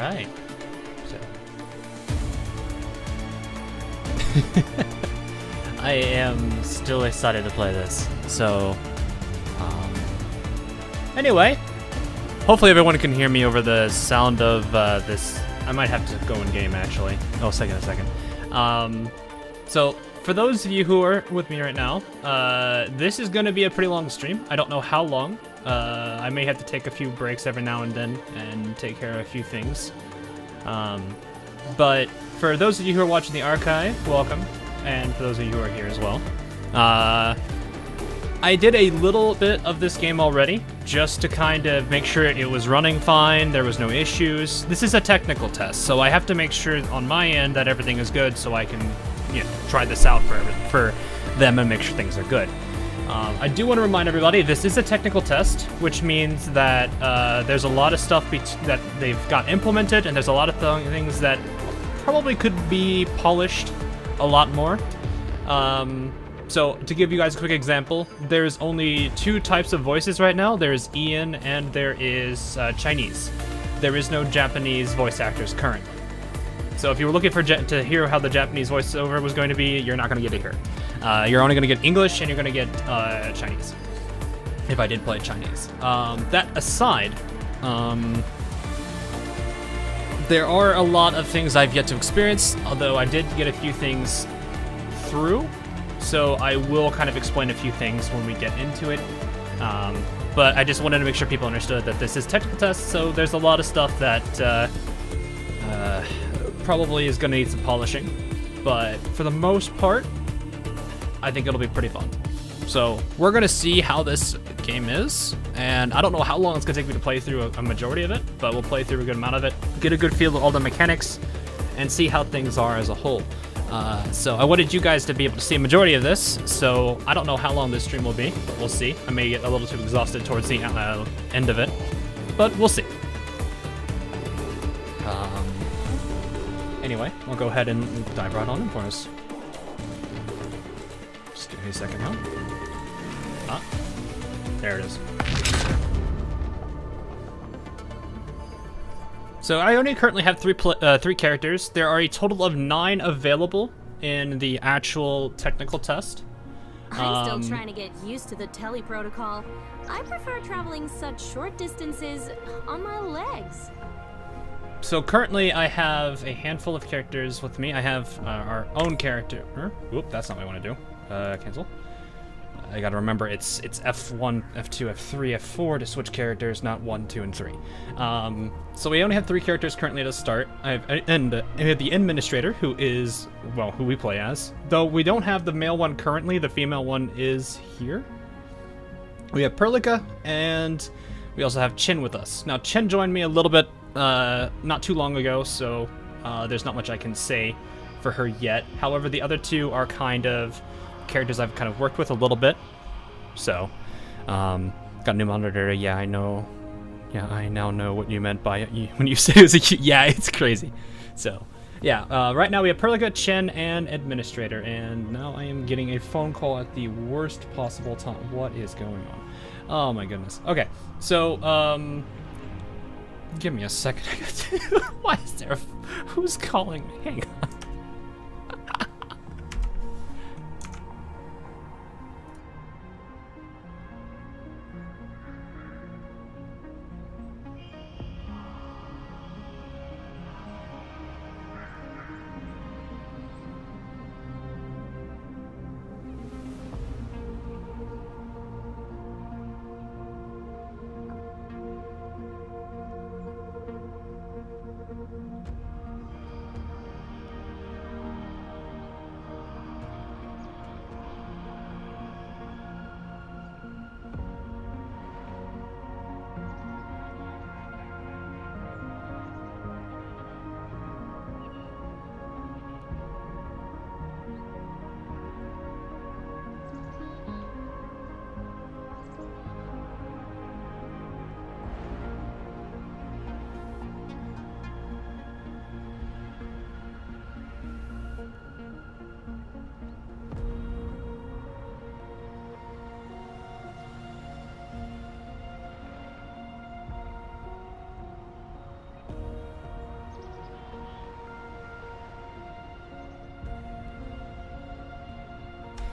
right. So. I am still excited to play this. So, anyway, hopefully everyone can hear me over the sound of this. I might have to go in game actually. Oh, a second. So for those of you who are with me right now, this is going to be a pretty long stream. I don't know how long. I may have to take a few breaks every now and then and take care of a few things. But for those of you who are watching the archive, welcome. And for those of you who are here as well. I did a little bit of this game already, just to kind of make sure it was running fine, there was no issues. This is a technical test, so I have to make sure on my end that everything is good so I can, try this out for them and make sure things are good. I do want to remind everybody, this is a technical test, which means that there's a lot of stuff that they've got implemented, and there's a lot of things that probably could be polished a lot more. So to give you guys a quick example, there's only two types of voices right now. There's Ian and there is Chinese. There is no Japanese voice actors currently. So if you were looking for to hear how the Japanese voiceover was going to be, you're not going to get it here. You're only going to get English and you're going to get Chinese. If I did play Chinese. That aside, there are a lot of things I've yet to experience, although I did get a few things through. So I will kind of explain a few things when we get into it. But I just wanted to make sure people understood that this is technical test, so there's a lot of stuff that probably is going to need some polishing. But for the most part, I think it'll be pretty fun. So we're going to see how this game is, and I don't know how long it's going to take me to play through a majority of it, but we'll play through a good amount of it, get a good feel of all the mechanics, and see how things are as a whole. So I wanted you guys to be able to see a majority of this, so I don't know how long this stream will be, but we'll see. I may get a little too exhausted towards the end of it, but we'll see. Anyway, we'll go ahead and dive right on in for us. Just give me a second, huh? Ah, there it is. So I only currently have three characters. There are a total of 9 available in the actual technical test. I'm still trying to get used to the tele protocol. I prefer traveling such short distances on my legs. So currently I have a handful of characters with me. I have our own character. Whoop, that's not what I want to do. Cancel. I gotta remember it's F1, F2, F3, F4 to switch characters, not 1, 2, and 3. So we only have 3 characters currently to start. I have the administrator, who is, well, who we play as. Though we don't have the male one currently, the female one is here. We have Perlica, and we also have Chin with us. Now, Chin joined me a little bit not too long ago, so there's not much I can say for her yet. However, the other 2 are kind of characters I've kind of worked with a little bit. So, got a new monitor. Yeah, I know. Yeah, I now know what you meant by it when you said it was a yeah, it's crazy. So, yeah, right now we have Perlica, Chen, and Administrator, and now I am getting a phone call at the worst possible time. What is going on? Oh my goodness. Okay, so, give me a second. Why is there who's calling me? Hang on.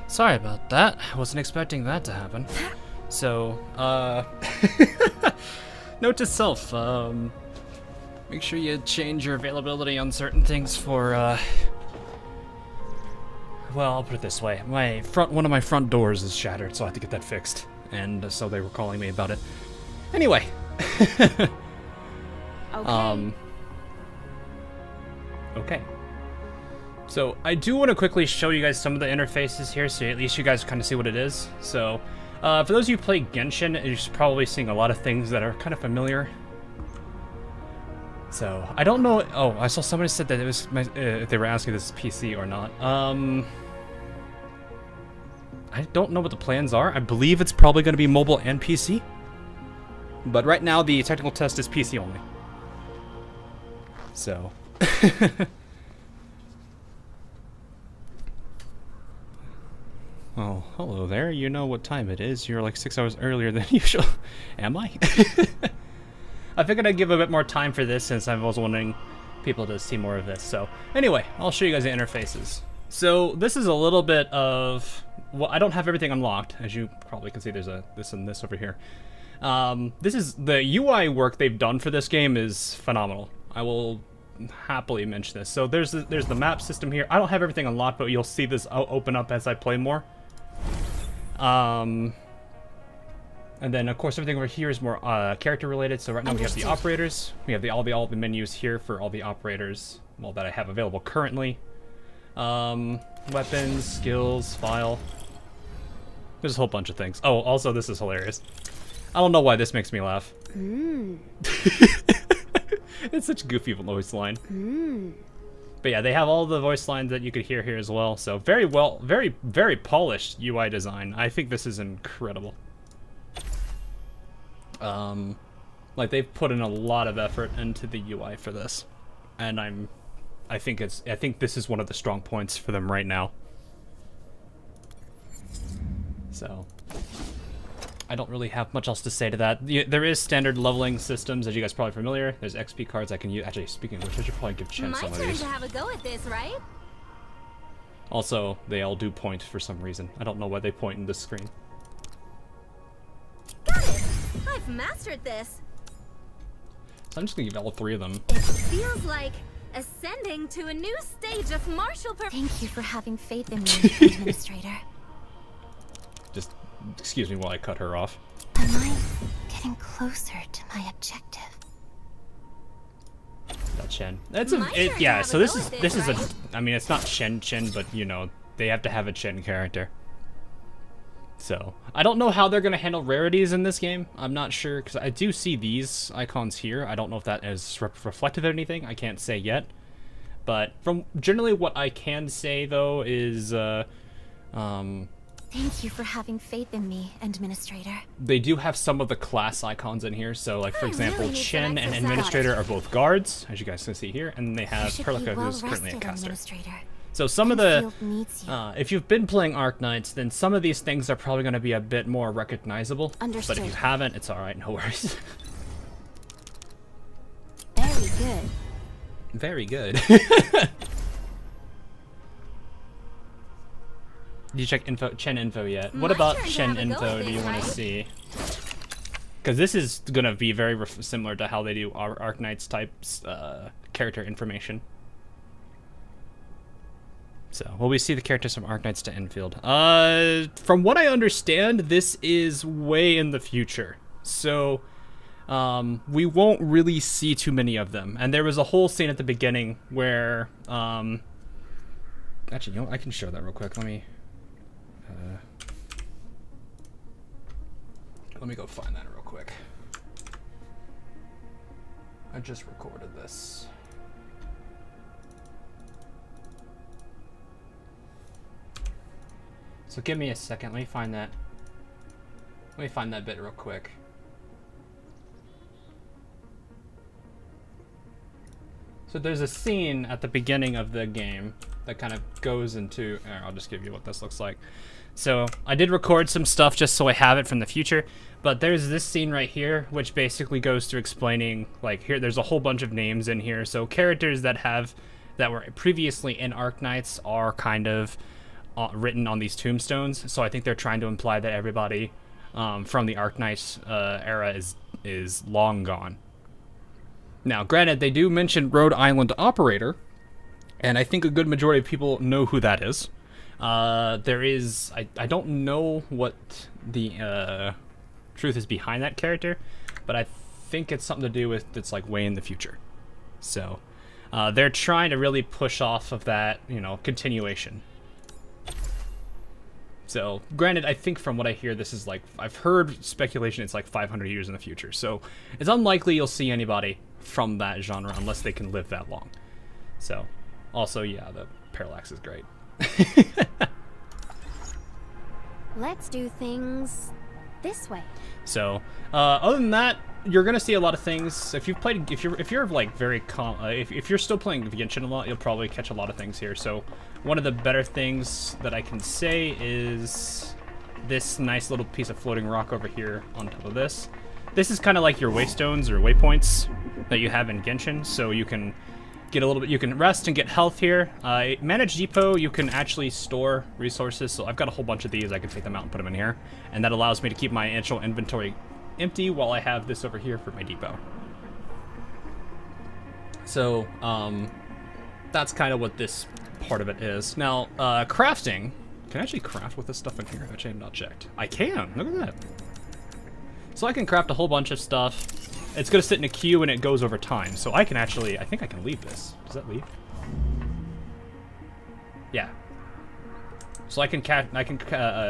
Sorry about that. I wasn't expecting that to happen. So, note to self, make sure you change your availability on certain things for, well, I'll put it this way. One of my front doors is shattered, so I have to get that fixed. And so they were calling me about it. Anyway. Okay. Okay. So I do want to quickly show you guys some of the interfaces here, so at least you guys kind of see what it is. So, for those of you who play Genshin, you're probably seeing a lot of things that are kind of familiar. So, I don't know. Oh, I saw somebody said that it was if they were asking if this is PC or not. I don't know what the plans are. I believe it's probably going to be mobile and PC. But right now, the technical test is PC only. So. Oh, hello there. You know what time it is. You're like 6 hours earlier than usual. Am I? I figured I'd give a bit more time for this since I was wanting people to see more of this. So anyway, I'll show you guys the interfaces. So this is a little bit of... Well, I don't have everything unlocked. As you probably can see, there's a this and this over here. This is... The UI work they've done for this game is phenomenal. I will happily mention this. So there's the map system here. I don't have everything unlocked, but you'll see this open up as I play more. And then of course everything over here is more character related. So right now we have the operators. We have all the menus here for all the operators, well, that I have available currently. Weapons, skills, file. There's a whole bunch of things. Oh, also this is hilarious. I don't know why this makes me laugh. It's such a goofy voice line. But yeah, they have all the voice lines that you could hear here as well. So very polished UI design. I think this is incredible. Like they've put in a lot of effort into the UI for this, and I think this is one of the strong points for them right now. So I don't really have much else to say to that. There is standard leveling systems, as you guys are probably familiar. There's XP cards I can use. Actually, speaking of which, I should probably give Chen some of these. My turn to have a go at this, right? Also, they all do point for some reason. I don't know why they point in this screen. Got it! I've mastered this. So I'm just gonna give all three of them. It feels like ascending to a new stage of martial Thank you for having faith in me, Administrator. Just excuse me while I cut her off. Am I getting closer to my objective? That Chen. That's yeah. So this is a. I mean, it's not Chen, but you know they have to have a Chen character. So I don't know how they're gonna handle rarities in this game. I'm not sure because I do see these icons here. I don't know if that is reflective of anything. I can't say yet. But from generally what I can say though is Thank you for having faith in me, Administrator. They do have some of the class icons in here. So, like, for example, Chen and Administrator are both guards, as you guys can see here. And then they have Perlica, who's currently a caster. So some of the... if you've been playing Arknights, then some of these things are probably going to be a bit more recognizable. Understood. But if you haven't, it's alright, no worries. Very good. Very good. Did you check Chen info yet? What about Chen info do you want to see? Because this is going to be very similar to how they do Arknights types character information. So, will we see the characters from Arknights to Endfield? From what I understand, this is way in the future. So, we won't really see too many of them. And there was a whole scene at the beginning where, actually, you know what? I can show that real quick. Let me go find that real quick. I just recorded this. So give me a second. Let me find that bit real quick. So there's a scene at the beginning of the game that kind of goes into... I'll just give you what this looks like. So I did record some stuff just so I have it from the future, but there's this scene right here which basically goes through explaining, like, here there's a whole bunch of names in here. So characters that were previously in Arknights are kind of written on these tombstones. So I think they're trying to imply that everybody from the Arknights era is long gone. Now, granted, they do mention Rhode Island Operator, and I think a good majority of people know who that is. There is... I don't know what the truth is behind that character, but I think it's something to do with it's like way in the future. So, they're trying to really push off of that, you know, continuation. So, granted, I think from what I hear, this is like... I've heard speculation it's like 500 years in the future, so it's unlikely you'll see anybody from that genre unless they can live that long. So, also, yeah, the parallax is great. Let's do things this way. So, other than that, you're gonna see a lot of things. If you've played, if you're like very if you're still playing Genshin a lot, you'll probably catch a lot of things here. So, one of the better things that I can say is this nice little piece of floating rock over here on top of this. This is kind of like your waystones or waypoints that you have in Genshin, so you can get a little bit, you can rest and get health here. Manage Depot, you can actually store resources, so I've got a whole bunch of these. I can take them out and put them in here, and that allows me to keep my actual inventory empty while I have this over here for my depot. So, that's kind of what this part of it is. Now, crafting, can I actually craft with this stuff in here? Actually, I have not checked. I can, look at that. So I can craft a whole bunch of stuff. It's gonna sit in a queue and it goes over time. So I can actually, I think I can leave this. Does that leave? Yeah. So I can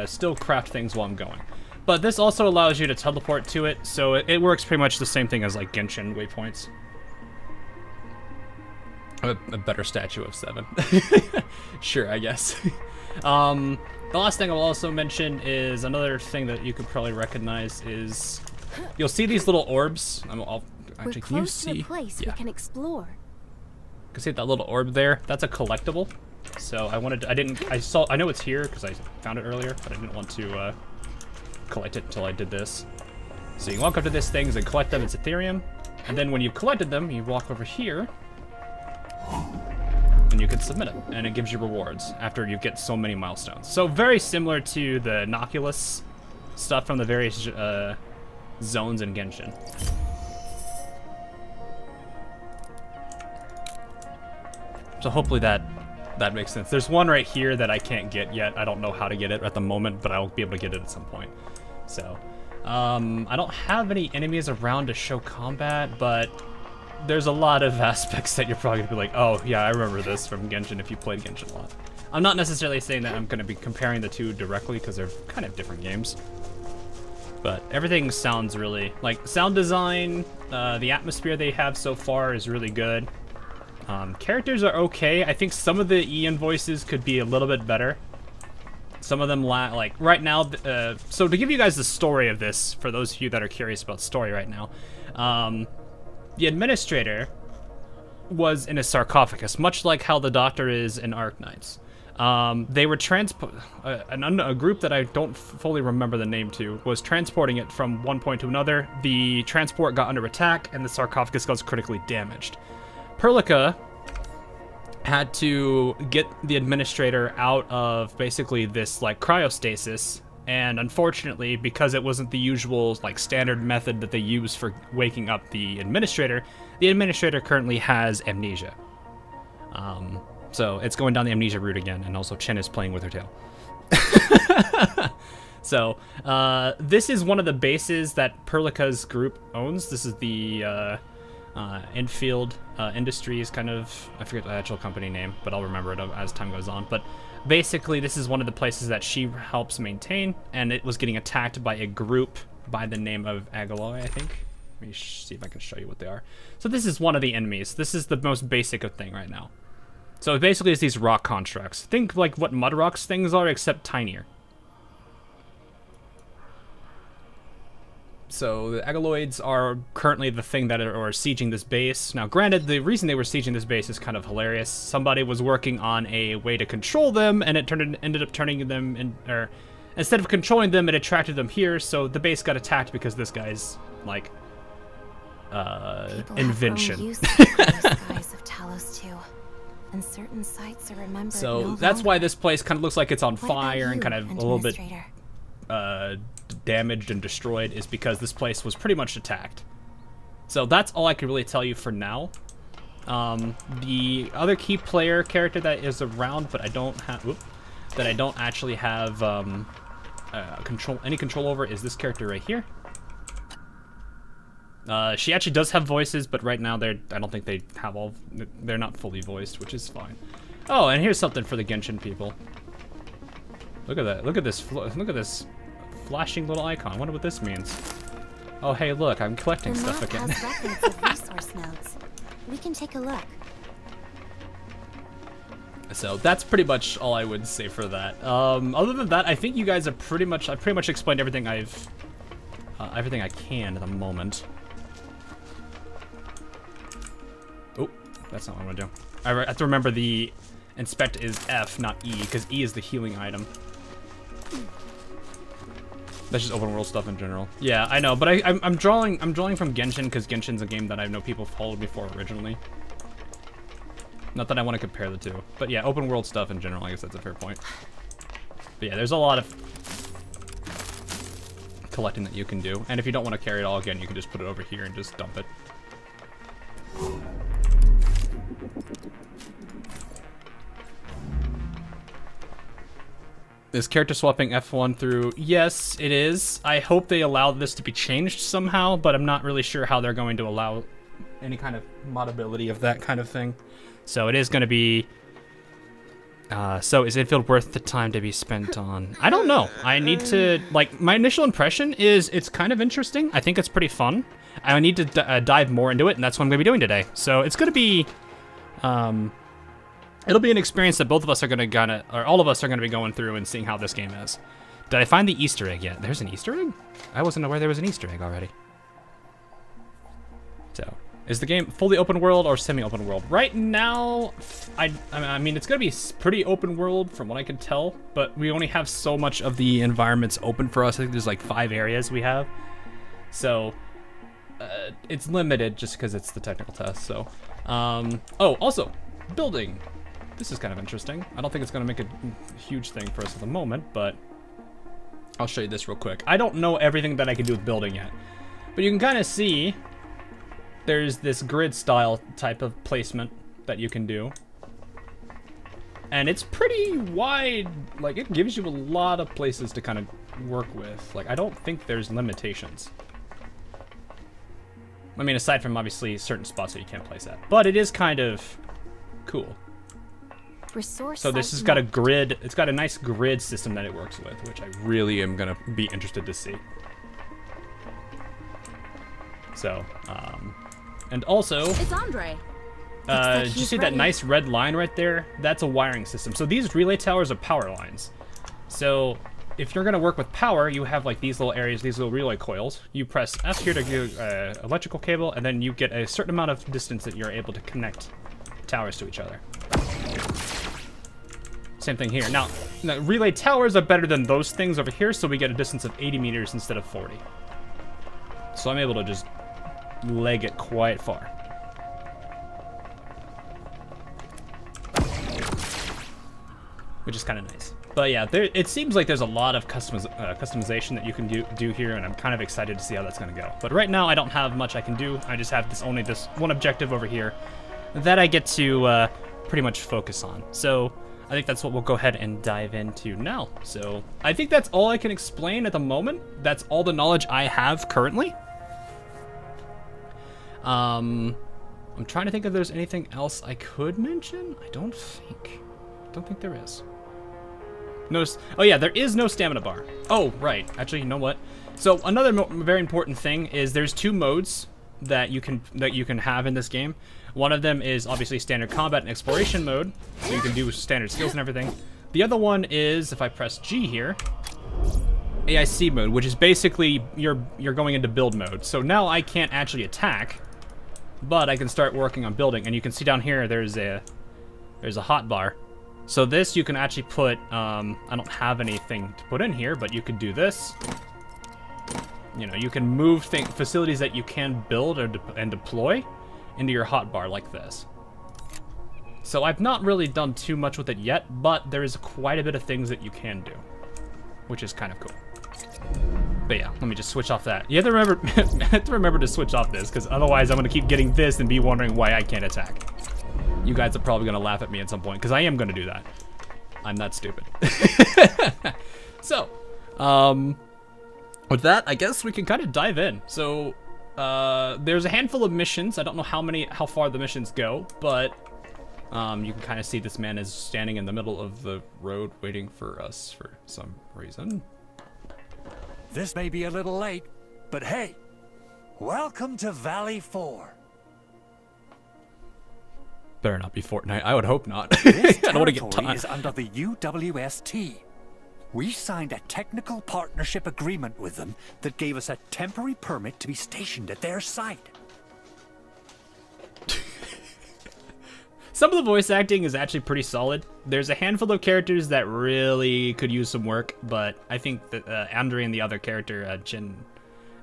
still craft things while I'm going. But this also allows you to teleport to it, so it works pretty much the same thing as like Genshin waypoints. A better statue of 7. Sure, I guess. The last thing I'll also mention is another thing that you could probably recognize is you'll see these little orbs. Actually, can you see? To a place we can explore. You can see that little orb there. That's a collectible. So I wanted to, I know it's here because I found it earlier, but I didn't want to collect it until I did this. So you walk up to these things and collect them. It's Ethereum, and then when you've collected them, you walk over here. And you can submit it, and it gives you rewards after you get so many milestones. So very similar to the Inoculus stuff from the various zones in Genshin. So hopefully that makes sense. There's one right here that I can't get yet. I don't know how to get it at the moment, but I'll be able to get it at some point. So, I don't have any enemies around to show combat, but there's a lot of aspects that you're probably gonna be like, oh yeah, I remember this from Genshin if you played Genshin a lot. I'm not necessarily saying that I'm gonna be comparing the two directly because they're kind of different games. But everything sounds really, like sound design, the atmosphere they have so far is really good. Characters are okay. I think some of the Ian voices could be a little bit better. Some of them like right now, so to give you guys the story of this, for those of you that are curious about story right now, the administrator was in a sarcophagus, much like how the doctor is in Arknights. They were a group that I don't fully remember the name to, was transporting it from one point to another. The transport got under attack, and the sarcophagus got critically damaged. Perlica had to get the administrator out of basically this like cryostasis, and unfortunately, because it wasn't the usual like standard method that they use for waking up the administrator currently has amnesia. So it's going down the amnesia route again, and also Chen is playing with her tail. So this is one of the bases that Perlica's group owns. This is the Endfield Industries, kind of, I forget the actual company name, but I'll remember it as time goes on. But basically, this is one of the places that she helps maintain, and it was getting attacked by a group by the name of Agaloi, I think. Let me see if I can show you what they are. So this is one of the enemies. This is the most basic of thing right now. So basically, it's these rock constructs. Think like what mud rocks things are, except tinier. So the Agaloids are currently the thing that are sieging this base. Now, granted, the reason they were sieging this base is kind of hilarious. Somebody was working on a way to control them, and it ended up turning them in, or instead of controlling them, it attracted them here. So the base got attacked because this guy's like invention. People have grown used to the skies of Talos too. and certain sites are remembered So no that's longer. why this place kind of looks like it's on What about fire and you, kind of a little bit Administrator? damaged and destroyed, is because this place was pretty much attacked. So that's all I can really tell you for now. The other key player character that is around, but I don't have, that I don't actually have any control over, is this character right here. She actually does have voices, but right now I don't think they're not fully voiced, which is fine. Oh, and here's something for the Genshin people. Look at that. Look at this flashing little icon. I wonder what this means. Oh, hey, look, I'm collecting The stuff map again. has records of resource nodes. We can take a look. So that's pretty much all I would say for that. Other than that, I think you guys have pretty much explained everything everything I can at the moment. Oh, that's not what I want to do. I have to remember the inspect is F, not E, because E is the healing item. That's just open world stuff in general. Yeah, I know, but I'm drawing from Genshin because Genshin's a game that I know people followed before originally. Not that I want to compare the two, but yeah, open world stuff in general. I guess that's a fair point. But yeah, there's a lot of collecting that you can do, and if you don't want to carry it all again, you can just put it over here and just dump it. Is character swapping F1 through? Yes, it is. I hope they allow this to be changed somehow, but I'm not really sure how they're going to allow any kind of modability of that kind of thing. So it is going to be... so is Endfield worth the time to be spent on? I don't know. I need to... Like, my initial impression is it's kind of interesting. I think it's pretty fun. I need to dive more into it, and that's what I'm going to be doing today. So it's going to be... it'll be an experience that both of us are going to or all of us are going to be going through and seeing how this game is. Did I find the Easter egg yet? There's an Easter egg? I wasn't aware there was an Easter egg already. So, is the game fully open world or semi-open world? Right now, I mean, it's going to be pretty open world from what I can tell, but we only have so much of the environments open for us. I think there's like 5 areas we have. So, it's limited just because it's the technical test, so. Oh, also, building. This is kind of interesting. I don't think it's going to make a huge thing for us at the moment, but I'll show you this real quick. I don't know everything that I can do with building yet, but you can kind of see there's this grid style type of placement that you can do. And it's pretty wide. Like, it gives you a lot of places to kind of work with. Like, I don't think there's limitations. I mean, aside from obviously certain spots that you can't place at. But it is kind of cool. So this has got a grid, it's got a nice grid system that it works with, which I really am gonna be interested to see. So, and also, It's Andre. did you see that nice red line right there? That's a wiring system. So these relay towers are power lines. So if you're gonna work with power, you have like these little areas, these little relay coils. You press F here to do electrical cable, and then you get a certain amount of distance that you're able to connect towers to each other. Same thing here. Now, relay towers are better than those things over here, so we get a distance of 80 meters instead of 40. So I'm able to just leg it quite far. Which is kind of nice. But yeah, it seems like there's a lot of customization that you can do here, and I'm kind of excited to see how that's going to go. But right now, I don't have much I can do. I just have only this one objective over here that I get to pretty much focus on. So I think that's what we'll go ahead and dive into now. So I think that's all I can explain at the moment. That's all the knowledge I have currently. I'm trying to think if there's anything else I could mention. I don't think there is. Notice, oh yeah, there is no stamina bar. Oh, right. Actually, you know what? So another very important thing is there's 2 modes that you can have in this game. One of them is obviously standard combat and exploration mode, so you can do standard skills and everything. The other one is, if I press G here, AIC mode, which is basically you're going into build mode. So now I can't actually attack, but I can start working on building. And you can see down here there's a hotbar. So this you can actually put. I don't have anything to put in here, but you could do this. You know, you can move facilities that you can build and deploy into your hotbar like this. So I've not really done too much with it yet, but there is quite a bit of things that you can do, which is kind of cool. But yeah, let me just switch off that. You have to remember, I have to remember to switch off this, because otherwise I'm going to keep getting this and be wondering why I can't attack. You guys are probably going to laugh at me at some point, because I am going to do that. I'm that stupid. So, with that, I guess we can kind of dive in. So, there's a handful of missions. I don't know how far the missions go, but you can kind of see this man is standing in the middle of the road waiting for us for some reason. This may be a little late, but hey, welcome to Valley 4. Better not be Fortnite. I would hope not. This I don't want to get territory time. is under the UWST. We signed a technical partnership agreement with them that gave us a temporary permit to be stationed at their site. Some of the voice acting is actually pretty solid. There's a handful of characters that really could use some work, but I think that Andre and the other character, Jin,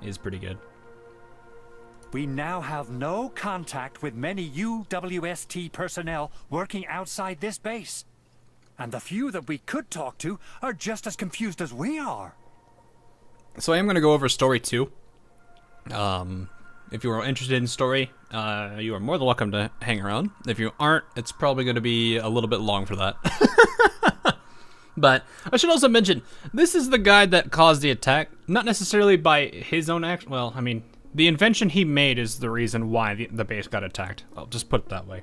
is pretty good. We now have no contact with many UWST personnel working outside this base. And the few that we could talk to are just as confused as we are. So I am going to go over story 2. If you are interested in story, you are more than welcome to hang around. If you aren't, it's probably going to be a little bit long for that. But I should also mention, this is the guy that caused the attack, not necessarily by his own action. Well, I mean, the invention he made is the reason why the base got attacked. I'll just put it that way.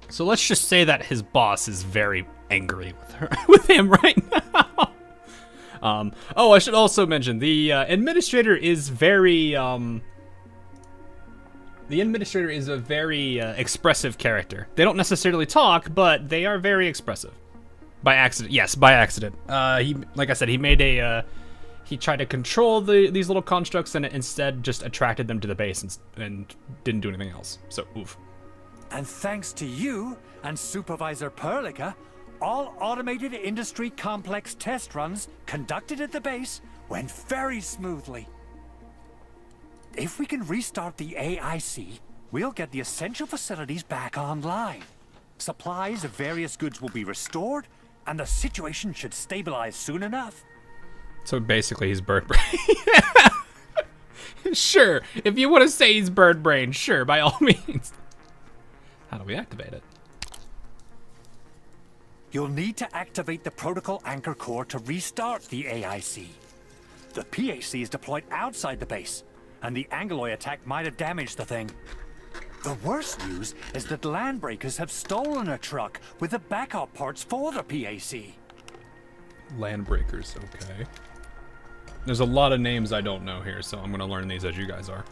So let's just say that his boss is very angry with him right now. Oh, I should also mention, the administrator is very, expressive character. They don't necessarily talk, but they are very expressive. By accident, yes, by accident. Like I said, he made he tried to control these little constructs, and it instead just attracted them to the base and didn't do anything else. So, oof. And thanks to you and Supervisor Perlica, all automated industry complex test runs conducted at the base went very smoothly. If we can restart the AIC, we'll get the essential facilities back online. Supplies of various goods will be restored, and the situation should stabilize soon enough. So basically, he's bird brain. Sure, if you want to say he's bird brain, sure, by all means. How do we activate it? You'll need to activate the protocol anchor core to restart the AIC. The PAC is deployed outside the base, and the Angloy attack might have damaged the thing. The worst news is that landbreakers have stolen a truck with the backup parts for the PAC. Landbreakers, okay. There's a lot of names I don't know here, so I'm gonna learn these as you guys are.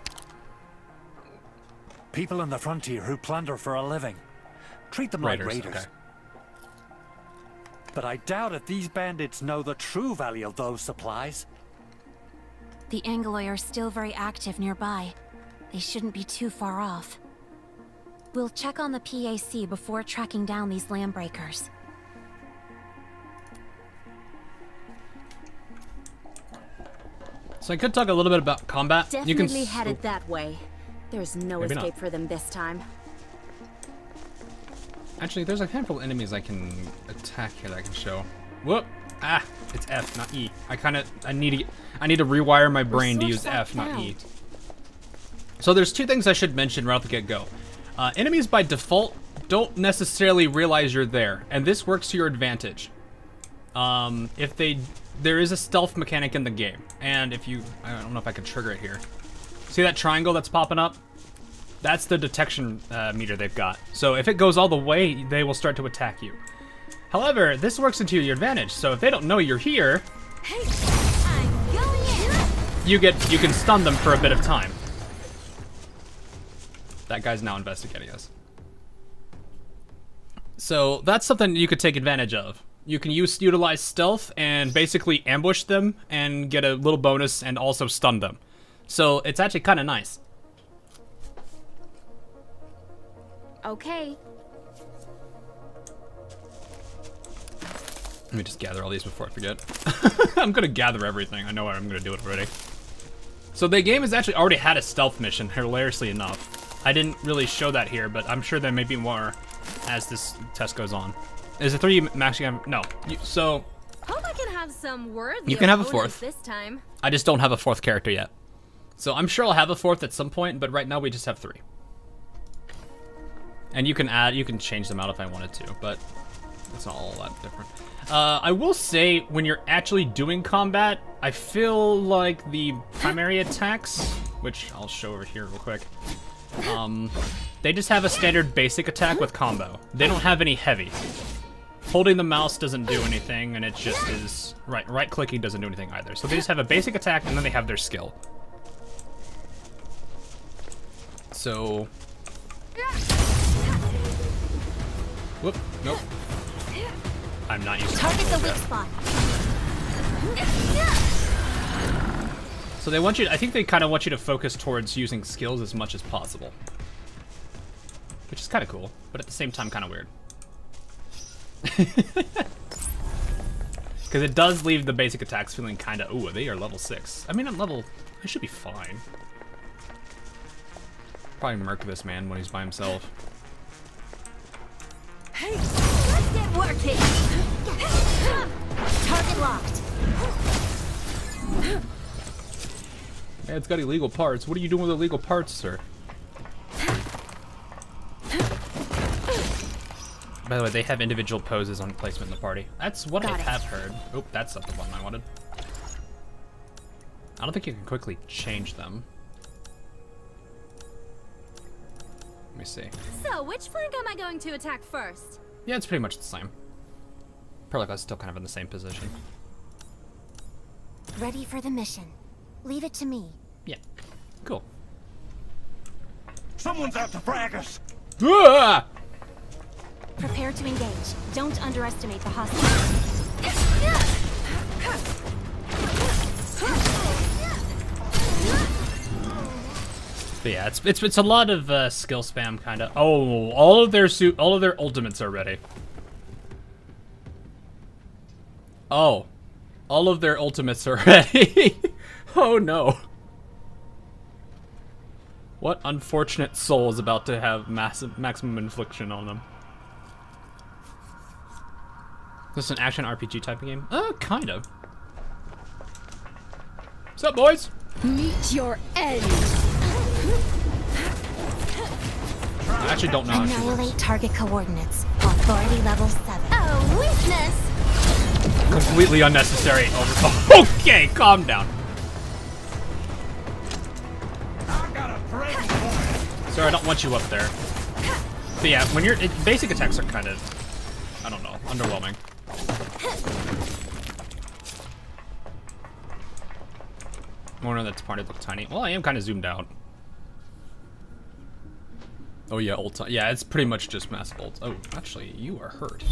People on the frontier who plunder for a living. Treat them like raiders. Okay. But I doubt if these bandits know the true value of those supplies. The Angloy are still very active nearby. They shouldn't be too far off. We'll check on the PAC before tracking down these landbreakers. So I could talk a little bit about combat. Definitely headed that way. There's no Maybe escape not. for them this time. Actually, there's a handful of enemies I can attack here that I can show. Whoop! Ah, it's F, not E. I need to rewire my brain to use F, not E. So there's two things I should mention right off the get-go. Enemies by default don't necessarily realize you're there, and this works to your advantage. There is a stealth mechanic in the game, and I don't know if I can trigger it here. See that triangle that's popping up? That's the detection meter they've got. So if it goes all the way, they will start to attack you. However, this works into your advantage. So if they don't know you're here, Hey, I'm going in. you can stun them for a bit of time. That guy's now investigating us. So that's something you could take advantage of. You can utilize stealth and basically ambush them and get a little bonus and also stun them. So it's actually kind of nice. Okay. Let me just gather all these before I forget. I'm gonna gather everything. I know I'm gonna do it already. So the game has actually already had a stealth mission, hilariously enough. I didn't really show that here, but I'm sure there may be more as this test goes on. Is it 3 maxing? No. So Hope I can have some worthy you can have a opponents 4th. this time. I just don't have a 4th character yet. So I'm sure I'll have a 4th at some point, but right now we just have 3. And you can change them out if I wanted to, but it's not all that different. I will say, when you're actually doing combat, I feel like the primary attacks, which I'll show over here real quick, they just have a standard basic attack with combo. They don't have any heavy. Holding the mouse doesn't do anything, and it just is... Right-clicking doesn't do anything either. So they just have a basic attack, and then they have their skill. So... Whoop, nope. I'm not using Target the weak spot. So they want you to, I think they kind of want you to focus towards using skills as much as possible. Which is kind of cool, but at the same time kind of weird. Because it does leave the basic attacks feeling kind of, ooh, they are level 6. I mean, I should be fine. Probably murk this man when he's by himself. Hey, let's get working. Target locked. Hey, it's got illegal parts. What are you doing with illegal parts, sir? By the way, they have individual poses on placement in the party. That's what I have heard. Oh, that's not the one I wanted. I don't think you can quickly change them. Let me see. So, which flank am I going to attack first? Yeah, it's pretty much the same. Perlica's still kind of in the same position. Ready for the mission. Leave it to me. Yeah, cool. Someone's out to frag us! Ah! Prepare to engage. Don't underestimate the hostiles. But yeah, it's a lot of skill spam kind of. Oh, all of their ultimates are ready. Oh, all of their ultimates are ready. Oh no. What unfortunate soul is about to have maximum infliction on them? This is an action RPG type of game? Kind of. What's up, boys? Meet your end. I actually don't know how she works. Annihilate target coordinates. Authority level 7. Oh, weakness. Completely unnecessary. Okay, calm down. Sir, I don't want you up there. But yeah, when you're basic attacks are kind of, I don't know, underwhelming. More than that's part of look tiny. Well, I am kind of zoomed out. Oh yeah, ult. Yeah, it's pretty much just massive ult. Oh, actually, you are hurt.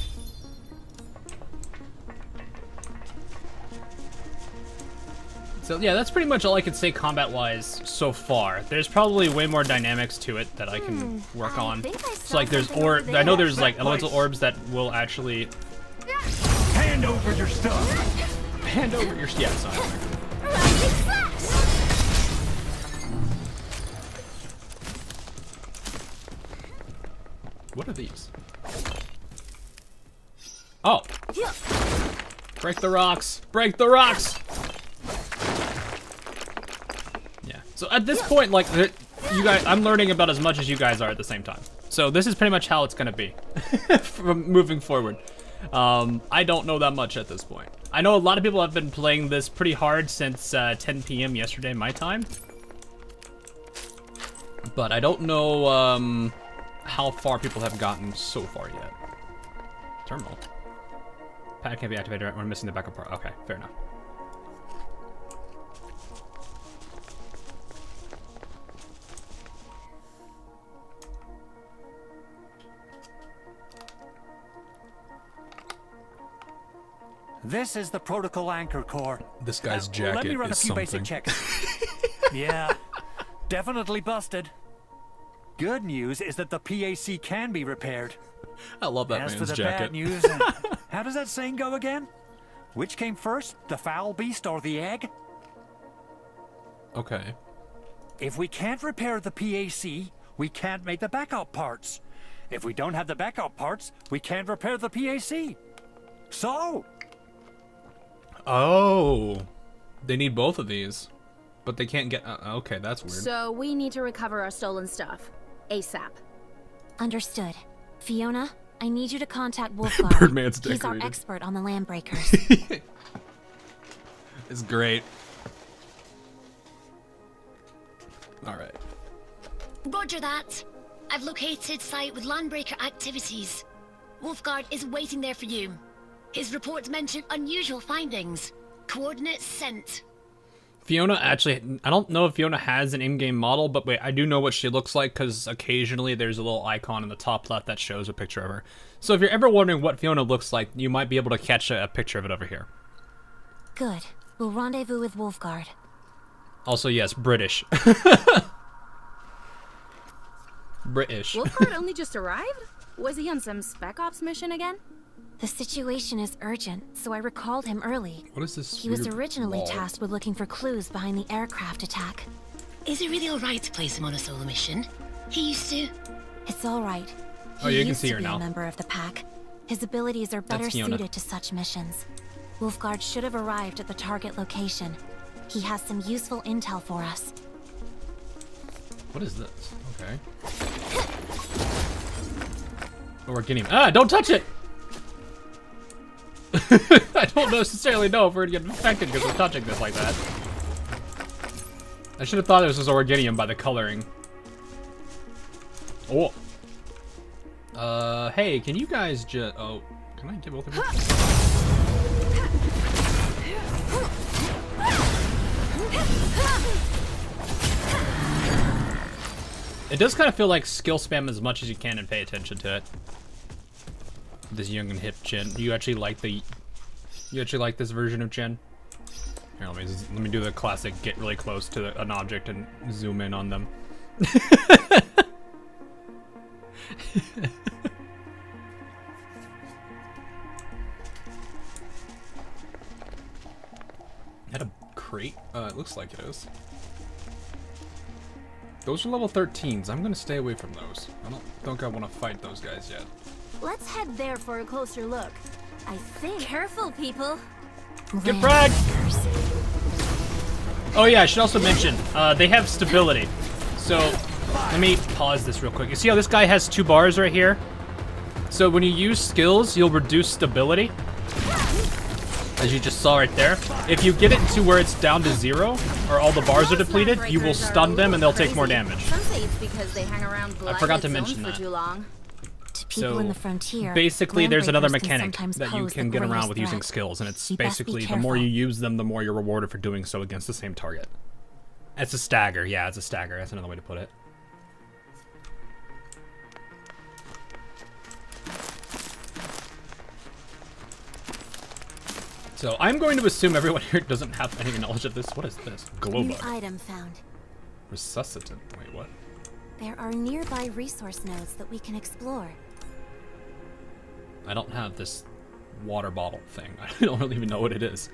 So yeah, that's pretty much all I can say combat-wise so far. There's probably way more dynamics to it that I can work on. So like there's I know there's like elemental orbs that will actually Hand over your stuff! hand over your yeah, it's not What are these? Oh! Break the rocks! Break the rocks! Yeah. So at this point, like, you guys, I'm learning about as much as you guys are at the same time. So this is pretty much how it's gonna be from moving forward. I don't know that much at this point. I know a lot of people have been playing this pretty hard since 10 p.m. yesterday, my time. But I don't know how far people have gotten so far yet. Terminal. Pad can't be activated right when missing the backup part. Okay, fair enough. This is the protocol anchor core. This guy's Let jacket me run a is few basic something. checks. Yeah, definitely busted. Good news is that the PAC can be repaired. I love that As for man's the jacket. bad news, how does that saying go again? Which came first, the foul beast or the egg? Okay. If we can't repair the PAC, we can't make the backup parts. If we don't have the backup parts, we can't repair the PAC. So, Oh, they need both of these, but they can't get. Okay, that's weird. So we need to recover our stolen stuff. ASAP. Understood. Fiona, I need you to contact Wolfguard. Birdman's He's our decorated. expert on the land breakers. It's great. All right. Roger that. I've located site with landbreaker activities. Wolfguard is waiting there for you. His reports mention unusual findings. Coordinates sent. Fiona actually, I don't know if Fiona has an in-game model, but wait, I do know what she looks like because occasionally there's a little icon in the top left that shows a picture of her. So if you're ever wondering what Fiona looks like, you might be able to catch a picture of it over here. Good. We'll rendezvous with Wolfguard. Also, yes, British. British. Wolfguard only just arrived? Was he on some Spec Ops mission again? The situation is urgent, so I recalled him early. What is this? He was weird originally wall? tasked with looking for clues behind the aircraft attack. Is it really alright to place him on a solo mission? He used to. It's all right. Oh, He you can used see to her be now. a member of the pack. His abilities are better Fiona. suited to such missions. Wolfguard should have arrived at the target location. He has some useful intel for us. What is this? Okay. Oh, we're getting. Ah! Don't touch it! I don't necessarily know if we're gonna get infected because we're touching this like that. I should have thought this was Organium by the coloring. Oh. Hey, can you guys just? Oh, can I get both of you? It does kind of feel like skill spam as much as you can and pay attention to it. This young and hip Jen. You actually like the? You actually like this version of Jen? Here, let me do the classic. Get really close to an object and zoom in on them. Had a crate? It looks like it is. Those are level 13s. I'm gonna stay away from those. I don't think I want to fight those guys yet. Let's head there for a closer look. I think. Careful, people. Get fragged! Oh yeah, I should also mention, they have stability. So, let me pause this real quick. You see how this guy has 2 bars right here? So when you use skills, you'll reduce stability. As you just saw right there. If you get it to where it's down to 0, or all the bars are depleted, you will stun them and they'll take more damage. Some say it's because they hang around I forgot to blinded mention zones that. for too long. To people So, in the frontier, basically, there's another landbreakers can mechanic sometimes that you pose can the get around greatest with using threat. skills, and it's We best be basically the more careful. you use them, the more you're rewarded for doing so against the same target. It's a stagger, yeah, it's a stagger. That's another way to put it. So I'm going to assume everyone here doesn't have any knowledge of this. What is this? New Globa. item found. Resuscitant. Wait, what? There are nearby resource nodes that we can explore. I don't have this water bottle thing. I don't really even know what it is.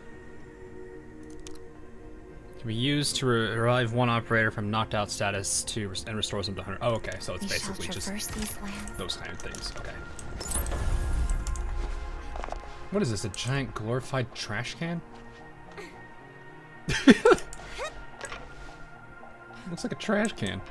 Can be used to revive one operator from knocked out status and restores them to 100. Oh, okay. So it's We shall basically just traverse these lands. those kind of things. Okay. What is this? A giant glorified trash can? Looks like a trash can.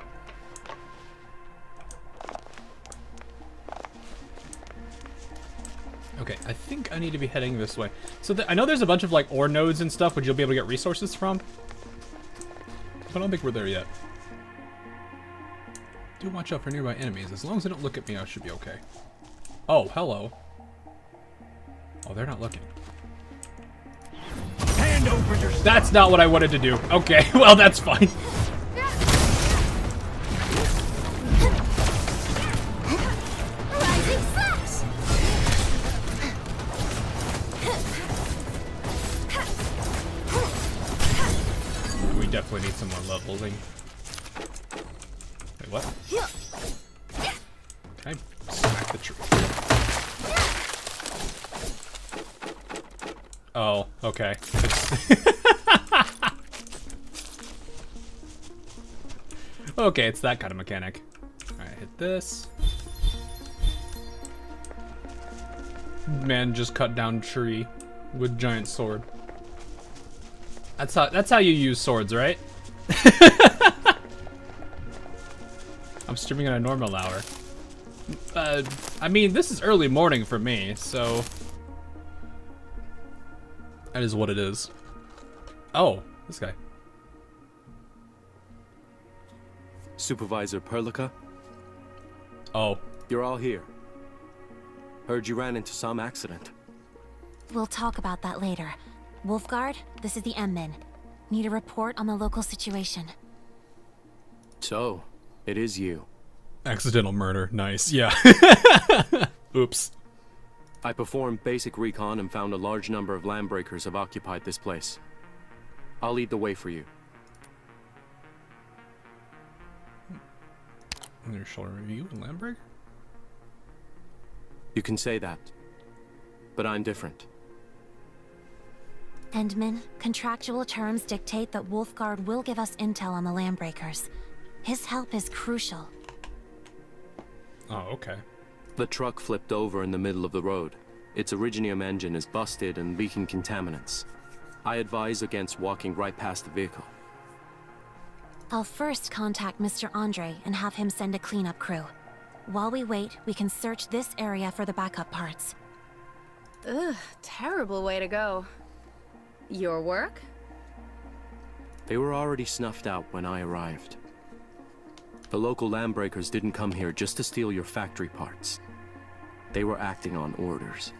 Okay, I think I need to be heading this way. So I know there's a bunch of like ore nodes and stuff which you'll be able to get resources from. But I don't think we're there yet. Do watch out for nearby enemies. As long as they don't look at me, I should be okay. Oh, hello. Oh, they're not looking. hand over your stuff. That's not what I wanted to do. Okay, well, that's fine. Rising slash! We definitely need some more leveling. Wait, what? Can I smack the tree? Oh, okay. Okay, it's that kind of mechanic. Alright, hit this. Man just cut down tree with giant sword. That's how you use swords, right? I'm streaming at a normal hour. I mean, this is early morning for me, so that is what it is. Oh, this guy. Supervisor Perlica, Oh, you're all here. Heard you ran into some accident. We'll talk about that later. Wolfguard, this is the M-Min. Need a report on the local situation. So, it is you. accidental murder. Nice. Yeah. Oops. I performed basic recon and found a large number of landbreakers have occupied this place. I'll lead the way for you. Your shoulder review and Landbreaker? You can say that, but I'm different. Endman, contractual terms dictate that Wolfguard will give us intel on the Landbreakers. His help is crucial. Oh, okay. The truck flipped over in the middle of the road. Its Originium engine is busted and leaking contaminants. I advise against walking right past the vehicle. I'll first contact Mr. Andre and have him send a cleanup crew. While we wait, we can search this area for the backup parts. Ugh, terrible way to go. Your work? They were already snuffed out when I arrived. The local landbreakers didn't come here just to steal your factory parts. They were acting on orders.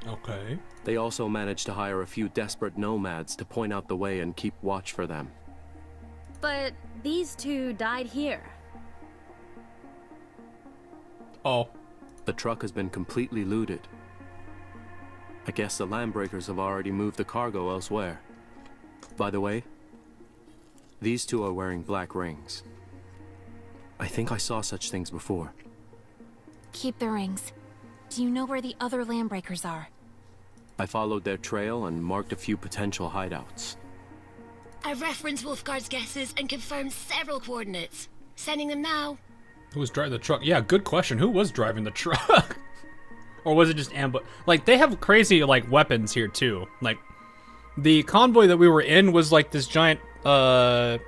Okay. They also managed to hire a few desperate nomads to point out the way and keep watch for them. But these two died here. Oh. The truck has been completely looted. I guess the landbreakers have already moved the cargo elsewhere. By the way, these two are wearing black rings. I think I saw such things before. Keep the rings. Do you know where the other Landbreakers are? I followed their trail and marked a few potential hideouts. I've referenced Wolfguard's guesses and confirmed several coordinates. Sending them now. Who was driving the truck? Yeah, good question. Who was driving the truck? Or was it just ambush? Like, they have crazy, like, weapons here, too. Like, the convoy that we were in was, like, this giant, I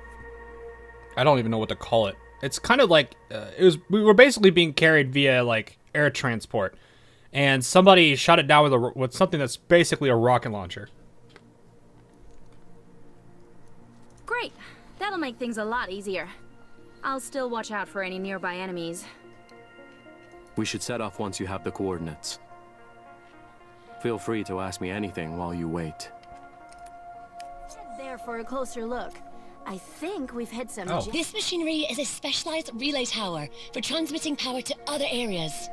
don't even know what to call it. It's kind of like, we were basically being carried via, like, air transport. And somebody shot it down with something that's basically a rocket launcher. Great. That'll make things a lot easier. I'll still watch out for any nearby enemies. We should set off once you have the coordinates. Feel free to ask me anything while you wait. Head there for a closer look. I think we've hit some... Oh. This machinery is a specialized relay tower for transmitting power to other areas.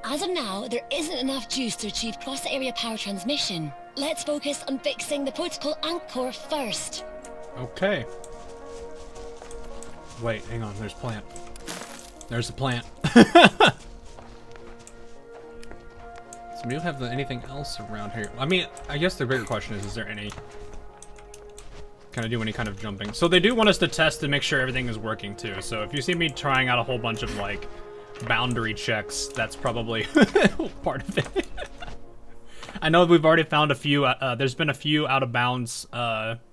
As of now, there isn't enough juice to achieve cross-area power transmission. Let's focus on fixing the protocol anchor first. Okay. Wait, hang on. There's plant. There's the plant. So we don't have anything else around here. I mean, I guess the bigger question is there any... Can I do any kind of jumping? So they do want us to test to make sure everything is working too. So if you see me trying out a whole bunch of like boundary checks, that's probably part of it. I know we've already found a few, there's been a few out of bounds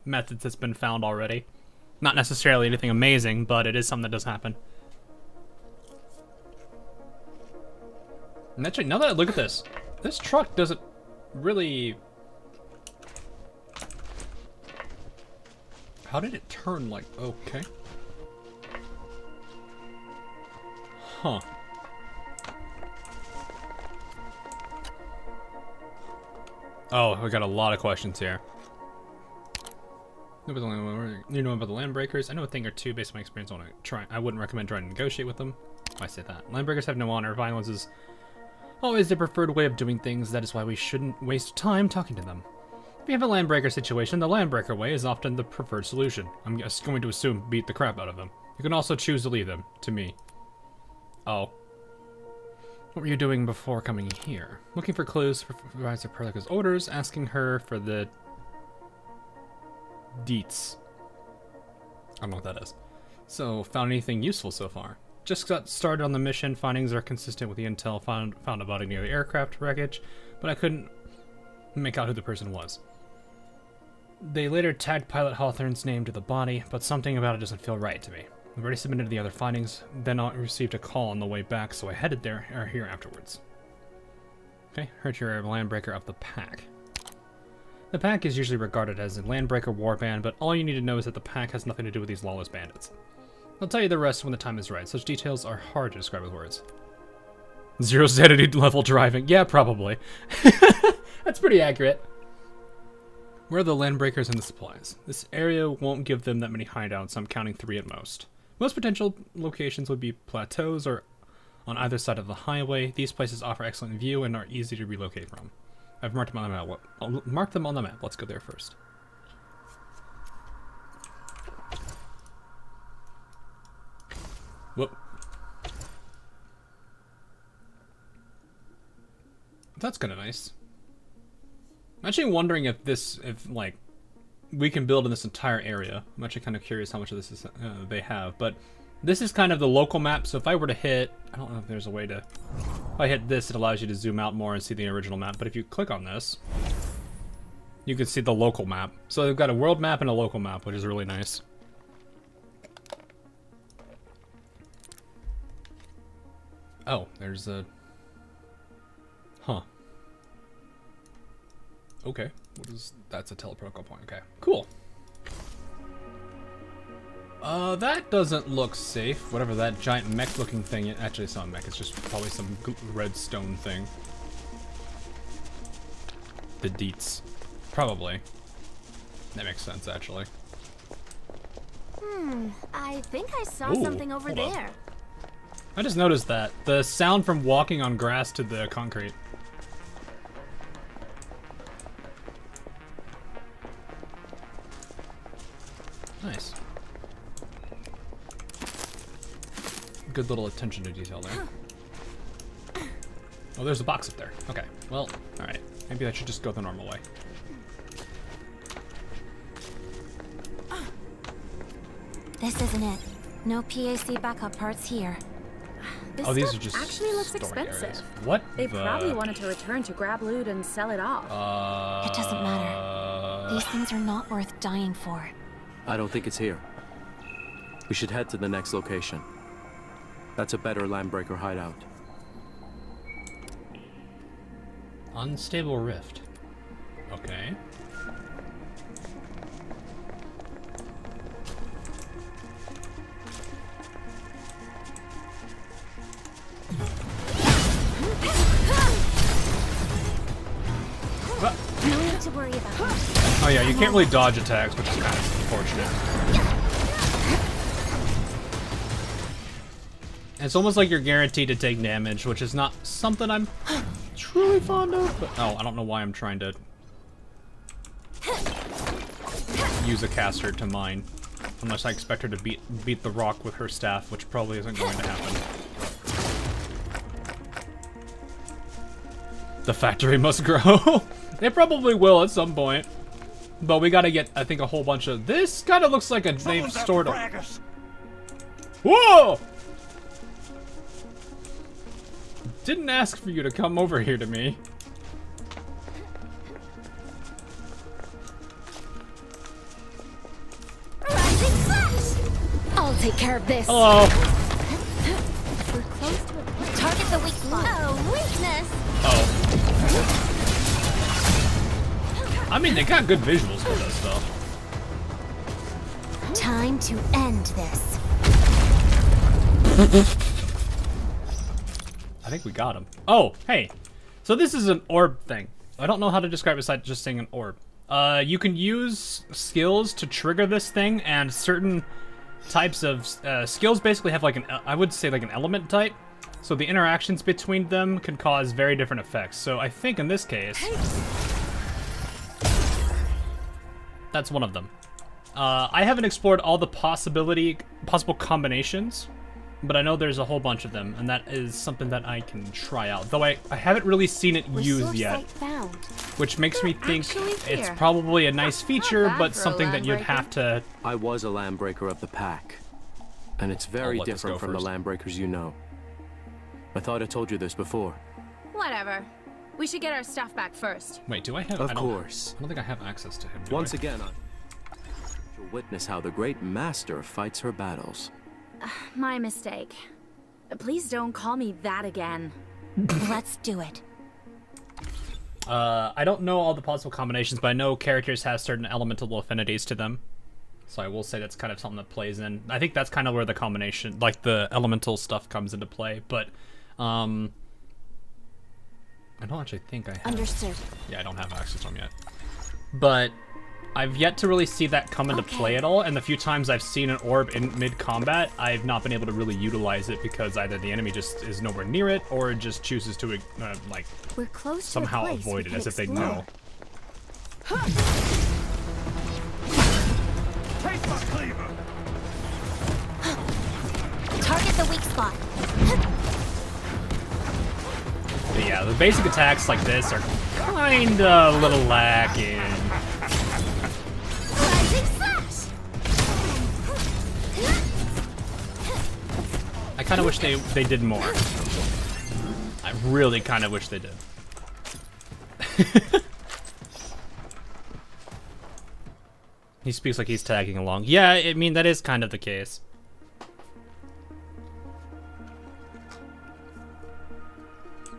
methods that's been found already. Not necessarily anything amazing, but it is something that does happen. And actually, now that I look at this truck doesn't really... How did it turn like... Okay. Huh. Oh, we got a lot of questions here. You know about the Landbreakers? I know a thing or two based on my experience. I wouldn't recommend trying to negotiate with them. I say that. Landbreakers have no honor. Violence is always the preferred way of doing things. That is why we shouldn't waste time talking to them. If you have a Landbreaker situation, the Landbreaker way is often the preferred solution. I'm just going to assume beat the crap out of them. You can also choose to leave them to me. Oh. What were you doing before coming here? Looking for clues for Supervisor Perlica's orders, asking her for the deets. I don't know what that is. So, found anything useful so far? Just got started on the mission. Findings are consistent with the intel found about near the aircraft wreckage. but I couldn't make out who the person was. They later tagged Pilot Hawthorne's name to the body, but something about it doesn't feel right to me. I've already submitted the other findings, then I received a call on the way back, so I headed there or here afterwards. Okay, heard you're a Landbreaker of the Pack. The Pack is usually regarded as a Landbreaker warband, but all you need to know is that the Pack has nothing to do with these lawless bandits. I'll tell you the rest when the time is right. Such details are hard to describe with words. 0 sanity level driving. Yeah, probably. That's pretty accurate. Where are the Landbreakers and the supplies? This area won't give them that many hideouts, so I'm counting 3 at most. Most potential locations would be plateaus or on either side of the highway. These places offer excellent view and are easy to relocate from. I've marked them on the map. I'll mark them on the map. Let's go there first. Whoop. That's kind of nice. I'm actually wondering if like, we can build in this entire area. I'm actually kind of curious how much of this is they have, but this is kind of the local map. So if I were to hit, I don't know if there's a way to. If I hit this, it allows you to zoom out more and see the original map. But if you click on this, you can see the local map. So they've got a world map and a local map, which is really nice. Oh, there's a. Huh. Okay, what is that's a teleprotocol point. Okay, cool. That doesn't look safe. Whatever that giant mech-looking thing. Actually, it's not a mech. It's just probably some redstone thing. The deets, probably. That makes sense, actually. I think I saw Ooh, something over hold on. there. I just noticed that the sound from walking on grass to the concrete. Nice. Good little attention to detail there. Oh, there's a box up there. Okay, well, alright. Maybe I should just go the normal way. This isn't it. No PAC backup parts here. This Oh, these stuff are just actually looks storing expensive. areas. What? They the... probably wanted to return to grab loot and sell it off. It doesn't matter. These things are not worth dying for. I don't think it's here. We should head to the next location. That's a better Landbreaker hideout. Unstable rift. Okay. No need to worry about it. Oh yeah, you can't really dodge attacks, which is kind of unfortunate. It's almost like you're guaranteed to take damage, which is not something I'm truly fond of. But, oh, I don't know why I'm trying to use a caster to mine. Unless I expect her to beat the rock with her staff, which probably isn't going to happen. The factory must grow. It probably will at some point. But we gotta get, I think, a whole bunch of... This kind of looks like a... They've stored a... Whoa! Didn't ask for you to come over here to me. Rising flash! I'll take care of this. Hello. We're close to a Target the weak spot. Oh, weakness! Oh. I mean, they got good visuals for this stuff. Time to end this. I think we got him. Oh, hey. So this is an orb thing. I don't know how to describe it besides just saying an orb. You can use skills to trigger this thing, and certain types of skills basically have like an, I would say like an element type. So the interactions between them can cause very different effects. So I think in this case, that's one of them. I haven't explored all the possible combinations, but I know there's a whole bunch of them, and that is something that I can try out. Though I haven't really seen it used yet, which makes me think it's probably a nice feature, but something that you'd have to... I was a Landbreaker of the Pack, and it's very different from the Landbreakers you know. I thought I told you this before. Whatever. We should get our stuff back first. Wait, do I have? Of course. I don't think I have access to him. do Once I? again, you'll witness how the great master fights her battles. My mistake. Please don't call me that again. Let's do it. I don't know all the possible combinations, but I know characters have certain elemental affinities to them. So I will say that's kind of something that plays in. I think that's kind of where the combination, like the elemental stuff, comes into play. But I don't actually think I have. Understood. Yeah, I don't have access to them yet. But I've yet to really see that come into play at all, and the few times I've seen an orb in mid-combat, I've not been able to really utilize it because either the enemy just is nowhere near it, or it just chooses to, like, We're close somehow to a place avoid we it can as if they explore. know. Take my cleaver! Target the weak spot. But yeah, the basic attacks like this are kinda a little lacking. Rising slash. I kinda wish they did more. I really kinda wish they did. He speaks like he's tagging along. Yeah, I mean, that is kind of the case.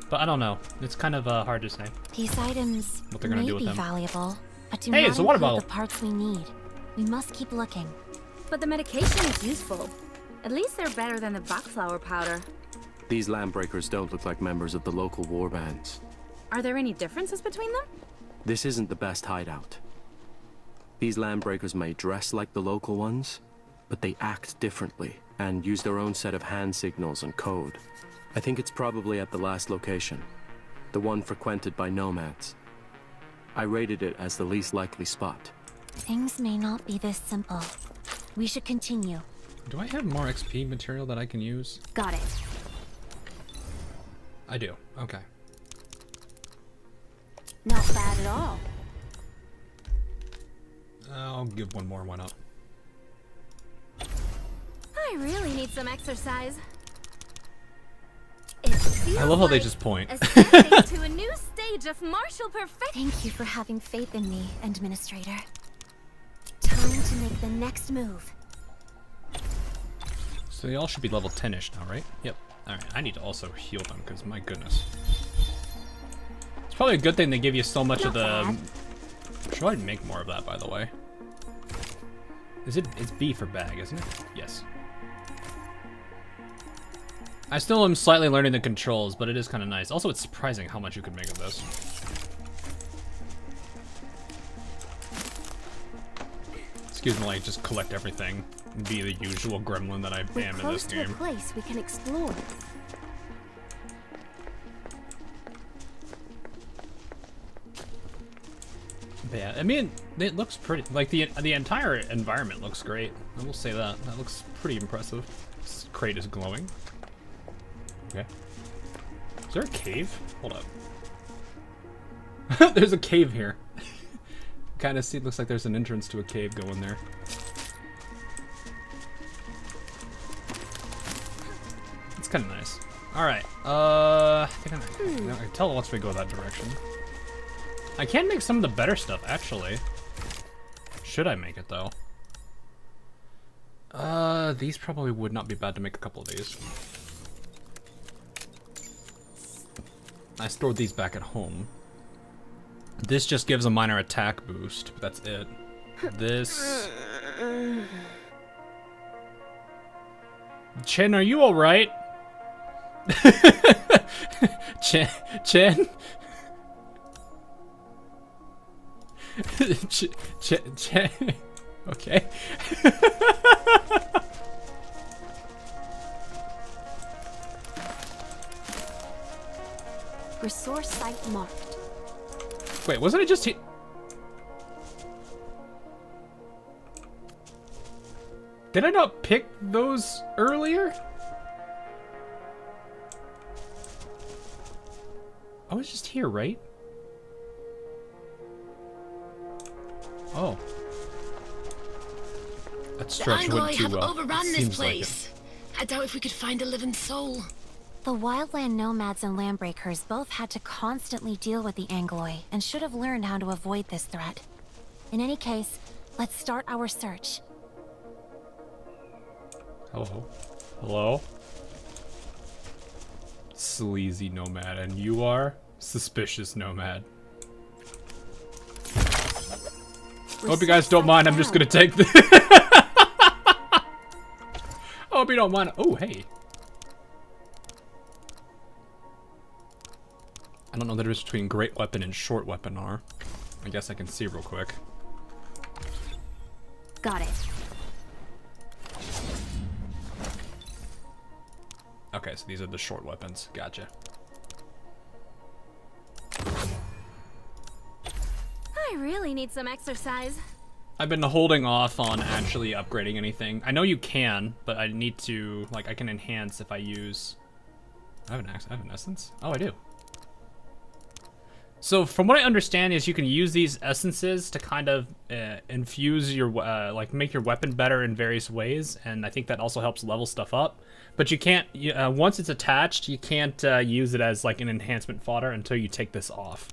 But I don't know. It's kind of hard to say. These items What they're gonna may do with be them. valuable, but do Hey, not it's a water include bottle. the parts we need. We must keep looking. But the medication is useful. At least they're better than the buckflower powder. These landbreakers don't look like members of the local war bands. Are there any differences between them? This isn't the best hideout. These landbreakers may dress like the local ones, but they act differently and use their own set of hand signals and code. I think it's probably at the last location, the one frequented by nomads. I rated it as the least likely spot. Things may not be this simple. We should continue. Do I have more XP material that I can use? Got it. I do. Okay. Not bad at all. I'll give one more. Why not? I really need some exercise. It feels I love how they like just point. ascending to a new stage of martial perfection. Thank you for having faith in me, Administrator. Time to make the next move. So they all should be level 10-ish now, right? Yep. Alright, I need to also heal them, because my goodness. It's probably a good thing they give you so much of the... Not bad. Should probably make more of that, by the way. It's B for bag, isn't it? Yes. I still am slightly learning the controls, but it is kind of nice. Also, it's surprising how much you can make of this. Excuse me, like, just collect everything and be the usual gremlin that I We're am in close this to a game. place we can explore. But yeah, I mean, it looks pretty. Like the entire environment looks great. I will say that. That looks pretty impressive. This crate is glowing. Okay. Is there a cave? Hold up. There's a cave here. Kind of see. It looks like there's an entrance to a cave going there. It's kind of nice. All right. I think I can tell once we go that direction. I can make some of the better stuff, actually. Should I make it, though? These probably would not be bad to make a couple of these. I stored these back at home. This just gives a minor attack boost, but that's it. This... Chen, are you alright? Chen? Okay. Resource site marked. Wait, wasn't it just he? Did I not pick those earlier? I was just here, right? Oh. That The stretch Angoi went too have well. overrun It this seems like it. place. I doubt if we could find a living soul. The wildland nomads and landbreakers both had to constantly deal with the Angoloi and should have learned how to avoid this threat. In any case, let's start our search. Hello. Hello? Sleazy nomad, and you are? Suspicious nomad. Hope you guys don't mind, I'm just gonna take the... Hope you don't mind. Oh, hey. I don't know the difference between great weapon and short weapon are. I guess I can see real quick. Got it. Okay, so these are the short weapons. Gotcha. I really need some exercise. I've been holding off on actually upgrading anything. I know you can, but I need to, like, I can enhance if I use... I have an essence? Oh, I do. So from what I understand is you can use these essences to kind of infuse your, like make your weapon better in various ways, and I think that also helps level stuff up. But you can't, once it's attached, you can't use it as like an enhancement fodder until you take this off.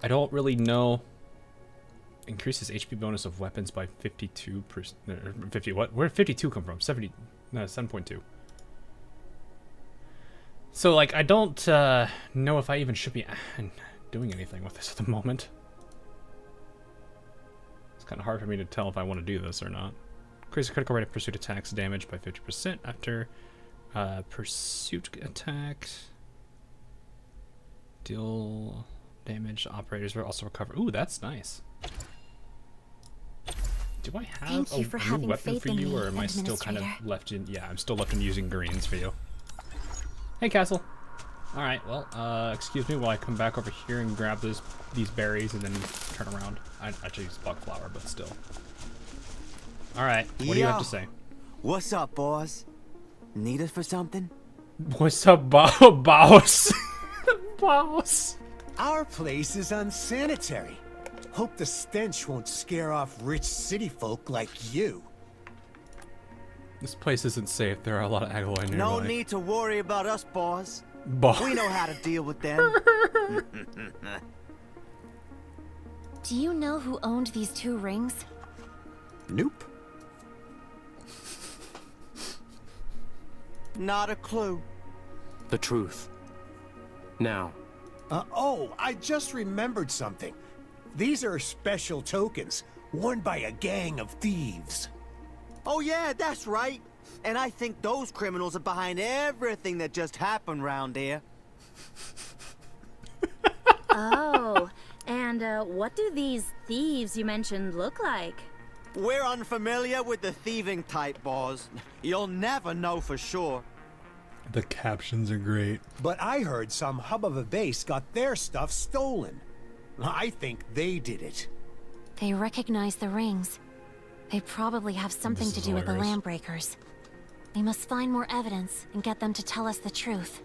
I don't really know. Increases HP bonus of weapons by 52%. 50, what? Where did 52 come from? 70, no, 7.2. So, like, I don't know if I even should be doing anything with this at the moment. It's kind of hard for me to tell if I want to do this or not. Increase the critical rate of pursuit attacks damage by 50% after pursuit attack. Deal damage to operators will also recover. Ooh, that's nice. Do I have a new weapon for you, or am I still kind of left in... Yeah, I'm still left in using greens for you. Hey, Castle. Alright, well, excuse me while I come back over here and grab these berries and then turn around. I actually use bug flower, but still. Alright, what do you have to say? What's up, boss? Need us for something? What's up, boss? Boss. Our place is unsanitary. Hope the stench won't scare off rich city folk like you. This place isn't safe. There are a lot of Angoloi nearby. No need to worry about us, boss. Boss. We know how to deal with them. Do you know who owned these 2 rings? Nope. Not a clue. The truth. Now. Oh, I just remembered something. These are special tokens, worn by a gang of thieves. Oh yeah, that's right. And I think those criminals are behind everything that just happened round here. Oh, and what do these thieves you mentioned look like? We're unfamiliar with the thieving type, boss. You'll never know for sure. The captions are great. But I heard some hub of a base got their stuff stolen. I think they did it. They recognize the rings. They probably have something to do with the hilarious. Landbreakers. We must find more evidence and get them to tell us the truth.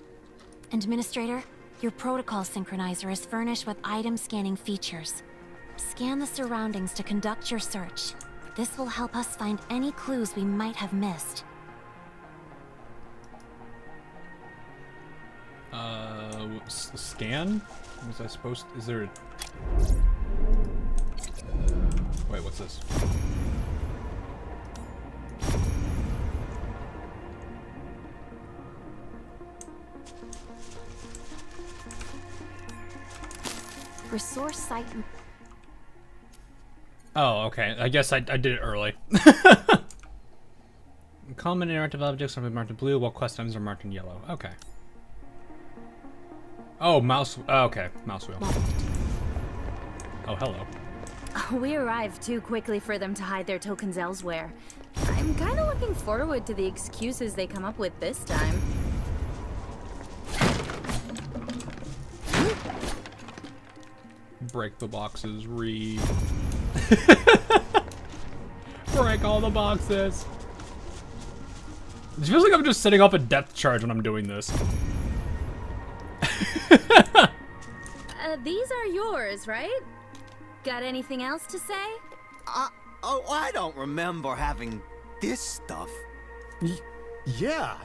Administrator, your protocol synchronizer is furnished with item scanning features. Scan the surroundings to conduct your search. This will help us find any clues we might have missed. Scan? Was I supposed... Is there a... Wait, what's this? Resource site... Oh, okay. I guess I did it early. Common interactive objects are marked in blue, while quest items are marked in yellow. Okay. Oh, mouse... Oh, okay. Mouse wheel. Oh, hello. We arrived too quickly for them to hide their tokens elsewhere. I'm kind of looking forward to the excuses they come up with this time. Break the boxes, read. Break all the boxes. It feels like I'm just setting up a depth charge when I'm doing this. These are yours, right? Got anything else to say? Oh, I don't remember having this stuff. Yeah,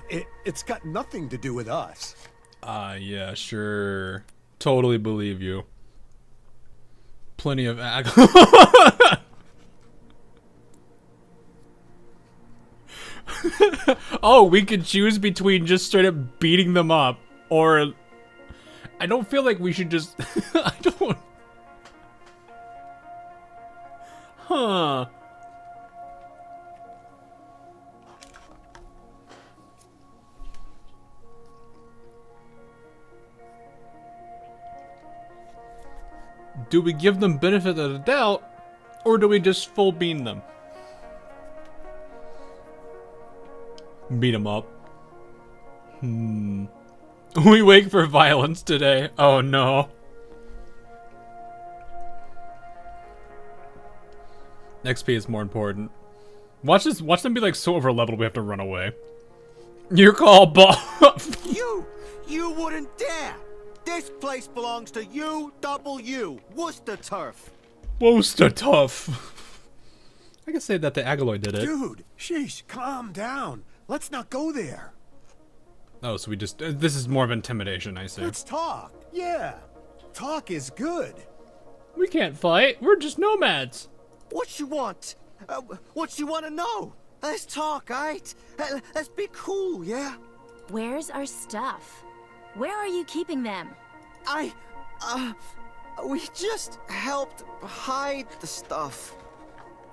it's got nothing to do with us. Yeah, sure. Totally believe you. Plenty of Oh, we could choose between just straight up beating them up, or... I don't feel like we should just... I don't... Huh. Do we give them benefit of the doubt, or do we just full bean them? Beat them up. We wake for violence today. Oh no. XP is more important. Watch them be like so over leveled we have to run away. Your call, Bob. You wouldn't dare! This place belongs to UW, Worcester Turf. Worcester Tough. I can say that the Agaloy did it. Dude, sheesh, calm down. Let's not go there. Oh, so we just... this is more of intimidation, I see. Let's talk. Yeah. Talk is good. We can't fight. We're just nomads. What you want? What you want to know? Let's talk, alright? Let's be cool, yeah? Where's our stuff? Where are you keeping them? We just helped hide the stuff.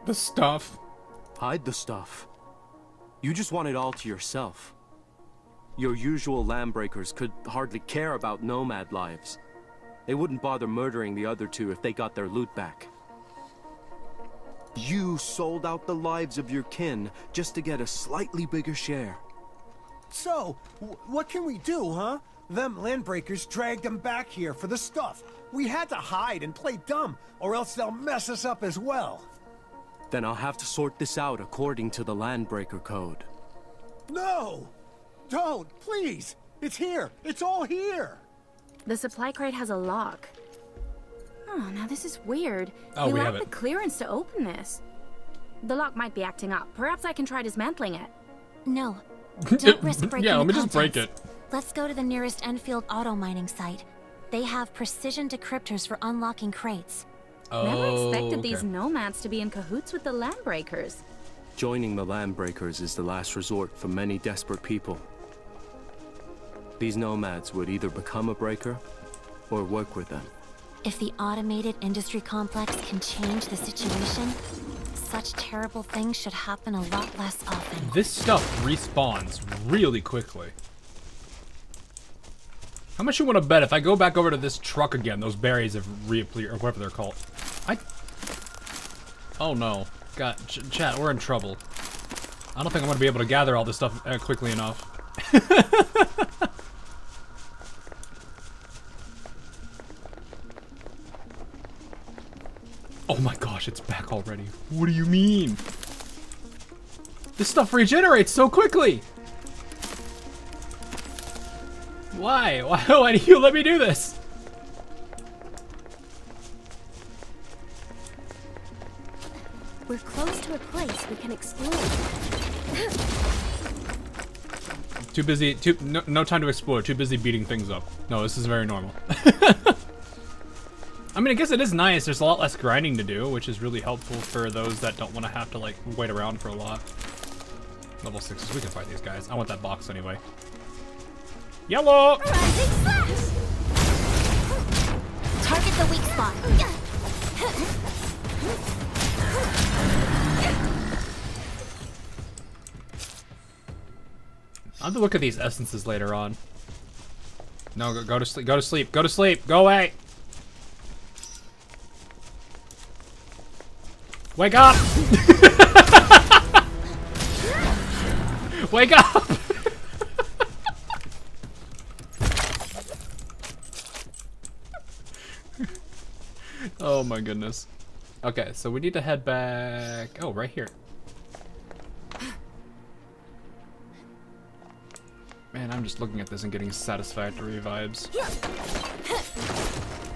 The stuff? Hide the stuff. You just want it all to yourself. Your usual landbreakers could hardly care about nomad lives. They wouldn't bother murdering the other two if they got their loot back. You sold out the lives of your kin just to get a slightly bigger share. So, what can we do, huh? Them landbreakers dragged them back here for the stuff. We had to hide and play dumb, or else they'll mess us up as well. Then I'll have to sort this out according to the Landbreaker Code. No! Don't, please! It's here! It's all here! The supply crate has a lock. Oh, now this is weird. Oh, we lack have the it. clearance to open this. The lock might be acting up. Perhaps I can try dismantling it. No. Don't risk breaking Yeah, let me the just break contents. it. Let's go to the nearest Enfield auto mining site. They have precision decryptors for unlocking crates. Never expected okay. these nomads to be in cahoots with the landbreakers. Joining the Landbreakers is the last resort for many desperate people. These nomads would either become a breaker or work with them. If the automated industry complex can change the situation, such terrible things should happen a lot less often. This stuff respawns really quickly. How much you want to bet if I go back over to this truck again, those berries have reappeared, or whatever they're called? Oh no. God, chat, we're in trouble. I don't think I'm going to be able to gather all this stuff quickly enough. Oh my gosh, it's back already. What do you mean? This stuff regenerates so quickly! Why? Why do you let me do this? We're close to a place we can explore. Too busy, no time to explore, too busy beating things up. No, this is very normal. I mean, I guess it is nice, there's a lot less grinding to do, which is really helpful for those that don't want to have to, like, wait around for a lot. Level 6s, we can fight these guys. I want that box anyway. Yellow! Target the weak spot. I'll have to look at these essences later on. No, go to sleep, go to sleep, go to sleep, go away! Wake up! Wake up! Oh my goodness. Okay, so we need to head back. Oh, right here. Man, I'm just looking at this and getting satisfactory vibes.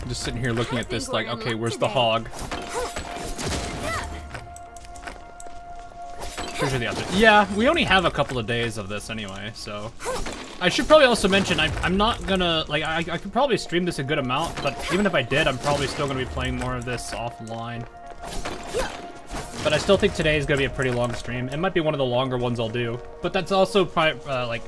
I'm just sitting here looking at this like, okay, where's the hog? Those are the others. Yeah, we only have a couple of days of this anyway, so. I should probably also mention, I'm not gonna, like, I could probably stream this a good amount, but even if I did, I'm probably still gonna be playing more of this offline. But I still think today is gonna be a pretty long stream. It might be one of the longer ones I'll do, but that's also probably, like,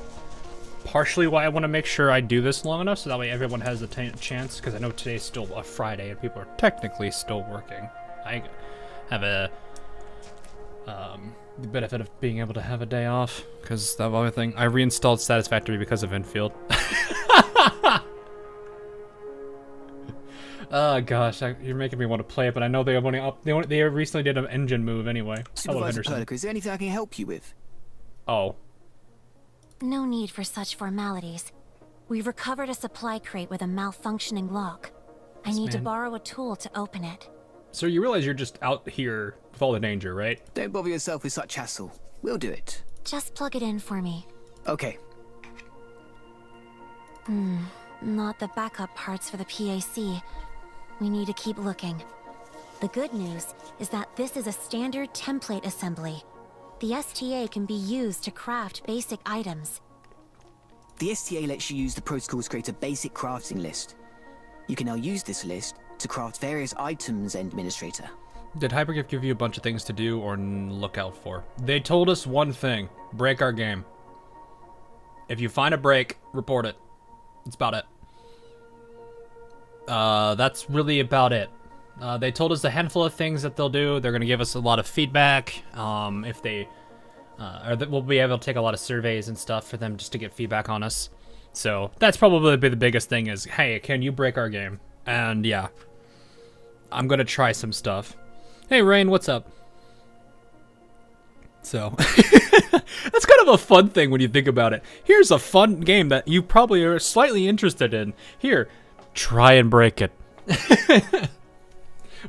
partially why I want to make sure I do this long enough, so that way everyone has a chance, because I know today's still a Friday and people are technically still working. I have the benefit of being able to have a day off, because that other thing. I reinstalled Satisfactory because of Endfield. Oh gosh, you're making me want to play it, but I know they have they recently did an engine move anyway. Supervisor Perlica, is there anything I can help you with? Oh. No need for such formalities. We've recovered a supply crate with a malfunctioning lock. I need to borrow a tool to open it. So you realize you're just out here with all the danger, right? Don't bother yourself with such hassle. We'll do it. Just plug it in for me. Okay. Not the backup parts for the PAC. We need to keep looking. The good news is that this is a standard template assembly. The STA can be used to craft basic items. The STA lets you use the protocols to create a basic crafting list. You can now use this list to craft various items, Administrator. Did Hypergift give you a bunch of things to do or look out for? They told us one thing. Break our game. If you find a break, report it. That's about it. That's really about it. They told us a handful of things that they'll do. They're going to give us a lot of feedback. If they, we'll be able to take a lot of surveys and stuff for them just to get feedback on us. So that's probably the biggest thing is, hey, can you break our game? And yeah, I'm going to try some stuff. Hey, Rain, what's up? So that's kind of a fun thing when you think about it. Here's a fun game that you probably are slightly interested in. Here, try and break it.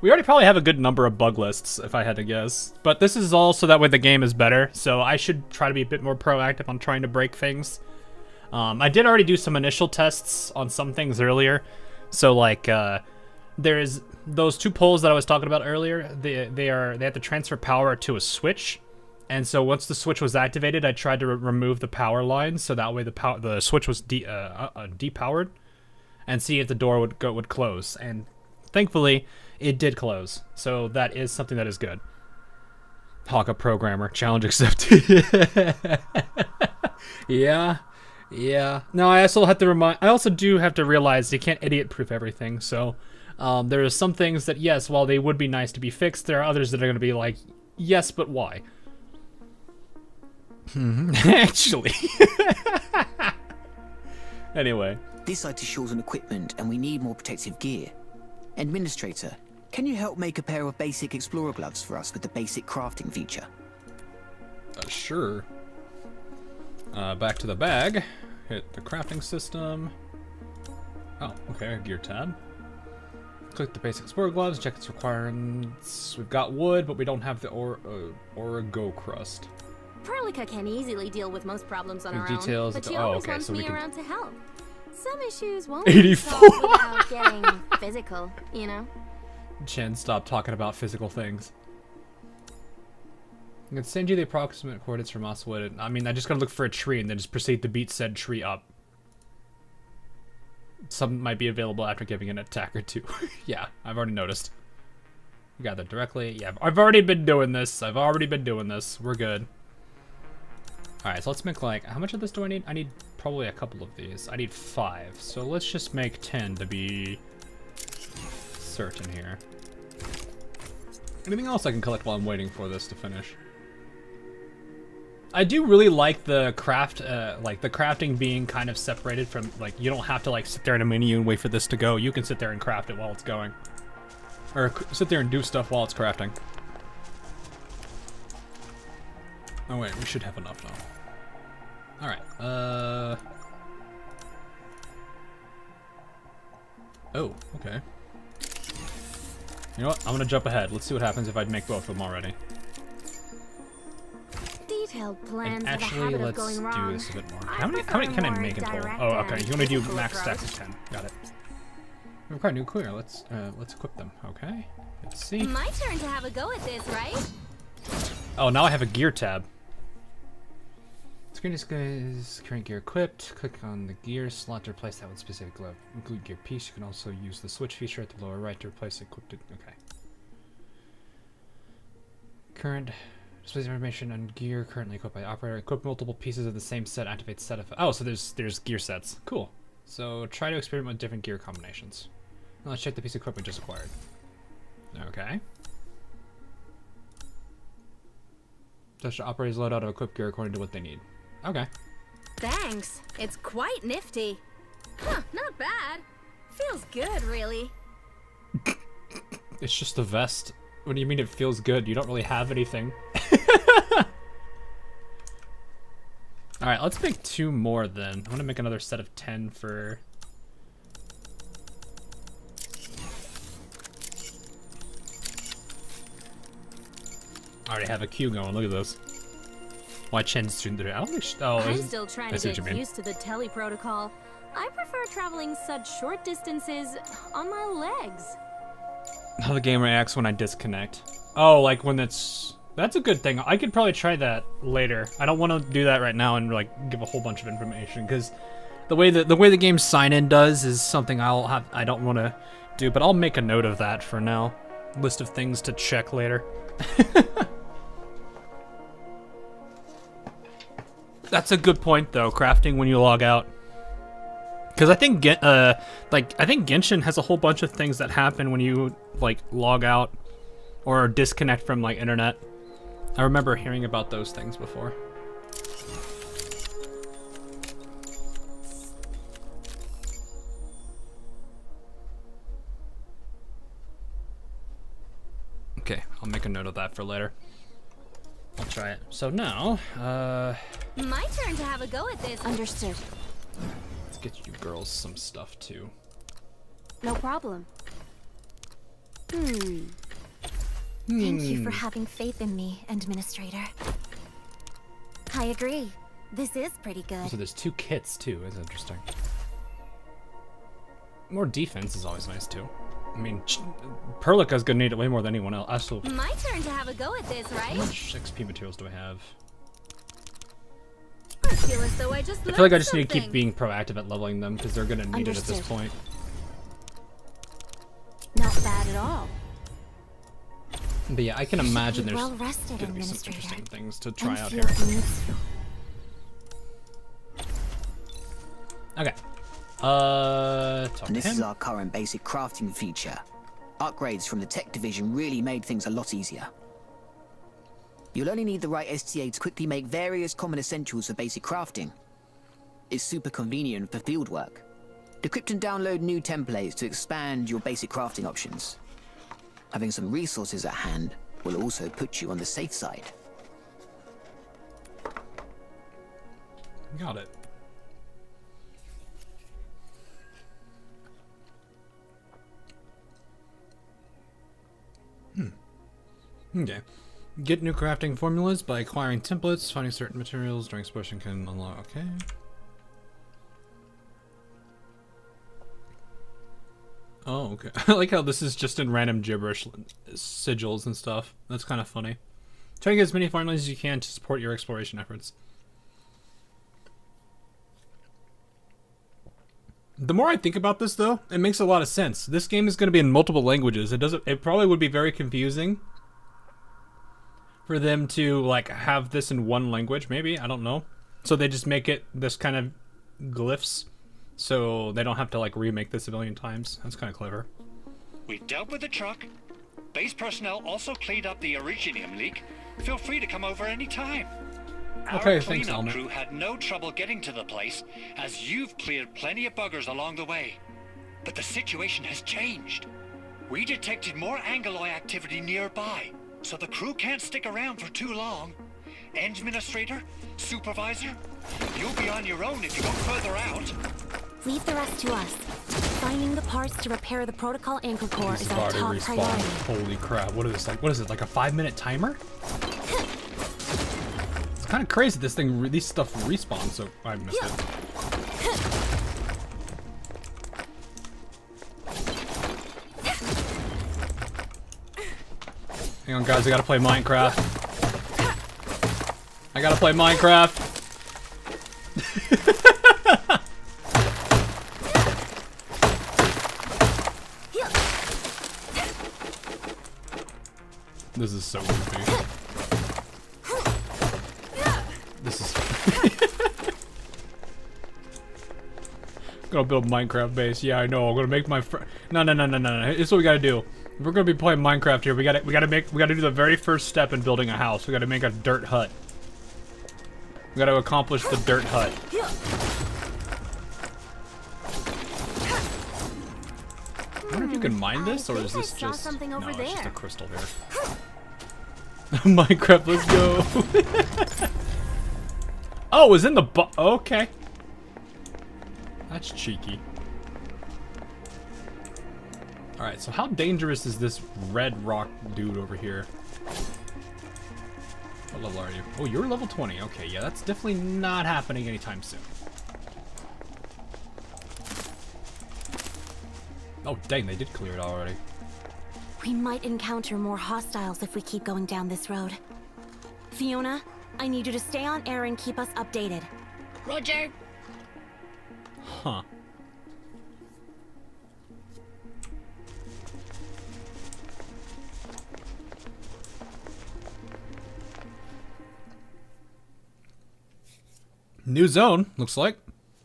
We already probably have a good number of bug lists, if I had to guess. But this is all so that way the game is better. So I should try to be a bit more proactive on trying to break things. I did already do some initial tests on some things earlier. So like, there's those two poles that I was talking about earlier. They have to transfer power to a switch. And so once the switch was activated, I tried to remove the power lines so that way the switch was depowered, and see if the door would close. And thankfully, it did close. So that is something that is good. Hawk, a programmer, challenge accepted. Yeah. No, I also do have to realize you can't idiot-proof everything. So there are some things that, yes, while they would be nice to be fixed, there are others that are going to be like, yes, but why? Actually. Anyway. This site is short on equipment and we need more protective gear. Administrator, can you help make a pair of basic explorer gloves for us with the basic crafting feature? Sure. Back to the bag. Hit the crafting system. Oh, okay, a gear tab. Click the basic explorer gloves, check its requirements. We've got wood, but we don't have the Origo crust. Perlica can easily deal with most problems on her details own, but she oh, always okay, wants so we me can... around to help. Some issues won't 84. be solved without getting physical, you know? Chen, stop talking about physical things. I can send you the approximate coordinates from Oswood. I mean, I just gotta look for a tree and then just proceed to beat said tree up. Some might be available after giving an attack or two. Yeah, I've already noticed. You got that directly. Yeah, I've already been doing this. We're good. Alright, so let's make like, how much of this do I need? I need probably a couple of these. I need 5. So let's just make 10 to be certain here. Anything else I can collect while I'm waiting for this to finish? I do really like the craft, like the crafting being kind of separated from, like, you don't have to like sit there in a menu and wait for this to go. You can sit there and craft it while it's going. Or sit there and do stuff while it's crafting. Oh wait, we should have enough now. Alright, oh, okay. You know what? I'm gonna jump ahead. Let's see what happens if I make both of them already. Detailed plans And actually, have a habit let's of going do wrong. this a bit more. I How many can I prefer make in more total? direct Oh, okay. and You only do physical max stacks of approach. 10. Got it. We require new clear. Let's equip them. Okay. Let's see. My turn to have a go at this, right? Oh, now I have a gear tab. Screen displays current gear equipped. Click on the gear slot to replace that with specific glove. Include gear piece. You can also use the switch feature at the lower right to replace equipped. Okay. Current displays information on gear currently equipped by the operator. Equip multiple pieces of the same set. Activate set of. Oh, so there's gear sets. Cool. So try to experiment with different gear combinations. Now let's check the piece of equipment we just acquired. Okay. Touch the operator's loadout of equipped gear according to what they need. Okay. Thanks. It's quite nifty. Huh, not bad. Feels good, really. It's just a vest. What do you mean it feels good? You don't really have anything. Alright, let's make 2 more then. I want to make another set of 10 for... I already have a queue going, look at this. Why Chen's doing the... I'm still trying to get used to the tele protocol. I prefer traveling such short distances on my legs. How the game reacts when I disconnect. Oh, like when it's... That's a good thing. I could probably try that later. I don't want to do that right now and like give a whole bunch of information because the way the game sign-in does is something I don't want to do, but I'll make a note of that for now. List of things to check later. That's a good point though, crafting when you log out. Because I think Genshin has a whole bunch of things that happen when you like log out or disconnect from like internet. I remember hearing about those things before. Okay, I'll make a note of that for later. I'll try it. So now, my turn to have a go at this. Understood. Let's get you girls some stuff too. No problem. Thank you for having faith in me, Administrator. I agree. This is pretty good. So there's 2 kits too. That's interesting. More defense is always nice too. I mean, Perlica's gonna need it way more than anyone else. Also, my turn to have a go at this, right? how much XP materials do I have? I feel as though I just I feel like I just need to keep being proactive at leveling them because they're gonna need it at this point. Not bad at all. But yeah, I can imagine there's well rested, gonna be some Administrator. interesting things to try out here. Endfield needs you. Okay. Talk And to this him. is our current basic crafting feature. Upgrades from the tech division really made things a lot easier. You'll only need the right STA to quickly make various common essentials for basic crafting. It's super convenient for field work. Decrypt and download new templates to expand your basic crafting options. Having some resources at hand will also put you on the safe side. Got it. Okay. Get new crafting formulas by acquiring templates, finding certain materials during exploration can unlock. Okay. Oh, okay. I like how this is just in random gibberish sigils and stuff. That's kind of funny. Try to get as many formulas as you can to support your exploration efforts. The more I think about this, though, it makes a lot of sense. This game is going to be in multiple languages. It probably would be very confusing for them to like have this in one language, maybe, I don't know. So they just make it this kind of glyphs, so they don't have to like remake this a million times. That's kind of clever. We've dealt with the truck. Base personnel also cleaned up the originium leak. Feel free to come over any time. Okay, Our thanks, cleanup Helmet. crew had no trouble getting to the place, as you've cleared plenty of buggers along the way. But the situation has changed. We detected more Angaloy activity nearby, so the crew can't stick around for too long. Administrator, Supervisor, you'll be on your own if you go further out. Leave the rest to us. Finding the parts to repair the protocol anchor core These is have our already top respawned. priority. Holy crap! What is this like? What is it like a 5-minute timer? It's kind of crazy. This thing, these stuff respawns. So I missed it. Hang on, guys. I gotta play Minecraft. I gotta play Minecraft. This is so goofy. This is... Gonna build Minecraft base. Yeah, I know. I'm gonna make my No. This is what we gotta do. If we're gonna be playing Minecraft here, we gotta do the very first step in building a house. We gotta make a dirt hut. We gotta accomplish the dirt hut. I wonder if you can mine this, or is this just... something over no, there. it's just a crystal here. Minecraft, let's go. Oh, it was in the okay. That's cheeky. Alright, so how dangerous is this red rock dude over here? What level are you? Oh, you're level 20. Okay, yeah, that's definitely not happening anytime soon. Oh, dang, they did clear it already. We might encounter more hostiles if we keep going down this road. Fiona, I need you to stay on air and keep us updated. Roger. Huh. New zone, looks like.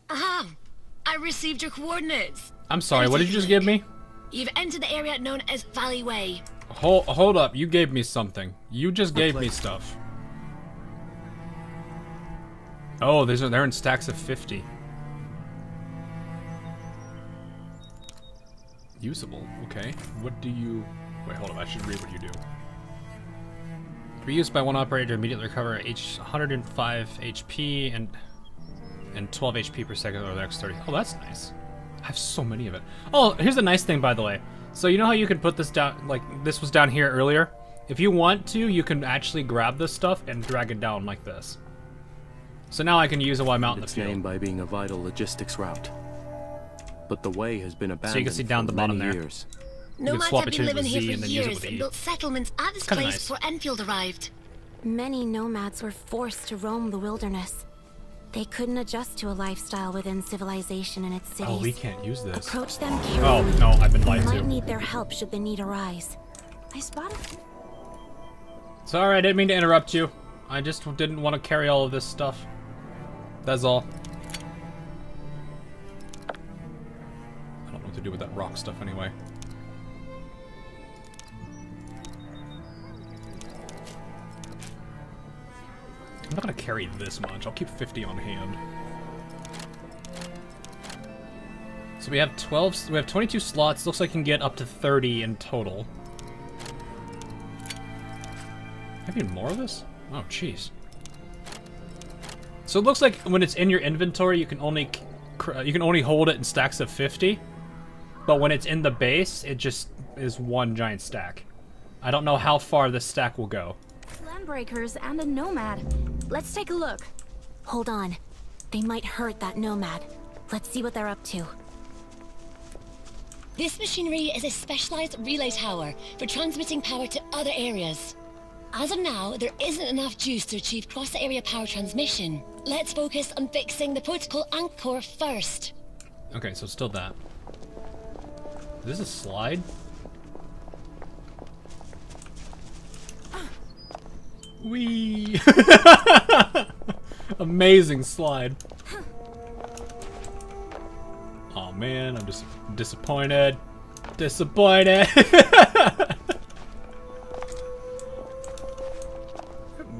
Aha! I received your coordinates. I'm sorry, what did you just give me? You've entered the area known as Valley Way. Hold up, you gave me something. You just gave me stuff. Oh, they're in stacks of 50. Usable, okay. What do you... Wait, hold on, I should read what you do. Be used by one operator to immediately recover 105 HP and 12 HP per second over the next 30. Oh, that's nice. I have so many of it. Oh, here's the nice thing, by the way. So you know how you can put this down, like this was down here earlier? If you want to, you can actually grab this stuff and drag it down like this. So now I can use it while I'm out in the field. It's named by being a vital logistics route. But the way has been abandoned. So you can see down the bottom there. Years. Nomads swap have it been to the living here Z for and then use it years with the and E. built settlements at this Kinda place nice. before Endfield arrived. Many nomads were forced to roam the wilderness. They couldn't adjust to a lifestyle within civilization in its cities. Oh, we can't use this. Approach them Oh, carefully. no, I've been You lied might to. need their help should the need arise. I spotted. Sorry, I didn't mean to interrupt you. I just didn't want to carry all of this stuff. That's all. I don't know what to do with that rock stuff anyway. I'm not gonna carry this much. I'll keep 50 on hand. So we have 12. We have 22 slots. Looks like you can get up to 30 in total. Have even more of this? Oh, jeez. So it looks like when it's in your inventory, you can only hold it in stacks of 50. But when it's in the base, it just is one giant stack. I don't know how far this stack will go. Landbreakers and a nomad. Let's take a look. Hold on. They might hurt that nomad. Let's see what they're up to. This machinery is a specialized relay tower for transmitting power to other areas. As of now, there isn't enough juice to achieve cross-area power transmission. Let's focus on fixing the protocol anchor first. Okay, so still that. Is this a slide? Whee! Amazing slide. Oh man, I'm just disappointed. Disappointed!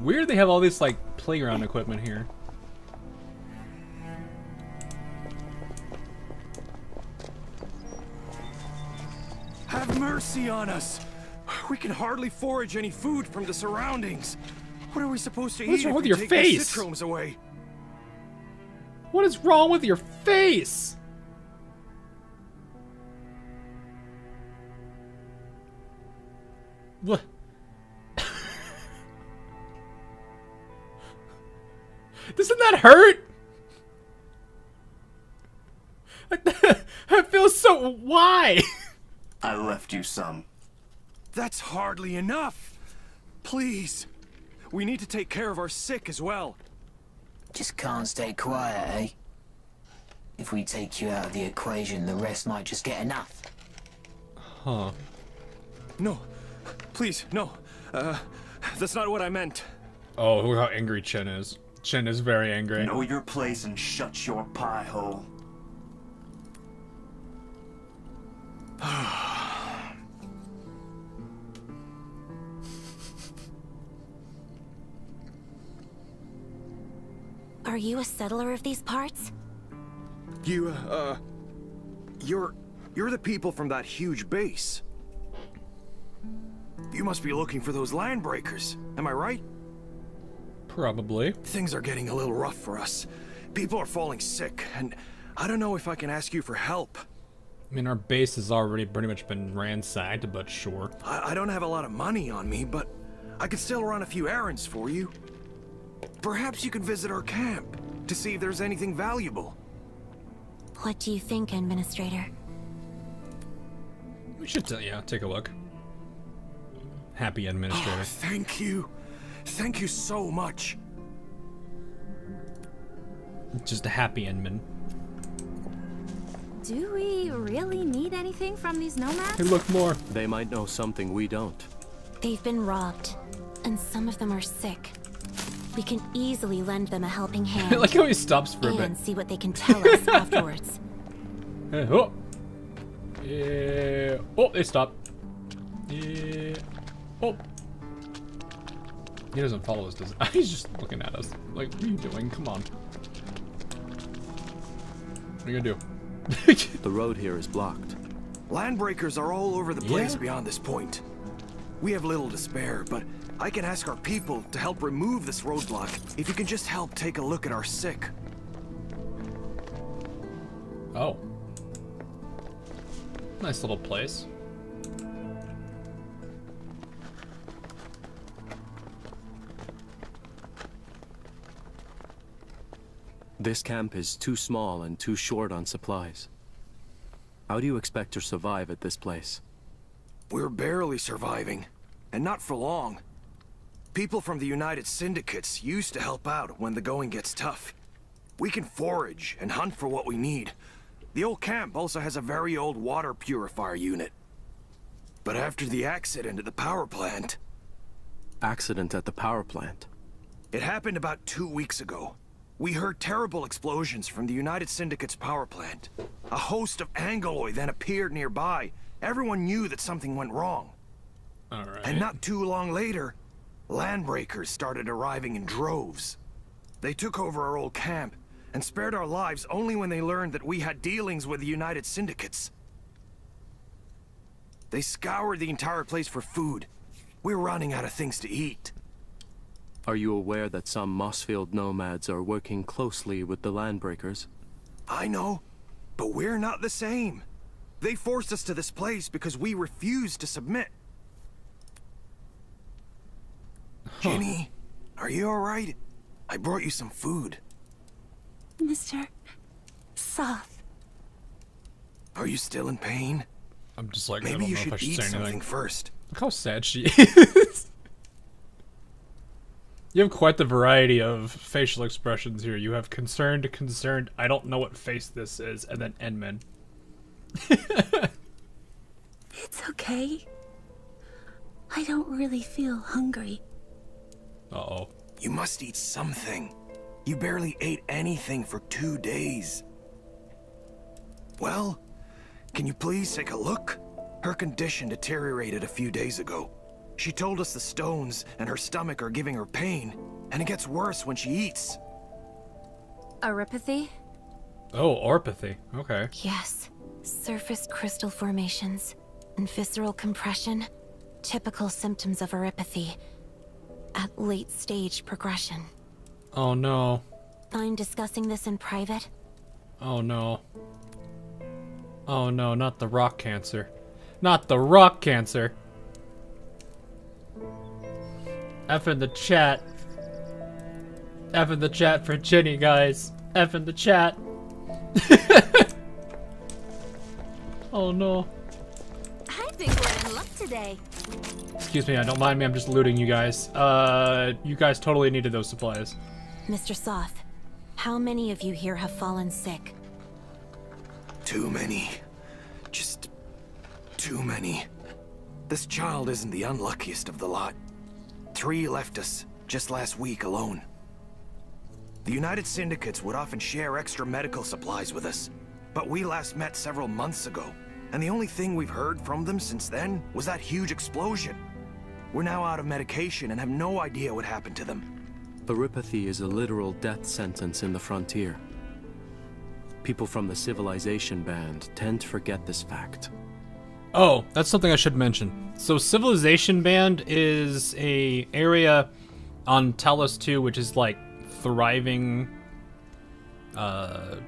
Weird they have all this like playground equipment here. Have mercy on us! We can hardly forage any food from the surroundings. What are we supposed to eat What's wrong if with we your take face? the citromes away? What is wrong with your face? What? Doesn't that hurt? I feel so... Why? I left you some. That's hardly enough. Please. We need to take care of our sick as well. Just can't stay quiet, eh? If we take you out of the equation, the rest might just get enough. Huh. No. Please, no. That's not what I meant. Oh, look how angry Chen is. Chen is very angry. Know your place and shut your pie hole. Are you a settler of these parts? You're the people from that huge base. You must be looking for those land breakers, am I right? Probably. Things are getting a little rough for us. People are falling sick, and I don't know if I can ask you for help. I mean, our base has already pretty much been ransacked, but sure. I don't have a lot of money on me, but I could still run a few errands for you. Perhaps you could visit our camp to see if there's anything valuable. What do you think, Administrator? We should, yeah, take a look. Happy Administrator. Oh, thank you. Thank you so much. Just a happy Endman. Do we really need anything from these nomads? Hey, look more. They might know something we don't. They've been robbed, and some of them are sick. We can easily lend them a helping hand. I like how he stops for a bit. And see what they can tell us afterwards. Hey, oh. Yeah. Oh, they stopped. Yeah. Oh. He doesn't follow us, does he? He's just looking at us. Like, what are you doing? Come on. What are you gonna do? The road here is blocked. Landbreakers are all over the place beyond this point. We have little to spare, but I can ask our people to help remove this roadblock if you can just help take a look at our sick. Oh. Nice little place. This camp is too small and too short on supplies. How do you expect to survive at this place? We're barely surviving, and not for long. People from the United Syndicates used to help out when the going gets tough. We can forage and hunt for what we need. The old camp also has a very old water purifier unit. But after the accident at the power plant... Accident at the power plant? It happened about 2 weeks ago. We heard terrible explosions from the United Syndicate's power plant. A host of Angoloi then appeared nearby. Everyone knew that something went wrong. Alright. And not too long later, landbreakers started arriving in droves. They took over our old camp and spared our lives only when they learned that we had dealings with the United Syndicates. They scoured the entire place for food. We're running out of things to eat. Are you aware that some Mossfield nomads are working closely with the landbreakers? I know, but we're not the same. They forced us to this place because we refused to submit. Jenny, are you alright? I brought you some food. Mr. Soth. Are you still in pain? I'm just like, Maybe I don't you know if I should should eat say anything. something first. Look how sad she is. You have quite the variety of facial expressions here. You have concerned, I don't know what face this is, and then Endman. It's okay. I don't really feel hungry. Uh-oh. You must eat something. You barely ate anything for 2 days. Well, can you please take a look? Her condition deteriorated a few days ago. She told us the stones and her stomach are giving her pain, and it gets worse when she eats. Oropathy? Oh, orpathy. Okay. Yes. Surface crystal formations and visceral compression. Typical symptoms of oropathy. At late stage progression. Oh no. Mind discussing this in private? Oh no. Oh no, not the rock cancer. Not the rock cancer. F in the chat. F in the chat for Jenny, guys. F in the chat. Oh no. I think we're in luck today. Excuse me, don't mind me, I'm just looting you guys. You guys totally needed those supplies. Mr. Soth, How many of you here have fallen sick? Too many. Just too many. This child isn't the unluckiest of the lot. 3 left us just last week alone. The United Syndicates would often share extra medical supplies with us, but we last met several months ago, and the only thing we've heard from them since then was that huge explosion. We're now out of medication and have no idea what happened to them. Peripathy is a literal death sentence in the frontier. People from the Civilization Band tend to forget this fact. Oh, that's something I should mention. So Civilization Band is a area on Talos 2 which is like thriving, I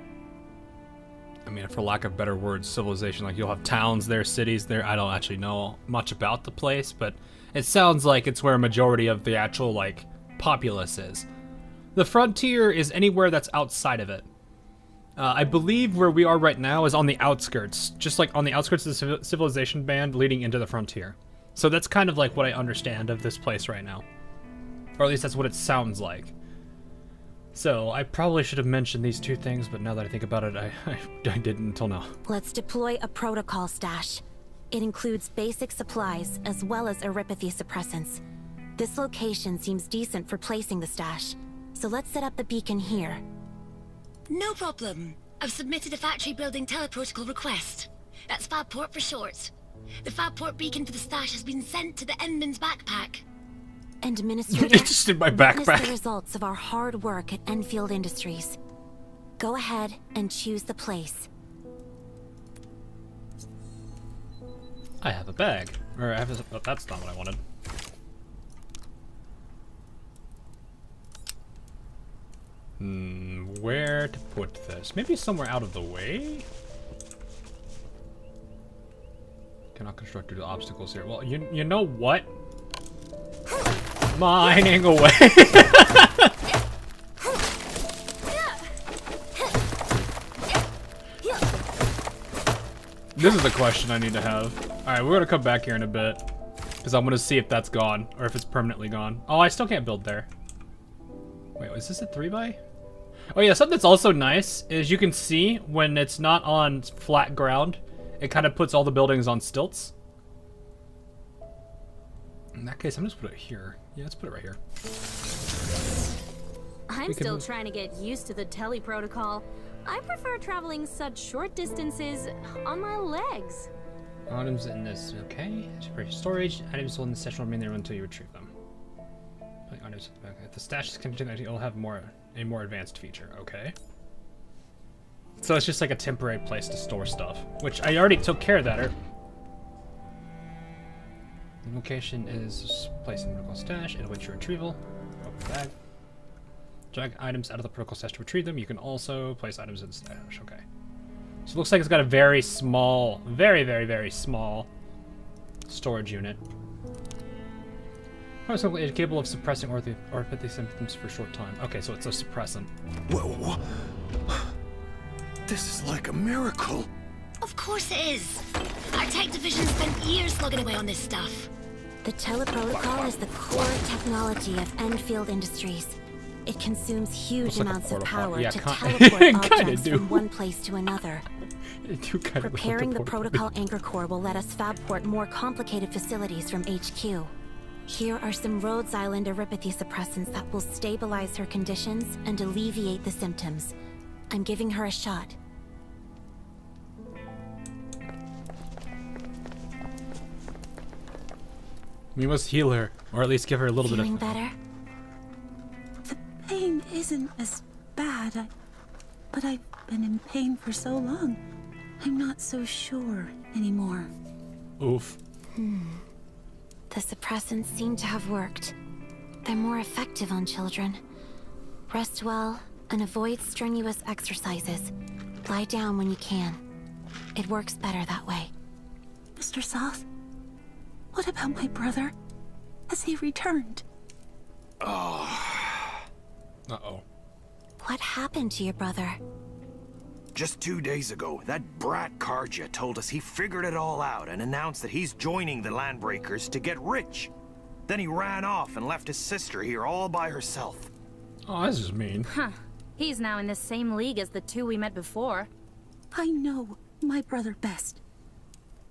mean, for lack of better words, civilization. Like, you'll have towns there, cities there. I don't actually know much about the place, but it sounds like it's where a majority of the actual, like, populace is. The frontier is anywhere that's outside of it. I believe where we are right now is on the outskirts, just like on the outskirts of the Civilization Band leading into the frontier. So that's kind of like what I understand of this place right now. Or at least that's what it sounds like. So I probably should have mentioned these 2 things, but now that I think about it, I didn't until now. Let's deploy a protocol stash. It includes basic supplies as well as eripathy suppressants. This location seems decent for placing the stash, so let's set up the beacon here. No problem. I've submitted a factory building teleprotocol request. That's Fabport for short. The Fabport beacon for the stash has been sent to the Endman's backpack. And Administrator, It's just in my backpack. witness the results of our hard work at Endfield Industries. Go ahead and choose the place. I have a bag. Or I have a... Oh, that's not what I wanted. Where to put this? Maybe somewhere out of the way? Cannot construct due to obstacles here. Well, you know what? Mining away. This is the question I need to have. Alright, we're gonna come back here in a bit. Because I'm gonna see if that's gone. Or if it's permanently gone. Oh, I still can't build there. Wait, is this a 3x? Oh yeah, something that's also nice is you can see when it's not on flat ground, it kind of puts all the buildings on stilts. In that case, I'm just put it here. Yeah, let's put it right here. I'm still trying to get used to the tele protocol. I prefer traveling such short distances on my legs. Items in this, okay. For storage, items will in the session remain there until you retrieve them. Items, okay. If the stash is continued, it'll have a more advanced feature, okay. So it's just like a temporary place to store stuff, which I already took care of that. The location is placed in the protocol stash. It awaits your retrieval. Open the bag. Drag items out of the protocol stash to retrieve them. You can also place items in the stash. Okay. So it looks like it's got a very small, very, very, very small storage unit. Oh, so it's capable of suppressing orthopathy symptoms for a short time. Okay, so it's a suppressant. Whoa. This is like a miracle. Of course it is. Our tech division spent years slugging away on this stuff. The teleprotocol is the core technology of Endfield Industries. It consumes huge amounts of power to teleport objects from one place to another. Preparing the protocol anchor core will let us fabport more complicated facilities from HQ. Here are some Rhodes Island eripathy suppressants that will stabilize her conditions and alleviate the symptoms. I'm giving her a shot. We must heal her, or at least give her a little Feeling bit of... better? The pain isn't as bad, but I've been in pain for so long. I'm not so sure anymore. Oof. The suppressants seem to have worked. They're more effective on children. Rest well and avoid strenuous exercises. Lie down when you can. It works better that way. Mr. Soth, what about my brother? Has he returned? Uh-oh. What happened to your brother? Just 2 days ago, that brat Karja told us he figured it all out and announced that he's joining the Landbreakers to get rich. Then he ran off and left his sister here all by herself. Oh, this is mean. Huh. He's now in the same league as the two we met before. I know my brother best.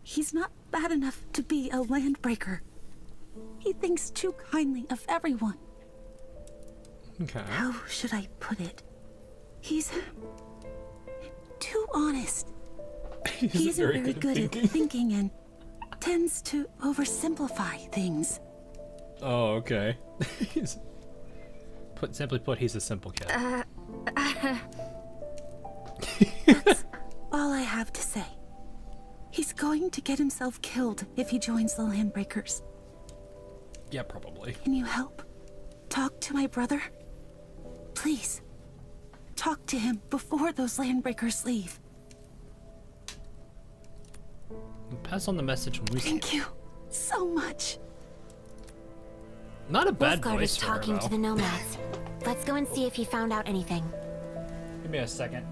He's not bad enough to be a landbreaker. He thinks too kindly of everyone. Okay. How should I put it? He's too honest. He isn't very good at thinking and tends to oversimplify things. Oh, okay. Simply put, he's a simple kid. That's all I have to say. He's going to get himself killed if he joins the Landbreakers. Yeah, probably. Can you help? Talk to my brother? Please. Talk to him before those Landbreakers leave. Pass on the message when we see Thank you so much. Not a bad Wolfguard voice is for her, talking to though. the nomads. Let's go and see if he found out anything. Give me a second.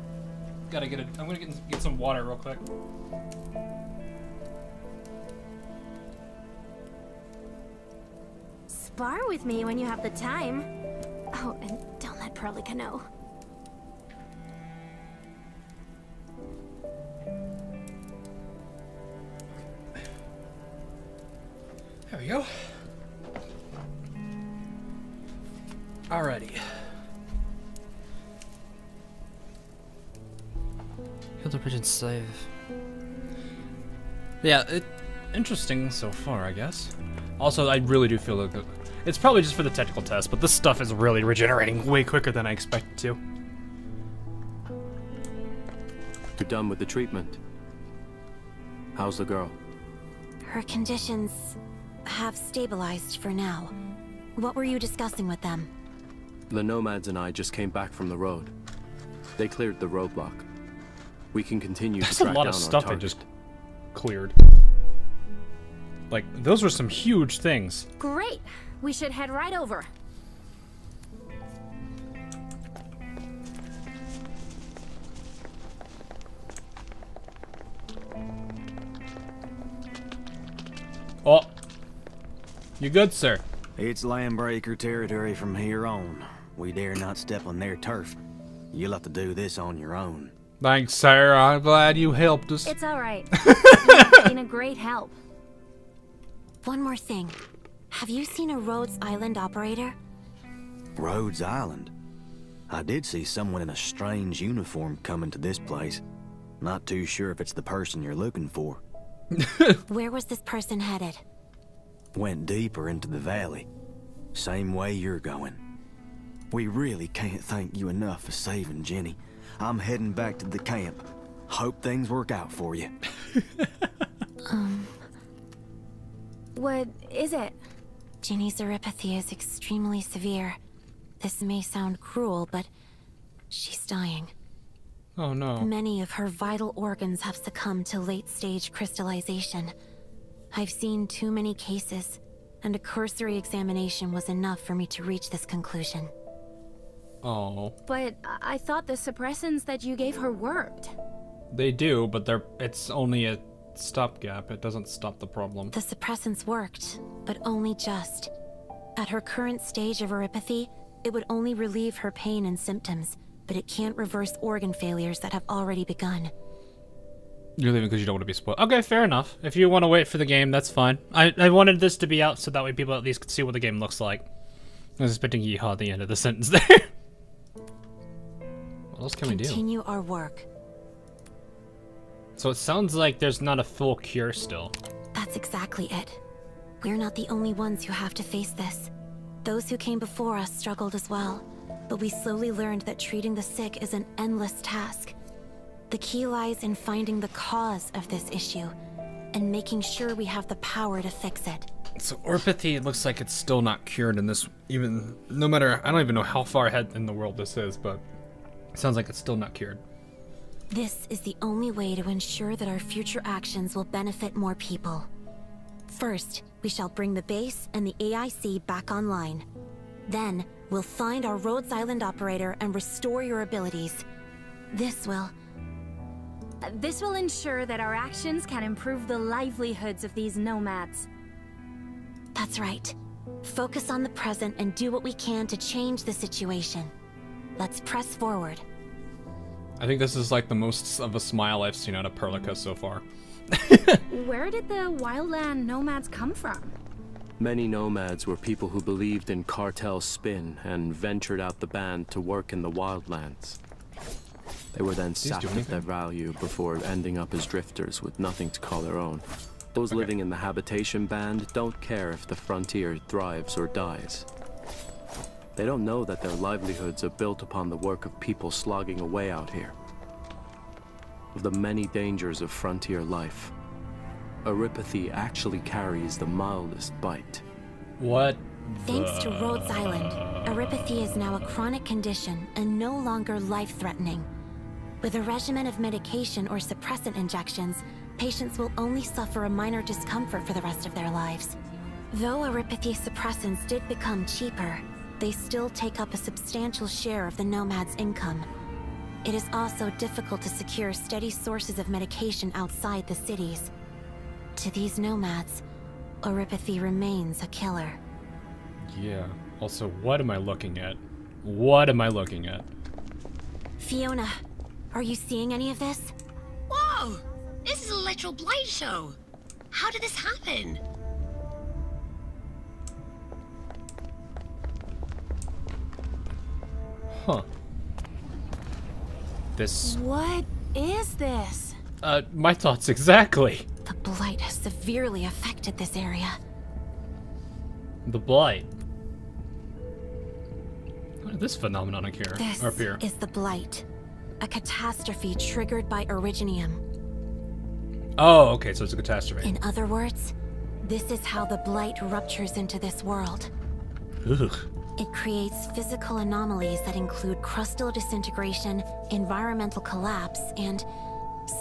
I'm gonna get some water real quick. Spar with me when you have the time. Oh, and don't let Perlica know. There we go. Alrighty. Heal the pigeon save. Yeah, interesting so far, I guess. Also, I really do feel like it's probably just for the technical test, but this stuff is really regenerating way quicker than I expected to. You're done with the treatment. How's the girl? Her conditions have stabilized for now. What were you discussing with them? The nomads and I just came back from the road. They cleared the roadblock. We can continue to That's a track lot down of our stuff they target. just cleared. Like, those were some huge things. Great! We should head right over. Oh. You good, sir? It's Landbreaker territory from here on. We dare not step on their turf. You'll have to do this on your own. Thanks, sir. I'm glad you helped us. It's all right. You've been a great help. One more thing. Have you seen a Rhodes Island operator? Rhodes Island? I did see someone in a strange uniform coming to this place. Not too sure if it's the person you're looking for. Where was this person headed? Went deeper into the valley. Same way you're going. We really can't thank you enough for saving Jenny. I'm heading back to the camp. Hope things work out for you. What is it? Ginny's neuropathy is extremely severe. This may sound cruel, but she's dying. Oh no. Many of her vital organs have succumbed to late-stage crystallization. I've seen too many cases, and a cursory examination was enough for me to reach this conclusion. Oh. But I thought the suppressants that you gave her worked. They do, but it's only a stopgap. It doesn't stop the problem. The suppressants worked, but only just. At her current stage of neuropathy, it would only relieve her pain and symptoms, but it can't reverse organ failures that have already begun. You're leaving because you don't want to be spoiled. Okay, fair enough. If you want to wait for the game, that's fine. I wanted this to be out so that way people at least could see what the game looks like. I was expecting yeehaw at the end of the sentence there. What else can we do? Continue our work. So it sounds like there's not a full cure still. That's exactly it. We're not the only ones who have to face this. Those who came before us struggled as well, but we slowly learned that treating the sick is an endless task. The key lies in finding the cause of this issue, and making sure we have the power to fix it. So orpathy, it looks like it's still not cured in this, even, no matter, I don't even know how far ahead in the world this is, but it sounds like it's still not cured. This is the only way to ensure that our future actions will benefit more people. First, we shall bring the base and the AIC back online. Then, we'll find our Rhodes Island operator and restore your abilities. This will ensure that our actions can improve the livelihoods of these nomads. That's right. Focus on the present and do what we can to change the situation. Let's press forward. I think this is like the most of a smile I've seen out of Perlica so far. Where did the wildland nomads come from? Many nomads were people who believed in cartel spin and ventured out the band to work in the wildlands. They were then sapped of their value before ending up as drifters with nothing to call their own. Those living in the habitation band don't care if the frontier thrives or dies. They don't know that their livelihoods are built upon the work of people slogging away out here. Of the many dangers of frontier life, Aripathy actually carries the mildest bite. What? Thanks to Rhodes Island, Aripathy is now a chronic condition and no longer life-threatening. With a regimen of medication or suppressant injections, patients will only suffer a minor discomfort for the rest of their lives. Though Aripathy suppressants did become cheaper, they still take up a substantial share of the nomads' income. It is also difficult to secure steady sources of medication outside the cities. To these nomads, Aripathy remains a killer. Yeah. Also, what am I looking at? What am I looking at? Fiona, are you seeing any of this? Whoa! This is a literal blight show! How did this happen? Huh. This... What is this? My thoughts exactly. The blight has severely affected this area. The blight. What is this phenomenon here? This is the blight. A catastrophe triggered by Originium. Oh, okay, so it's a catastrophe. In other words, this is how the blight ruptures into this world. Ugh. It creates physical anomalies that include crustal disintegration, environmental collapse, and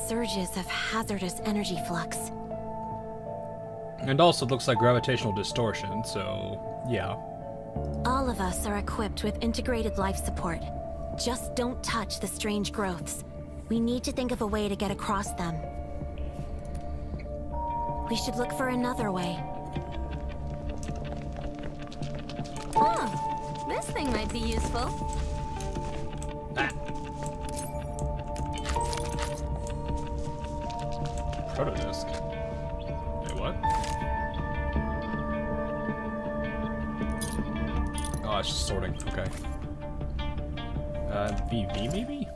surges of hazardous energy flux. And also looks like gravitational distortion, so yeah. All of us are equipped with integrated life support. Just don't touch the strange growths. We need to think of a way to get across them. We should look for another way. Oh, this thing might be useful. Protodisc. Wait, what? Oh, it's just sorting. Okay. VV maybe?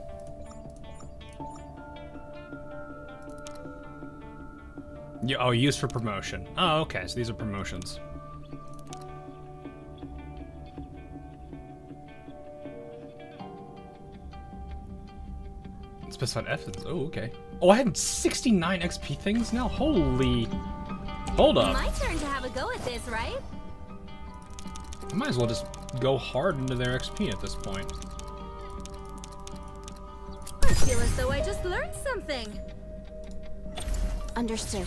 Yeah, oh, used for promotion. Oh, okay, so these are promotions. Specified essence. Oh, okay. Oh, I have 69 XP things now? Holy... Hold up. My turn to have a go at this, right? I might as well just go hard into their XP at this point. I feel as though I just learned something. Understood.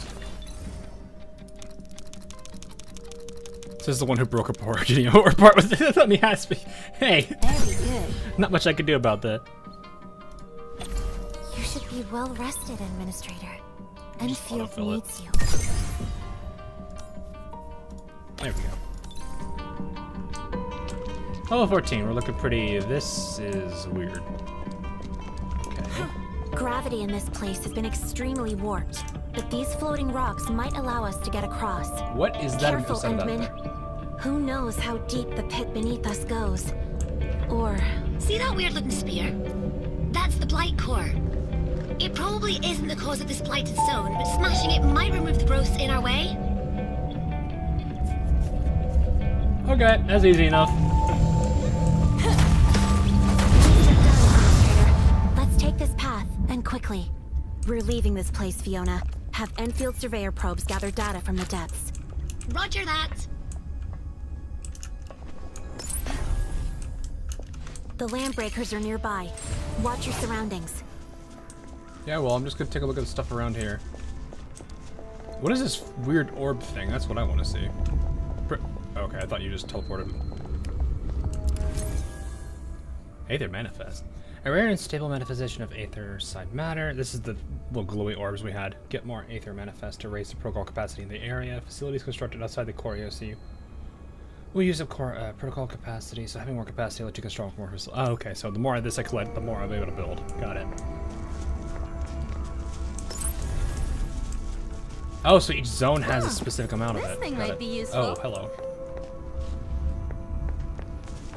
This is the one who broke apart, you know, or part with it. Let me ask me. Hey. Very good. Not much I can do about that. You should be well rested, Administrator. Endfield needs you. There we go. Level 14, we're looking pretty. This is weird. Okay. Gravity in this place has been extremely warped, but these floating rocks might allow us to get across. What is that? Careful, Endman. Who knows how deep the pit beneath us goes? Or... See that weird-looking spear? That's the blight core. It probably isn't the cause of this blighted zone, but smashing it might remove the growths in our way. Okay, that's easy enough. Let's take this path, and quickly. We're leaving this place, Fiona. Have Endfield surveyor probes gather data from the depths. Roger that. The landbreakers are nearby. Watch your surroundings. Yeah, well, I'm just gonna take a look at the stuff around here. What is this weird orb thing? That's what I want to see. Okay, I thought you just teleported. Aether Manifest. A rare and stable manifestation of Aether side matter. This is the little glowy orbs we had. Get more Aether Manifest to raise the protocol capacity in the area. Facilities constructed outside the core EOC We use up core protocol capacity, so having more capacity lets you construct more. Oh, okay. So the more of this I collect, the more I'll be able to build. Got it. Oh, so each zone has a specific amount of it. This thing might be useful. Oh, hello.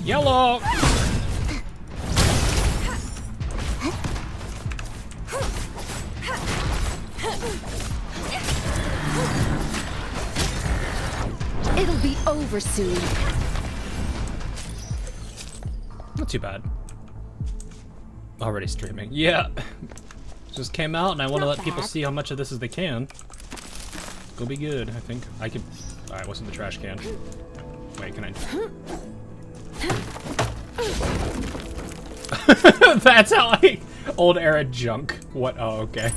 Yellow! It'll be over soon. Not too bad. Already streaming. Yeah. Just came out and I want to let people see how much of this as they can. It'll be good, I think. I could... Alright, what's in the trash can? Wait, can I... That's how I... Old era junk. What? Oh, okay.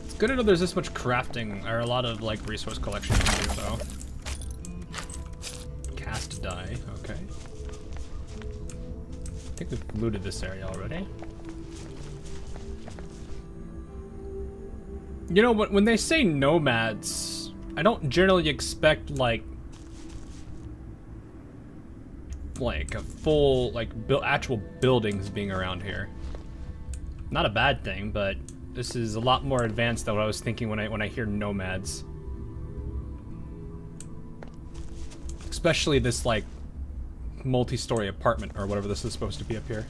It's good to know there's this much crafting, or a lot of, like, resource collection to do, though. Cast die, okay. I think we've looted this area already. You know, when they say nomads, I don't generally expect, like a full, like, actual buildings being around here. Not a bad thing, but this is a lot more advanced than what I was thinking when I hear nomads. Especially this, like, multi-story apartment or whatever this is supposed to be up here.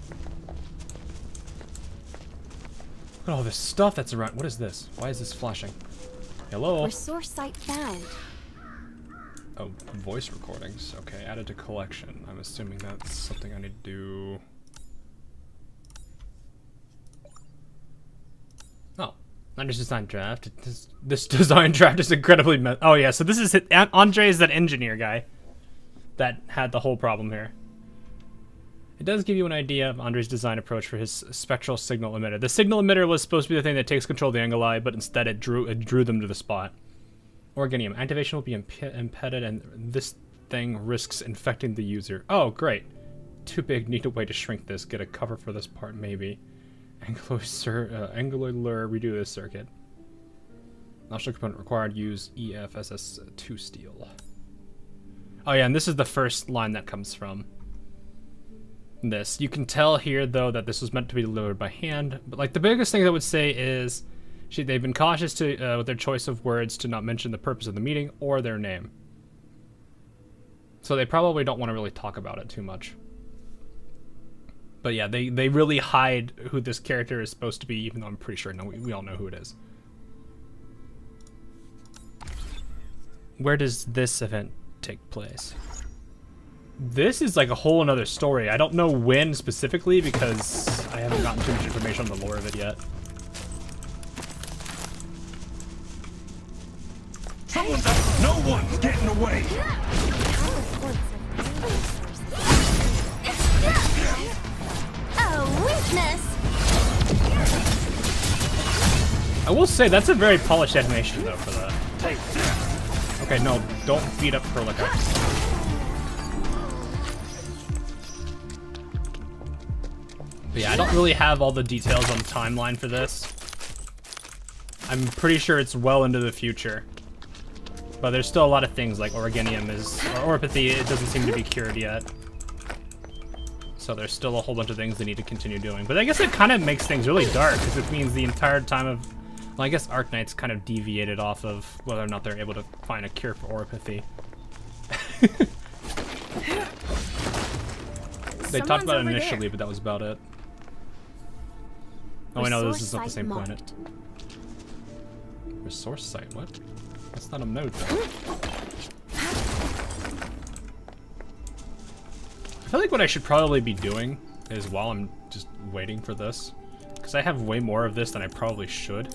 Look at all this stuff that's around. What is this? Why is this flashing? Hello? Resource site found. Oh, voice recordings. Okay, added to collection. I'm assuming that's something I need to do. Oh, Andre's design draft. This design draft is incredibly oh yeah, so this is it. Andre is that engineer guy that had the whole problem here. It does give you an idea of Andre's design approach for his spectral signal emitter. The signal emitter was supposed to be the thing that takes control of the Angeli, but instead it drew them to the spot. Organium. Activation will be impeded, and this thing risks infecting the user. Oh, great. Too big. Need a way to shrink this. Get a cover for this part, maybe. Angular redo this circuit. National component required. Use EFSS2 steel. Oh yeah, and this is the first line that comes from this. You can tell here, though, that this was meant to be delivered by hand. But, like, the biggest thing I would say is they've been cautious to with their choice of words to not mention the purpose of the meeting or their name. So they probably don't want to really talk about it too much. But yeah, they really hide who this character is supposed to be, even though I'm pretty sure we all know who it is. Where does this event take place? This is like a whole another story. I don't know when specifically because I haven't gotten too much information on the lore of it yet. No one's getting away! Oh, weakness! I will say that's a very polished animation though for that. Okay, no, don't beat up Perlica. But yeah, I don't really have all the details on the timeline for this. I'm pretty sure it's well into the future. But there's still a lot of things like Organium or Orpathy, it doesn't seem to be cured yet. So there's still a whole bunch of things they need to continue doing. But I guess it kind of makes things really dark, because it means the entire time of... Well, I guess Arknights kind of deviated off of whether or not they're able to find a cure for Orpathy. They talked about it initially, but that was about it. Oh, I know this is not the same planet. Resource site, what? That's not a node, though. I feel like what I should probably be doing is, while I'm just waiting for this, because I have way more of this than I probably should,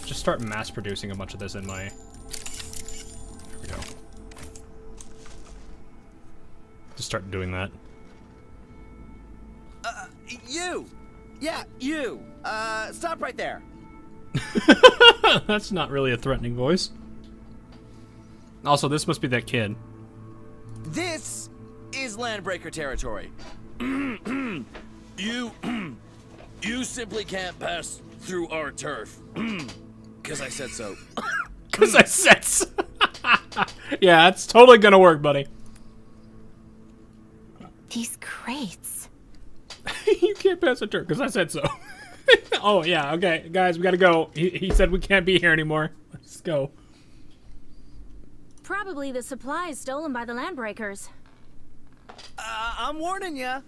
just start mass producing a bunch of this in my... There we go. Just start doing that. You! Yeah, you! Stop right there! That's not really a threatening voice. Also, this must be that kid. This is Landbreaker territory. You simply can't pass through our turf. 'Cause I said so. Because I said so. Yeah, it's totally gonna work, buddy. These crates. You can't pass a turn, because I said so. Oh, yeah, okay. Guys, we gotta go. He said we can't be here anymore. Let's go. Probably the supplies stolen by the Landbreakers. I'm warning ya.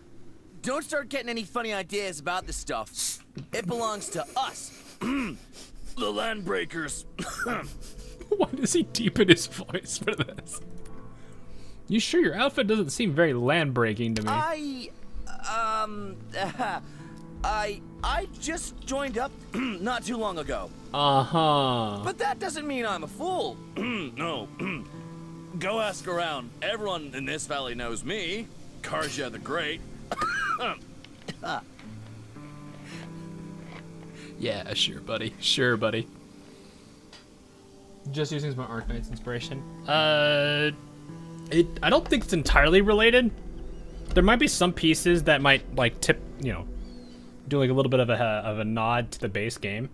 Don't start getting any funny ideas about this stuff. It belongs to us. The Landbreakers. Why does he deepen his voice for this? You sure your outfit doesn't seem very land-breaking to me? I just joined up not too long ago. Uh-huh. But that doesn't mean I'm a fool. No. Go ask around. Everyone in this valley knows me. Karja the Great. Yeah, sure, buddy. Sure, buddy. Just using my Arknights inspiration. I don't think it's entirely related. There might be some pieces that might, like, tip, you know, do like a little bit of a nod to the base game.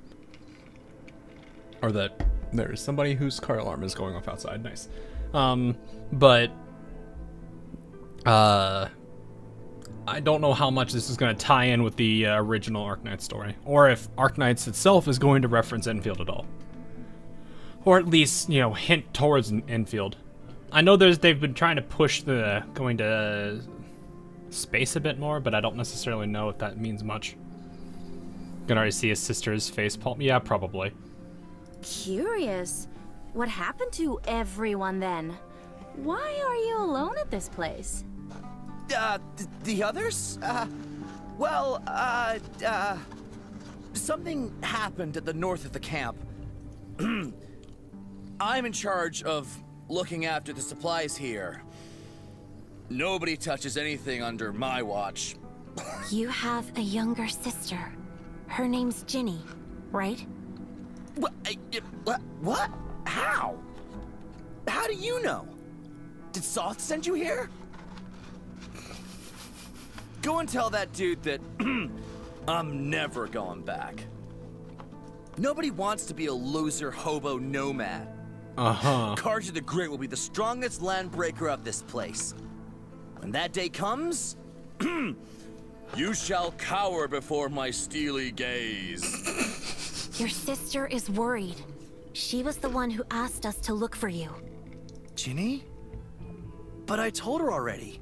Or that there's somebody whose car alarm is going off outside. Nice. But I don't know how much this is going to tie in with the original Arknights story, or if Arknights itself is going to reference Endfield at all, or at least, you know, hint towards Endfield. I know they've been trying to push the going to space a bit more, but I don't necessarily know if that means much. You can already see his sister's face palm. Yeah, probably. Curious. What happened to everyone then? Why are you alone at this place? The others? Something happened at the north of the camp. I'm in charge of looking after the supplies here. Nobody touches anything under my watch. You have a younger sister. Her name's Ginny, right? What? How? How do you know? Did Soth send you here? Go and tell that dude that I'm never going back. Nobody wants to be a loser hobo nomad. Uh-huh. Karja the Great will be the strongest landbreaker of this place. When that day comes, you shall cower before my steely gaze. Your sister is worried. She was the one who asked us to look for you. Ginny? But I told her already.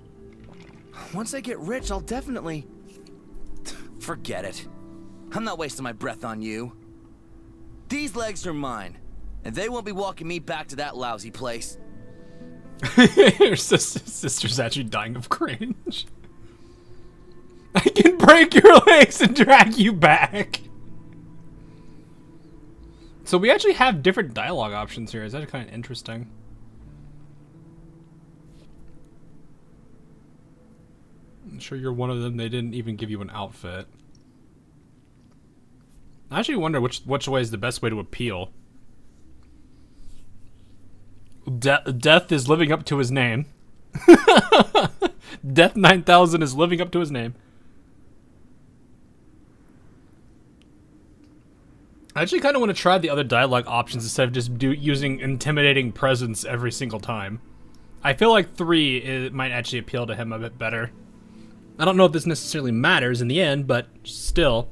Once I get rich, I'll definitely... Forget it. I'm not wasting my breath on you. These legs are mine, and they won't be walking me back to that lousy place. Your sister's actually dying of cringe. I can break your legs and drag you back. So we actually have different dialogue options here. Is that kind of interesting? I'm sure you're one of them. They didn't even give you an outfit. I actually wonder which way is the best way to appeal. Death is living up to his name. Death 9000 is living up to his name. I actually kind of want to try the other dialogue options instead of just using intimidating presence every single time. I feel like 3 might actually appeal to him a bit better. I don't know if this necessarily matters in the end, but still.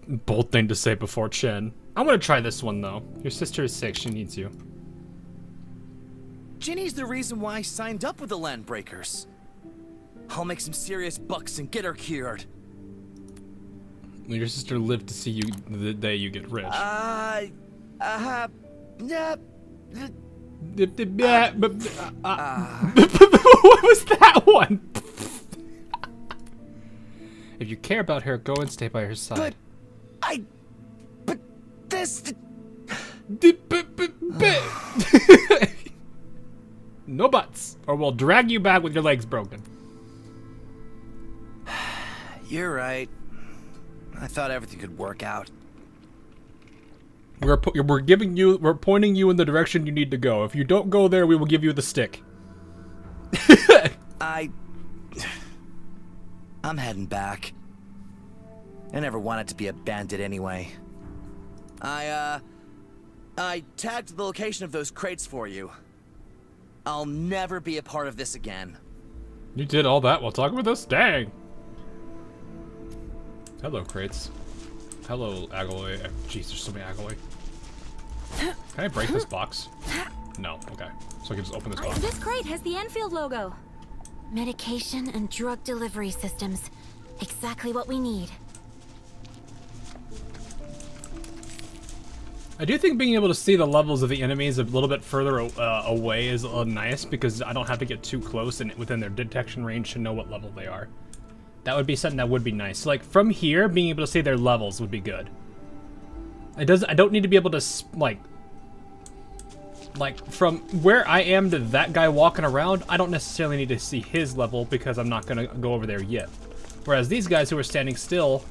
Bold thing to say before Chen. I want to try this one, though. Your sister is sick. She needs you. Ginny's the reason why I signed up with the Landbreakers. I'll make some serious bucks and get her cured. Your sister lived to see you the day you get rich. Yeah. What was that one? If you care about her, go and stay by her side. But this... No buts, or we'll drag you back with your legs broken. You're right. I thought everything could work out. We're pointing you in the direction you need to go. If you don't go there, we will give you the stick. I'm heading back. I never wanted to be a bandit anyway. I tagged the location of those crates for you. I'll never be a part of this again. You did all that while talking with us? Dang! Hello, crates. Hello, alloy. Jeez, there's so many alloy. Can I break this box? No. Okay. So I can just open this box. This crate has the Endfield logo. Medication and drug delivery systems. Exactly what we need. I do think being able to see the levels of the enemies a little bit further away is nice, because I don't have to get too close and within their detection range to know what level they are. That would be something that would be nice. Like, from here, being able to see their levels would be good. I don't need to be able to, like, from where I am to that guy walking around, I don't necessarily need to see his level because I'm not going to go over there yet. Whereas these guys who are standing still,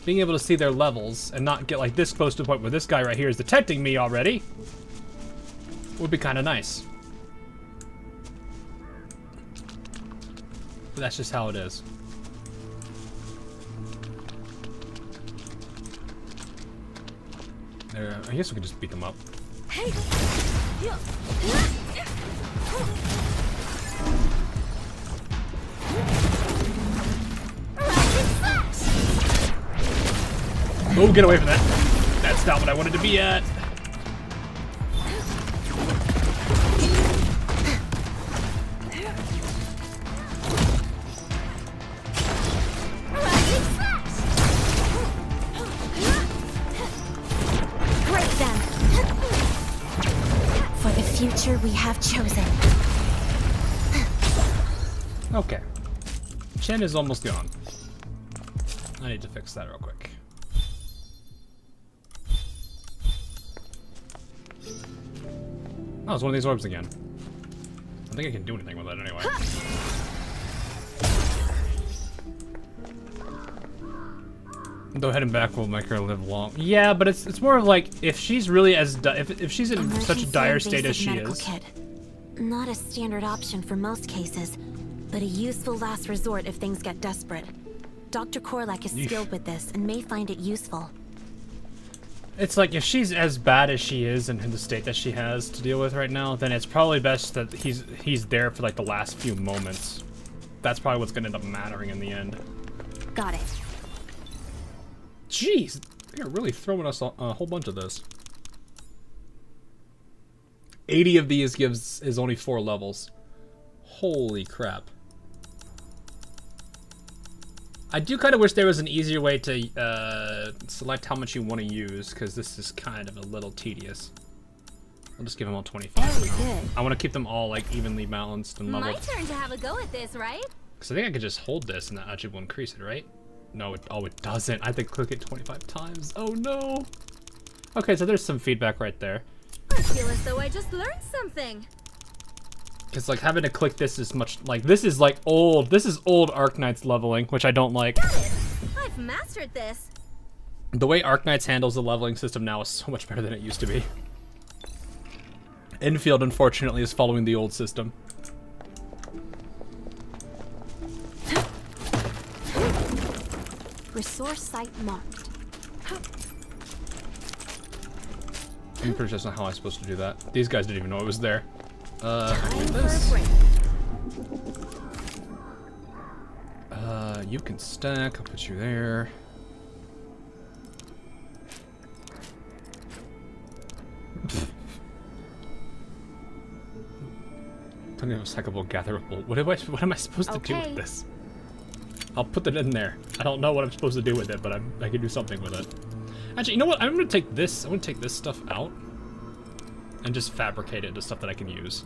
being able to see their levels and not get like this close to the point where this guy right here is detecting me already would be kind of nice. But that's just how it is. I guess we can just beat them up. Hey. Oh, get away from that. That's not what I wanted to be at. Break them. For the future we have chosen. Okay. Chen is almost gone. I need to fix that real quick. Oh, it's one of these orbs again. I don't think I can do anything with it anyway. Though heading back will make her live long. Yeah, but it's more of like, if she's really as if she's in such a dire state as she is. Kit. Not a standard option for most cases, but a useful last resort if things get desperate. Dr. Korlak is skilled with this and may find it useful. It's like, if she's as bad as she is and in the state that she has to deal with right now, then it's probably best that he's there for like the last few moments. That's probably what's gonna end up mattering in the end. Got it. Jeez, they're really throwing us a whole bunch of this. 80 of these is only 4 levels. Holy crap. I do kind of wish there was an easier way to select how much you want to use, because this is kind of a little tedious. I'll just give them all 25. I want to keep them all like evenly balanced and level. My turn to have a go at this, right? Because I think I could just hold this and that actually will increase it, right? No, it doesn't. I have to click it 25 times. Oh no. Okay, so there's some feedback right there. I feel as though I just learned something. Because like having to click this is much like this is old Arknights leveling, which I don't like. Got it. I've mastered this. The way Arknights handles the leveling system now is so much better than it used to be. Endfield, unfortunately, is following the old system. Resource site marked. I'm pretty sure that's not how I'm supposed to do that. These guys didn't even know it was there. Time for a break. You can stack. I'll put you there. Putting a recyclable gatherable. What am I supposed to do with this? I'll put it in there. I don't know what I'm supposed to do with it, but I can do something with it. Actually, you know what? I'm gonna take this. I'm gonna take this stuff out and just fabricate it into stuff that I can use.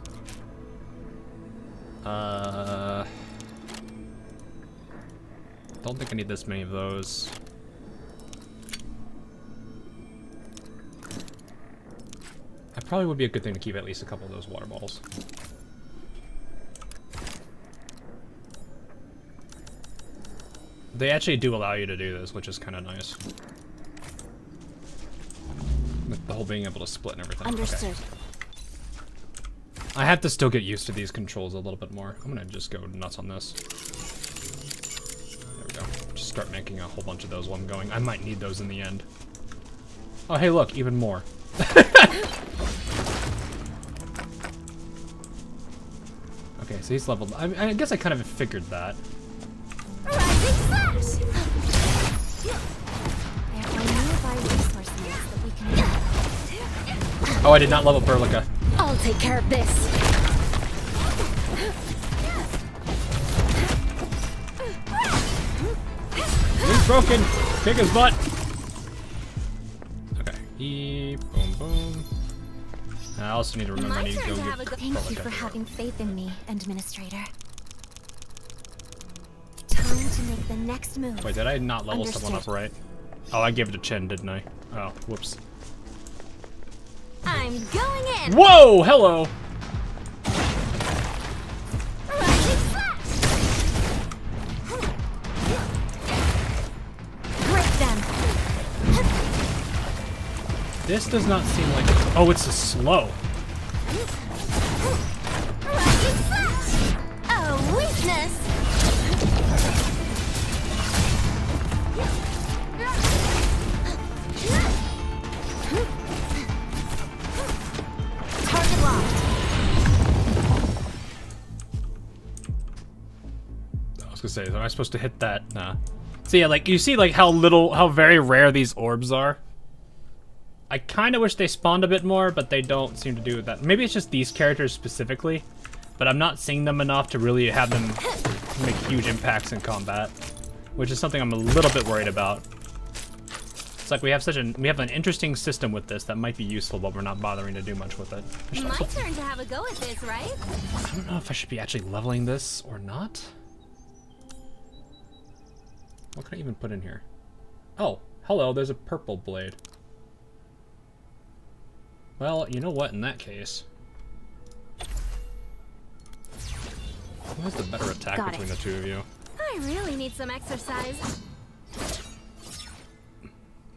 Don't think I need this many of those. That probably would be a good thing to keep at least a couple of those water bottles. They actually do allow you to do this, which is kind of nice. With the whole being able to split and everything. Understood. Okay. I have to still get used to these controls a little bit more. I'm gonna just go nuts on this. There we go. Just start making a whole bunch of those while I'm going. I might need those in the end. Oh, hey, look, even more. Okay, so he's leveled. I guess I kind of figured that. Oh, I did not level Perlica. I'll take care of this. He's broken. Kick his butt. Okay. Boom, boom. I also need to remember I need to go get Thank you for having faith in me, Administrator. Time to make the next move. Wait, did I not level someone up right? Oh, I gave it to Chen, didn't I? Oh, whoops. I'm going in. Whoa! Hello. Break them. This does not seem like. Oh, it's a slow. A weakness. Target locked. I was gonna say, am I supposed to hit that? Nah. So yeah, like you see, like how very rare these orbs are. I kind of wish they spawned a bit more, but they don't seem to do that. Maybe it's just these characters specifically, but I'm not seeing them enough to really have them make huge impacts in combat, which is something I'm a little bit worried about. It's like we have an interesting system with this that might be useful, but we're not bothering to do much with it. My turn to have a go at this, right? I don't know if I should be actually leveling this or not. What can I even put in here? Oh, hello, there's a purple blade. Well, you know what, in that case. Who has the better attack between the two of you? I really need some exercise.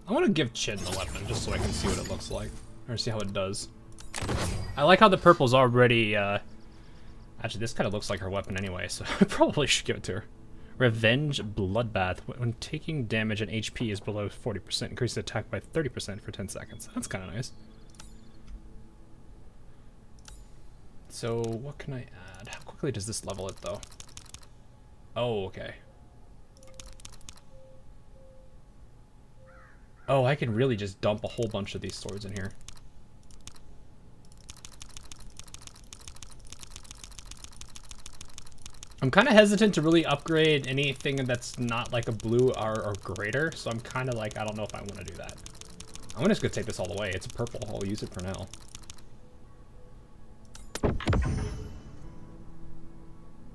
I want to give Chin the weapon, just so I can see what it looks like. Or see how it does. I like how the purple's already, actually, this kind of looks like her weapon anyway, so I probably should give it to her. Revenge Bloodbath. When taking damage and HP is below 40%, increase the attack by 30% for 10 seconds. That's kind of nice. So, what can I add? How quickly does this level it, though? Oh, okay. Oh, I can really just dump a whole bunch of these swords in here. I'm kind of hesitant to really upgrade anything that's not like a blue or greater, so I'm kind of like, I don't know if I want to do that. I'm just going to take this all the way. It's a purple. I'll use it for now.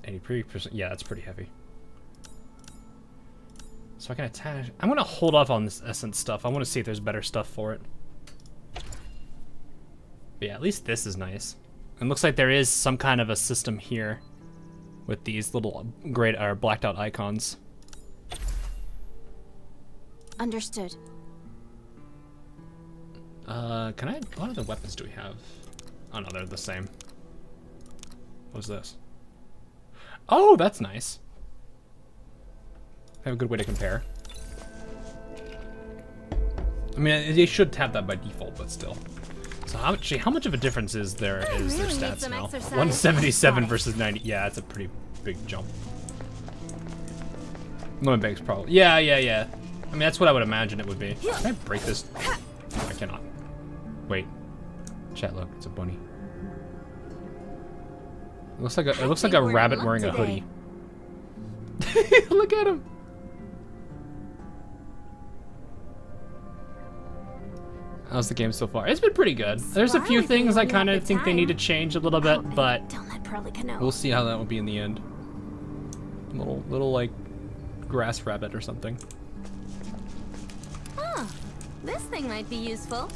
80%. Yeah, that's pretty heavy. So I can attach. I'm gonna hold off on this essence stuff. I want to see if there's better stuff for it. But yeah, at least this is nice. It looks like there is some kind of a system here with these little grayed or blacked out icons. Understood. Can I? What other weapons do we have? Oh no, they're the same. What's this? Oh, that's nice. I have a good way to compare. I mean, they should have that by default, but still. So how much of a difference is there their stats now? 177 versus 90. Yeah, that's a pretty big jump. Limit break's probably. Yeah. I mean, that's what I would imagine it would be. Can I break this? No, I cannot. Wait. Chat, look, it's a bunny. It looks like a rabbit wearing a hoodie. Look at him. How's the game so far? It's been pretty good. There's a few things I kind of think they need to change a little bit, but we'll see how that will be in the end. Little like grass rabbit or something. Oh, this thing might be useful.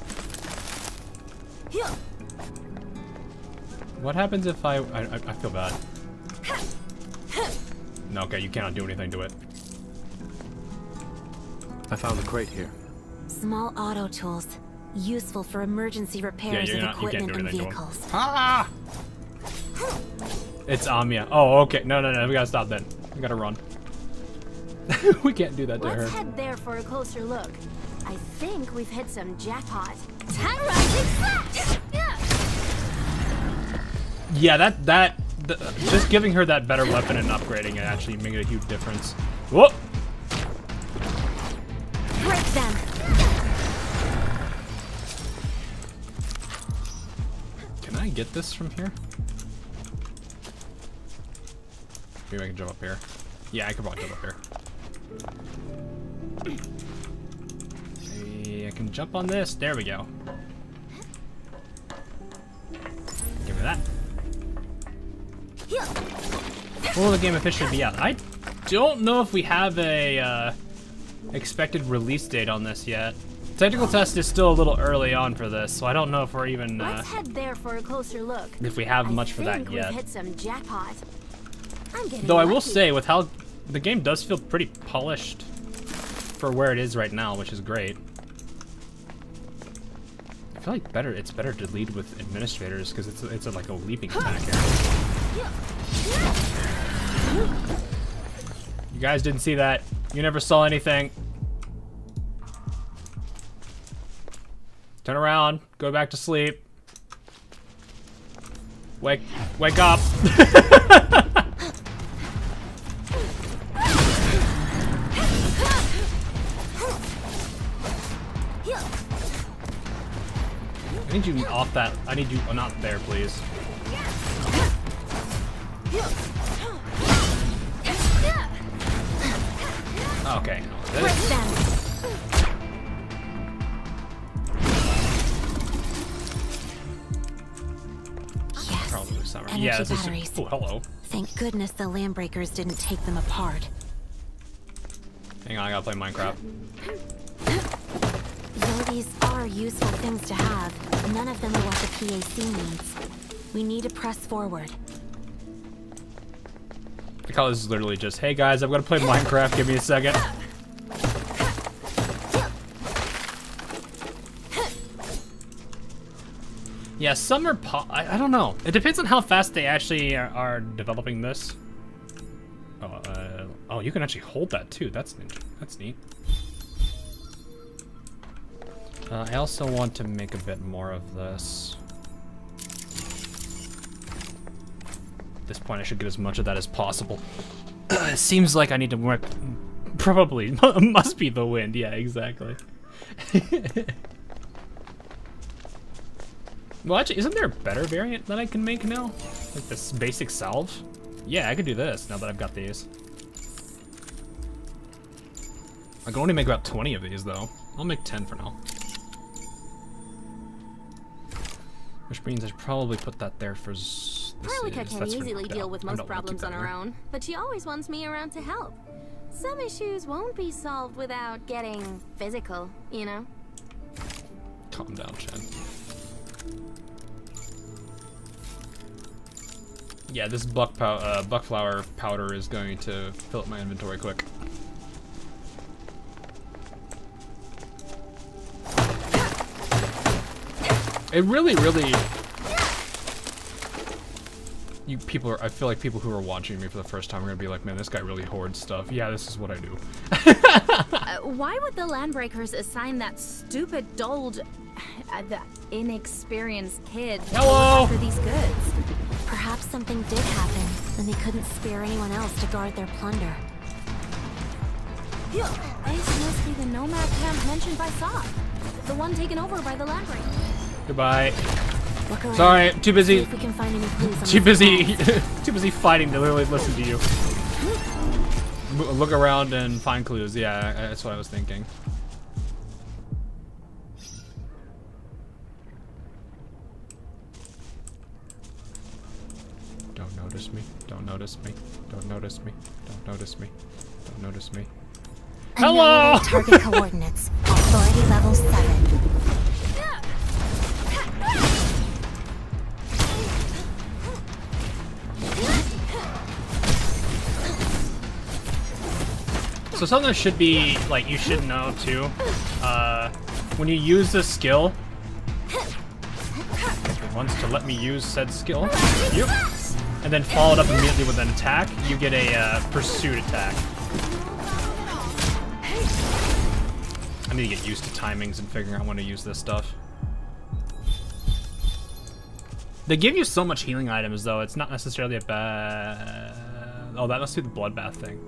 What happens if I feel bad. No, okay, you cannot do anything to it. I found a crate here. Small auto tools. Useful for emergency repairs of equipment and vehicles. Ah! It's Amiya. Oh, okay. No. We gotta stop then. We gotta run. We can't do that to her. Let's head there for a closer look. I think we've hit some jackpot. Terrorizing slash! Yeah, just giving her that better weapon and upgrading it actually made a huge difference. Whoop! Break them. Can I get this from here? Maybe I can jump up here. Yeah, I could probably jump up here. Maybe I can jump on this. There we go. Give me that. When will the game officially be out? I don't know if we have a expected release date on this yet. Technical test is still a little early on for this, so I don't know if we're even Let's head there for a closer look. if we have much for that think yet. We've hit some jackpot. I'm getting Though I will lucky. say, with how the game does feel pretty polished for where it is right now, which is great. I feel like it's better to lead with administrators because it's like a leaping attack area. You guys didn't see that. You never saw anything. Turn around. Go back to sleep. Wake up. I need you off that. I need you not there, please. Okay. Yes. Probably summer. Energy Yeah, this batteries. is. Oh, hello. Thank goodness the Landbreakers didn't take them apart. Hang on, I gotta play Minecraft. Though these are useful things to have, none of them are what the PAC needs. We need to press forward. The call is literally just, hey guys, I'm gonna play Minecraft. Give me a second. Yeah, some are I don't know. It depends on how fast they actually are developing this. Oh, you can actually hold that too. That's neat. I also want to make a bit more of this. At this point, I should get as much of that as possible. It seems like I need to work. Probably must be the wind. Yeah, exactly. Well, actually, isn't there a better variant that I can make now? Like this basic salve? Yeah, I could do this now that I've got these. I can only make about 20 of these, though. I'll make 10 for now. Which means I should probably put that there for Perlica can easily deal with most problems on her own, but she always wants me around to help. Some issues won't be solved without getting physical, you know? Calm down, Chen. Yeah, this buckflower powder is going to fill up my inventory quick. It really, I feel like people who are watching me for the first time are gonna be like, man, this guy really hoards stuff. Yeah, this is what I do. Why would the Landbreakers assign that stupid, dulled, the inexperienced kid for these goods? Perhaps something did happen, and they couldn't spare anyone else to guard their plunder. This must be the nomad camp mentioned by Saw. The one taken over by the Landbreakers. Goodbye. Look around. Sorry, too busy. See if we can find any clues on Too this busy. path. Too busy fighting to literally listen to you. Look around and find clues. Yeah, that's what I was thinking. Don't notice me. Don't notice me. Don't notice me. Don't notice me. Don't notice me. Hello! Unknown target coordinates. Authority level 7. So something that should be, like, you should know too, when you use this skill, it wants to let me use said skill, yep, and then follow it up immediately with an attack, you get a pursuit attack. I need to get used to timings and figuring out when to use this stuff. They give you so much healing items, though. It's not necessarily a bad... Oh, that must be the bloodbath thing.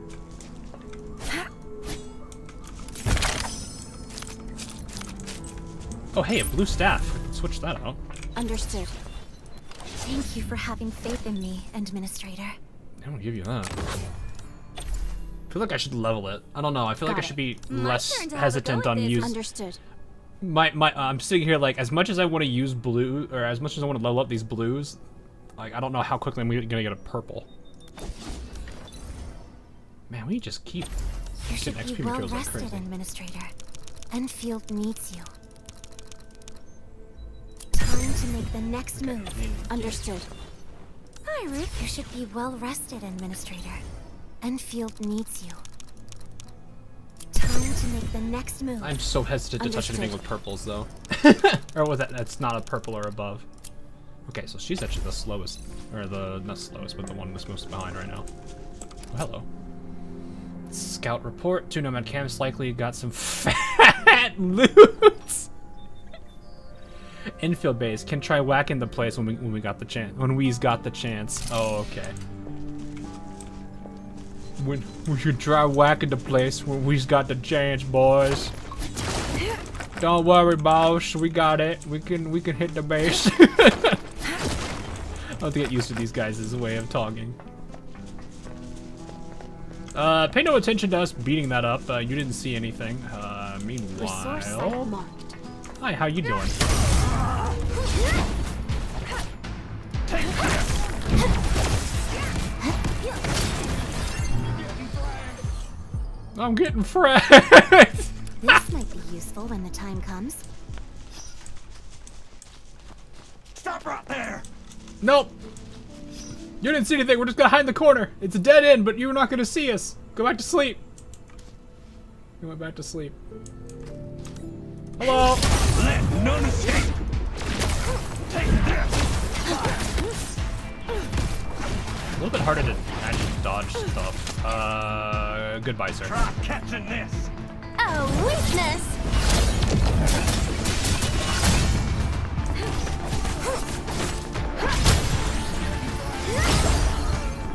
Oh, hey, a blue staff. I can switch that out. Understood. Thank you for having faith in me, Administrator. I'm gonna give you that. I feel like I should level it. I don't know. I feel like I should be less hesitant on using... Understood. I'm sitting here like, as much as I want to use blue, or as much as I want to level up these blues, like, I don't know how quickly I'm gonna get a purple. Man, we just keep You should getting be XP well materials like rested, crazy. Administrator. Enfield needs you. Time to make the next move. Understood. Hi, Ruth. You should be well rested, Administrator. Enfield needs you. Time to make the next move. I'm so hesitant to touch Understood. anything with purples, though. Or was that's not a purple or above. Okay, so she's actually the slowest, or the, not slowest, but the one that's most behind right now. Oh, hello. Scout report, 2 nomad camps likely got some fat loot. Infield base can try whacking the place when we got the chance. When we's got the chance. Oh, okay. When we should try whacking the place when we's got the chance, boys. Don't worry, boss. We got it. We can hit the base. I'll have to get used to these guys' way of talking. Pay no attention to us beating that up. You didn't see anything. Meanwhile... Hi, how you doing? I'm getting fragged! This might be useful when the time comes. Stop right there! Nope! You didn't see anything, we're just gonna hide in the corner. It's a dead end, but you're not gonna see us. Go back to sleep. You went back to sleep. Hello? Let none escape! Take this! A little bit harder to actually dodge stuff. Goodbye, sir. Try catching this! A weakness!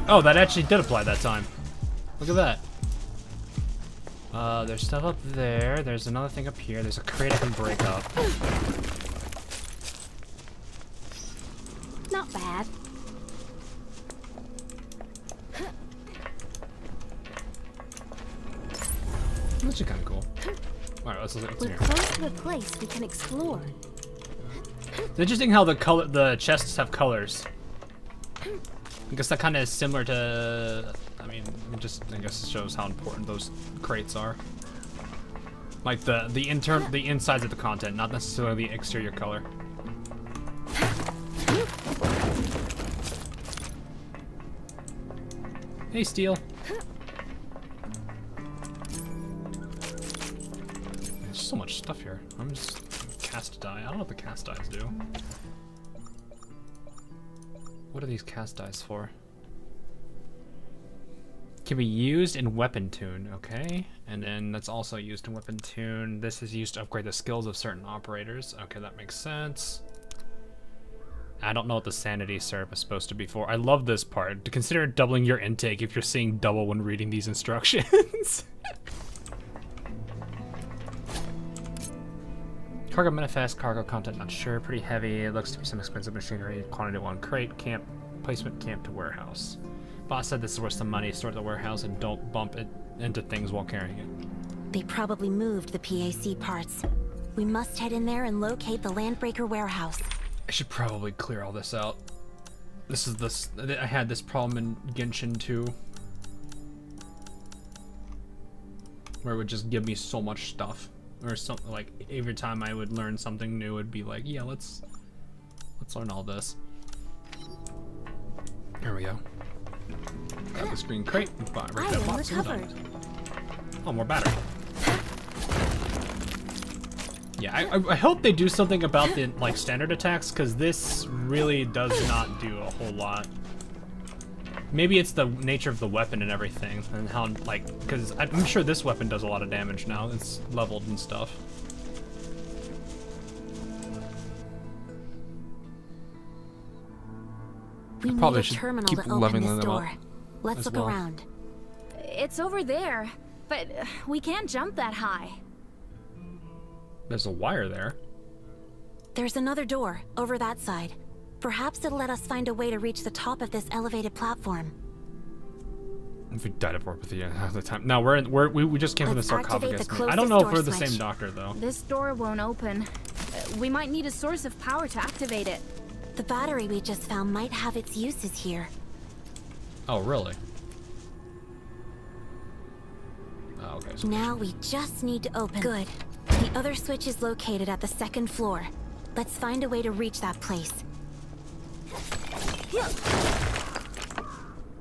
Oh, that actually did apply that time. Look at that. There's stuff up there. There's another thing up here. There's a crate I can break up. Not bad. That's kind of cool. Alright, let's look We're here. close to a place we can explore. It's interesting how the chests have colors. I guess that kind of is similar to, I mean, I guess it shows how important those crates are. Like the insides of the content, not necessarily the exterior color. Hey, Steel. There's so much stuff here. I'm just cast die. I don't know what the cast dies do. What are these cast dice for? Can be used in weapon tune, okay. And then that's also used in weapon tune. This is used to upgrade the skills of certain operators. Okay, that makes sense. I don't know what the sanity syrup is supposed to be for. I love this part. To consider doubling your intake if you're seeing double when reading these instructions. Cargo manifest, cargo content not sure, pretty heavy. It looks to be some expensive machinery. Quantity 1 crate, camp, placement camp to warehouse. Boss said this is worth some money, store it at the warehouse and don't bump it into things while carrying it. They probably moved the PAC parts. We must head in there and locate the Landbreaker warehouse. I should probably clear all this out. I had this problem in Genshin 2. Where it would just give me so much stuff. Or something like every time I would learn something new, it'd be like, yeah, let's learn all this. There we go. Grab this green crate and break that box. Oh, more battery. Yeah, I hope they do something about the like standard attacks, because this really does not do a whole lot. Maybe it's the nature of the weapon and everything, and how, like, because I'm sure this weapon does a lot of damage now. It's leveled and stuff. We Probably need a should terminal keep to open leveling this them up door. Let's as look well. around. It's over there, but we can't jump that high. There's a wire there. There's another door over that side. Perhaps it'll let us find a way to reach the top of this elevated platform. If we died of warp half the time. No, we just came from the Let's activate sarcophagus. the I don't know if we're closest the door same switch. doctor though. This door won't open. We might need a source of power to activate it. The battery we just found might have its uses here. Oh, really? Oh, okay. So Now we just need to open. Good. The other switch is located at the second floor. Let's find a way to reach that place.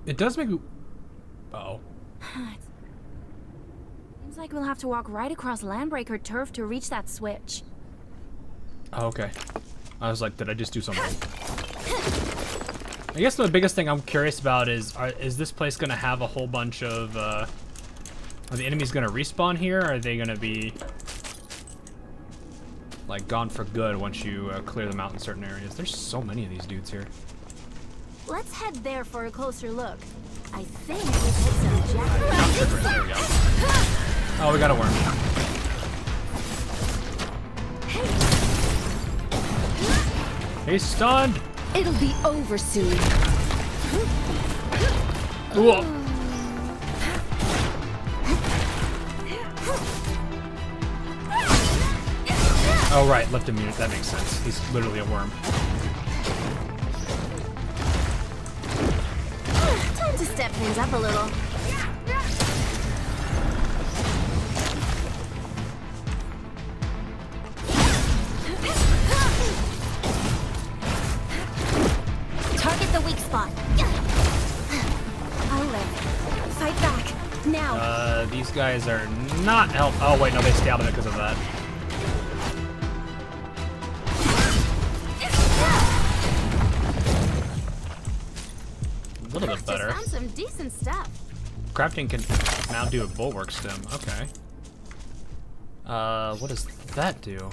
it does make me... Uh-oh. Seems like we'll have to walk right across Landbreaker turf to reach that switch. Oh, okay. I was like, did I just do something? I guess the biggest thing I'm curious about is this place gonna have a whole bunch of, are the enemies gonna respawn here, or are they gonna be, like, gone for good once you clear them out in certain areas? There's so many of these dudes here. Let's head there for a closer look. I think we hit some jack. There we go. Oh, we got a worm. He's stunned! It'll be over soon. Whoa. Oh, right, left immune. That makes sense. He's literally a worm. Time to step things up a little. Target the weak spot. I'll live. Fight back. Now. These guys are not help. Oh, wait, no, they stay out of it because of that. A little bit better. Just found some decent stuff. Crafting can now do a bulwark stem. Okay. What does that do?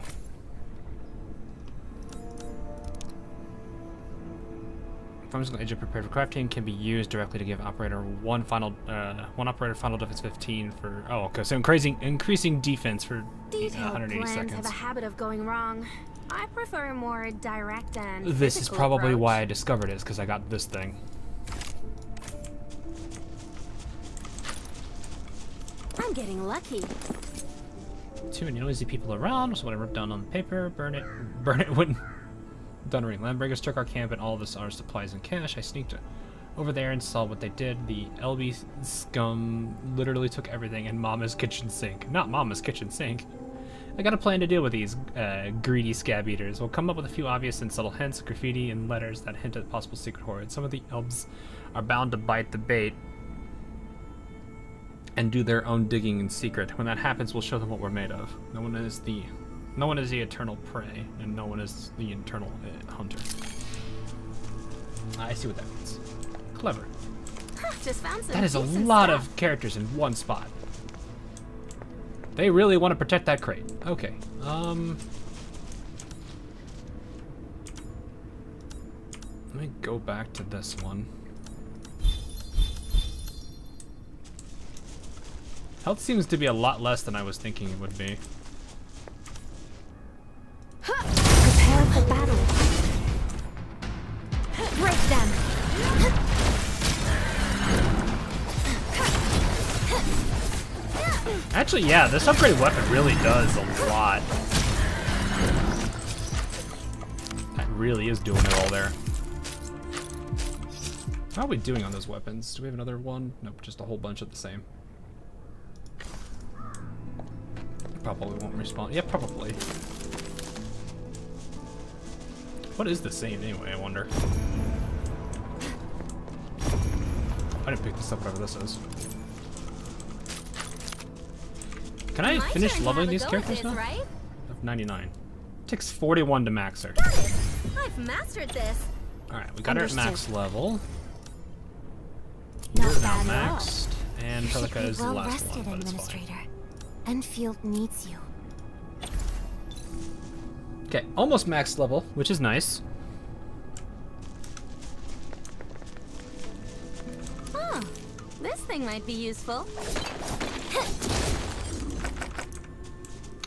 Pharmaceutical agent prepared for crafting can be used directly to give operator one operator final defense 15 for. Oh, okay. So increasing defense for Detailed 180 plans seconds. have a habit of going wrong. I prefer a more direct and This is physical probably approach. why I discovered it, because I got this thing. I'm getting lucky. Too many noisy people around, so what I wrote down on the paper, burn it when done reading. Landbreakers took our camp and all of our supplies and cash. I sneaked over there and saw what they did. The LB scum literally took everything and Mama's kitchen sink. Not Mama's kitchen sink. I got a plan to deal with these greedy scab eaters. We'll come up with a few obvious and subtle hints, graffiti, and letters that hint at possible secret hordes. Some of the elves are bound to bite the bait and do their own digging in secret. When that happens, we'll show them what we're made of. No one is the eternal prey, and no one is the eternal hunter. I see what that means. Clever. Just found some That is a decent lot stuff. of characters in one spot. They really want to protect that crate. Okay. Let me go back to this one. Health seems to be a lot less than I was thinking it would be. Prepare for battle. Break them. Actually, yeah, this upgraded weapon really does a lot. That really is doing it all there. How are we doing on those weapons? Do we have another one? Nope, just a whole bunch of the same. Probably won't respawn. Yeah, probably. What is the same anyway, I wonder? I didn't pick this up, whatever this is. Can I finish leveling these characters now? Right? Of 99. Takes 41 to max her. I've mastered this. Alright, we got her at max level. You're now maxed, and Pelika is the well last rested, one, but it's Administrator. fine. Enfield needs you. Okay, almost max level, which is nice. Oh, this thing might be useful.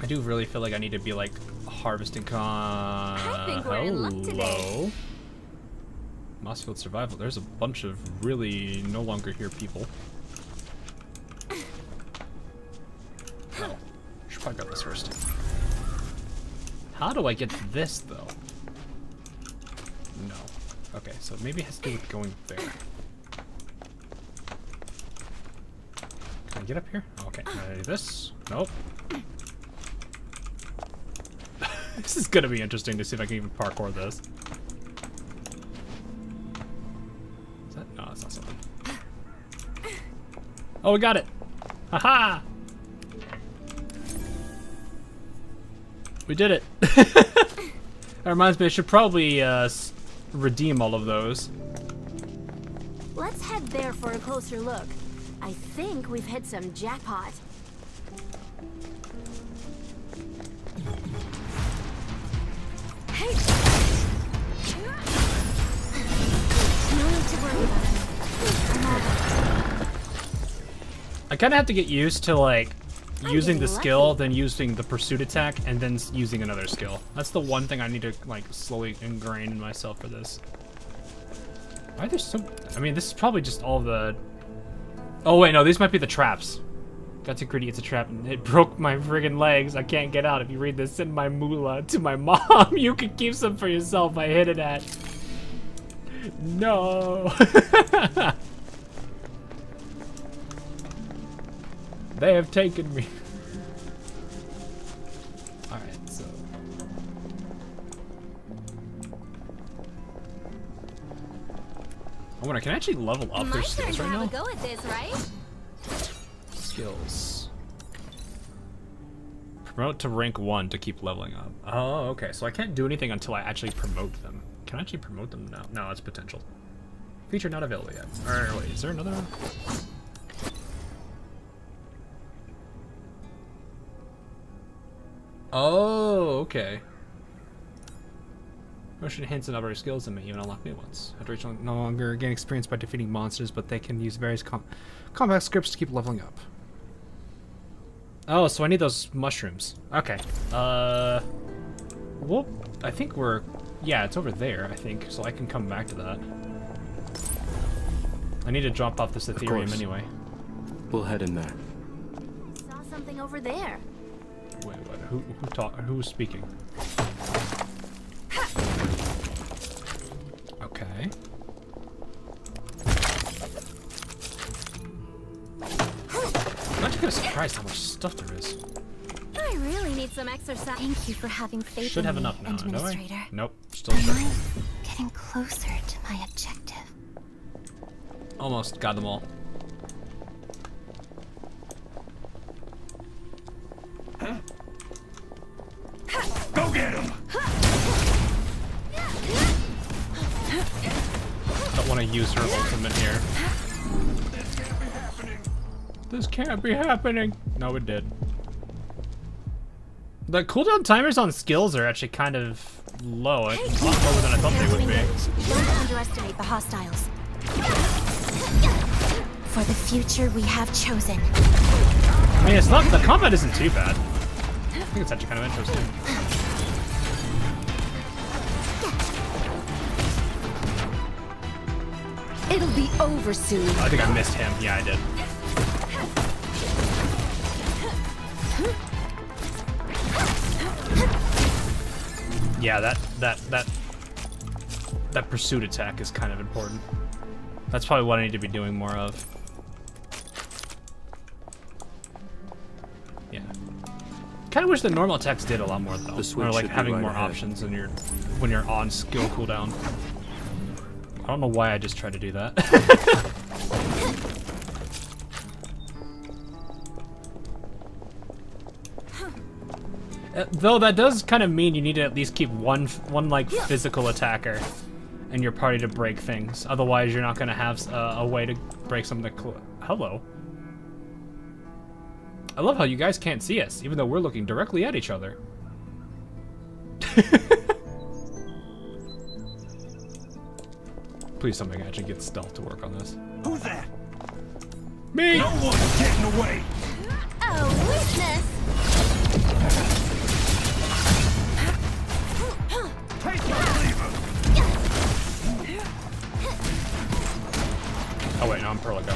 I do really feel like I need to be like harvesting I think we're in luck today. Mossfield survival. There's a bunch of really no longer here people. Oh, should probably grab this first. How do I get this though? No. Okay, so maybe it has to do with going there. Can I get up here? Okay, can I do this? Nope. This is gonna be interesting to see if I can even parkour this. Is that? No, that's not something. Oh, we got it! Haha! We did it! That reminds me, I should probably redeem all of those. Let's head there for a closer look. I think we've hit some jackpot. Hey! No need to worry about it. I kind of have to get used to like using the getting skill, lucky. then using the pursuit attack, and then using another skill. That's the one thing I need to like slowly ingrain in myself for this. Why are there so? I mean, this is probably just all the. Oh wait, no, these might be the traps. Got too greedy, it's a trap, and it broke my friggin' legs. I can't get out. If you read this, send my moolah to my mom. You can keep some for yourself. I hit it at. No. They have taken me. Alright, so. I wonder, can I actually level up their My turn skills to right have now? a go at this, right? Skills. Promote to rank 1 to keep leveling up. Oh, okay. So I can't do anything until I actually promote them. Can I actually promote them now? No, it's potential. Feature not available yet. Alright, wait, is there another one? Oh, okay. Motion hints and other skills and may even unlock new ones. Hydration no longer gain experience by defeating monsters, but they can use various combat scripts to keep leveling up. Oh, so I need those mushrooms. Okay. Well, I think we're... Yeah, it's over there, I think, so I can come back to that. I need to drop off this Ethereum anyway. We'll head in there. Saw something over there. Wait, what? Who's speaking? Okay. I'm actually kind of surprised how much stuff there is. I really need some exercise. Thank you for having faith Should in have me, enough now, don't I? Administrator. Nope, still short. I'm getting closer to my objective. Almost got them all. Go get him! Don't want to use her ultimate here. This can't be happening. No, it did. The cooldown timers on skills are actually kind of low. A lot lower than I thought they would be. Don't underestimate the hostiles. For the future we have chosen. I mean, it's not, the combat isn't too bad. I think it's actually kind of interesting. It'll be over soon. I think I missed him. Yeah, I did. Yeah, that pursuit attack is kind of important. That's probably what I need to be doing more of. Yeah. Kind of wish the normal attacks did a lot more though, switch or like should be having right more ahead. options in your when you're on skill cooldown. I don't know why I just tried to do that. Though that does kind of mean you need to at least keep one like physical attacker, in your party to break things. Otherwise, you're not going to have a way to break something. Hello. I love how you guys can't see us, even though we're looking directly at each other. Please tell me I can actually get stealth to work on this. Who's that? Me! No one's getting away! Oh, weakness! Take my lever! Oh wait, no, I'm Perlica.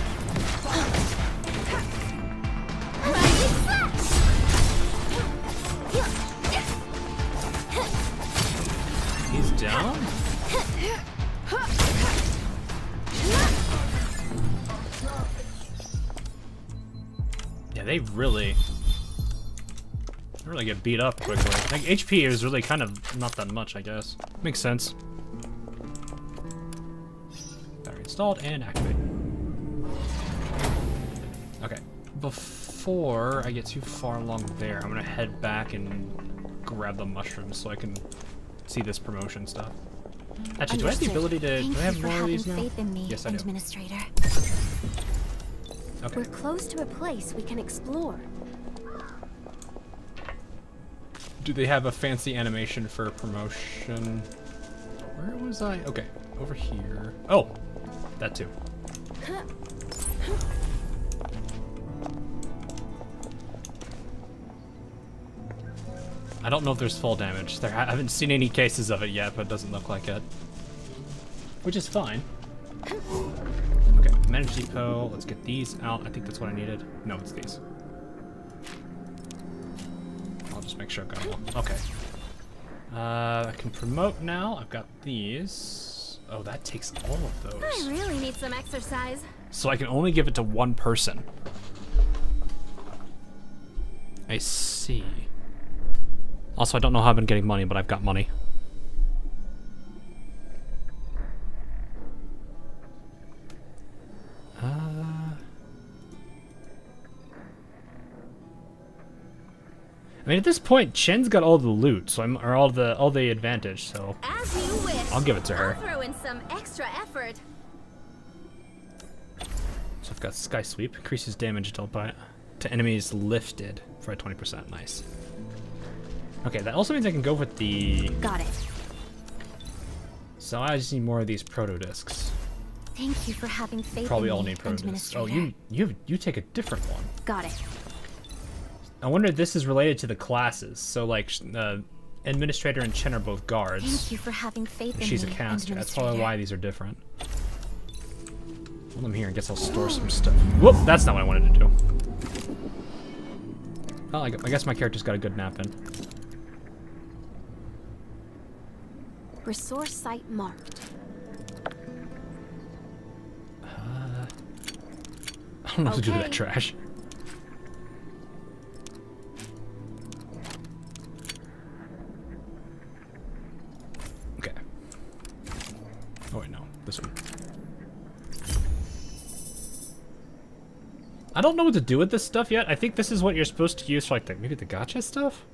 He's down? Yeah, they really get beat up quickly. Like, HP is really kind of not that much, I guess. Makes sense. Battery installed and activate. Okay, before I get too far along there, I'm gonna head back and grab the mushrooms so I can see this promotion stuff. Actually, do I have the ability to... Do I have more of these now? Faith in me, yes, I do. Administrator. Okay. We're close to a place we can explore. Do they have a fancy animation for promotion? Where was I? Okay, over here. Oh, that too. I don't know if there's fall damage. I haven't seen any cases of it yet, but it doesn't look like it. Which is fine. Okay, manage depot. Let's get these out. I think that's what I needed. No, it's these. I'll just make sure I've got them all. Okay. I can promote now. I've got these. Oh, that takes all of those. I really need some exercise. So I can only give it to one person. I see. Also, I don't know how I've been getting money, but I've got money. I mean, at this point, Chen's got all the loot, so or all the advantage. So As you wish. I'll give it to her. I'll throw in some extra effort. So I've got Sky Sweep, increases damage dealt by to enemies lifted for 20%. Nice. Okay, that also means I can go with the... Got it. So I just need more of these proto discs. Thank you for having faith Probably in all me, need proto discs. Oh, Administrator. you take a different one. Got it. I wonder if this is related to the classes. So like, Administrator and Chen are both guards. Thank you for having faith in She's me, a caster. That's Administrator. probably why these are different. Well, I'm here. I guess I'll store some stuff. Whoop! That's not what I wanted to do. Well, I guess my character's got a good nap in. Resource site marked. I don't know what to do with that Okay. trash. Okay. Oh wait, no. This one. I don't know what to do with this stuff yet. I think this is what you're supposed to use for like maybe the gacha stuff?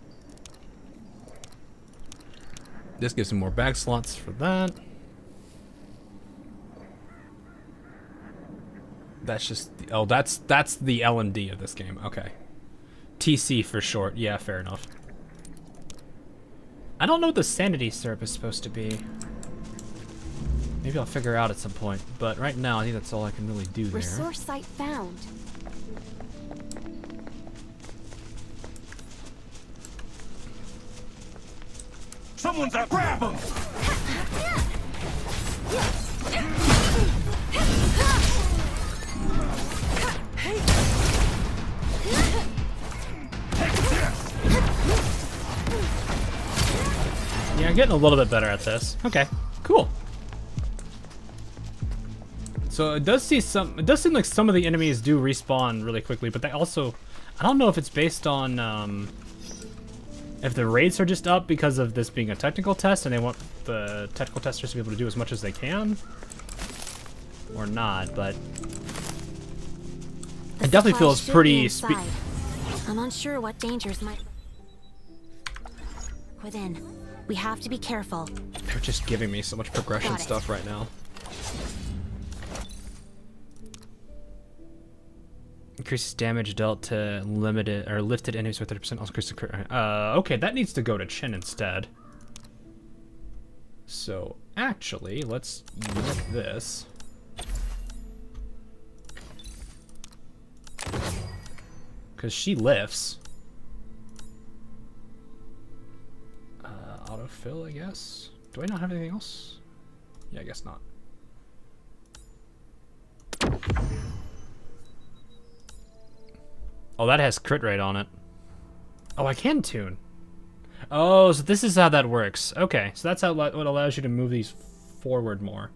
This gives me more bag slots for that. That's just the, oh, that's the L&D of this game. Okay. TC for short. Yeah, fair enough. I don't know what the sanity syrup is supposed to be. Maybe I'll figure out at some point, but right now I think that's all I can really do there. Resource site found. Someone's out! Grab him! Yeah, I'm getting a little bit better at this. Okay, cool. So it does seem like some of the enemies do respawn really quickly, but they also, I don't know if it's based on if the rates are just up because of this being a technical test and they want the technical testers to be able to do as much as they can, or not, but it definitely feels pretty I'm unsure what dangers might within. We have to be careful. They're just giving me so much progression stuff right now. Increases damage dealt to limited or lifted enemies with 30%. Also increases okay, that needs to go to Chin instead. So actually, let's use this. Because she lifts. Autofill, I guess. Do I not have anything else? Yeah, I guess not. Oh, that has crit rate on it. Oh, I can tune. Oh, so this is how that works. Okay, so that's how what allows you to move these forward more.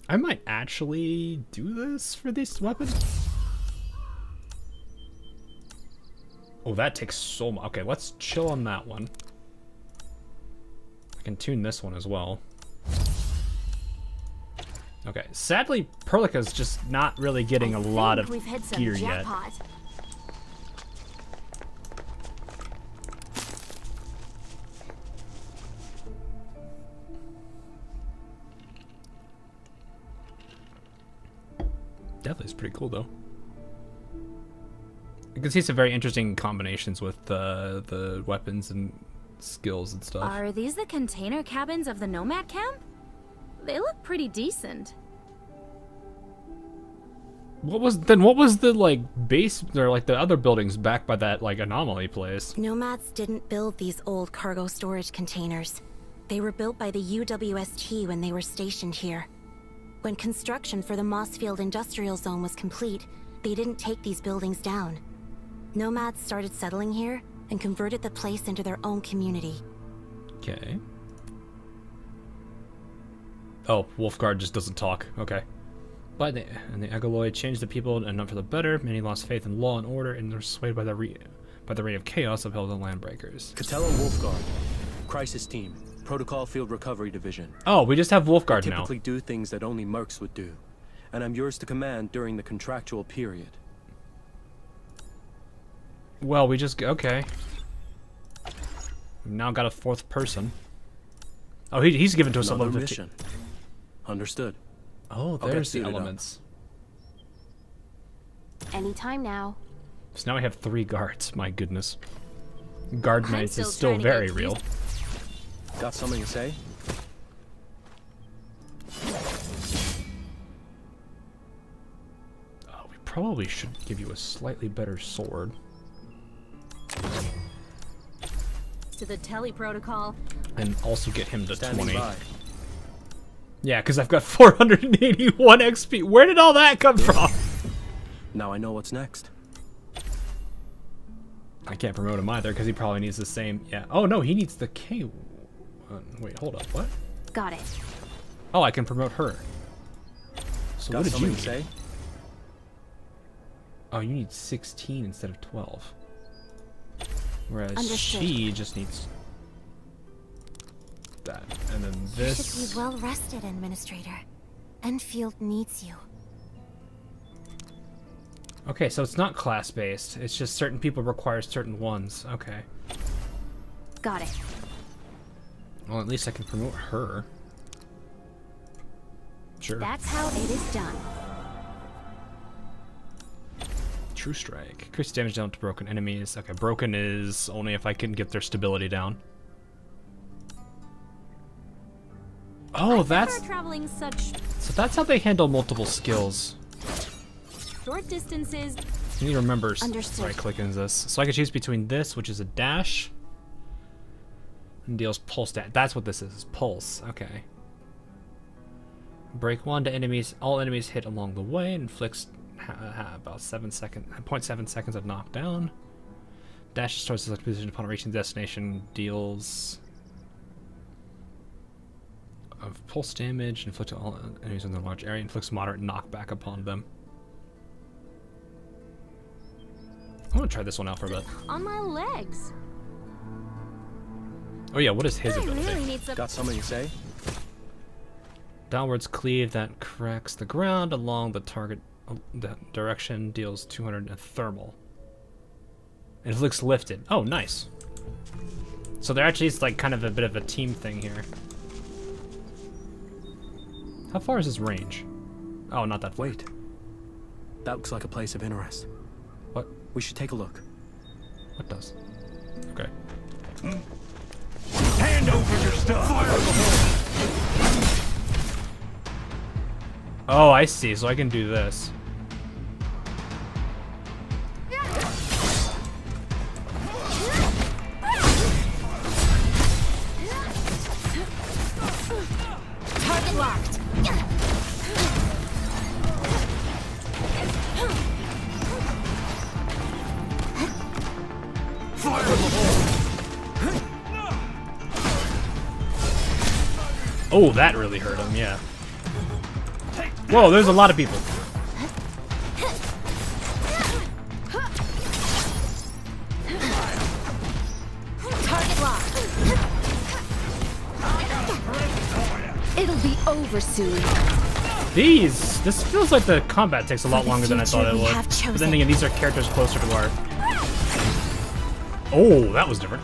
I might actually do this for this weapon. Oh, that takes so much. Okay, let's chill on that one. I can tune this one as well. Okay, sadly, Perlica's just not really getting a lot of gear yet. Definitely is pretty cool, though. You can see some very interesting combinations with the weapons and skills and stuff. Are these the container cabins of the Nomad camp? They look pretty decent. What was the like base or like the other buildings back by that like anomaly place? Nomads didn't build these old cargo storage containers. They were built by the UWST when they were stationed here. When construction for the Mossfield Industrial Zone was complete, they didn't take these buildings down. Nomads started settling here and converted the place into their own community. Okay. Oh, Wolfguard just doesn't talk. Okay. But the Agaloid changed the people and not for the better. Many lost faith in law and order and were swayed by the reign of chaos upheld in Landbreakers. Catella Wolfguard, Crisis Team, Protocol Field Recovery Division. Oh, we just have Wolfguard now. Typically do things that only mercs would do, and I'm yours to command during the contractual period. Well, we just okay. We've now got a fourth person. Oh, he's given to us Another mission. Understood. Oh, there's the elements. Anytime now. So now we have 3 guards. My goodness. Guard Knights is still very real. Got something to say? Oh, we probably should give you a slightly better sword. To the tele protocol. And also get him to Standing 20. by. Yeah, because I've got 481 XP. Where did all that come from? Now I know what's next. I can't promote him either because he probably needs the same. Yeah. Oh no, he needs the K. Wait, hold up. What? Got it. Oh, I can promote her. So Got what did you need? say? Oh, you need 16 instead of 12. Whereas Understood. she just needs that. And then this. You should be well rested, Administrator. Enfield needs you. Okay, so it's not class-based. It's just certain people require certain ones. Okay. Got it. Well, at least I can promote her. Sure. That's how it is done. True Strike. Increase damage down to broken enemies. Okay, broken is only if I can get their stability down. Oh, that's... Traveling such So that's how they handle multiple skills. short distances. You need to remember... Understood. Sorry, click into this. So I can choose between this, which is a dash, and deals pulse dash. That's what this is pulse. Okay. Break 1 to enemies. All enemies hit along the way. Inflicts about 0.7 seconds of knockdown. Dash starts to select position upon reaching the destination. Deals of pulse damage. Inflict all enemies in the large area. Inflicts moderate knockback upon them. I'm gonna try this one out for a bit. On my legs. Oh yeah, what is his I ability? really need some. Got something to say? Downwards cleave that cracks the ground along the target direction, deals 200 thermal. It looks lifted. Oh, nice. So there actually is like kind of a bit of a team thing here. How far is his range? Oh, not that far. Wait. That looks like a place of interest. What? We should take a look. What does? Okay. Hand over your stuff. Oh, I see. So I can do this. Target locked. Oh, that really hurt him, yeah. Whoa, there's a lot of people. Target locked. It'll be over soon. This feels like the combat takes a lot longer than I thought it would. But then again, these are characters closer to our... Oh, that was different.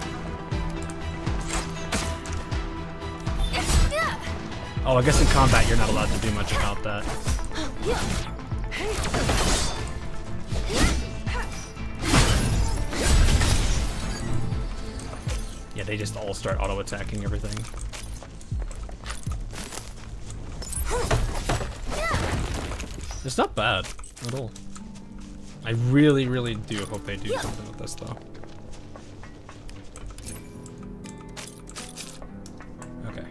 Oh, I guess in combat you're not allowed to do much about that. Yeah, they just all start auto-attacking everything. It's not bad at all. I really, really do hope they do something with this, though. Okay.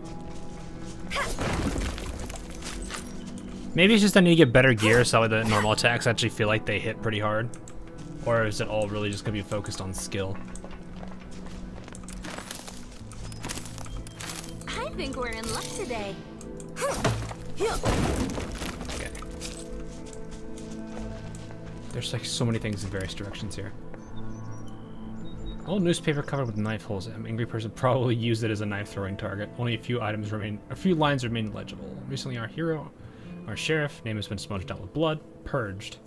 Maybe it's just I need to get better gear so the normal attacks actually feel like they hit pretty hard. Or is it all really just going to be focused on skill? I think we're in luck today. Okay. There's like so many things in various directions here. Old newspaper covered with knife holes. An angry person probably used it as a knife throwing target. Only a few lines remain legible. Recently our hero, our sheriff, name has been smudged out with blood, purged.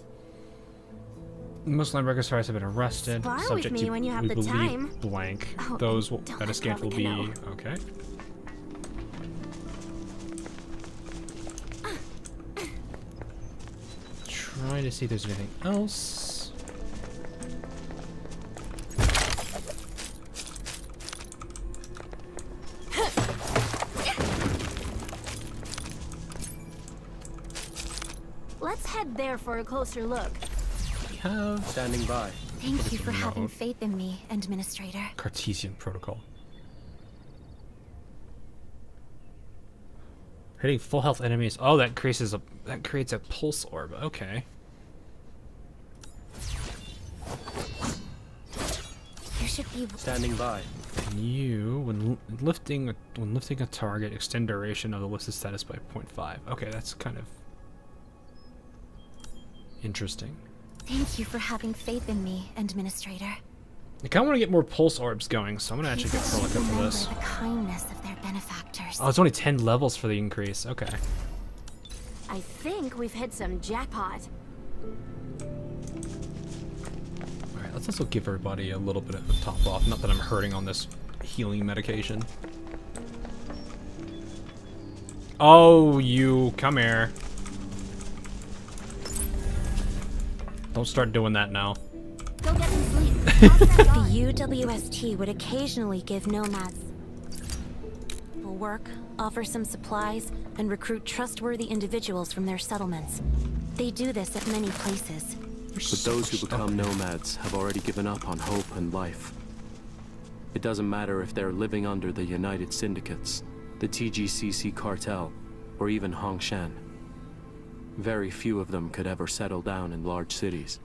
Most landbreakers have been arrested. Spar Subject with me to when you have we the believe time. blank. Oh, Those don't that let escape will Perlica be know. okay. Trying to see if there's anything else. Let's head there for a closer look. We have Standing by. Thank you for having Note. faith in me, Administrator. Cartesian protocol. Hitting full health enemies. Oh, that creates a pulse orb. Okay. There should be... Standing by. You, when lifting a target, extend duration of the listed status by 0.5. Okay, that's kind of interesting. Thank you for having faith in me, Administrator. I kind of want to get more pulse orbs going, so I'm gonna actually get People should Perlica for remember this. the kindness of their benefactors. Oh, it's only 10 levels for the increase. Okay. I think we've hit some jackpot. Alright, let's also give everybody a little bit of a top off. Not that I'm hurting on this healing medication. Oh, you come here. Don't start doing that now. Go get some sleep. The UWST would occasionally give nomads work, offer some supplies, and recruit trustworthy individuals from their settlements. They do this at many places. But those who become nomads have already given up on hope and life. It doesn't matter if they're living under the United Syndicates, the TGCC cartel, or even Hongshan. Very few of them could ever settle down in large cities.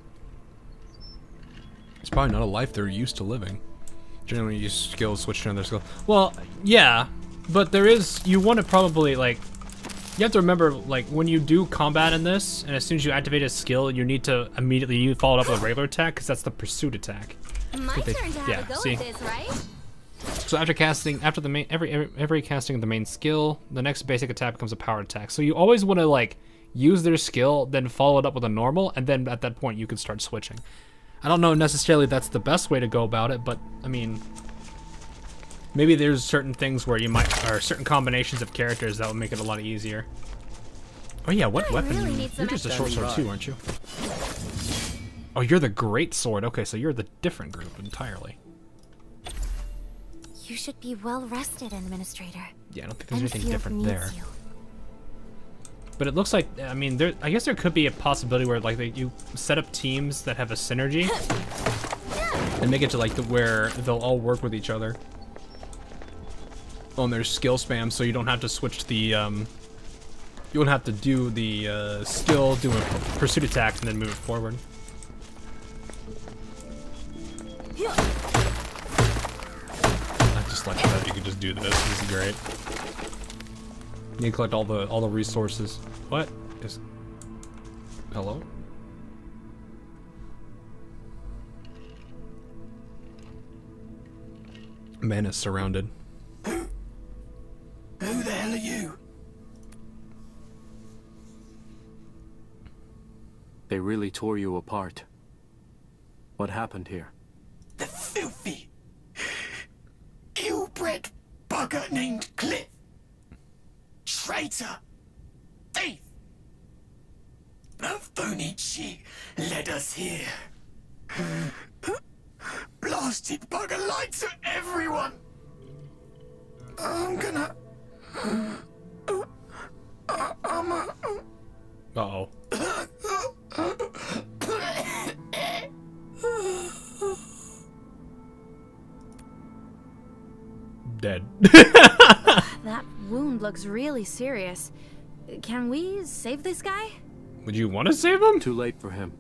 It's probably not a life they're used to living. Generally, you use skills, switch to another skill. Well, yeah, but there is, you want to probably, like, you have to remember, like, when you do combat in this, and as soon as you activate a skill, you need to immediately follow it up with a regular attack, because that's the pursuit attack. My turn to have a go see? at this, right? So after casting, after the main, every casting of the main skill, the next basic attack becomes a power attack. So you always want to, like, use their skill, then follow it up with a normal, and then at that point you can start switching. I don't know necessarily that's the best way to go about it, but I mean, maybe there's certain things where you might, or certain combinations of characters that would make it a lot easier. Oh yeah, what weapon? Really You're just a short sword too, aren't you? Oh, you're the great sword. Okay, so you're the different group entirely. You should be well rested, Administrator. Yeah, I don't think there's anything Endfield different needs there. you. But it looks like, I mean, I guess there could be a possibility where like you set up teams that have a synergy and make it to like where they'll all work with each other on their skill spam, so you don't have to switch to the you won't have to do the skill, do a pursuit attack, and then move it forward. I just like that you can just do this. This is great. You can collect all the resources. What is? Hello? Man is surrounded. Who the hell are you? They really tore you apart. What happened here? The filthy, ill-bred bugger named Cliff. Traitor! Thief! Bonici led us here. Blasted bugger lied to everyone! I'm gonna... Uh-oh. Dead. That wound looks really serious. Can we save this guy? Would you want to save him? Too late for him.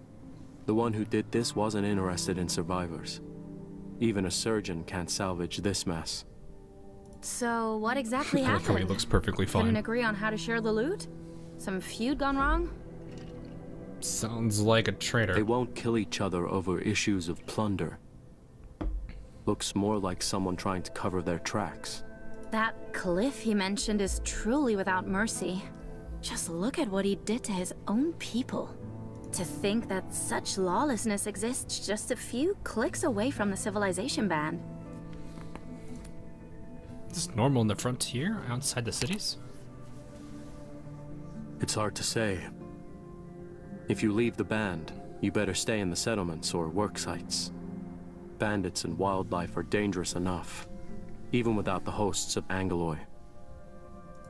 The one who did this wasn't interested in survivors. Even a surgeon can't salvage this mess. So what exactly I like how he happened? looks perfectly fine. Couldn't agree on how to share the loot? Some feud gone wrong? Sounds like a traitor. They won't kill each other over issues of plunder. Looks more like someone trying to cover their tracks. That Cliff he mentioned is truly without mercy. Just look at what he did to his own people. To think that such lawlessness exists just a few clicks away from the civilization ban. Is this normal in the frontier, outside the cities? It's hard to say. If you leave the band, you better stay in the settlements or work sites. Bandits and wildlife are dangerous enough, even without the hosts of Angeloy.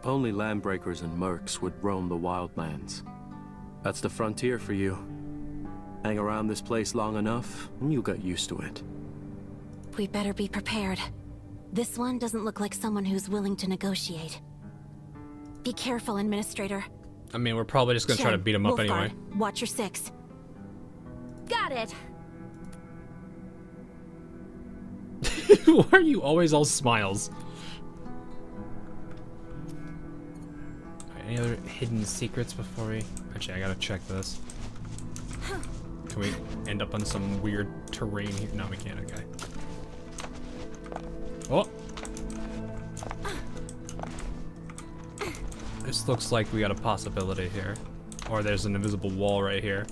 Only landbreakers and mercs would roam the wildlands. That's the frontier for you. Hang around this place long enough, and you'll get used to it. We better be prepared. This one doesn't look like someone who's willing to negotiate. Be careful, Administrator. I mean, we're probably just gonna try to beat him up anyway. Watch your six. Got it! Why are you always all smiles? Any other hidden secrets before we... Actually, I gotta check this. Can we end up on some weird terrain here? No, we can't, okay. Oh! This looks like we got a possibility here. Or there's an invisible wall right here.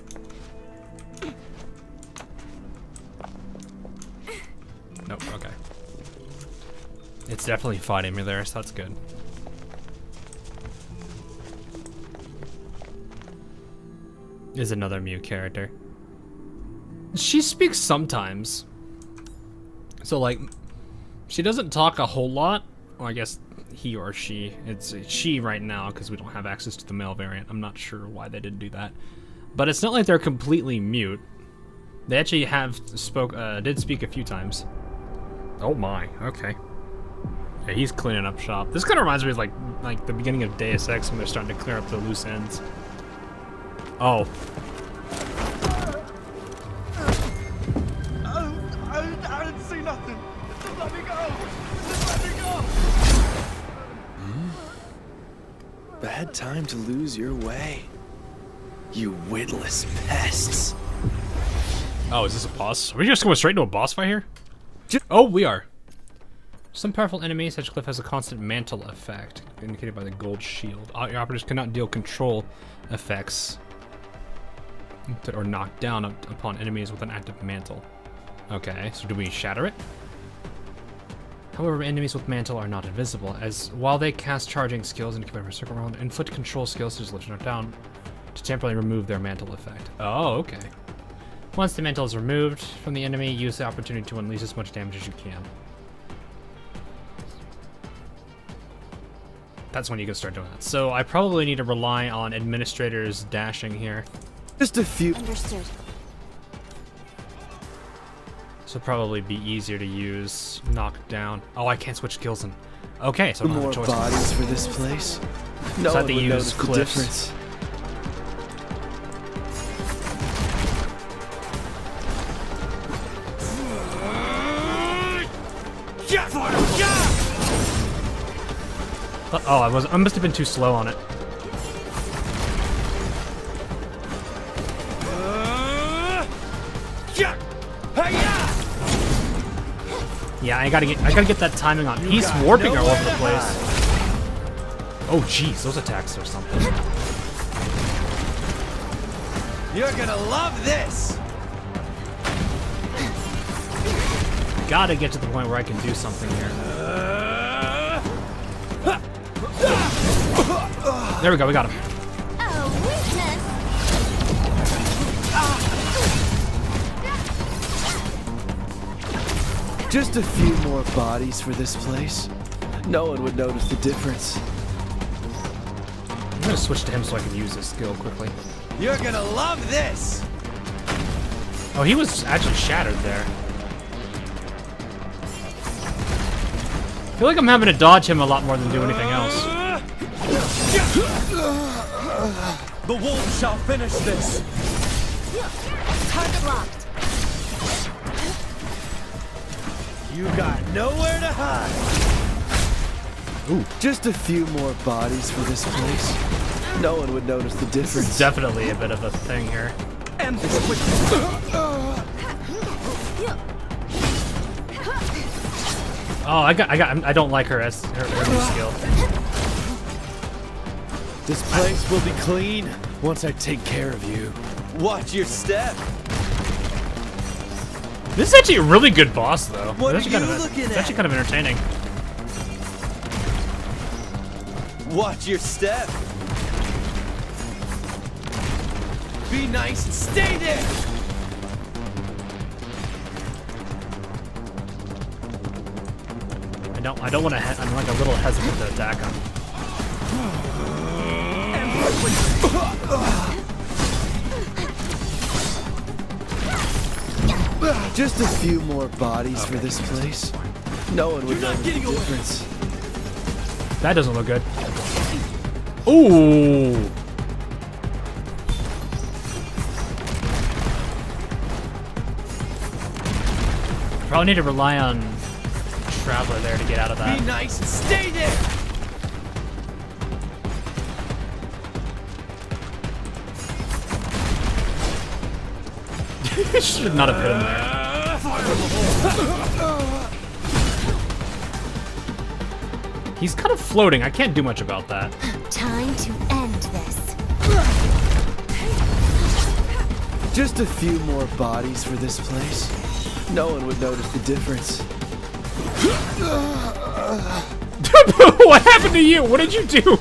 Nope, okay. It's definitely fighting me there, so that's good. Is another mute character. She speaks sometimes. So like, she doesn't talk a whole lot. Well, I guess he or she. It's she right now because we don't have access to the male variant. I'm not sure why they didn't do that. But it's not like they're completely mute. They actually have did speak a few times. Oh my, okay. Yeah, he's cleaning up shop. This kind of reminds me of like the beginning of Deus Ex when they're starting to clear up the loose ends. Oh. I didn't see nothing. Just let me go. Just let me go. Bad time to lose your way. You witless pests. Oh, is this a boss? Are we just going straight into a boss fight here? Oh, we are. Some powerful enemies, such Cliff has a constant mantle effect, indicated by the gold shield. Your operatives cannot deal control effects. Or knocked down upon enemies with an active mantle. Okay, so do we shatter it? However, enemies with mantle are not invisible, as while they cast charging skills and commit a circle around, inflict control skills to just lift them down to temporarily remove their mantle effect. Oh, okay. Once the mantle is removed from the enemy, use the opportunity to unleash as much damage as you can. That's when you can start doing that. So I probably need to rely on Administrator's dashing here. Just a few. Understood. So probably be easier to use knockdown. Oh, I can't switch skills in. Okay, so I don't have More a choice. bodies for this place. No So I have one to would use notice the cliffs. difference. Oh, I must have been too slow on it. Yeah, I gotta get that timing on. He's warping all over the place. Oh, jeez, those attacks are something. You're gonna love this! Gotta get to the point where I can do something here. There we go, we got him. Just a few more bodies for this place. No one would notice the difference. I'm gonna switch to him so I can use his skill quickly. You're gonna love this! Oh, he was actually shattered there. I feel like I'm having to dodge him a lot more than do anything else. The wolves shall finish this! Target locked. You got nowhere to hide. Ooh. Just a few more bodies for this place. No one would notice the difference. This is definitely a bit of a thing here. End this quick. Oh, I don't like her as her new skill. This place will be clean once I take care of you. Watch your step. This is actually a really good boss, though. What it's are actually you looking it's at? actually kind of entertaining. Watch your step. Be nice and stay there. I don't want to. I'm like a little hesitant to attack him. Just a few more bodies for this place. No one would notice the difference. That doesn't look good. Ooh. Probably need to rely on Traveler there to get out of that. Be nice and stay there. Should not have hit him there. He's kind of floating. I can't do much about that. Time to end this. Just a few more bodies for this place. No one would notice the difference. What happened to you? What did you do?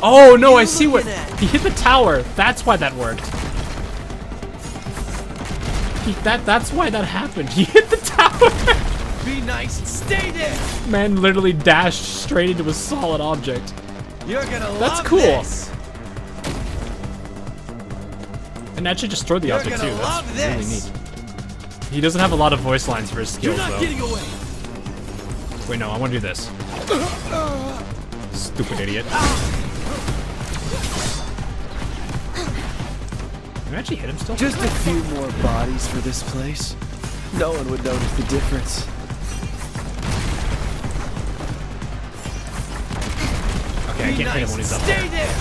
Oh no, I see what he hit the tower. That's why that worked. That's why that happened. He hit the tower. Be nice and stay there. Man literally dashed straight into a solid object. You're gonna That's love cool. this. And actually destroyed the You're object gonna too. love That's really this. neat. He doesn't have a lot of voice lines for his skills You're not though. getting away. Wait, no, I want to do this. Stupid idiot. Can I actually hit him still? Just a few more bodies for this place. No one would notice the difference. Okay, I can't hit him when he's up Stay there. there.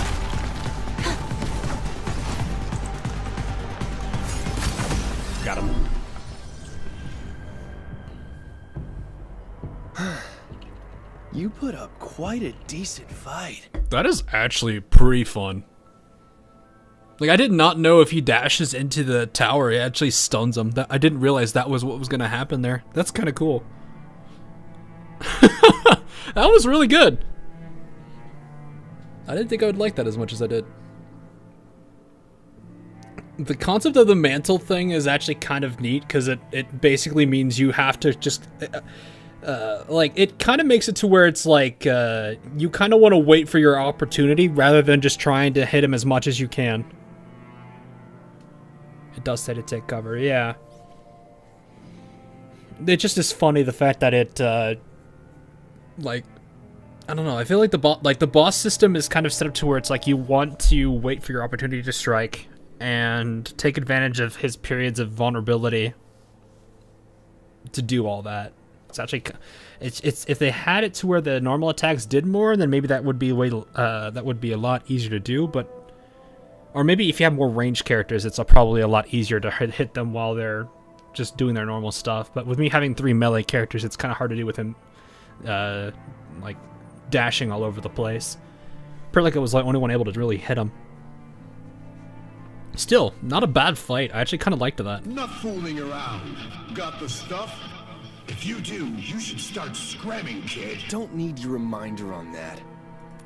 Got him. You put up quite a decent fight. That is actually pretty fun. Like, I did not know if he dashes into the tower, it actually stuns him. I didn't realize that was what was gonna happen there. That's kind of cool. That was really good. I didn't think I would like that as much as I did. The concept of the mantle thing is actually kind of neat, because it basically means you have to just... like, it kind of makes it to where it's like, you kind of want to wait for your opportunity rather than just trying to hit him as much as you can. It does say to take cover, yeah. It just is funny, the fact that it, like, I don't know, I feel like the boss system is kind of set up to where it's like you want to wait for your opportunity to strike and take advantage of his periods of vulnerability to do all that. It's actually, it's if they had it to where the normal attacks did more, then maybe that would be a lot easier to do. But, or maybe if you have more ranged characters, it's probably a lot easier to hit them while they're just doing their normal stuff. But with me having 3 melee characters, it's kind of hard to do with him, like dashing all over the place. Perlica was the only one able to really hit him. Still, not a bad fight. I actually kind of liked that. Not fooling around. Got the stuff? If you do, you should start scramming, kid. Don't need your reminder on that.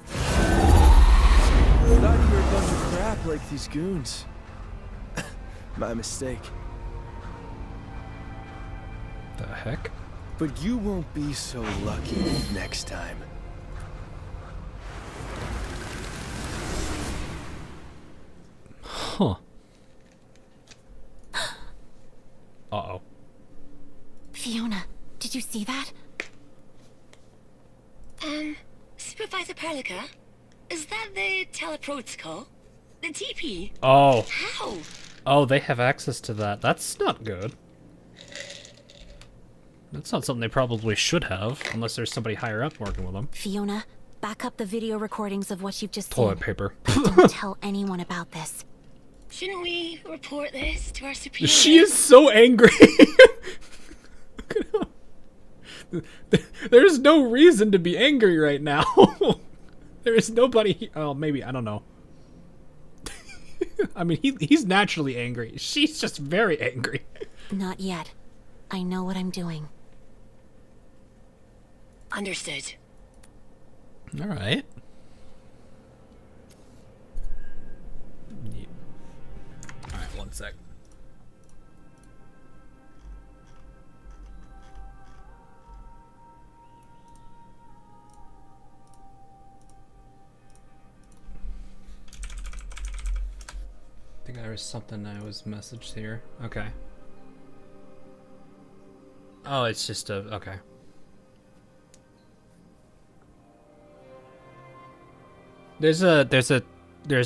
Thought you were a bunch of crap like these goons. My mistake. The heck? But you won't be so lucky next time. Huh. Uh-oh. Fiona, did you see that? Supervisor Perlica? Is that the teleprotocol? The TP? Oh. How? Oh, they have access to that. That's not good. That's not something they probably should have, unless there's somebody higher up working with them. Fiona, back up the video recordings of what you've just Toilet seen. paper. Don't tell anyone about this. Shouldn't we report this to our superior? She is so angry. There's no reason to be angry right now. There is nobody. Oh, maybe, I don't know. I mean, he's naturally angry. She's just very angry. Not yet. I know what I'm doing. Understood. All right. Yeah. All right, one sec. I think there was something I was messaged here. Okay. Oh, it's just a, okay. There's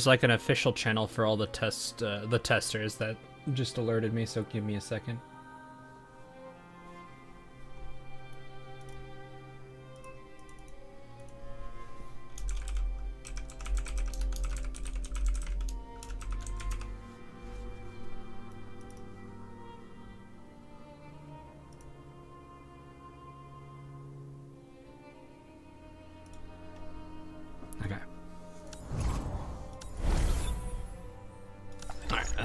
like an official channel for all the testers that just alerted me, so give me a second.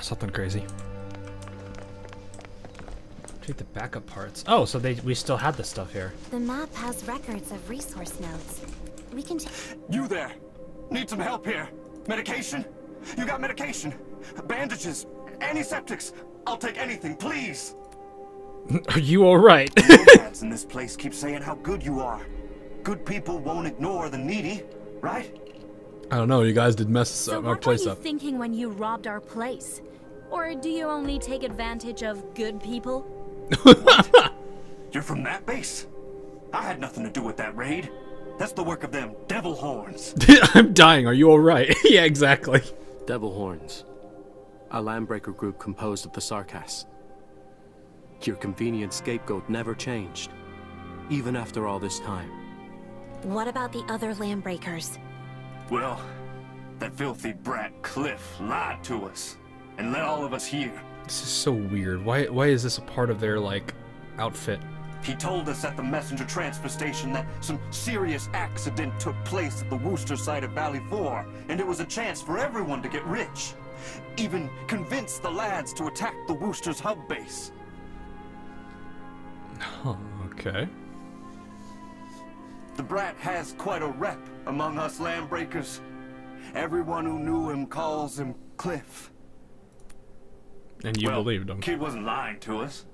Something crazy. Take the backup parts. Oh, so we still had this stuff here. The map has records of resource nodes. We can You there! Need some help here. Medication? You got medication? Bandages? Antiseptics? I'll take anything, please! Are you alright? Nomads in this place keep saying how good you are. Good people won't ignore the needy, right? I don't know, you guys did mess our place up. What were you thinking when you robbed our place? Or do you only take advantage of good people? What? You're from that base? I had nothing to do with that raid. That's the work of them devil horns. I'm dying, are you alright? Yeah, exactly. Devil horns. A landbreaker group composed of the Sarkas. Your convenient scapegoat never changed, even after all this time. What about the other landbreakers? Well, that filthy brat Cliff lied to us and let all of us hear. This is so weird. Why is this a part of their, like, outfit? He told us at the messenger transfer station that some serious accident took place at the Wooster site of Valley 4, and it was a chance for everyone to get rich. Even convinced the lads to attack the Wooster's hub base. Oh, okay. The brat has quite a rep among us landbreakers. Everyone who knew him calls him Cliff. And you believed him. Kid wasn't lying to us.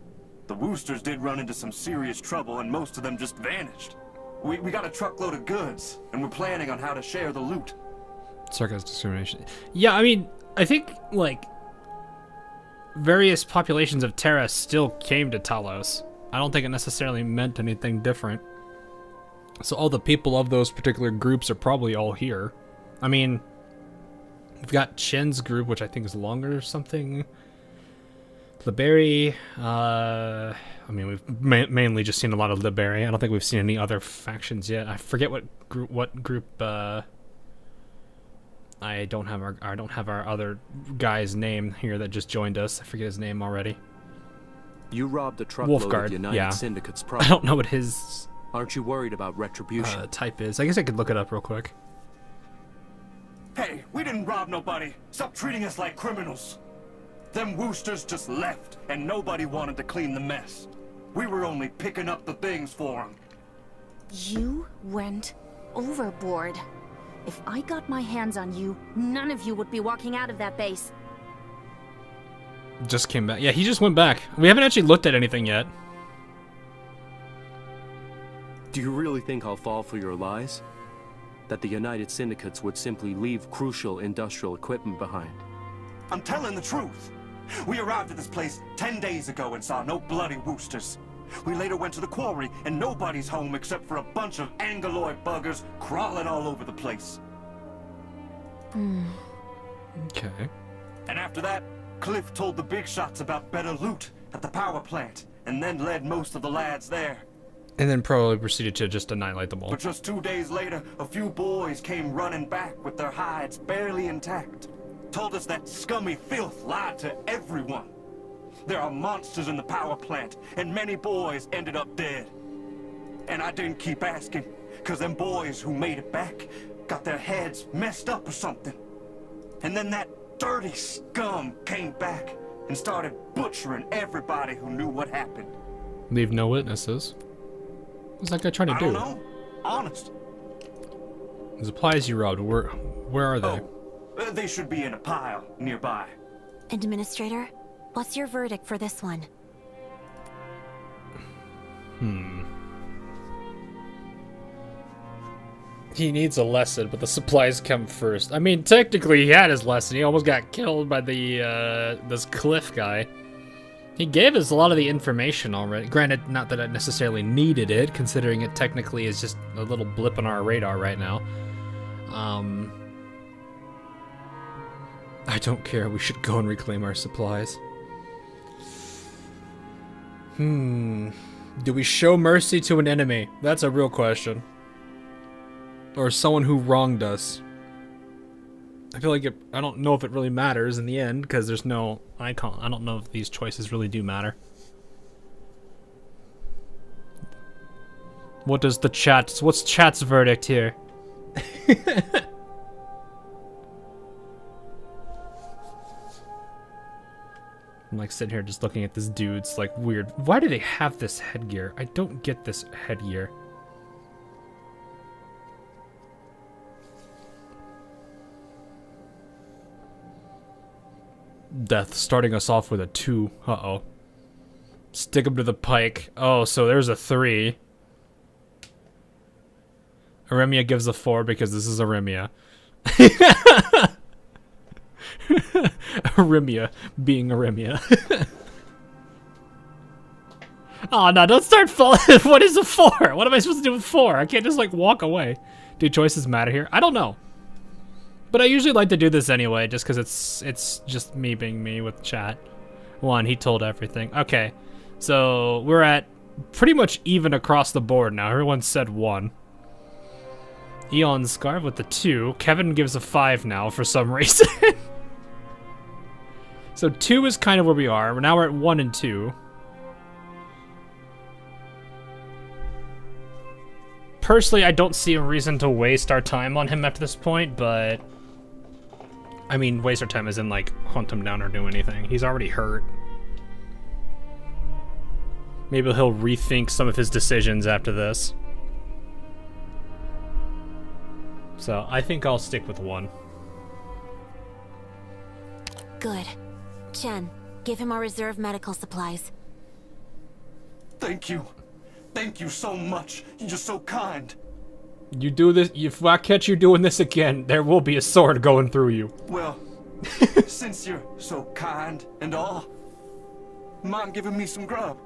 The Woosters did run into some serious trouble, and most of them just vanished. We got a truckload of goods, and we're planning on how to share the loot. Sarcasm discrimination. Yeah, I mean, I think, like, various populations of Terra still came to Talos. I don't think it necessarily meant anything different. So all the people of those particular groups are probably all here. I mean, we've got Chen's group, which I think is longer or something. Liberi, I mean, we've mainly just seen a lot of Liberi. I don't think we've seen any other factions yet. I forget what group, I don't have our other guy's name here that just joined us. I forget his name already. You robbed a truckload Wolfguard, of United yeah. Syndicate's property. I don't know what his Aren't you worried about retribution? type is. I guess I could look it up real quick. Hey, we didn't rob nobody. Stop treating us like criminals. Them Woosters just left, and nobody wanted to clean the mess. We were only picking up the things for them. You went overboard. If I got my hands on you, none of you would be walking out of that base. Just came back. Yeah, he just went back. We haven't actually looked at anything yet. Do you really think I'll fall for your lies? That the United Syndicates would simply leave crucial industrial equipment behind? I'm telling the truth. We arrived at this place 10 days ago and saw no bloody Woosters. We later went to the quarry and nobody's home except for a bunch of Angoloid buggers crawling all over the place. Okay. And after that, Cliff told the big shots about better loot at the power plant, and then led most of the lads there. And then probably proceeded to just annihilate them all. But just 2 days later, a few boys came running back with their hides barely intact. Told us that scummy filth lied to everyone. There are monsters in the power plant, and many boys ended up dead. And I didn't keep asking, because them boys who made it back got their heads messed up or something. And then that dirty scum came back and started butchering everybody who knew what happened. Leave no witnesses. What's that guy trying to do? I don't know. Honest. The supplies you robbed, where are they? Oh, they should be in a pile nearby. Administrator, what's your verdict for this one? He needs a lesson, but the supplies come first. I mean, technically he had his lesson. He almost got killed by the this Cliff guy. He gave us a lot of the information already. Granted, not that I necessarily needed it, considering it technically is just a little blip on our radar right now. I don't care. We should go and reclaim our supplies. Do we show mercy to an enemy? That's a real question. Or someone who wronged us. I feel like I don't know if it really matters in the end, because there's no icon. I don't know if these choices really do matter. What's chat's verdict here? I'm like sitting here just looking at this dude's like weird. Why do they have this headgear? I don't get this headgear. Death starting us off with a 2. Uh-oh. Stick him to the pike. Oh, so there's a 3. Aremia gives a 4 because this is Aremia. Aremia being Aremia. Oh no, don't start falling. What is a 4? What am I supposed to do with 4? I can't just like walk away. Do choices matter here? I don't know. But I usually like to do this anyway, just because it's just me being me with chat. 1, he told everything. Okay, so we're at pretty much even across the board now. Everyone said 1. Eon Scarf with the 2. Kevin gives a 5 now for some reason. So 2 is kind of where we are. Now we're at 1 and 2. Personally, I don't see a reason to waste our time on him at this point, but I mean, waste our time as in, like, hunt him down or do anything. He's already hurt. Maybe he'll rethink some of his decisions after this. So, I think I'll stick with 1. Good. Chen, give him our reserve medical supplies. Thank you. Thank you so much. You're just so kind. You do this, if I catch you doing this again, there will be a sword going through you. Well, since you're so kind and all, mind giving me some grub?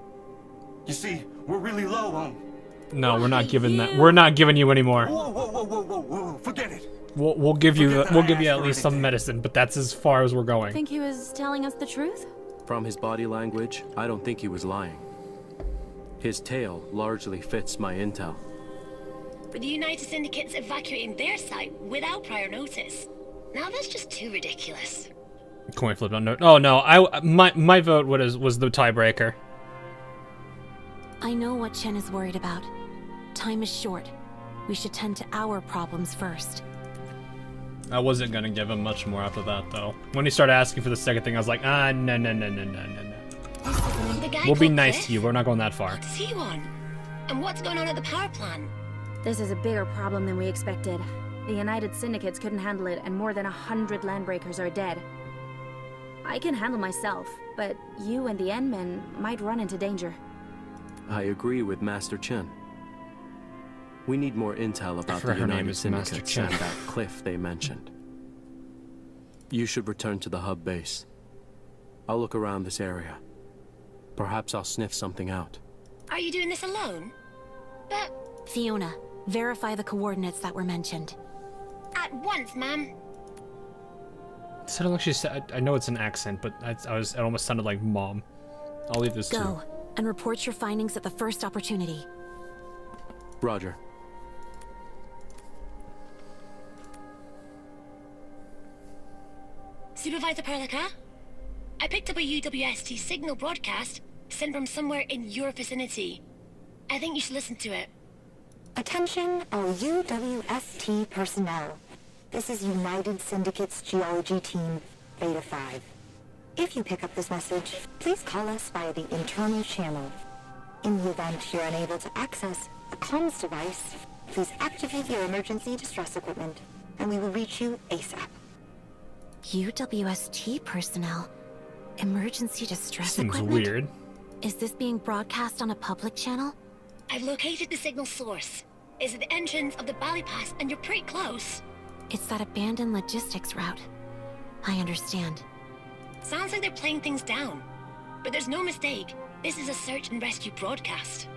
You see, we're really low on... No, we're not giving that. We're not giving you any more. Whoa, whoa, whoa, whoa, whoa, whoa, forget it. We'll give you at least some medicine, but that's as far as we're going. Think he was telling us the truth? From his body language, I don't think he was lying. His tale largely fits my intel. For the United Syndicates evacuating their site without prior notice. Now that's just too ridiculous. Coin flip on note. Oh no, my vote was the tiebreaker. I know what Chen is worried about. Time is short. We should tend to our problems first. I wasn't gonna give him much more after that, though. When he started asking for the second thing, I was like, no. We'll be nice to you. We're not going that far. What does he want? And what's going on at the power plant? This is a bigger problem than we expected. The United Syndicates couldn't handle it, and more than 100 landbreakers are dead. I can handle myself, but you and the N-men might run into danger. I agree with Master Chen. We need more intel about the United Syndicates and that cliff they mentioned. You should return to the hub base. I'll look around this area. Perhaps I'll sniff something out. Are you doing this alone? But... Fiona, verify the coordinates that were mentioned. At once, ma'am. It sounded like she said, I know it's an accent, but it almost sounded like mom. I'll leave this Go, and report your findings at the first opportunity. Roger. Supervisor Perlica? I picked up a UWST signal broadcast sent from somewhere in your vicinity. I think you should listen to it. Attention all UWST personnel. This is United Syndicates Geology Team, Beta 5. If you pick up this message, please call us via the internal channel. In the event you're unable to access a comms device, please activate your emergency distress equipment, and we will reach you ASAP. UWST personnel? Emergency distress Seems equipment? weird. Is this being broadcast on a public channel? I've located the signal source. It's at the entrance of the Bally Pass, and you're pretty close. It's that abandoned logistics route. I understand. Sounds like they're playing things down. But there's no mistake. This is a search and rescue broadcast.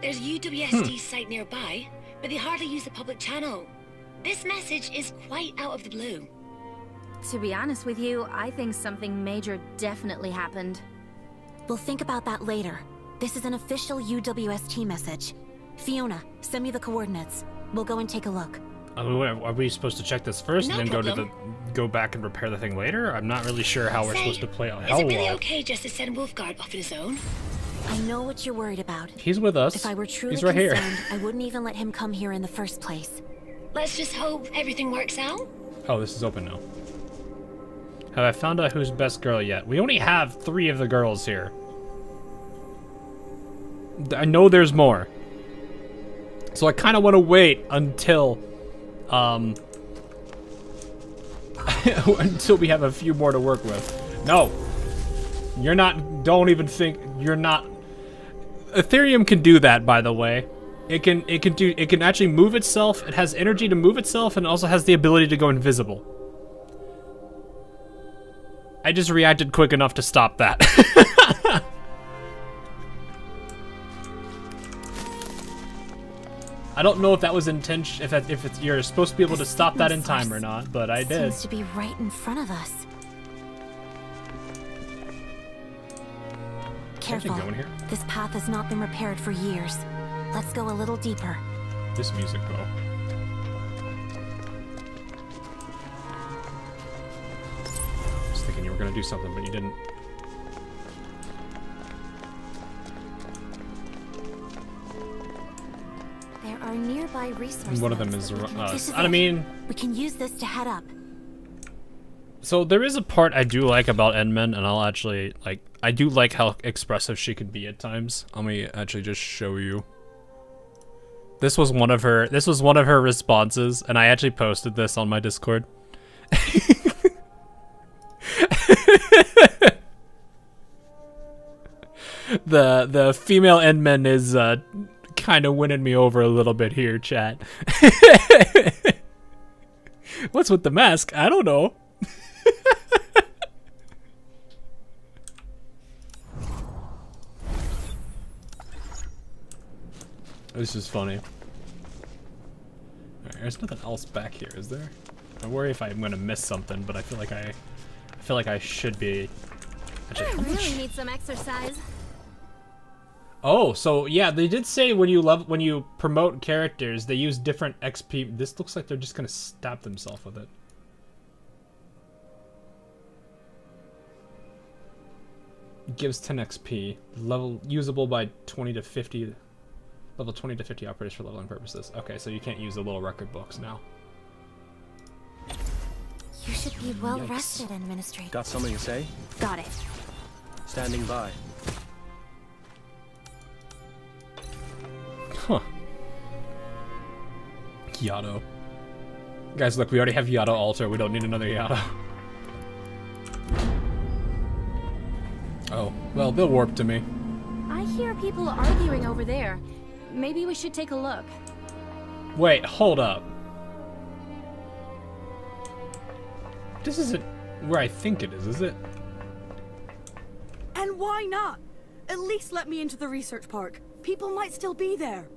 There's a UWST site nearby, but they hardly use the public channel. This message is quite out of the blue. To be honest with you, I think something major definitely happened. We'll think about that later. This is an official UWST message. Fiona, send me the coordinates. We'll go and take a look. Are we supposed to check this first and then go back and repair the thing later? I'm not really sure how we're supposed to play on. Is it really okay just to send Wolfguard off on his own? I know what you're worried about. He's with us. If I were truly He's right here. concerned, I wouldn't even let him come here in the first place. Let's just hope everything works out. Oh, this is open now. Have I found out who's best girl yet? We only have 3 of the girls here. I know there's more. So I kind of want to wait until until we have a few more to work with. No. You're not, don't even think, you're not. Ethereum can do that, by the way. It can actually move itself. It has energy to move itself, and it also has the ability to go invisible. I just reacted quick enough to stop that. I don't know if that was intention, if you're supposed to be able to stop that in time or not, but I did. Seems to be right in front of us. Careful. Go in here? This path has not been repaired for years. Let's go a little deeper. This music, though. I was thinking you were gonna do something, but you didn't. There are nearby resources. One of them is us. This is I it. mean, we can use this to head up. So there is a part I do like about Endman, and I'll actually I do like how expressive she can be at times. Let me actually just show you. This was one of her responses, and I actually posted this on my Discord. The female Endman is kind of winning me over a little bit here, chat. What's with the mask? I don't know. This is funny. Alright, there's nothing else back here, is there? I worry if I'm gonna miss something, but I feel like I should be. Actually, I really need some exercise. Oh, so yeah, they did say when you promote characters, they use different XP. This looks like they're just gonna stab themselves with it. It gives 10 XP. Level usable by 20 to 50. Level 20 to 50 operators for leveling purposes. Okay, so you can't use the little record books now. You should be well rested, Administrator. Got something to say? Got it. Standing by. Huh. Yato. Guys, look, we already have Yato Altar. We don't need another Yato. Oh, well, they'll warp to me. I hear people arguing over there. Maybe we should take a look. Wait, hold up. This isn't where I think it is it? And why not? At least let me into the research park. People might still be there.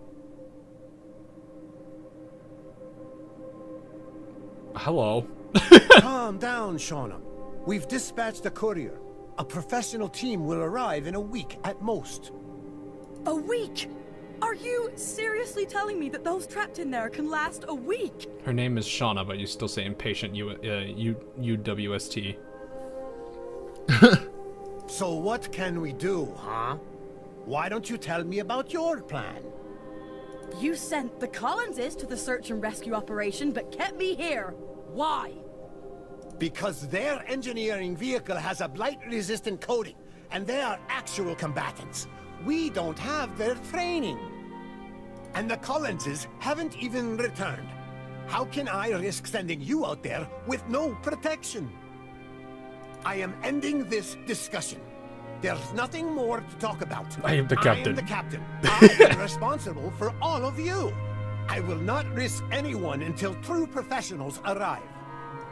Hello. Calm down, Shauna. We've dispatched a courier. A professional team will arrive in a week at most. A week? Are you seriously telling me that those trapped in there can last a week? Her name is Shauna, but you still say impatient UWST. So what can we do, huh? Why don't you tell me about your plan? You sent the Collinses to the search and rescue operation, but kept me here. Why? Because their engineering vehicle has a blight-resistant coating, and they are actual combatants. We don't have their training. And the Collinses haven't even returned. How can I risk sending you out there with no protection? I am ending this discussion. There's nothing more to talk about. I am the captain. I am the captain. I am responsible for all of you. I will not risk anyone until true professionals arrive.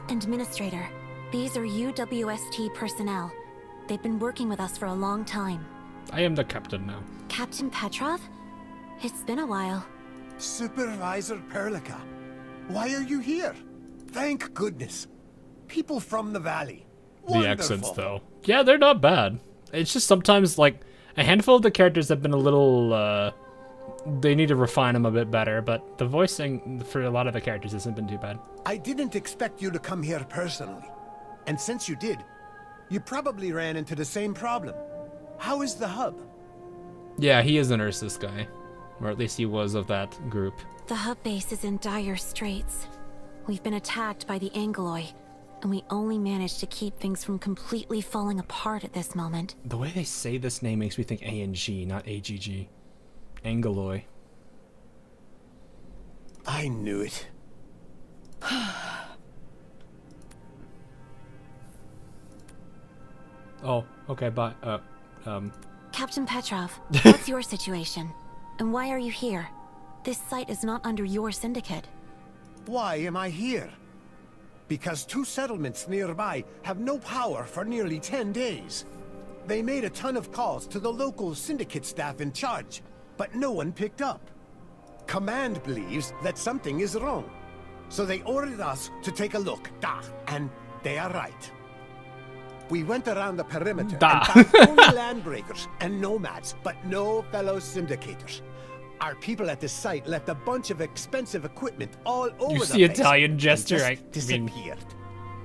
Administrator, these are UWST personnel. They've been working with us for a long time. I am the captain now. Captain Petrov? It's been a while. Supervisor Perlica, why are you here? Thank goodness. People from the valley. The accents, though. Yeah, they're not bad. It's just sometimes, like, a handful of the characters have been a little, they need to refine them a bit better, but the voicing for a lot of the characters hasn't been too bad. I didn't expect you to come here personally. And since you did, you probably ran into the same problem. How is the hub? Yeah, he is an Ursus guy. Or at least he was of that group. The hub base is in dire straits. We've been attacked by the Angoloi, and we only managed to keep things from completely falling apart at this moment. The way they say this name makes me think ANG, not AGG. Angoloi. I knew it. Oh, okay, bye. Captain Petrov, what's your situation? And why are you here? This site is not under your syndicate. Why am I here? Because 2 settlements nearby have no power for nearly 10 days. They made a ton of calls to the local syndicate staff in charge, but no one picked up. Command believes that something is wrong, so they ordered us to take a look. And they are right. We went around the perimeter and found only landbreakers and nomads, but no fellow syndicators. Our people at the site left a bunch of expensive equipment all over the place. You see Italian gesture, I disappeared. mean,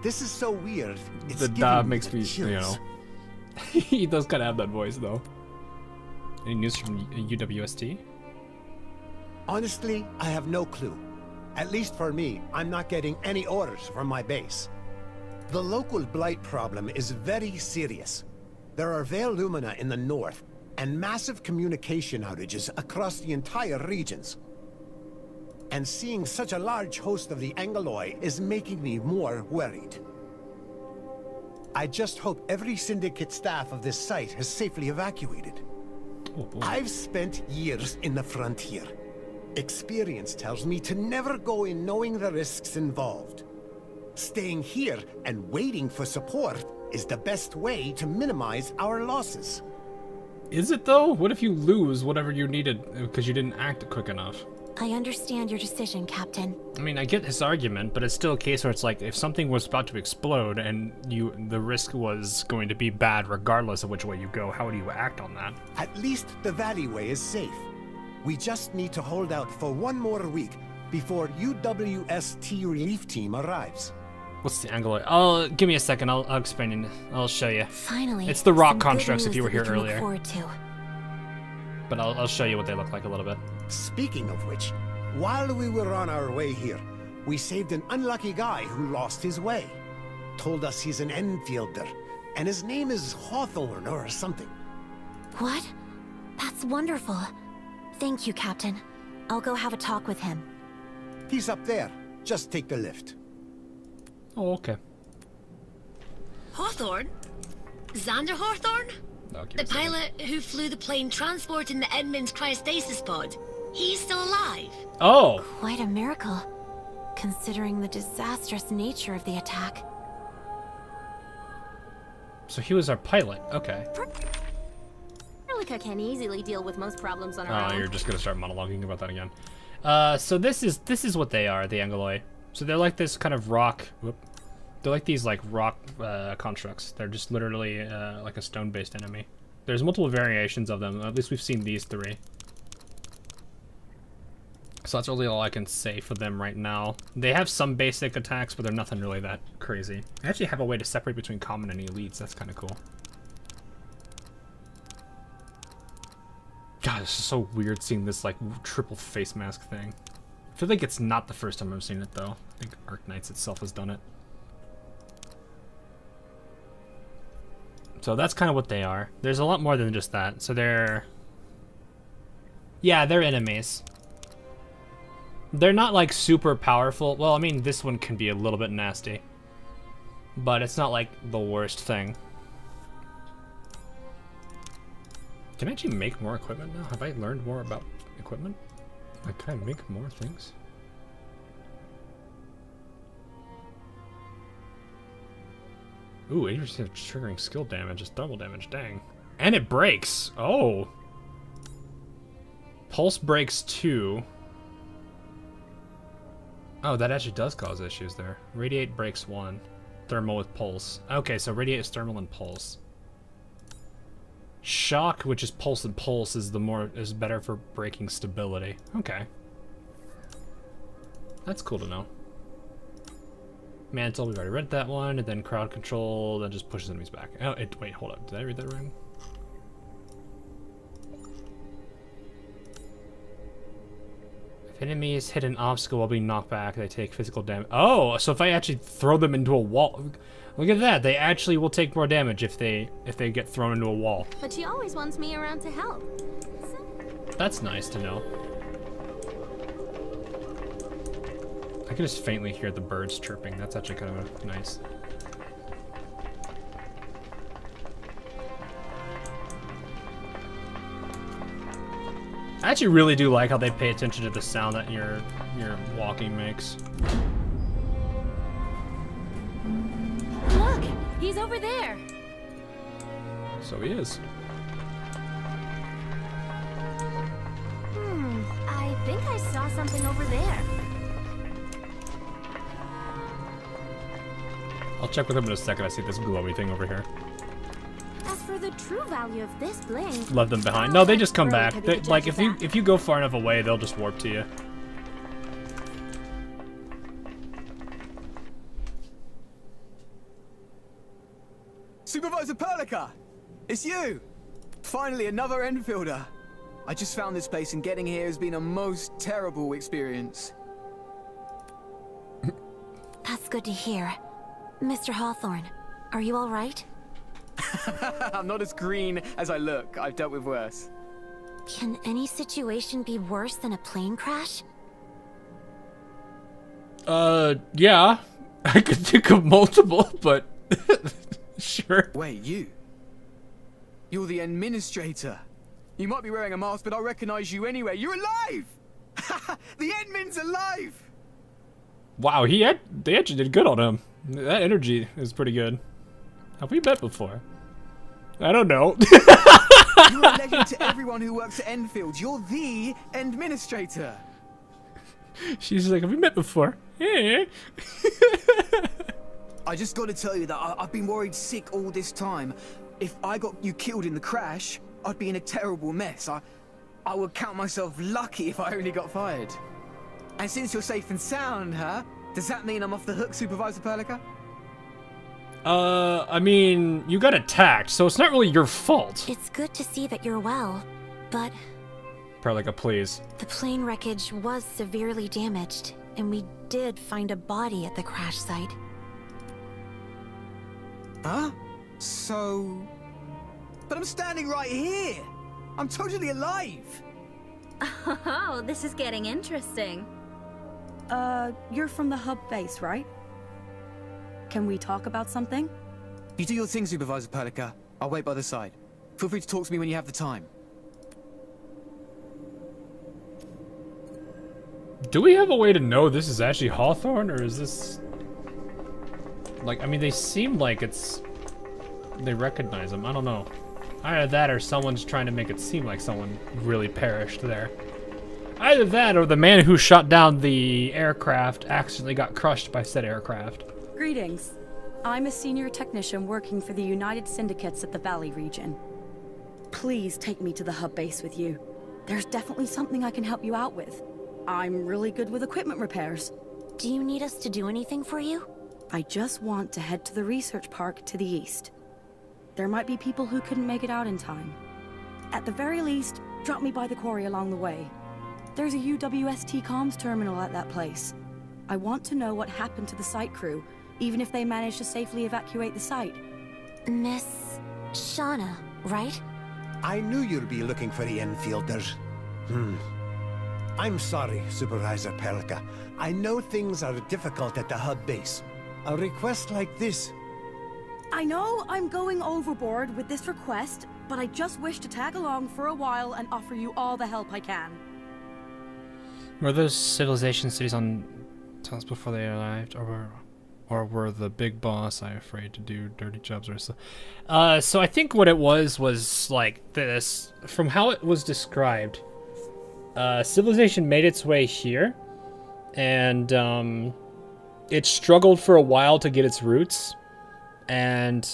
this is so weird. It's the giving makes me, you know. He does kind of have that voice, though. Any news from UWST? Honestly, I have no clue. At least for me, I'm not getting any orders from my base. The local blight problem is very serious. There are Veil Lumina in the north, and massive communication outages across the entire regions. And seeing such a large host of the Angoloi is making me more worried. I just hope every Syndicate staff of this site has safely evacuated. Oh, boy. I've spent years in the frontier. Experience tells me to never go in knowing the risks involved. Staying here and waiting for support is the best way to minimize our losses. Is it though? What if you lose whatever you needed because you didn't act quick enough? I understand your decision, Captain. I mean, I get his argument, but it's still a case where it's like, if something was about to explode and the risk was going to be bad regardless of which way you go, how would you act on that? At least the Valleyway is safe. We just need to hold out for one more week before UWST relief team arrives. What's the angle? Oh, give me a second. I'll explain it. I'll show you. Finally, it's the rock some good constructs news if you were that we here can look earlier. forward to. But I'll show you what they look like a little bit. Speaking of which, while we were on our way here, we saved an unlucky guy who lost his way. Told us he's an Enfielder, and his name is Hawthorne or something. What? That's wonderful. Thank you, Captain. I'll go have a talk with him. He's up there. Just take the lift. Oh, okay. Hawthorne? Xander Hawthorne? No, the pilot who flew the plane transporting the Edmund's cryostasis pod. He's still alive. Oh! Quite a miracle, considering the disastrous nature of the attack. So he was our pilot. Okay. Perlica can easily deal with most problems on her Oh, own. you're just gonna start monologuing about that again. So this is what they are, the Angoloi. So they're like this kind of rock. Whoop. They're like these rock constructs. They're just literally like a stone-based enemy. There's multiple variations of them. At least we've seen these three. So that's really all I can say for them right now. They have some basic attacks, but they're nothing really that crazy. They actually have a way to separate between common and elites. That's kind of cool. God, it's just so weird seeing this triple face mask thing. I feel like it's not the first time I've seen it though. I think Arknights itself has done it. So that's kind of what they are. There's a lot more than just that. So they're... Yeah, they're enemies. They're not super powerful. Well, I mean, this one can be a little bit nasty. But it's not the worst thing. Can I actually make more equipment now? Have I learned more about equipment? Can I make more things? Ooh, 80% of triggering skill damage is thermal damage, dang. And it breaks! Oh! Pulse breaks 2. Oh, that actually does cause issues there. Radiate breaks 1. Thermal with pulse. Okay, so radiate is thermal and pulse. Shock, which is pulse and pulse, is better for breaking stability. Okay. That's cool to know. Mantle, we've already read that one, and then crowd control, that just pushes enemies back. Oh, wait, hold up. Did I read that wrong? If enemies hit an obstacle while being knocked back, they take physical damage. Oh, so if I actually throw them into a wall... Look at that, they actually will take more damage if they get thrown into a wall. But she always wants me around to help. That's nice to know. I can just faintly hear the birds chirping. That's actually kind of nice. I actually really do like how they pay attention to the sound that your walking makes. Look, he's over there. So he is. I think I saw something over there. I'll check with him in a second. I see this glowy thing over here. As for the true value of this bling, Left them behind. No, they just come back. They, if you go far enough away, they'll just warp to you. Supervisor Perlica! It's you! Finally, another Enfielder. I just found this place and getting here has been a most terrible experience. That's good to hear. Mr. Hawthorne, are you all right? I'm not as green as I look. I've dealt with worse. Can any situation be worse than a plane crash? Yeah. I could think of multiple, but sure. Wait, you? You're the administrator. You might be wearing a mask, but I'll recognize you anyway. You're alive! The Edmund's alive! Wow, they actually did good on him. That energy is pretty good. Have we met before? I don't know. You're a legend to everyone who works at Endfield. You're the administrator. She's like, have we met before? Yeah. I just got to tell you that I've been worried sick all this time. If I got you killed in the crash, I'd be in a terrible mess. I would count myself lucky if I only got fired. And since you're safe and sound, huh? Does that mean I'm off the hook, Supervisor Perlica? I mean, you got attacked, so it's not really your fault. It's good to see that you're well, but... Perlica, please. The plane wreckage was severely damaged, and we did find a body at the crash site. Huh? So... But I'm standing right here! I'm totally alive! Oh, this is getting interesting. You're from the hub base, right? Can we talk about something? You do your thing, Supervisor Perlica. I'll wait by the side. Feel free to talk to me when you have the time. Do we have a way to know this is actually Hawthorne, or is this... Like, I mean, they seem like they recognize him. I don't know. Either that or someone's trying to make it seem like someone really perished there. Either that or the man who shot down the aircraft accidentally got crushed by said aircraft. Greetings. I'm a senior technician working for the United Syndicates at the Valley region. Please take me to the hub base with you. There's definitely something I can help you out with. I'm really good with equipment repairs. Do you need us to do anything for you? I just want to head to the research park to the east. There might be people who couldn't make it out in time. At the very least, drop me by the quarry along the way. There's a UWST comms terminal at that place. I want to know what happened to the site crew, even if they managed to safely evacuate the site. Miss Shauna, right? I knew you'd be looking for the Enfielders. I'm sorry, Supervisor Perlica. I know things are difficult at the hub base. A request like this... I know I'm going overboard with this request, but I just wish to tag along for a while and offer you all the help I can. Were those civilization cities on towns before they arrived, or were the big boss afraid to do dirty jobs or so? So I think what it was like this. From how it was described, civilization made its way here, and it struggled for a while to get its roots. And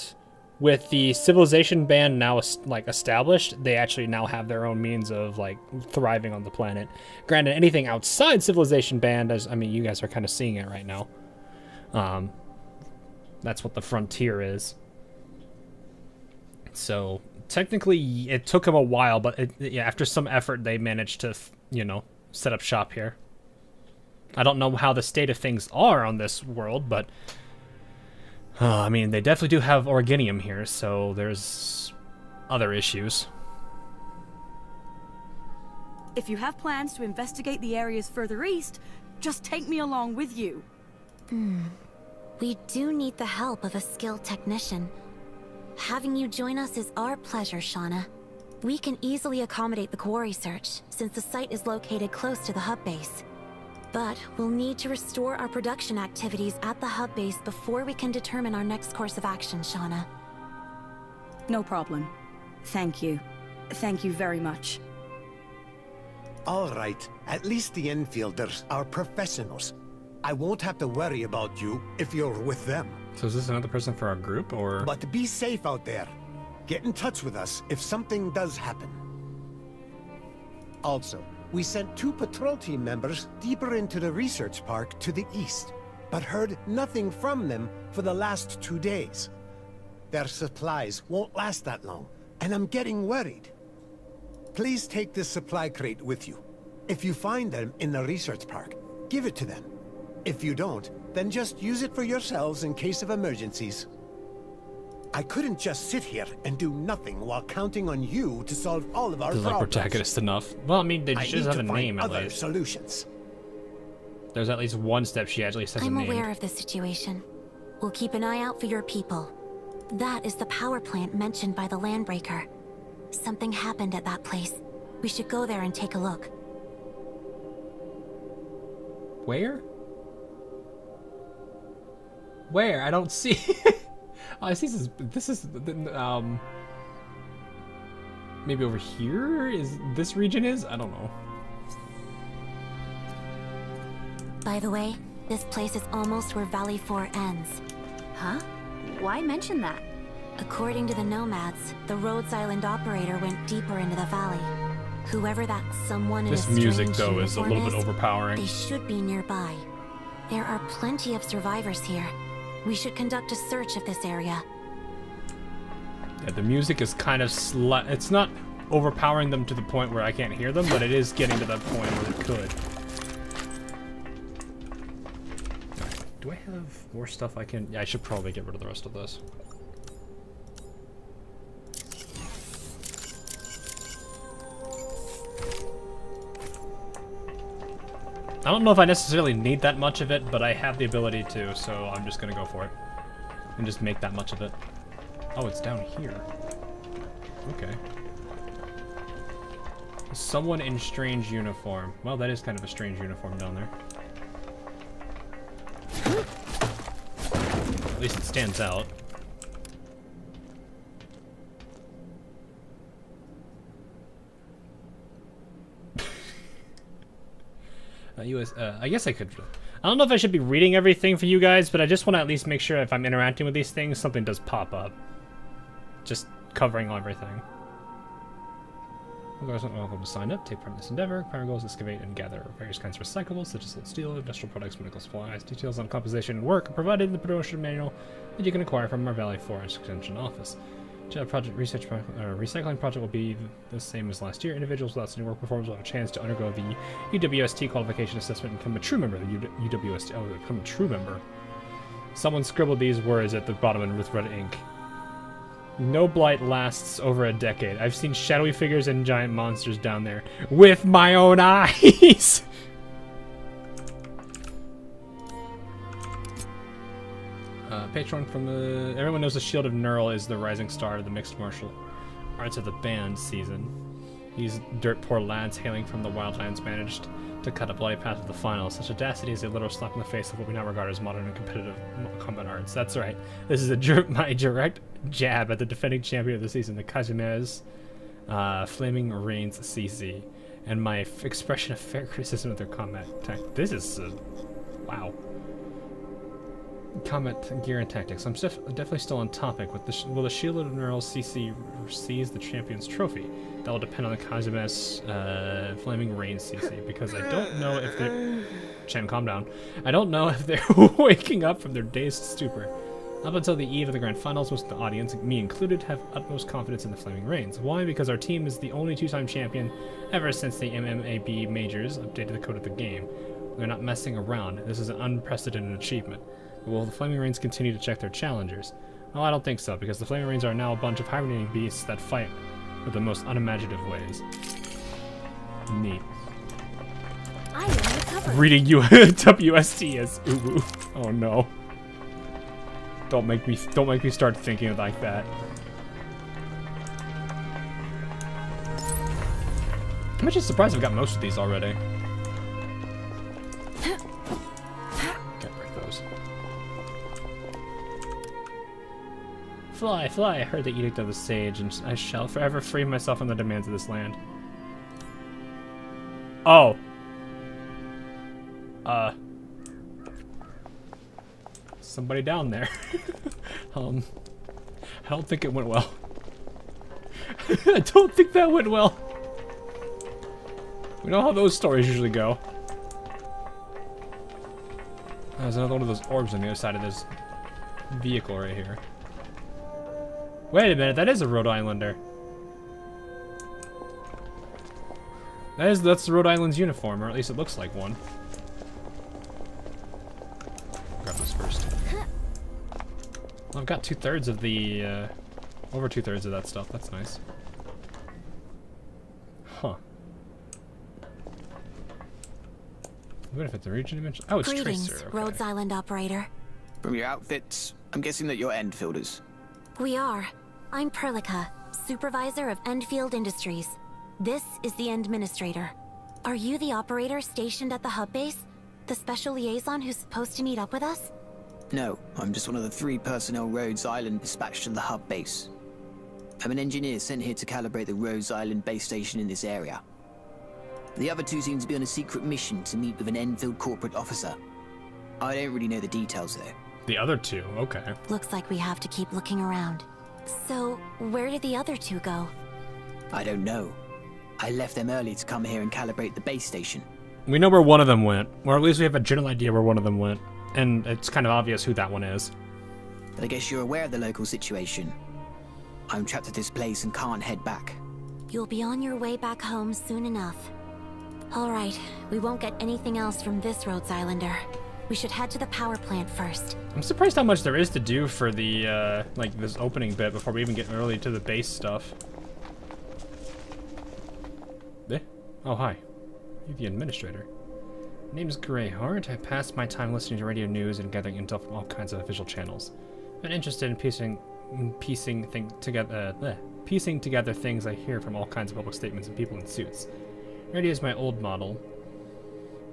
with the civilization ban now established, they actually now have their own means of like thriving on the planet. Granted, anything outside civilization ban, you guys are kind of seeing it right now. That's what the frontier is. So technically, it took them a while, but after some effort, they managed to, set up shop here. I don't know how the state of things are on this world, but. They definitely do have organium here, so there's other issues. If you have plans to investigate the areas further east, just take me along with you. We do need the help of a skilled technician. Having you join us is our pleasure, Shauna. We can easily accommodate the quarry search, since the site is located close to the hub base. But we'll need to restore our production activities at the hub base before we can determine our next course of action, Shauna. No problem. Thank you. Thank you very much. All right, at least the Enfielders are professionals. I won't have to worry about you if you're with them. So is this another person for our group, or...? But be safe out there. Get in touch with us if something does happen. Also, we sent 2 patrol team members deeper into the research park to the east, but heard nothing from them for the last 2 days. Their supplies won't last that long, and I'm getting worried. Please take this supply crate with you. If you find them in the research park, give it to them. If you don't, then just use it for yourselves in case of emergencies. I couldn't just sit here and do nothing while counting on you to solve all of our Doesn't problems. like protagonist enough. Well, I mean, they should have a name at least. Solutions. There's at least one step she at least has a I'm name. aware of the situation. We'll keep an eye out for your people. That is the power plant mentioned by the Landbreaker. Something happened at that place. We should go there and take a look. Where? Where? I don't see. Oh, I see this is maybe over here is this region is? I don't know. By the way, this place is almost where Valley 4 ends. Huh? Why mention that? According to the nomads, the Rhodes Island operator went deeper into the valley. Whoever that someone in This a music strange though is a little bit uniform overpowering. They should be nearby. There are plenty of survivors here. We should conduct a search of this area. Yeah, the music is kind of it's not overpowering them to the point where I can't hear them, but it is getting to that point where it could. Do I have more stuff I can... Yeah, I should probably get rid of the rest of this. I don't know if I necessarily need that much of it, but I have the ability to, so I'm just gonna go for it. And just make that much of it. Oh, it's down here. Okay. Someone in strange uniform. Well, that is kind of a strange uniform down there. At least it stands out. I guess I could... I don't know if I should be reading everything for you guys, but I just want to at least make sure if I'm interacting with these things, something does pop up. Just covering everything. Welcome to sign up, take part in this endeavor. Primary goal is excavate and gather various kinds of recyclables, such as steel, industrial products, medical supplies. Details on composition and work are provided in the promotion manual that you can acquire from our Valley Forest Extension office. Recycling project will be the same as last year. Individuals without any work performance will have a chance to undergo the UWST qualification assessment and become a true member of the UWST. Oh, become a true member. Someone scribbled these words at the bottom in with red ink. No blight lasts over a decade. I've seen shadowy figures and giant monsters down there with my own eyes. Patron from the... Everyone knows the Shield of Neural is the rising star of the mixed martial arts of the band season. These dirt poor lads hailing from the wildlands managed to cut a bloody path to the finals. Such audacity is a literal slap in the face of what we now regard as modern and competitive combat arts. That's right. This is my direct jab at the defending champion of the season, the Kazumez Flaming Rains CC, and my expression of fair criticism of their combat tactics. This is... wow. Combat gear and tactics. I'm definitely still on topic. Will the Shield of Neural CC seize the champion's trophy? That will depend on the Kazumas Flaming Rain CC, because I don't know if they're... Chen, calm down. I don't know if they're waking up from their dazed stupor. Up until the eve of the grand finals, most of the audience, me included, have utmost confidence in the Flaming Rains. Why? Because our team is the only two-time champion ever since the MMAB Majors updated the code of the game. They're not messing around. This is an unprecedented achievement. Will the Flaming Rains continue to check their challengers? Well, I don't think so, because the Flaming Rains are now a bunch of hibernating beasts that fight with the most unimaginative ways. Neat. Reading WST as Uwu. Oh no. Don't make me start thinking like that. I'm actually surprised I've got most of these already. Fly, fly, I heard the edict of the sage, and I shall forever free myself from the demands of this land. Oh. Somebody down there. I don't think it went well. I don't think that went well. We know how those stories usually go. There's another one of those orbs on the other side of this vehicle right here. Wait a minute, that is a Rhode Islander. That's the Rhode Island's uniform, or at least it looks like one. grab this first. Well, I've got 2/3 of the, over 2/3 of that stuff. That's nice. Huh. What if it's a region dimension? Oh, it's Greetings, Tracer. Okay. Rhodes Island operator. From your outfits, I'm guessing that you're Endfielders. We are. I'm Perlica, supervisor of Endfield Industries. This is the Administrator. Are you the operator stationed at the hub base? The special liaison who's supposed to meet up with us? No, I'm just one of the 3 personnel Rhodes Island dispatched to the hub base. I'm an engineer sent here to calibrate the Rhodes Island base station in this area. The other 2 seem to be on a secret mission to meet with an Enfield corporate officer. I don't really know the details though. The other 2, okay. Looks like we have to keep looking around. So, where did the other 2 go? I don't know. I left them early to come here and calibrate the base station. We know where one of them went, or at least we have a general idea where one of them went, and it's kind of obvious who that one is. But I guess you're aware of the local situation. I'm trapped at this place and can't head back. You'll be on your way back home soon enough. Alright, we won't get anything else from this Rhodes Islander. We should head to the power plant first. I'm surprised how much there is to do for the, like, this opening bit before we even get early to the base stuff. Eh? Oh, hi. You're the Administrator. My name's Greyheart. I pass my time listening to radio news and gathering intel from all kinds of official channels. I've been interested in piecing together things I hear from all kinds of public statements and people in suits. Radio is my old model.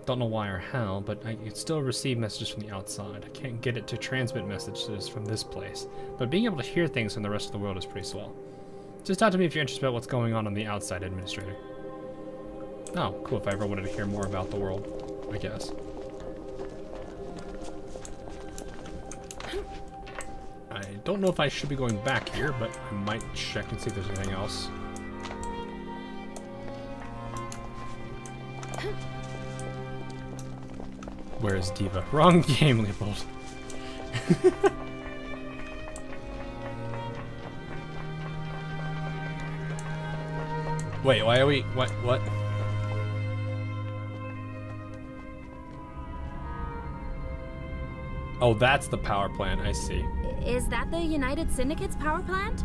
Don't know why or how, but I can still receive messages from the outside. I can't get it to transmit messages from this place, but being able to hear things from the rest of the world is pretty swell. Just talk to me if you're interested about what's going on the outside, Administrator. Oh, cool, if I ever wanted to hear more about the world, I guess. I don't know if I should be going back here, but I might check and see if there's anything else. Where is Diva? Wrong game, Leopold. Wait, why are we... What? Oh, that's the power plant, I see. Is that the United Syndicate's power plant?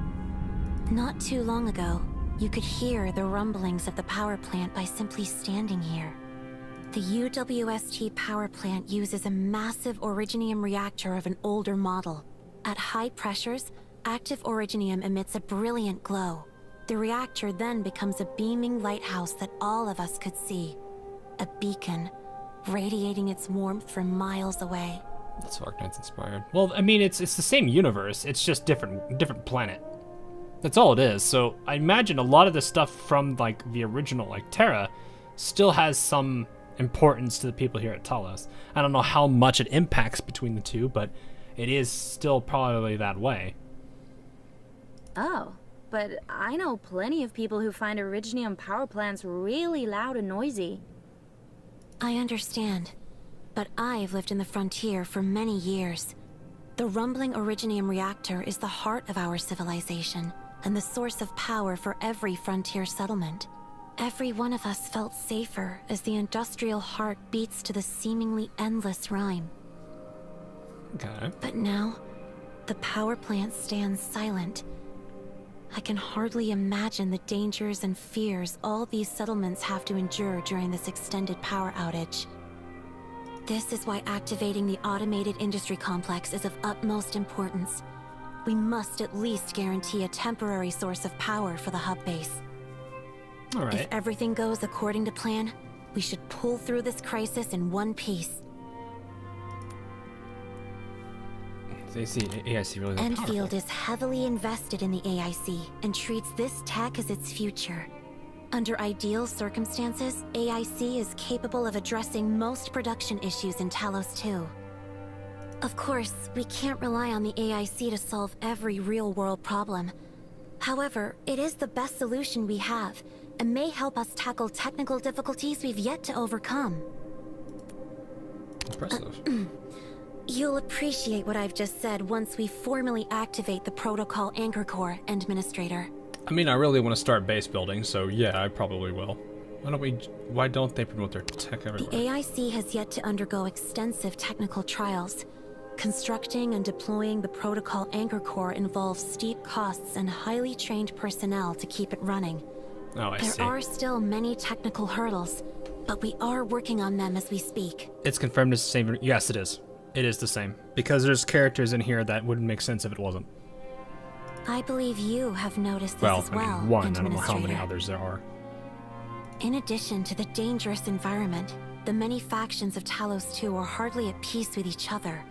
Not too long ago, you could hear the rumblings of the power plant by simply standing here. The UWST power plant uses a massive originium reactor of an older model. At high pressures, active originium emits a brilliant glow. The reactor then becomes a beaming lighthouse that all of us could see. A beacon, radiating its warmth from miles away. That's Arknights inspired. Well, I mean, it's the same universe. It's just different planet. That's all it is. So I imagine a lot of the stuff from like the original, like Terra, still has some importance to the people here at Talos. I don't know how much it impacts between the 2, but it is still probably that way. Oh, but I know plenty of people who find originium power plants really loud and noisy. I understand, but I've lived in the frontier for many years. The rumbling originium reactor is the heart of our civilization and the source of power for every frontier settlement. Every one of us felt safer as the industrial heart beats to the seemingly endless rhyme. Okay. But now, the power plant stands silent. I can hardly imagine the dangers and fears all these settlements have to endure during this extended power outage. This is why activating the automated industry complex is of utmost importance. We must at least guarantee a temporary source of power for the hub base. All right. If everything goes according to plan, we should pull through this crisis in one piece. AIC really that Endfield powerful. is heavily invested in the AIC and treats this tech as its future. Under ideal circumstances, AIC is capable of addressing most production issues in Talos 2. Of course, we can't rely on the AIC to solve every real-world problem. However, it is the best solution we have, and may help us tackle technical difficulties we've yet to overcome. Impressive. You'll appreciate what I've just said once we formally activate the Protocol Anchor Core, Administrator. I mean, I really want to start base building, so yeah, I probably will. Why don't they promote their tech everywhere? The AIC has yet to undergo extensive technical trials. Constructing and deploying the protocol anchor core involves steep costs and highly trained personnel to keep it running. Oh, I see. There are still many technical hurdles, but we are working on them as we speak. It's confirmed it's the same. Yes, it is. It is the same. Because there's characters in here that wouldn't make sense if it wasn't. I believe you have noticed this Well, as I well, mean, one. I don't know how many Administrator. others there are. In addition to the dangerous environment, the many factions of Talos 2 are hardly at peace with each other.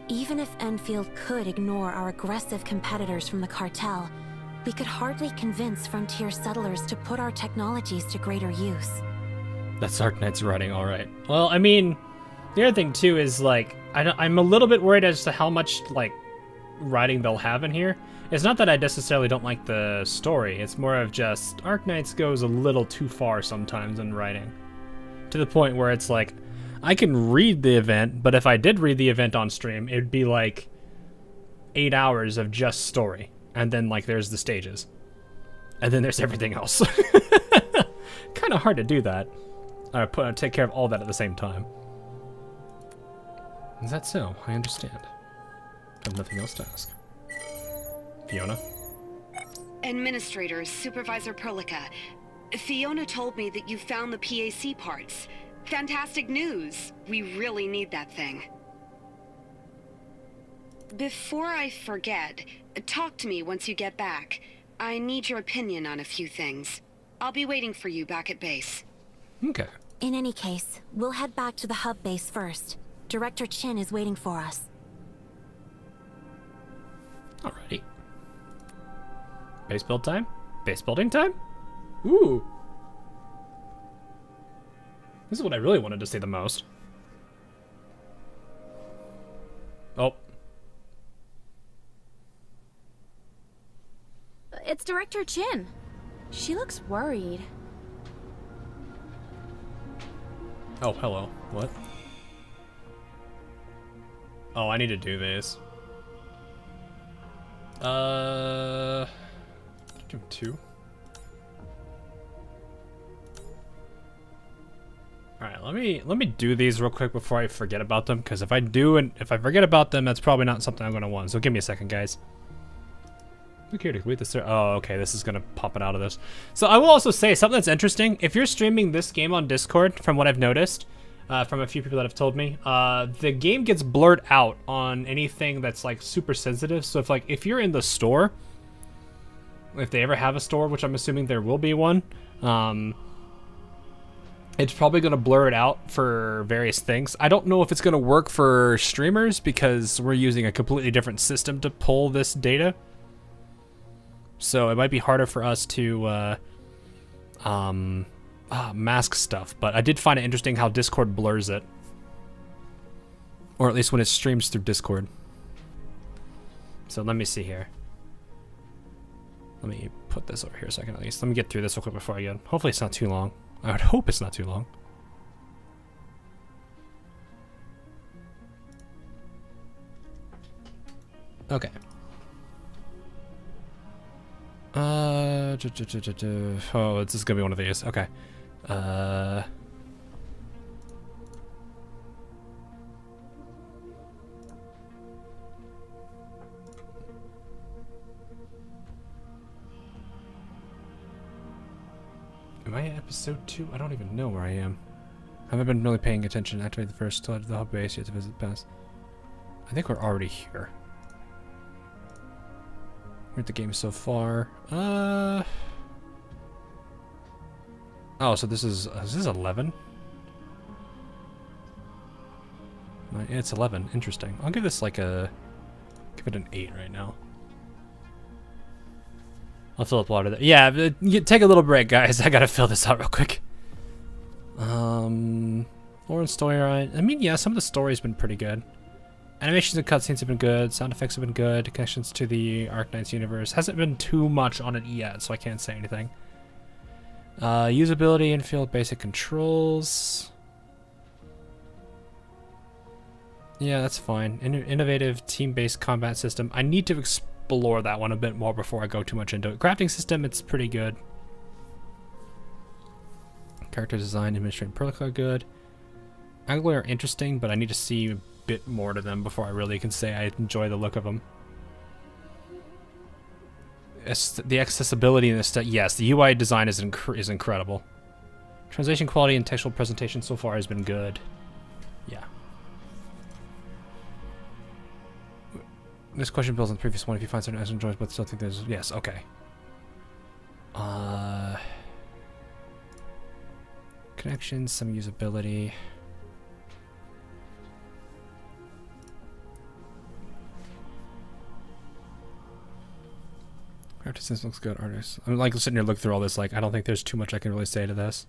Even if Endfield could ignore our aggressive competitors from the cartel, we could hardly convince frontier settlers to put our technologies to greater use. That's Arknights writing, all right. Well, I mean, the other thing too is like, I'm a little bit worried as to how much like writing they'll have in here. It's not that I necessarily don't like the story. It's more of just Arknights goes a little too far sometimes in writing, to the point where it's like, I can read the event, but if I did read the event on stream, it'd be like 8 hours of just story, and then like there's the stages, and then there's everything else. Kind of hard to do that. Take care of all that at the same time. Is that so? I understand. I have nothing else to ask. Fiona? Administrator, Supervisor Perlica. Fiona told me that you found the PAC parts. Fantastic news. We really need that thing. Before I forget, talk to me once you get back. I need your opinion on a few things. I'll be waiting for you back at base. Okay. In any case, we'll head back to the hub base first. Director Chin is waiting for us. Alrighty. Base build time? Base building time? Ooh. This is what I really wanted to see the most. Oh. It's Director Chin. She looks worried. Oh, hello. What? Oh, I need to do this. Do 2. Alright, let me do these real quick before I forget about them, because if I do and if I forget about them, that's probably not something I'm gonna want. So give me a second, guys. Look here to complete this. Oh, okay, this is gonna pop it out of this. So I will also say something that's interesting. If you're streaming this game on Discord, from what I've noticed, from a few people that have told me, the game gets blurred out on anything that's like super sensitive. So if you're in the store, if they ever have a store, which I'm assuming there will be one, it's probably going to blur it out for various things. I don't know if it's going to work for streamers because we're using a completely different system to pull this data. So it might be harder for us to mask stuff. But I did find it interesting how Discord blurs it. Or at least when it streams through Discord. So let me see here. Let me put this over here a second at least. Let me get through this real quick before I get. Hopefully it's not too long. I would hope it's not too long. Okay. Oh, this is gonna be one of these. Okay. Am I at episode 2? I don't even know where I am. I haven't been really paying attention. Activate the first, still at the hub base, yet to visit the past. I think we're already here. We're at the game so far. Oh, so this is this 11? It's 11. Interesting. I'll give this like give it an 8 right now. I'll fill up water there. Yeah, take a little break, guys. I gotta fill this out real quick. Lore and storyline. I mean, yeah, some of the story's been pretty good. Animations and cutscenes have been good. Sound effects have been good. Connections to the Arknights universe hasn't been too much on it yet, so I can't say anything. Usability, Endfield, basic controls. Yeah, that's fine. Innovative team-based combat system. I need to explore that one a bit more before I go too much into it. Crafting system, it's pretty good. Character design, administrative protocol, good. Angler are interesting, but I need to see bit more to them before I really can say I enjoy the look of them. The accessibility in this, yes, the UI design is incredible. Translation quality and textual presentation so far has been good. Yeah. This question builds on the previous one. If you find certain as enjoys, but still think there's yes, okay. Connections, some usability. Artisans looks good. Artists. I'm like sitting here looking through all this. Like I don't think there's too much I can really say to this.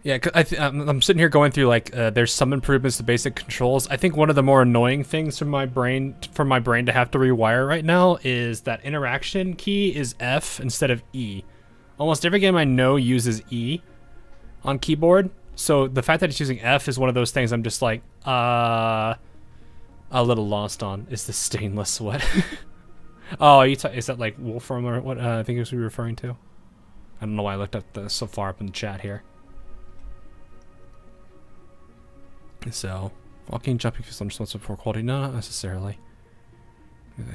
Yeah, I'm sitting here going through like there's some improvements to basic controls. I think one of the more annoying things for my brain to have to rewire right now is that interaction key is F instead of E. Almost every game I know uses E on keyboard, so the fact that it's using F is one of those things I'm just like a little lost on. Is the stainless sweat? Oh, is that like Wolfram or what? I think it was we were referring to. I don't know why I looked up so far up in the chat here. So, walking, jumping, feels some sorts of poor quality, no, not necessarily.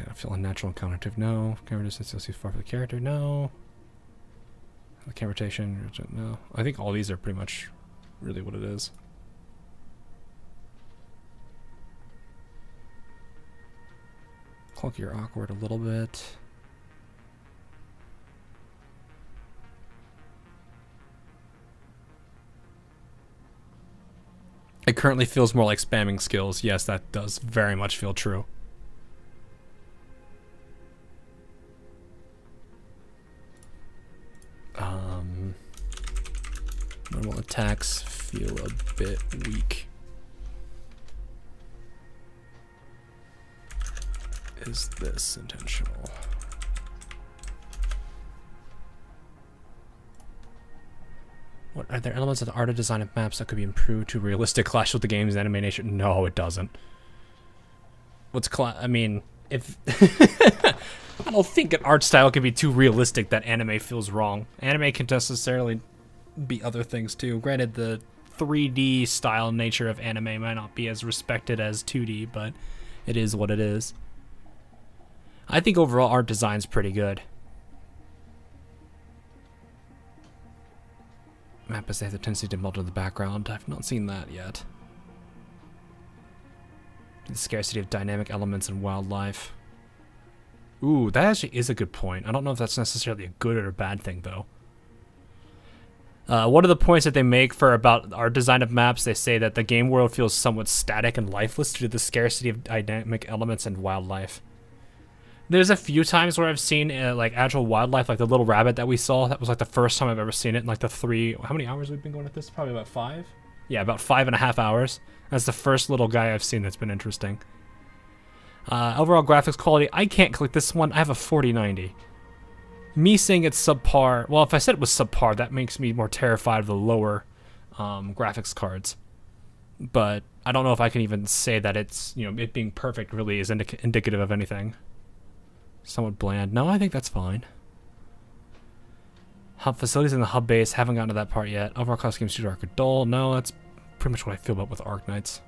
I feel unnatural and counterintuitive, no. Camera distance, you'll see far for the character, no. The camera rotation, no. I think all these are pretty much really what it is. Clunky or awkward a little bit. It currently feels more like spamming skills. Yes, that does very much feel true. Normal attacks feel a bit weak. Is this intentional? What are there elements of the art of design of maps that could be improved to realistic clash with the game's animation? No, it doesn't. I mean, if I don't think an art style can be too realistic that anime feels wrong. Anime can necessarily be other things too. Granted, the 3D style nature of anime might not be as respected as 2D, but it is what it is. I think overall art design's pretty good. Map as they have the tendency to melt in the background. I've not seen that yet. The scarcity of dynamic elements and wildlife. Ooh, that actually is a good point. I don't know if that's necessarily a good or a bad thing, though. One of the points that they make for about our design of maps, they say that the game world feels somewhat static and lifeless due to the scarcity of dynamic elements and wildlife. There's a few times where I've seen like actual wildlife, like the little rabbit that we saw. That was like the first time I've ever seen it in like the how many hours we've been going at this? Probably about 5? Yeah, about 5.5 hours. That's the first little guy I've seen that's been interesting. Overall graphics quality, I can't click this one. I have a 4090. Me saying it's subpar, well, if I said it was subpar, that makes me more terrified of the lower graphics cards. But I don't know if I can even say that it's, you know, it being perfect really is indicative of anything. Somewhat bland. No, I think that's fine. Hub facilities in the hub base, haven't gotten to that part yet. Overall cost games too dark or dull. No, that's pretty much what I feel about with Arknights.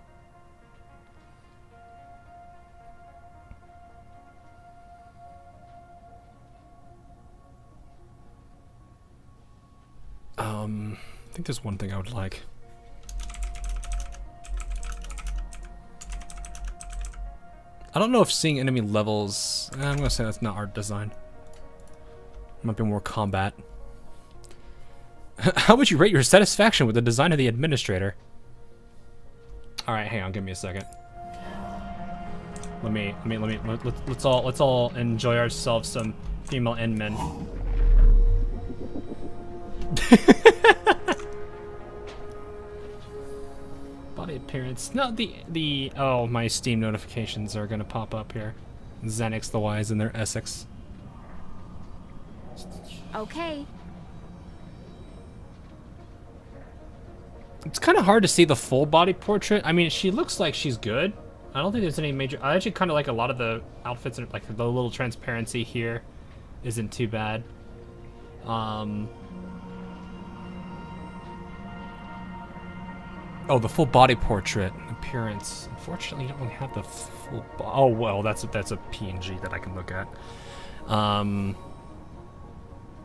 I think there's one thing I would like. I don't know if seeing enemy levels... I'm gonna say that's not art design. It might be more combat. How would you rate your satisfaction with the design of the administrator? Alright, hang on, give me a second. Let's all enjoy ourselves some female Endmen. Body appearance. No, oh, my Steam notifications are gonna pop up here. Xenix the Wise and their Essex. Okay. It's kind of hard to see the full body portrait. I mean, she looks like she's good. I don't think there's any major... I actually kind of like a lot of the outfits, and like the little transparency here isn't too bad. Oh, the full body portrait appearance. Unfortunately, you don't really have the full... Oh, well, that's a PNG that I can look at. I mean,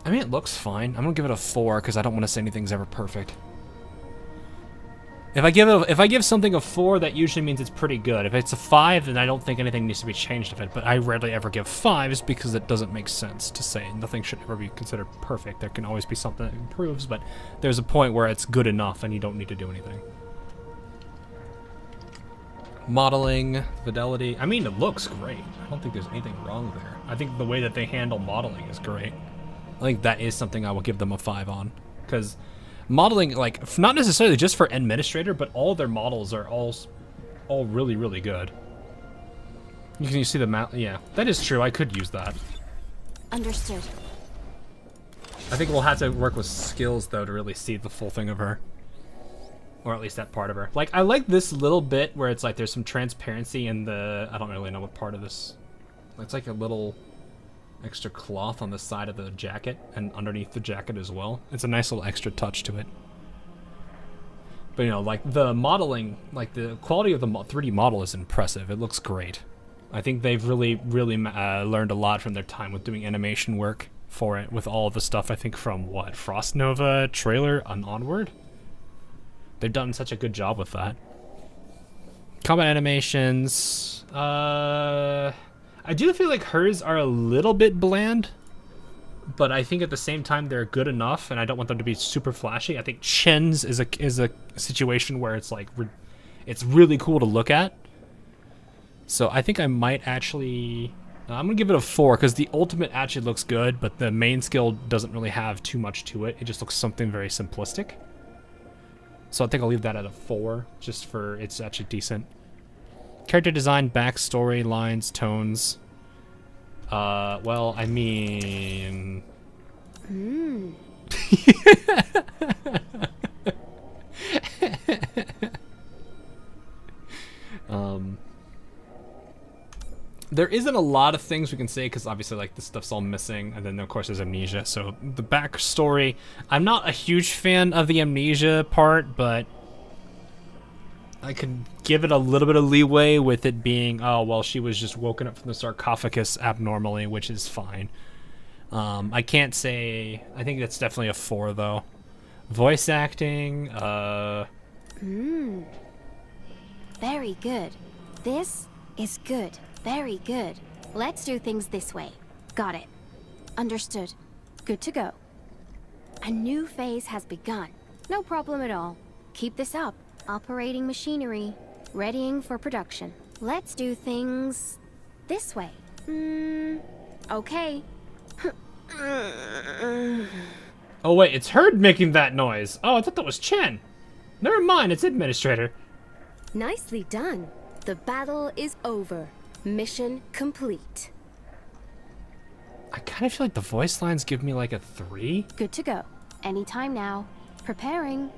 it looks fine. I'm gonna give it a 4 because I don't want to say anything's ever perfect. If I give something a 4, that usually means it's pretty good. If it's a 5, then I don't think anything needs to be changed of it. But I rarely ever give 5s because it doesn't make sense to say nothing should ever be considered perfect. There can always be something that improves, but there's a point where it's good enough and you don't need to do anything. Modeling, fidelity. I mean, it looks great. I don't think there's anything wrong there. I think the way that they handle modeling is great. I think that is something I will give them a 5 on, because modeling, like, not necessarily just for Administrator, but all their models are all really, really good. You see the map? Yeah, that is true. I could use that. Understood. I think we'll have to work with skills, though, to really see the full thing of her. Or at least that part of her. Like, I like this little bit where it's like there's some transparency in the... I don't really know what part of this... It's like a little extra cloth on the side of the jacket and underneath the jacket as well. It's a nice little extra touch to it. But, you know, like, the modeling, like, the quality of the 3D model is impressive. It looks great. I think they've really learned a lot from their time with doing animation work for it, with all of the stuff, I think, from, what, Frost Nova trailer and onward? They've done such a good job with that. Combat animations. I do feel like hers are a little bit bland, but I think at the same time they're good enough, and I don't want them to be super flashy. I think Chen's is a situation where it's like it's really cool to look at. So I think I might actually... I'm gonna give it a 4 because the ultimate actually looks good, but the main skill doesn't really have too much to it. It just looks something very simplistic. So I think I'll leave that at a 4, just for it's actually decent. Character design, backstory, lines, tones. Well, I mean... There isn't a lot of things we can say because obviously, like, this stuff's all missing, and then of course there's amnesia. So the backstory, I'm not a huge fan of the amnesia part, but I could give it a little bit of leeway with it being, oh well, she was just woken up from the sarcophagus abnormally, which is fine. I can't say. I think that's definitely a 4 though. Voice acting, Very good. This is good. Very good. Let's do things this way. Got it. Understood. Good to go. A new phase has begun. No problem at all. Keep this up. Operating machinery. Readying for production. Let's do things this way. Okay. Oh wait, it's her making that noise. Oh, I thought that was Chen. Never mind, it's Administrator. Nicely done. The battle is over. Mission complete. I kind of feel like the voice lines give me like a 3. Good to go. Anytime now. Preparing.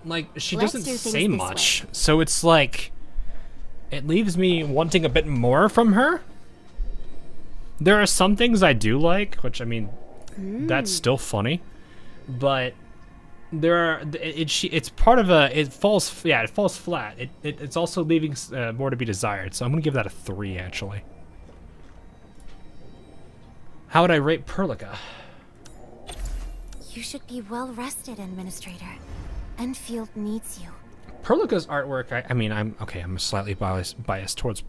Like, she Let's doesn't do things say this much, so it's like... It leaves me wanting a bit more from her. There are some things I do like, which, I mean, that's still funny. But there are... It's part of a... It falls flat. It's also leaving more to be desired, so I'm going to give that a 3, actually. How would I rate Perlica? You should be well rested, Administrator. Endfield needs you. Perlica's artwork, I mean, I'm slightly biased towards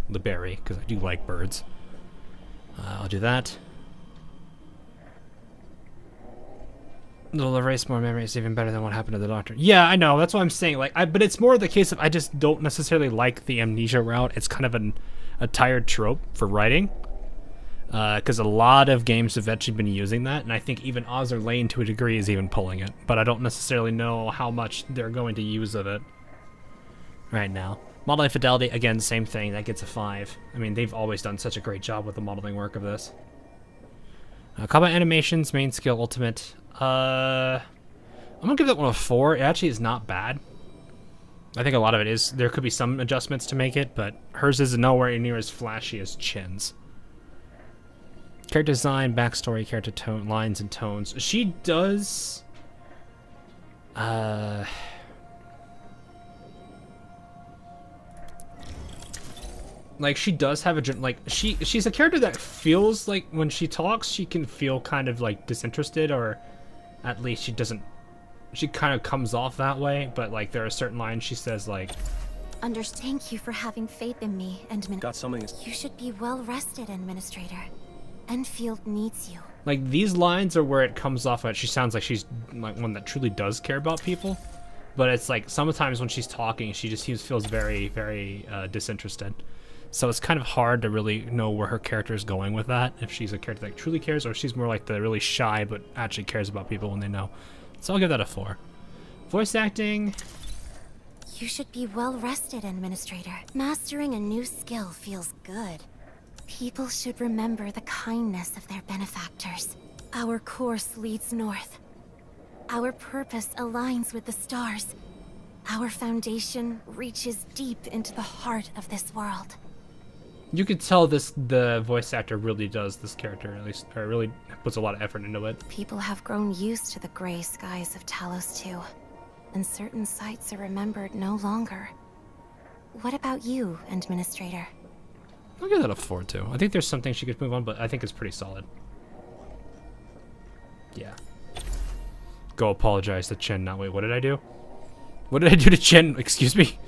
the berry, because I do like birds. I'll do that. It'll erase more memories, even better than what happened to the doctor. Yeah, I know, that's what I'm saying. Like, but it's more the case of I just don't necessarily like the amnesia route. It's kind of a tired trope for writing. Because a lot of games have actually been using that, and I think even Ozzer Lane to a degree is even pulling it, but I don't necessarily know how much they're going to use of it right now. Modeling fidelity, again, same thing, that gets a 5. I mean, they've always done such a great job with the modeling work of this. Combat animations, main skill, ultimate. I'm gonna give that one a 4. It actually is not bad. I think a lot of it is, there could be some adjustments to make it, but hers is nowhere near as flashy as Chin's. Character design, backstory, character tone, lines and tones. She does... like, she does have a... like, she's a character that feels like when she talks, she can feel kind of, like, disinterested, or at least she doesn't... she kind of comes off that way, but, like, there are certain lines she says, like... Thank you for having faith in me, and Got something. You should be well rested, Administrator. Endfield needs you. Like, these lines are where it comes off that she sounds like she's, like, one that truly does care about people. But it's, like, sometimes when she's talking, she just feels very, very disinterested. So it's kind of hard to really know where her character is going with that, if she's a character that truly cares, or if she's more like the really shy but actually cares about people when they know. So I'll give that a 4. Voice acting... You should be well rested, Administrator. Mastering a new skill feels good. People should remember the kindness of their benefactors. Our course leads north. Our purpose aligns with the stars. Our foundation reaches deep into the heart of this world. You could tell the voice actor really does this character, at least, or really puts a lot of effort into it. People have grown used to the gray skies of Talos too, and certain sights are remembered no longer. What about you, Administrator? I'll give that a 4 too. I think there's some things she could move on, but I think it's pretty solid. Yeah. Go apologize to Chen. Not wait, what did I do? What did I do to Chen? Excuse me?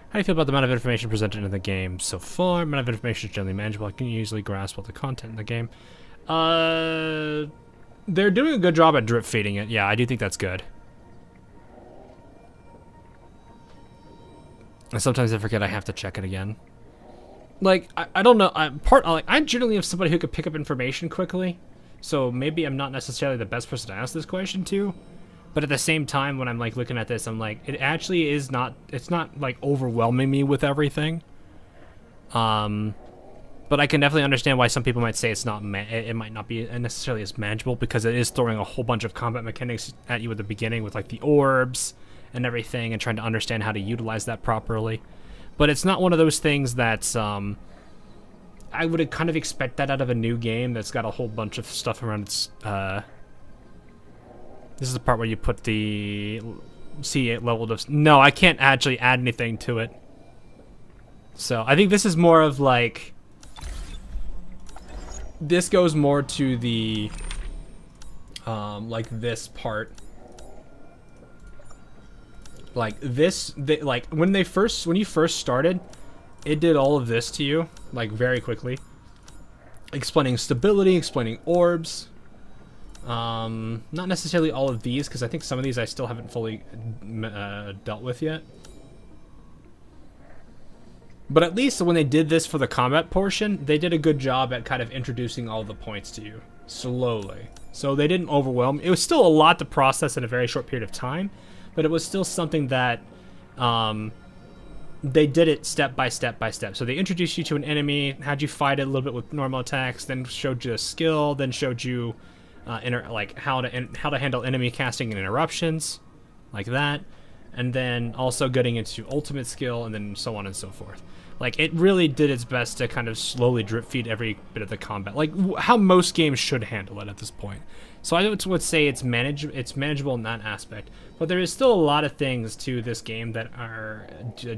How do you feel about the amount of information presented in the game so far? Amount of information is generally manageable. I can easily grasp all the content in the game. They're doing a good job at drip feeding it. Yeah, I do think that's good. And sometimes I forget I have to check it again. Like, I don't know. I generally am somebody who could pick up information quickly, so maybe I'm not necessarily the best person to ask this question to. But at the same time, when I'm like looking at this, I'm like, it actually is not. It's not like overwhelming me with everything. But I can definitely understand why some people might say it's not. It might not be necessarily as manageable, because it is throwing a whole bunch of combat mechanics at you at the beginning with like the orbs and everything, and trying to understand how to utilize that properly. But it's not one of those things that's, I would kind of expect that out of a new game that's got a whole bunch of stuff around its, this is the part where you put the C8 level of, no, I can't actually add anything to it. So I think this is more of like, this goes more to the, like this part. Like this, like when you first started, it did all of this to you, like very quickly. Explaining stability, explaining orbs. Not necessarily all of these, because I think some of these I still haven't fully dealt with yet. But at least when they did this for the combat portion, they did a good job at kind of introducing all the points to you, slowly. So they didn't overwhelm. It was still a lot to process in a very short period of time, but it was still something that they did it step by step by step. So they introduced you to an enemy, had you fight it a little bit with normal attacks, then showed you a skill, then showed you like how to handle enemy casting and interruptions, like that, and then also getting into ultimate skill, and then so on and so forth. Like, it really did its best to kind of slowly drip feed every bit of the combat, like how most games should handle it at this point. So I would say it's manageable in that aspect, but there is still a lot of things to this game that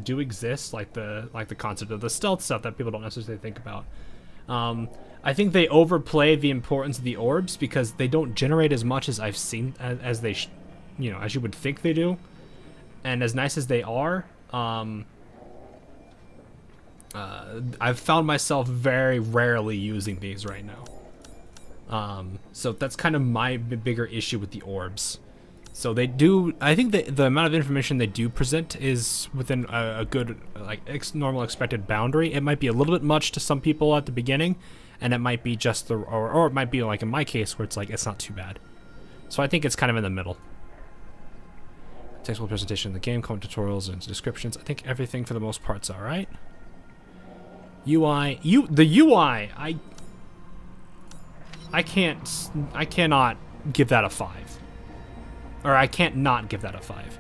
do exist, like the concept of the stealth stuff that people don't necessarily think about. I think they overplay the importance of the orbs because they don't generate as much as I've seen as they, as you would think they do, and as nice as they are, I've found myself very rarely using these right now. So that's kind of my bigger issue with the orbs. So they do, I think the amount of information they do present is within a good, like, normal expected boundary. It might be a little bit much to some people at the beginning, and it might be just or it might be like in my case where it's like, it's not too bad. So I think it's kind of in the middle. Textual presentation of the game, comment tutorials and descriptions. I think everything for the most part's alright. The UI, I cannot give that a 5. Or I can't not give that a 5.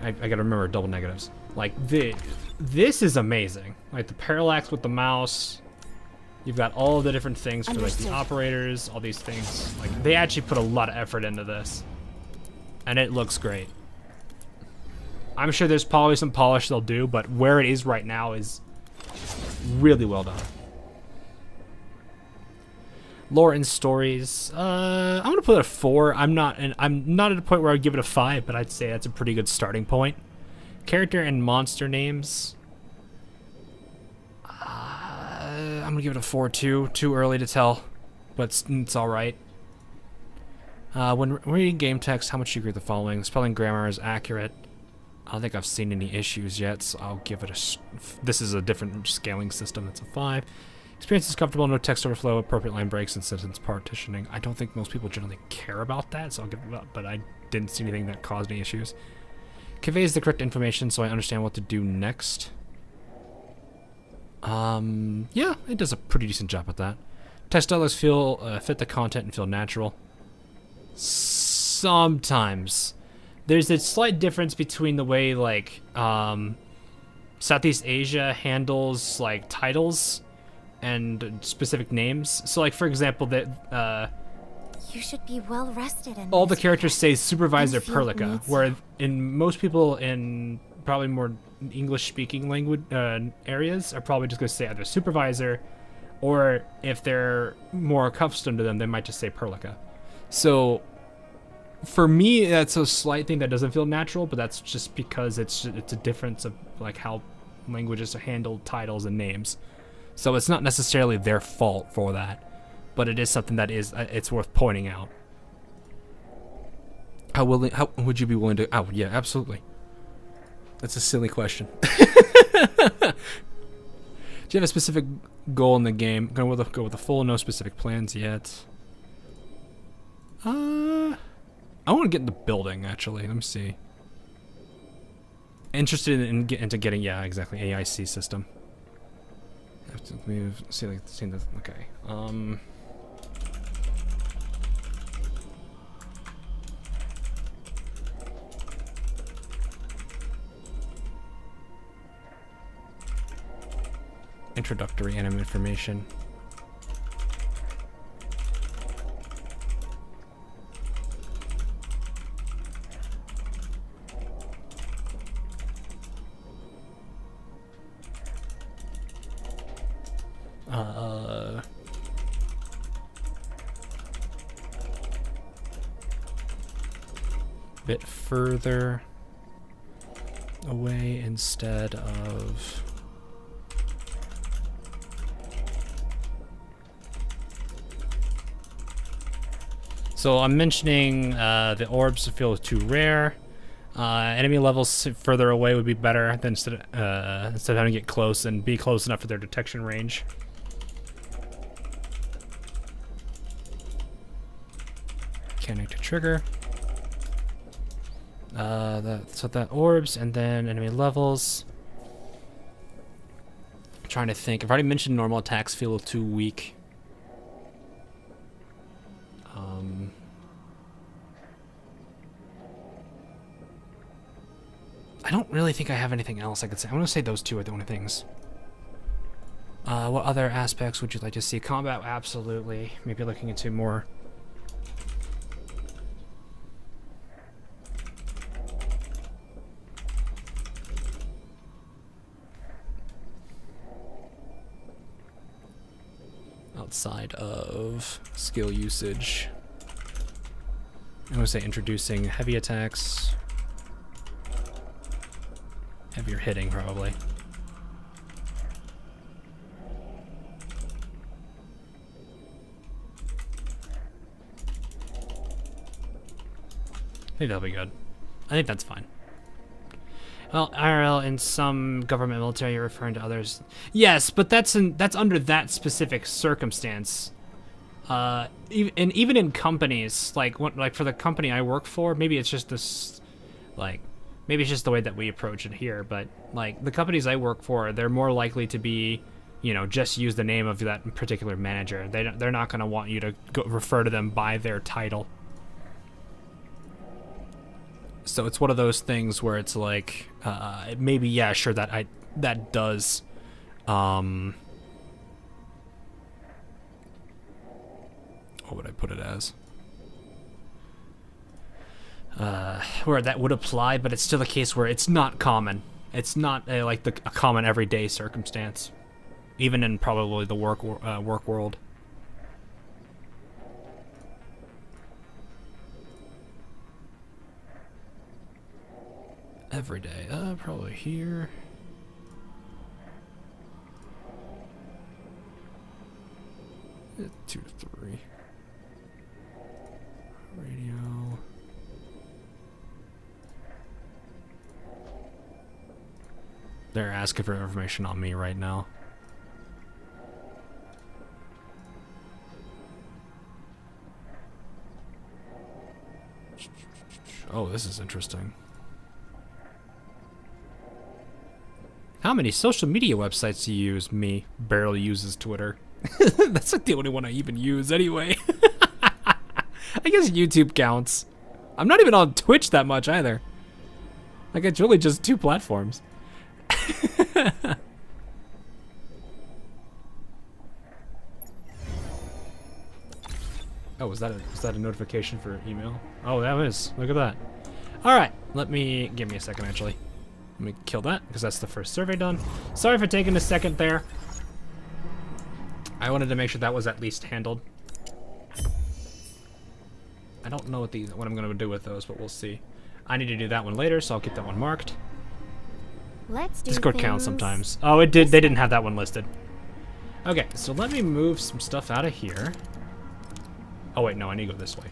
I gotta remember double negatives. Like, this is amazing. Like, the parallax with the mouse. You've got all of the different things for, like, the operators, all these things. Like, they actually put a lot of effort into this. And it looks great. I'm sure there's probably some polish they'll do, but where it is right now is really well done. Lore and stories. I'm gonna put it a 4. I'm not at a point where I'd give it a 5, but I'd say that's a pretty good starting point. Character and monster names. I'm gonna give it a 4 too. Too early to tell, but it's all right. When reading game text, how much do you agree with the following? The spelling grammar is accurate. I don't think I've seen any issues yet, so I'll give it a... This is a different scaling system. It's a 5. Experience is comfortable, no text overflow, appropriate line breaks, and sentence partitioning. I don't think most people generally care about that, so I'll give it up, but I didn't see anything that caused any issues. Conveys the correct information, so I understand what to do next. Yeah, it does a pretty decent job at that. Text dollars fit the content and feel natural. Sometimes. There's a slight difference between the way, like, Southeast Asia handles, like, titles and specific names. So, like, for example, You should be well rested and all the characters say Supervisor Perlica, where in most people in probably more English-speaking language areas are probably just going to say either Supervisor, or if they're more accustomed to them, they might just say Perlica. So for me, that's a slight thing that doesn't feel natural, but that's just because it's a difference of like how languages handle titles and names. So it's not necessarily their fault for that, but it is something that it's worth pointing out. How would you be willing to? Oh yeah, absolutely. That's a silly question. Do you have a specific goal in the game? Go with a full, no specific plans yet. I want to get into building, actually. Let me see. Interested into getting, yeah, exactly, AIC system. I have to move, see the, okay. Introductory anime information. Bit further away instead of so I'm mentioning the orbs feel too rare. Enemy levels further away would be better than instead of having to get close and be close enough for their detection range. Mechanic to trigger. So that orbs and then enemy levels. I'm trying to think. I've already mentioned normal attacks feel too weak. I don't really think I have anything else I could say. I'm gonna say those two are the only things. What other aspects would you like to see? Combat, absolutely. Maybe looking into more. Outside of skill usage. I'm gonna say introducing heavy attacks. Heavier hitting, probably. I think that'll be good. I think that's fine. Well, IRL in some government military, you're referring to others. Yes, but that's under that specific circumstance. Even in companies, like for the company I work for, maybe it's just this, like, maybe it's just the way that we approach it here. But like the companies I work for, they're more likely to be you know, just use the name of that particular manager. They're not going to want you to refer to them by their title. So it's one of those things where it's like, maybe, yeah, sure, that does, what would I put it as? Where that would apply, but it's still a case where it's not common. It's not like a common everyday circumstance, even in probably the work world. Every day, probably here. Uh, 2 to 3. Radio. They're asking for information on me right now. Oh, this is interesting. How many social media websites do you use? Me barely uses Twitter. That's like the only one I even use anyway. I guess YouTube counts. I'm not even on Twitch that much either. Like, it's really just 2 platforms. Oh, was that a notification for email? Oh, that is. Look at that. All right, give me a second actually. Let me kill that because that's the first survey done. Sorry for taking a second there. I wanted to make sure that was at least handled. I don't know what I'm gonna do with those, but we'll see. I need to do that one later, so I'll get that one marked. Let's do Discord counts sometimes. Oh, it did. They didn't have that one listed. Okay, so let me move some stuff out of here. Oh wait, no, I need to go this way.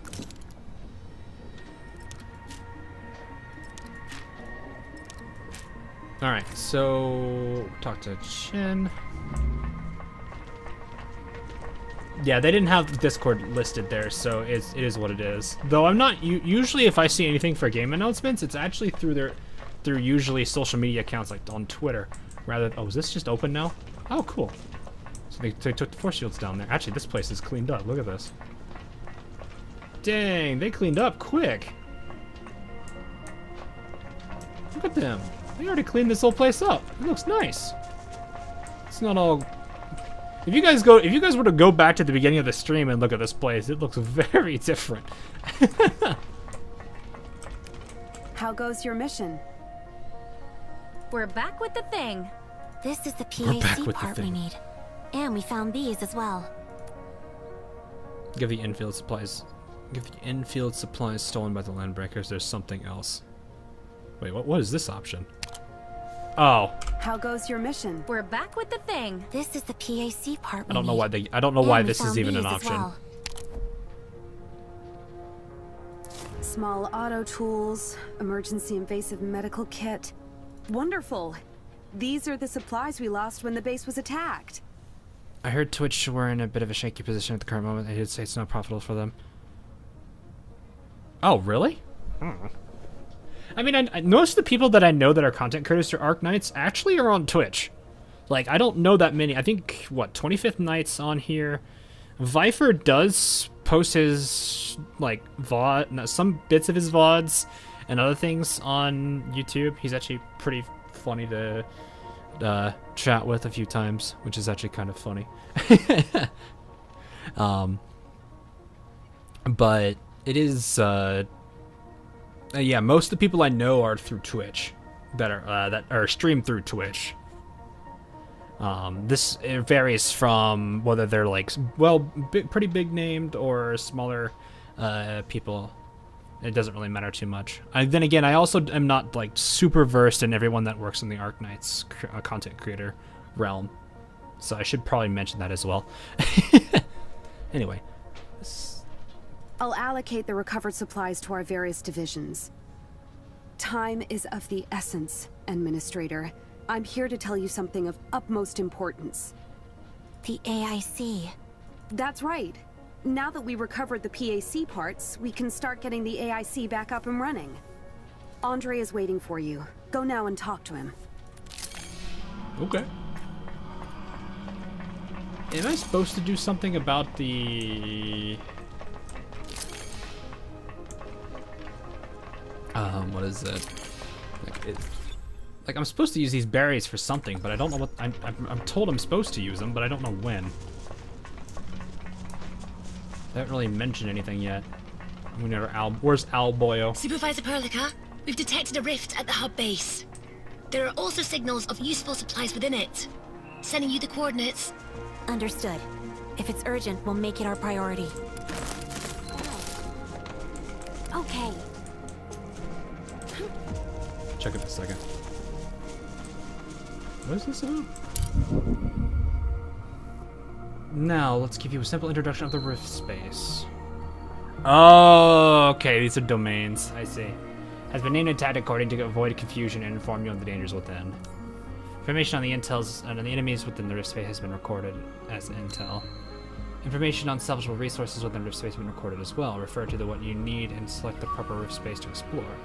All right, so talk to Chen. Yeah, they didn't have Discord listed there, so it is what it is. Though I'm not usually if I see anything for game announcements, it's actually through usually social media accounts like on Twitter. Rather, oh, is this just open now? Oh, cool. So they took the force shields down there. Actually, this place is cleaned up. Look at this. Dang, they cleaned up quick. Look at them. They already cleaned this whole place up. It looks nice. It's not all. If you guys were to go back to the beginning of the stream and look at this place, it looks very different. How goes your mission? We're back with the thing. This is the PAC part we need. And we found these as well. Give the Endfield supplies. Give the Endfield supplies stolen by the Landbreakers. There's something else. Wait, what is this option? Oh. How goes your mission? We're back with the thing. This is the PAC part we I don't know need. why I don't know why And we this is found even an these as option. well. Small auto tools, emergency invasive medical kit. Wonderful. These are the supplies we lost when the base was attacked. I heard Twitch were in a bit of a shaky position at the current moment. They did say it's not profitable for them. Oh, really? I mean, most of the people that I know that are content creators for Arknights actually are on Twitch. Like, I don't know that many. I think, what, 25th Night's on here. Viper does post his, like, VOD, some bits of his VODs and other things on YouTube. He's actually pretty funny to chat with a few times, which is actually kind of funny. But it is, yeah, most of the people I know are through Twitch, that are streamed through Twitch. This varies from whether they're like, well, pretty big named or smaller people. It doesn't really matter too much. Then again, I also am not like super versed in everyone that works in the Arknights content creator realm, so I should probably mention that as well. Anyway. I'll allocate the recovered supplies to our various divisions. Time is of the essence, Administrator. I'm here to tell you something of utmost importance. The AIC. That's right. Now that we recovered the PAC parts, we can start getting the AIC back up and running. Andre is waiting for you. Go now and talk to him. Okay. Am I supposed to do something about the... what is it? Like I'm supposed to use these berries for something, but I don't know what... I'm told I'm supposed to use them, but I don't know when. They haven't really mentioned anything yet. Where's Al Boyo? Supervisor Perlica, we've detected a rift at the hub base. There are also signals of useful supplies within it. Sending you the coordinates. Understood. If it's urgent, we'll make it our priority. Okay. Check it a second. What is this about? Now, let's give you a simple introduction of the rift space. Oh, okay, these are domains. I see. Has been named and tagged according to avoid confusion and inform you of the dangers within. Information on the intels and on the enemies within the rift space has been recorded as intel. Information on salvageable resources within rift space has been recorded as well. Refer to what you need and select the proper rift space to explore.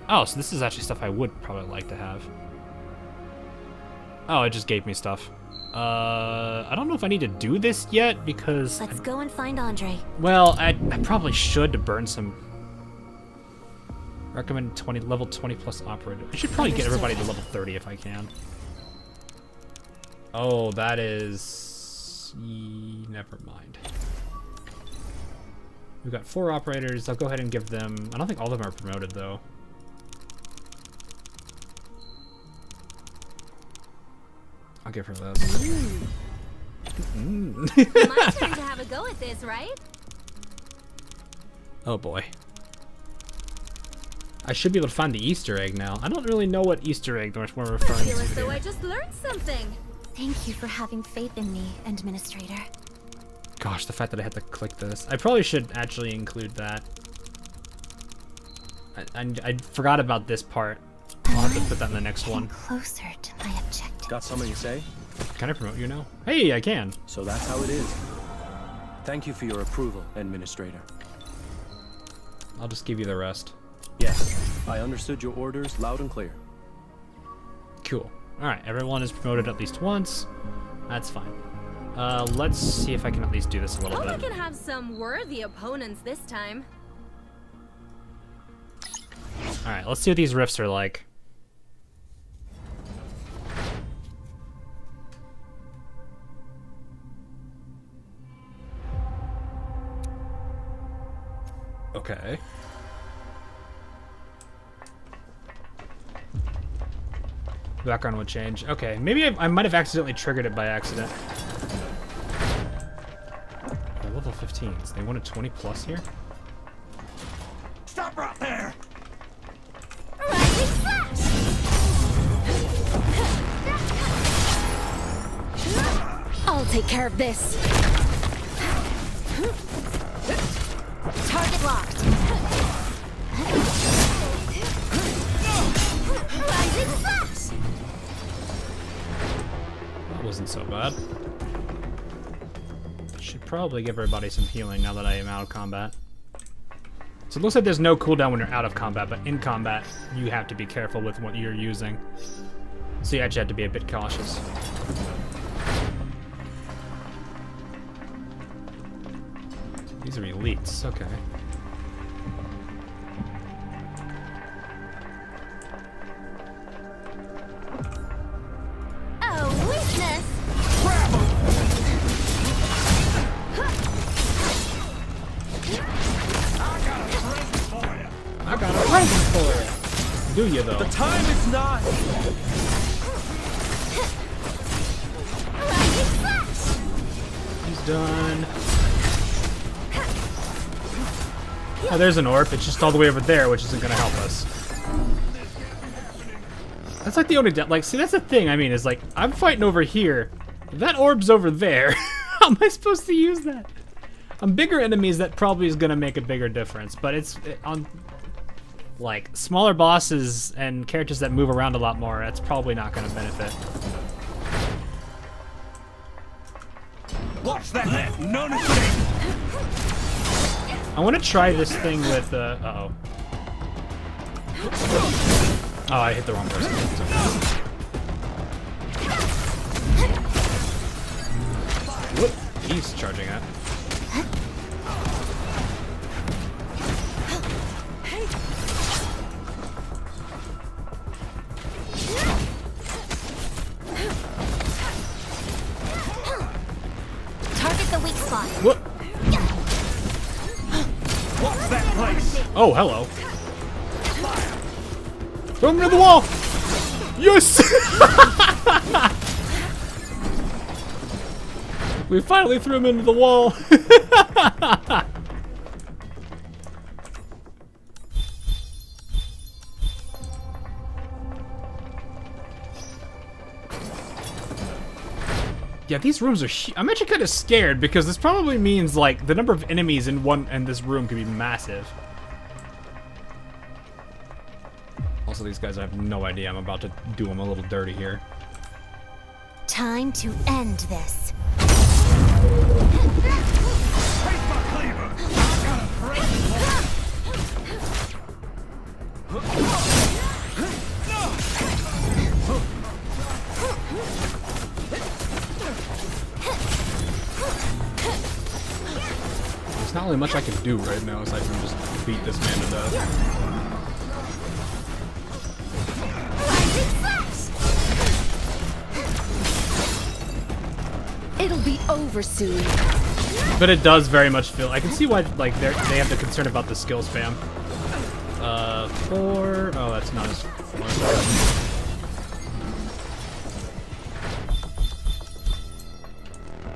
Oh, so this is actually stuff I would probably like to have. Oh, it just gave me stuff. I don't know if I need to do this yet because... Let's go and find Andre. Well, I probably should to burn some... Recommend level 20 plus operator. I should probably get everybody to level 30 if I can. Oh, that is... Never mind. We've got 4 operators. I'll go ahead and give them... I don't think all of them are promoted, though. I'll give her this. My turn to have a go at this, right? Oh boy. I should be able to find the Easter egg now. I don't really know what Easter egg we're referring to. I feel as though I just learned something. Thank you for having faith in me, Administrator. Gosh, the fact that I had to click this. I probably should actually include that. I forgot about this part. I'll have to put that in the next one. Closer to my objective. Got something to say? Can I promote you now? Hey, I can. So that's how it is. Thank you for your approval, Administrator. I'll just give you the rest. Yes, I understood your orders loud and clear. Cool. Alright, everyone is promoted at least once. That's fine. Let's see if I can at least do this a little Hope bit. I can have some worthy opponents this time. Alright, let's see what these rifts are like. Okay. Background would change. Okay, maybe I might have accidentally triggered it by accident. They're level 15s. They wanted 20 plus here? Stop right there! I'll take care of this. Target locked. Rising flash! That wasn't so bad. Should probably give everybody some healing now that I am out of combat. So it looks like there's no cooldown when you're out of combat, but in combat, you have to be careful with what you're using. So you actually have to be a bit cautious. These are elites, okay. Oh, weakness! I got a present for you. Do you though? The time is not. He's done. Oh, there's an orb. It's just all the way over there, which isn't gonna help us. That's like the only like. See, that's the thing. I mean, is like I'm fighting over here. That orb's over there. How am I supposed to use that? On bigger enemies, that probably is gonna make a bigger difference. But it's on like smaller bosses and characters that move around a lot more. That's probably not gonna benefit. Watch that! None of it! I want to try this thing with uh-oh. Oh, I hit the wrong person. It's okay. he's charging at. Target the weak spot. What? Watch that place. Oh, hello. Throw him into the wall. Yes. We finally threw him into the wall. Yeah, these rooms are I'm actually kind of scared because this probably means like the number of enemies in this room could be massive. Also, these guys, I have no idea. I'm about to do them a little dirty here. Time to end this. There's not really much I can do right now aside from just beat this man to death. It'll be over soon. But it does very much feel. I can see why like they have the concern about the skill spam. 4. Oh, that's not as far.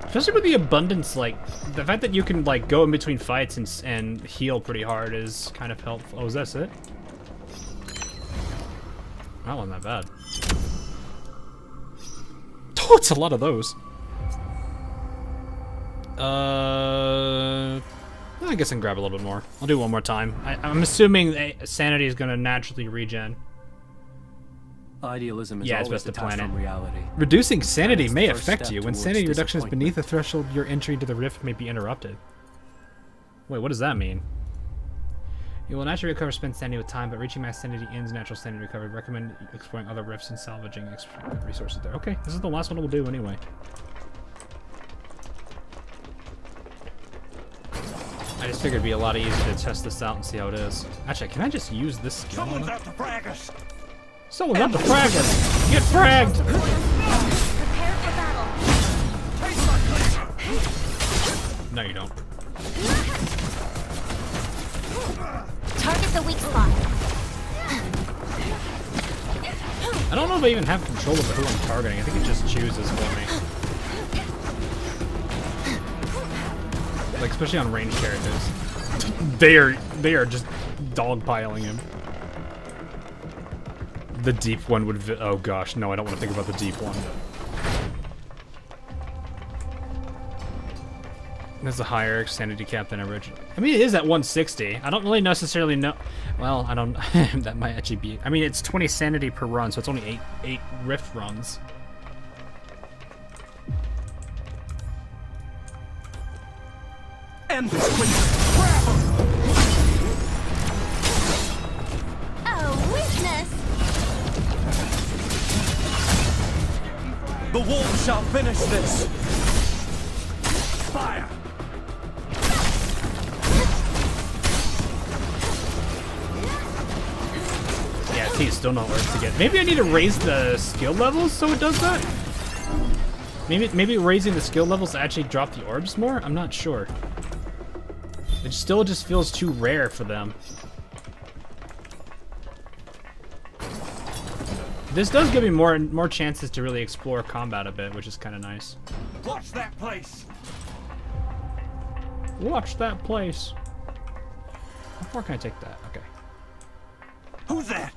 Especially with the abundance, like the fact that you can like go in between fights and heal pretty hard is kind of helpful. Oh, is that it? That wasn't that bad. Oh, it's a lot of those. I guess I can grab a little bit more. I'll do one more time. I'm assuming sanity is going to naturally regen. Idealism is Yeah, it's always best to detached plan it. from reality. Reducing sanity That may is the first affect step you. When towards sanity reduction is disappointment. beneath the threshold, your entry into the rift may be interrupted. Wait, what does that mean? You will naturally recover spent sanity with time, but reaching max sanity ends natural sanity recovery. Recommend exploring other rifts and salvaging resources there. Okay, this is the last one we'll do anyway. I just figured it'd be a lot easier to test this out and see how it is. Actually, can I just use this skill? Someone's out to frag us. Someone's out to frag us! Get fragged! Prepare for battle. No, you don't. Target the weak spot. I don't know if I even have control over who I'm targeting. I think it just chooses for me. Like, especially on ranged characters. They are just dogpiling him. The deep one would oh gosh, no, I don't want to think about the deep one. There's a higher sanity cap than original. I mean, it is at 160. I don't really necessarily know. Well, I don't. That might actually be. I mean, it's 20 sanity per run, so it's only eight rift runs. End this quick. Grab him. Oh, weakness! The wolves shall finish this. Fire. Yeah, T is still not worth to get. Maybe I need to raise the skill levels so it does that? Maybe raising the skill levels to actually drop the orbs more? I'm not sure. It still just feels too rare for them. This does give me more chances to really explore combat a bit, which is kind of nice. Watch that place. Watch that place. How far can I take that? Okay. Who's that?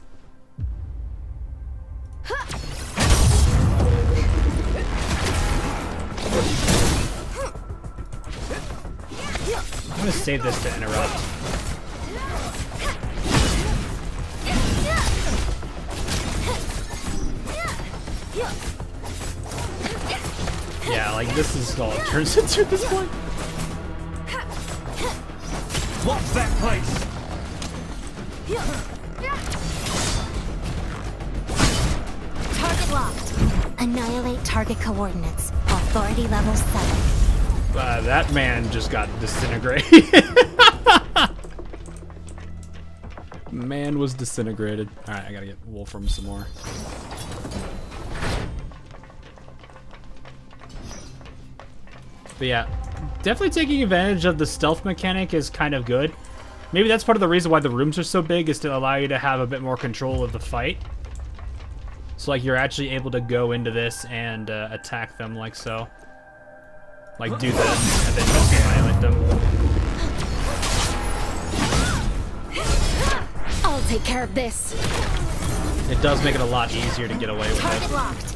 I'm gonna save this to interrupt. Yeah, like this is all it turns into at this point. Watch that place. Target locked. Annihilate target coordinates. Authority level 7. That man just got disintegrated. Man was disintegrated. Alright, I gotta get Wolfram some more. But yeah, definitely taking advantage of the stealth mechanic is kind of good. Maybe that's part of the reason why the rooms are so big, is to allow you to have a bit more control of the fight. So like you're actually able to go into this and attack them like so. Like do this and then just annihilate them. I'll take care of this. It does make it a lot easier to get away with Target it. locked.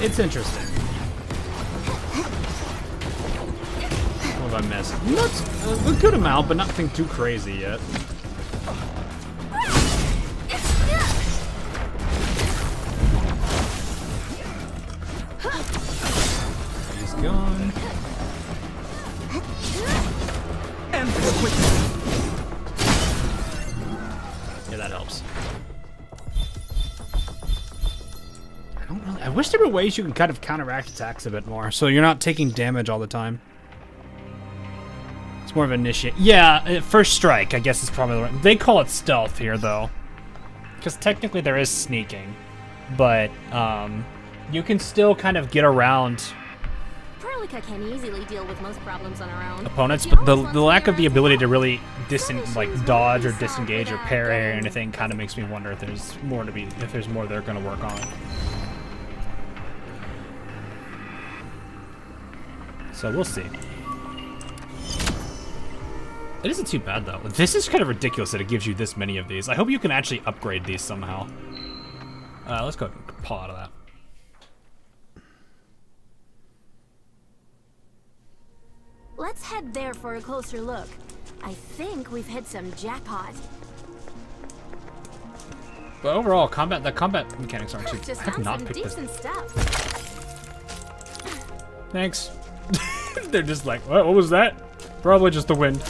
It's interesting. What have I missed? Not a good amount, but nothing too crazy yet. He's gone. Yeah, that helps. I wish there were ways you can kind of counteract attacks a bit more, so you're not taking damage all the time. It's more of an initiate. Yeah, first strike, I guess is probably the right. They call it stealth here, though, because technically there is sneaking, but you can still kind of get around Perlica can easily deal with most problems on her own. opponents, but the lack of the ability to really dodge or disengage or parry or anything kind of makes me wonder if there's more they're going to work on. So we'll see. It isn't too bad though. This is kind of ridiculous that it gives you this many of these. I hope you can actually upgrade these somehow. Let's go pull out of that. Let's head there for a closer look. I think we've hit some jackpot. But overall, the combat mechanics aren't too. Just I have found not some picked this. decent stuff. Thanks. They're just like, what was that? Probably just the wind.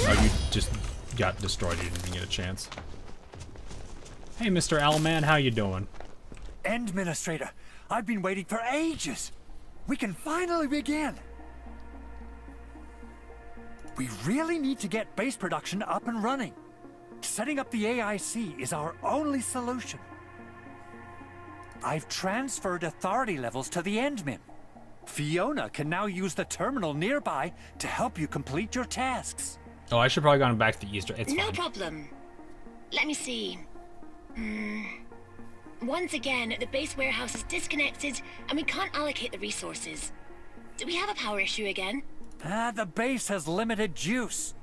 Oh, you just got destroyed. You didn't even get a chance. Hey, Mr. Owlman, how you doing? Administrator, I've been waiting for ages. We can finally begin. We really need to get base production up and running. Setting up the AIC is our only solution. I've transferred authority levels to the Endmin. Fiona can now use the terminal nearby to help you complete your tasks. Oh, I should probably gone back to the Easter. It's no fine. problem. Let me see. Once again, the base warehouse is disconnected and we can't allocate the resources. Do we have a power issue again? The base has limited juice.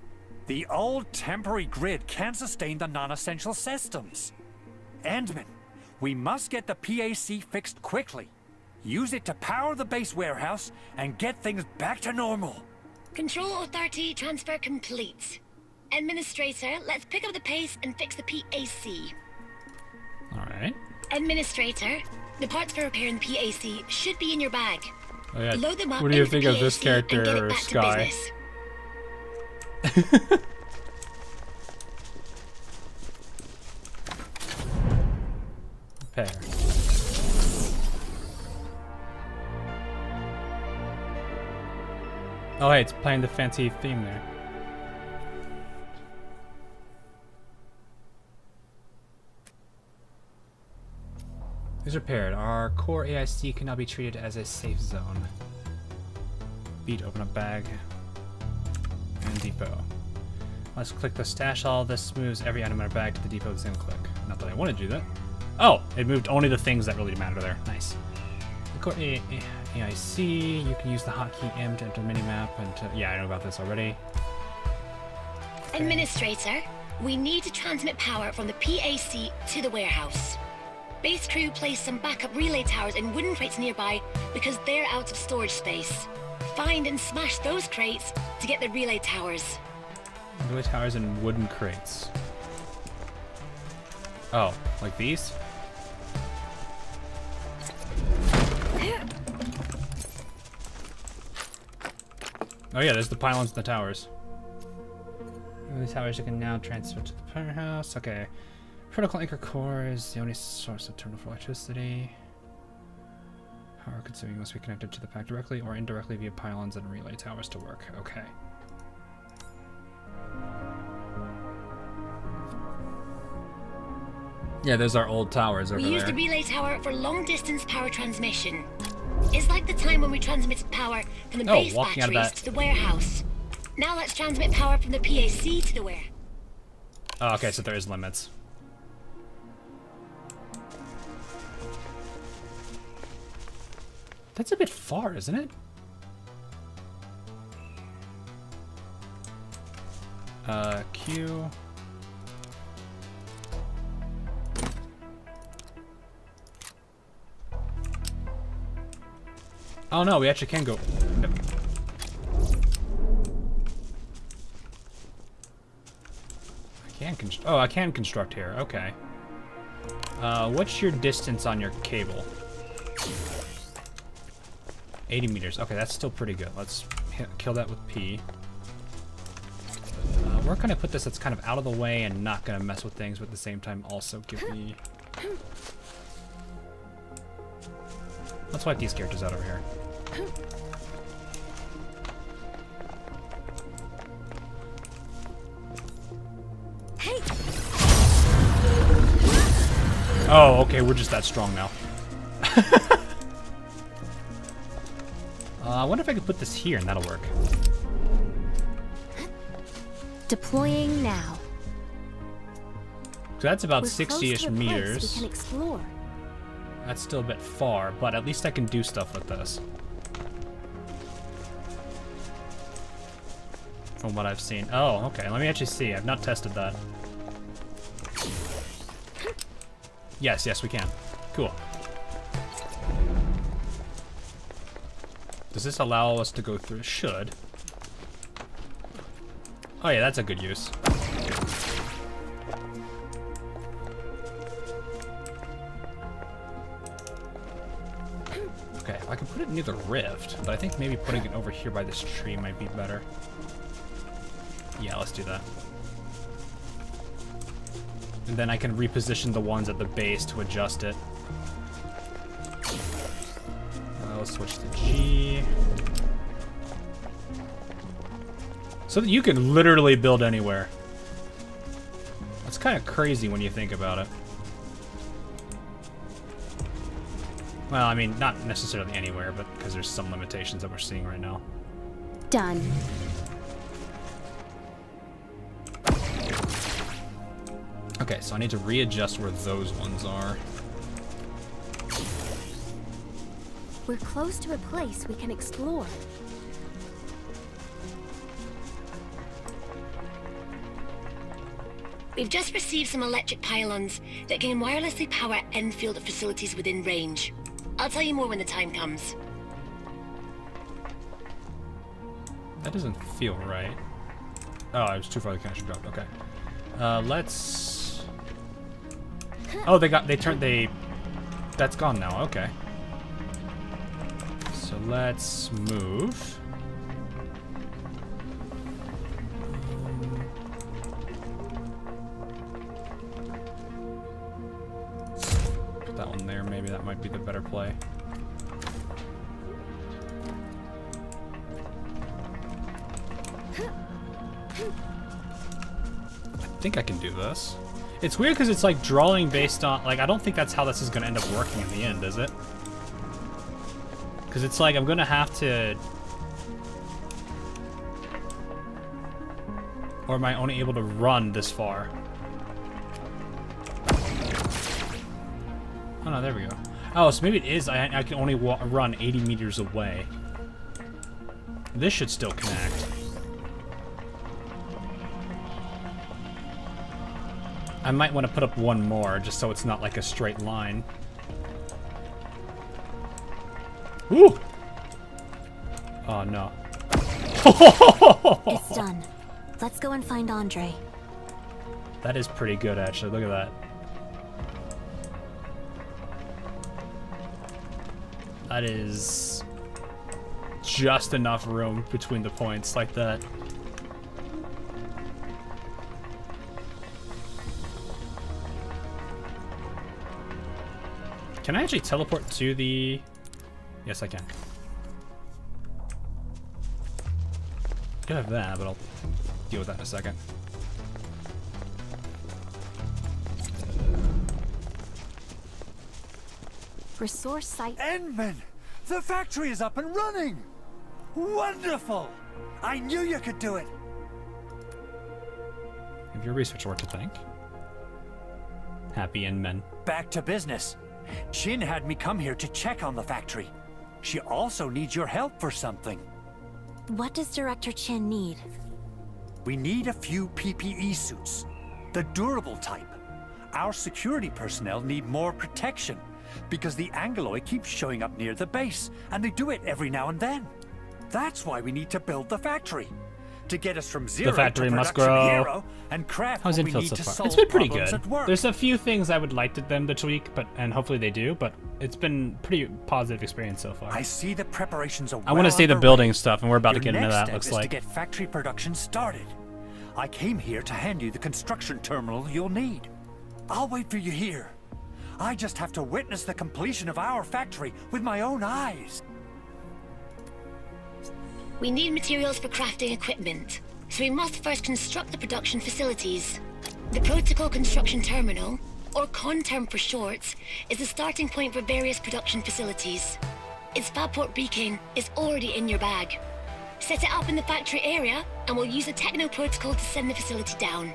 The old temporary grid can't sustain the non-essential systems. Endman, we must get the PAC fixed quickly. Use it to power the base warehouse and get things back to normal. Control authority transfer complete. Administrator, let's pick up the pace and fix the PAC. Alright. Administrator, the parts for repairing the PAC should be in your bag. Oh, yeah. Load them up What do you into think the of this PAC and get character it or back to Sky? business. Repair. Oh, hey, it's playing the fancy theme there. Is repaired. Our core AIC can now be treated as a safe zone. Beat, open up bag. And depot. Let's click the stash all. This moves every item in our bag to the depot with a single click. Not that I want to do that. Oh, it moved only the things that really matter there. Nice. The core AIC, you can use the hotkey M to enter the minimap and to, yeah, I know about this already. Administrator, we need to transmit power from the PAC to the warehouse. Base crew placed some backup relay towers in wooden crates nearby because they're out of storage space. Find and smash those crates to get the relay towers. Relay towers and wooden crates. Oh, like these? Oh yeah, there's the pylons and the towers. The towers you can now transfer to the powerhouse. Okay. Protocol anchor core is the only source of terminal for electricity. Power consuming must be connected to the pack directly or indirectly via pylons and relay towers to work. Okay. Yeah, there's our old towers over We use there. the relay tower for long-distance power transmission. It's like the time when we transmitted power from the base batteries to the warehouse. Now let's transmit power from the PAC to the warehouse. Oh, okay, so there is limits. That's a bit far, isn't it? Q. Oh no, we actually can go. No. I can construct here. Okay. What's your distance on your cable? 80 meters. Okay, that's still pretty good. Let's kill that with P. Where can I put this that's kind of out of the way and not gonna mess with things, but at the same time also give me... Let's wipe these characters out over here. Hey. Oh, okay, we're just that strong now. I wonder if I could put this here and that'll work. Deploying now. So that's about We're 60-ish close to a place meters. we can explore. That's still a bit far, but at least I can do stuff with this. From what I've seen. Oh, okay, let me actually see. I've not tested that. Yes, yes, we can. Cool. Does this allow us to go through? It should. Oh yeah, that's a good use. Okay, I can put it near the rift, but I think maybe putting it over here by this tree might be better. Yeah, let's do that. And then I can reposition the ones at the base to adjust it. Let's switch to G. So that you can literally build anywhere. That's kind of crazy when you think about it. Well, I mean, not necessarily anywhere, but because there's some limitations that we're seeing right now. Done. Okay, so I need to readjust where those ones are. We're close to a place we can explore. We've just received some electric pylons that can wirelessly power Endfield facilities within range. I'll tell you more when the time comes. That doesn't feel right. Oh, I was too far. The connection dropped. Okay. Let's. Oh, that's gone now. Okay. So let's move. Put that one there. Maybe that might be the better play. I think I can do this. It's weird because it's like drawing based on, like, I don't think that's how this is going to end up working in the end, is it? Because it's like I'm going to have to... Or am I only able to run this far? Oh no, there we go. Oh, so maybe it is, I can only run 80 meters away. This should still connect. I might want to put up one more, just so it's not like a straight line. Woo! Oh, no. It's done. Let's go and find Andre. That is pretty good, actually. Look at that. That is just enough room between the points like that. Can I actually teleport to the... Yes, I can. Could have that, but I'll deal with that in a second. Resource site. Endman! The factory is up and running! Wonderful! I knew you could do it! Have your research work to thank. Happy Endmen. Back to business. Shin had me come here to check on the factory. She also needs your help for something. What does Director Chin need? We need a few PPE suits. The durable type. Our security personnel need more protection because the Angeloid keeps showing up near the base, and they do it every now and then. That's why we need to build the factory. To get us from zero The factory to must production grow. hero and craft How's what we Endfield need so to far? solve It's been pretty problems good. at work. There's a few things I would like them to tweak, and hopefully they do, but it's been pretty positive experience so far. I see the preparations are I want to see the building stuff, and we're about to get into that, looks Your next like. step is to get factory production started. I came here to hand you the construction terminal you'll need. I'll wait for you here. I just have to witness the completion of our factory with my own eyes. We need materials for crafting equipment, so we must first construct the production facilities. The Protocol Construction Terminal, or CONTERM for short, is the starting point for various production facilities. Its Fabport beacon is already in your bag. Set it up in the factory area, and we'll use the Techno Protocol to send the facility down.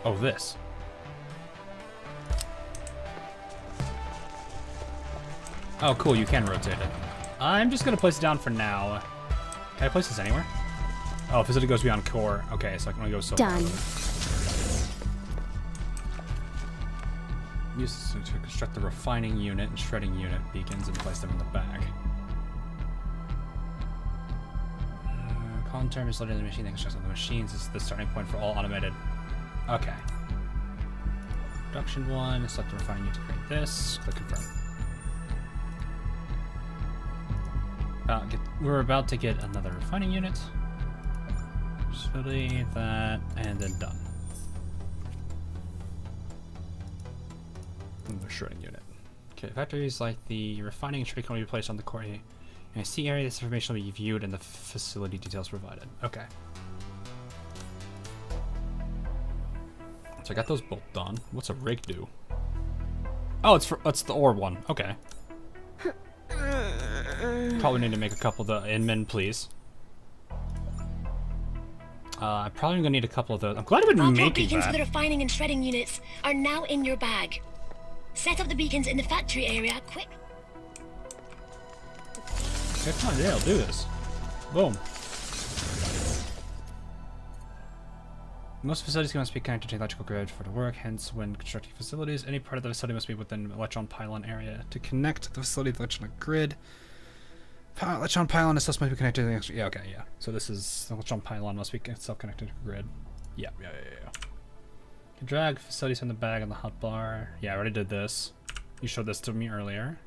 Oh, this. Oh, cool, you can rotate it. I'm just gonna place it down for now. Can I place this anywhere? Oh, facility goes beyond core. Okay, so I can only go so far. Done. Use this to construct the refining unit and shredding unit beacons and place them in the bag. Conterm is loaded in the machine that constructs the machines. This is the starting point for all automated. Okay. Production 1, select the refining unit to create this. Click confirm. We're about to get another refining unit. Facility, that, and then done. And the shredding unit. Okay, factories like the refining and shredding can be placed on the core. In a C area, this information will be viewed and the facility details provided. Okay. So I got those both done. What's a rig do? Oh, it's the ore one. Okay. Probably need to make a couple of the Endmen, please. I'm probably gonna need a couple of those. I'm glad I've been making beacons that. for the refining and shredding units are now in your bag. Set up the beacons in the factory area, quick. Okay, fine, yeah, I'll do this. Boom. Most facilities must be connected to the electrical grid for it to work, hence when constructing facilities, any part of the facility must be within the electron pylon area. To connect the facility to the electron grid, electron pylon itself must be connected to the electron... Yeah, okay, yeah. So this is... The electron pylon must be self-connected to the grid. Yeah. Can drag facilities in the bag on the hotbar. Yeah, I already did this. You showed this to me earlier.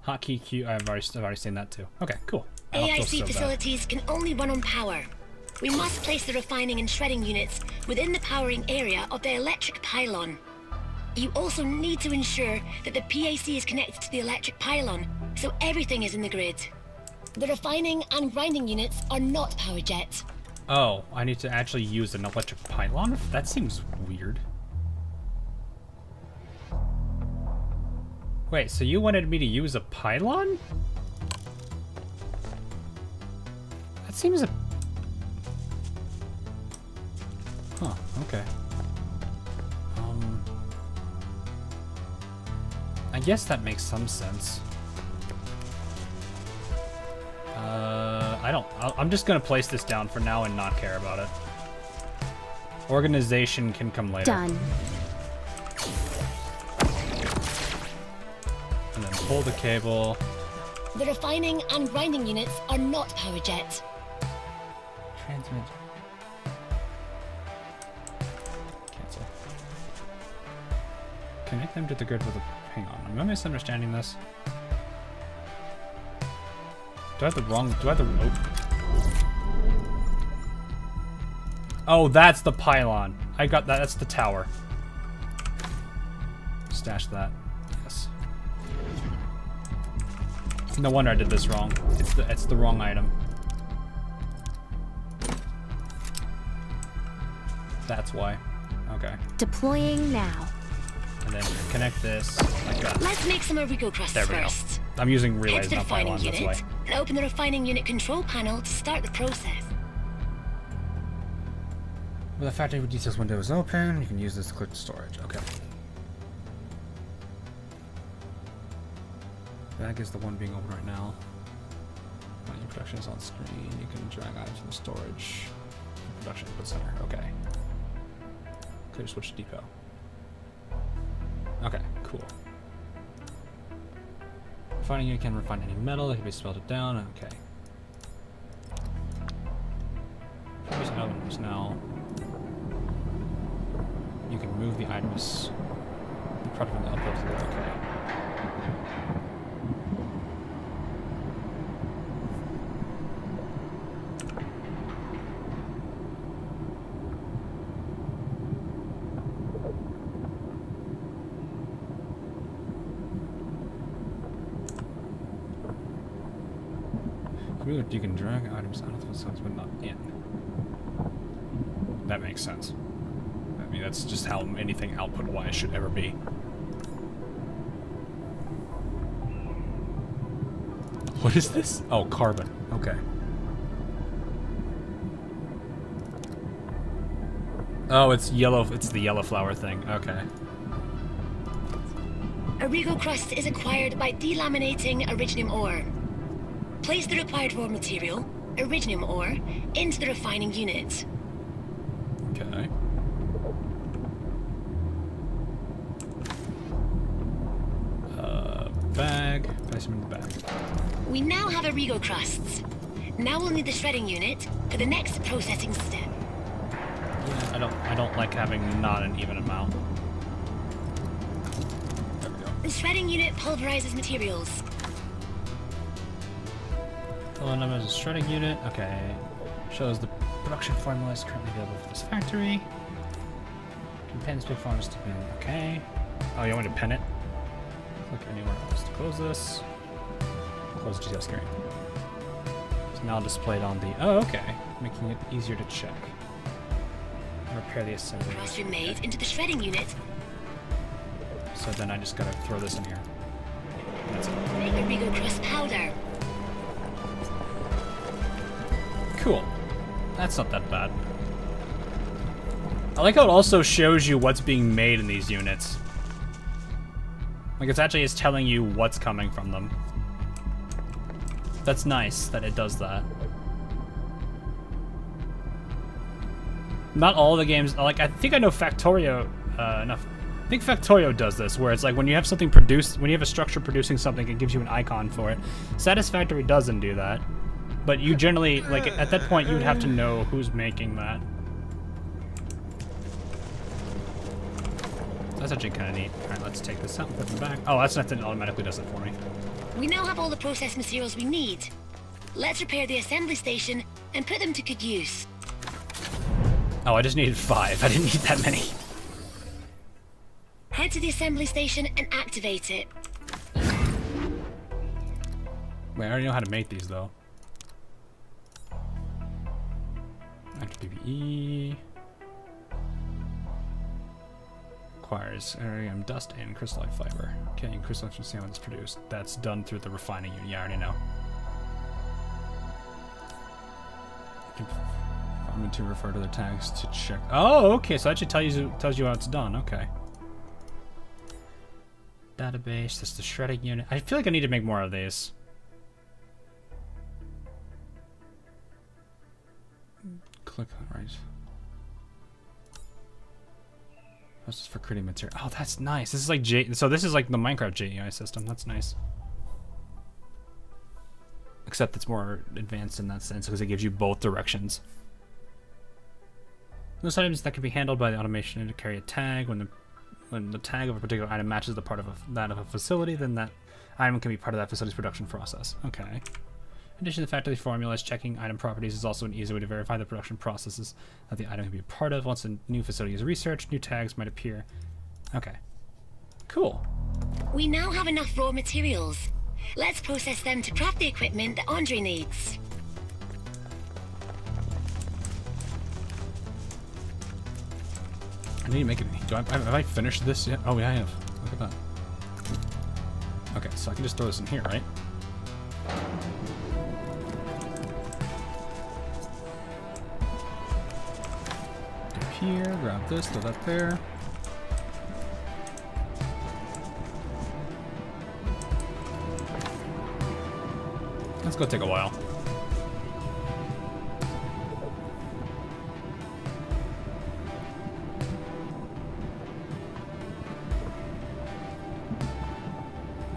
Hotkey Q, I've already seen that too. Okay, cool. AIC facilities can only run on power. We must place the refining and shredding units within the powering area of the electric pylon. You also need to ensure that the PAC is connected to the electric pylon, so everything is in the grid. The refining and grinding units are not power jets. Oh, I need to actually use an electric pylon? That seems weird. Wait, so you wanted me to use a pylon? That seems a... Huh, okay. I guess that makes some sense. I'm just gonna place this down for now and not care about it. Organization can come later. Done. And then pull the cable. The refining and grinding units are not power jets. Transmit. Cancel. Connect them to the grid with a... Hang on, am I misunderstanding this? Do I have the wrong... Do I have the... Oh. Oh, that's the pylon. I got that. That's the tower. Stash that. Yes. No wonder I did this wrong. It's the wrong item. That's why. Okay. Deploying now. And then connect this like that. Let's make some Origo crusts There we go. first. I'm using Head relays, to the not refining pylons, that's unit why. and open the refining unit control panel to start the process. When the factory details window is open, you can use this to click storage. Okay. Bag is the one being open right now. When your production is on screen, you can drag items from storage. Production input center. Okay. Clear switch to depot. Okay, cool. Refining unit can refine any metal that can be smelted down. Okay. Use items now. You can move the items. The product from the upload to the okay. You can drag items out of the facilities but not in. That makes sense. I mean, that's just how anything output-wise should ever be. What is this? Oh, carbon. Okay. Oh, it's yellow. It's the yellow flower thing. Okay. Origo crust is acquired by delaminating iridium ore. Place the required raw material, iridium ore, into the refining unit. Okay. Bag. Place them in the bag. We now have Origo crusts. Now we'll need the shredding unit for the next processing step. Yeah, I don't like having not an even amount. There we go. The shredding unit pulverizes materials. Hello, number is a shredding unit. Okay. Shows the production formula is currently available for this factory. Can pen big farmers to bin. Okay. Oh, you want me to pen it? Click anywhere else to close this. Close detail screen. It's now displayed on the. Oh, okay. Making it easier to check. Repair the assembly. Cross remade into the shredding unit. So then I just gotta throw this in here. That's it. Make Origo crust powder. Cool. That's not that bad. I like how it also shows you what's being made in these units. Like it's actually is telling you what's coming from them. That's nice that it does that. Not all the games, like I think I know Factorio enough. I think Factorio does this, where it's like when you have something produced, when you have a structure producing something, it gives you an icon for it. Satisfactory doesn't do that. But you generally, like, at that point, you would have to know who's making that. That's actually kind of neat. Alright, let's take this out and put them back. Oh, that's not that it automatically does it for me. We now have all the process materials we need. Let's repair the assembly station and put them to good use. Oh, I just needed 5. I didn't need that many. Head to the assembly station and activate it. Wait, I already know how to make these, though. Active PPE. Requires iridium dust and crystalline fiber. Okay, and crystalline salmon is produced. That's done through the refining unit. Yeah, I already know. I'm going to refer to the tags to check. Oh, okay. So that should tells you how it's done. Okay. Database. That's the shredding unit. I feel like I need to make more of these. Click on right. This is for creating material. Oh, that's nice. This is like so this is like the Minecraft JEI system. That's nice. Except it's more advanced in that sense because it gives you both directions. Those items that can be handled by the automation to carry a tag. When the tag of a particular item matches the part of that of a facility, then that item can be part of that facility's production process. Okay. In addition to the fact that the formulas, checking item properties is also an easy way to verify the production processes that the item can be a part of. Once a new facility is researched, new tags might appear. Okay. Cool. We now have enough raw materials. Let's process them to craft the equipment that Andre needs. I need to make it. Have I finished this yet? Oh, yeah, I have. Look at that. Okay, so I can just throw this in here, right? Go here, grab this, throw that there. Let's go take a while.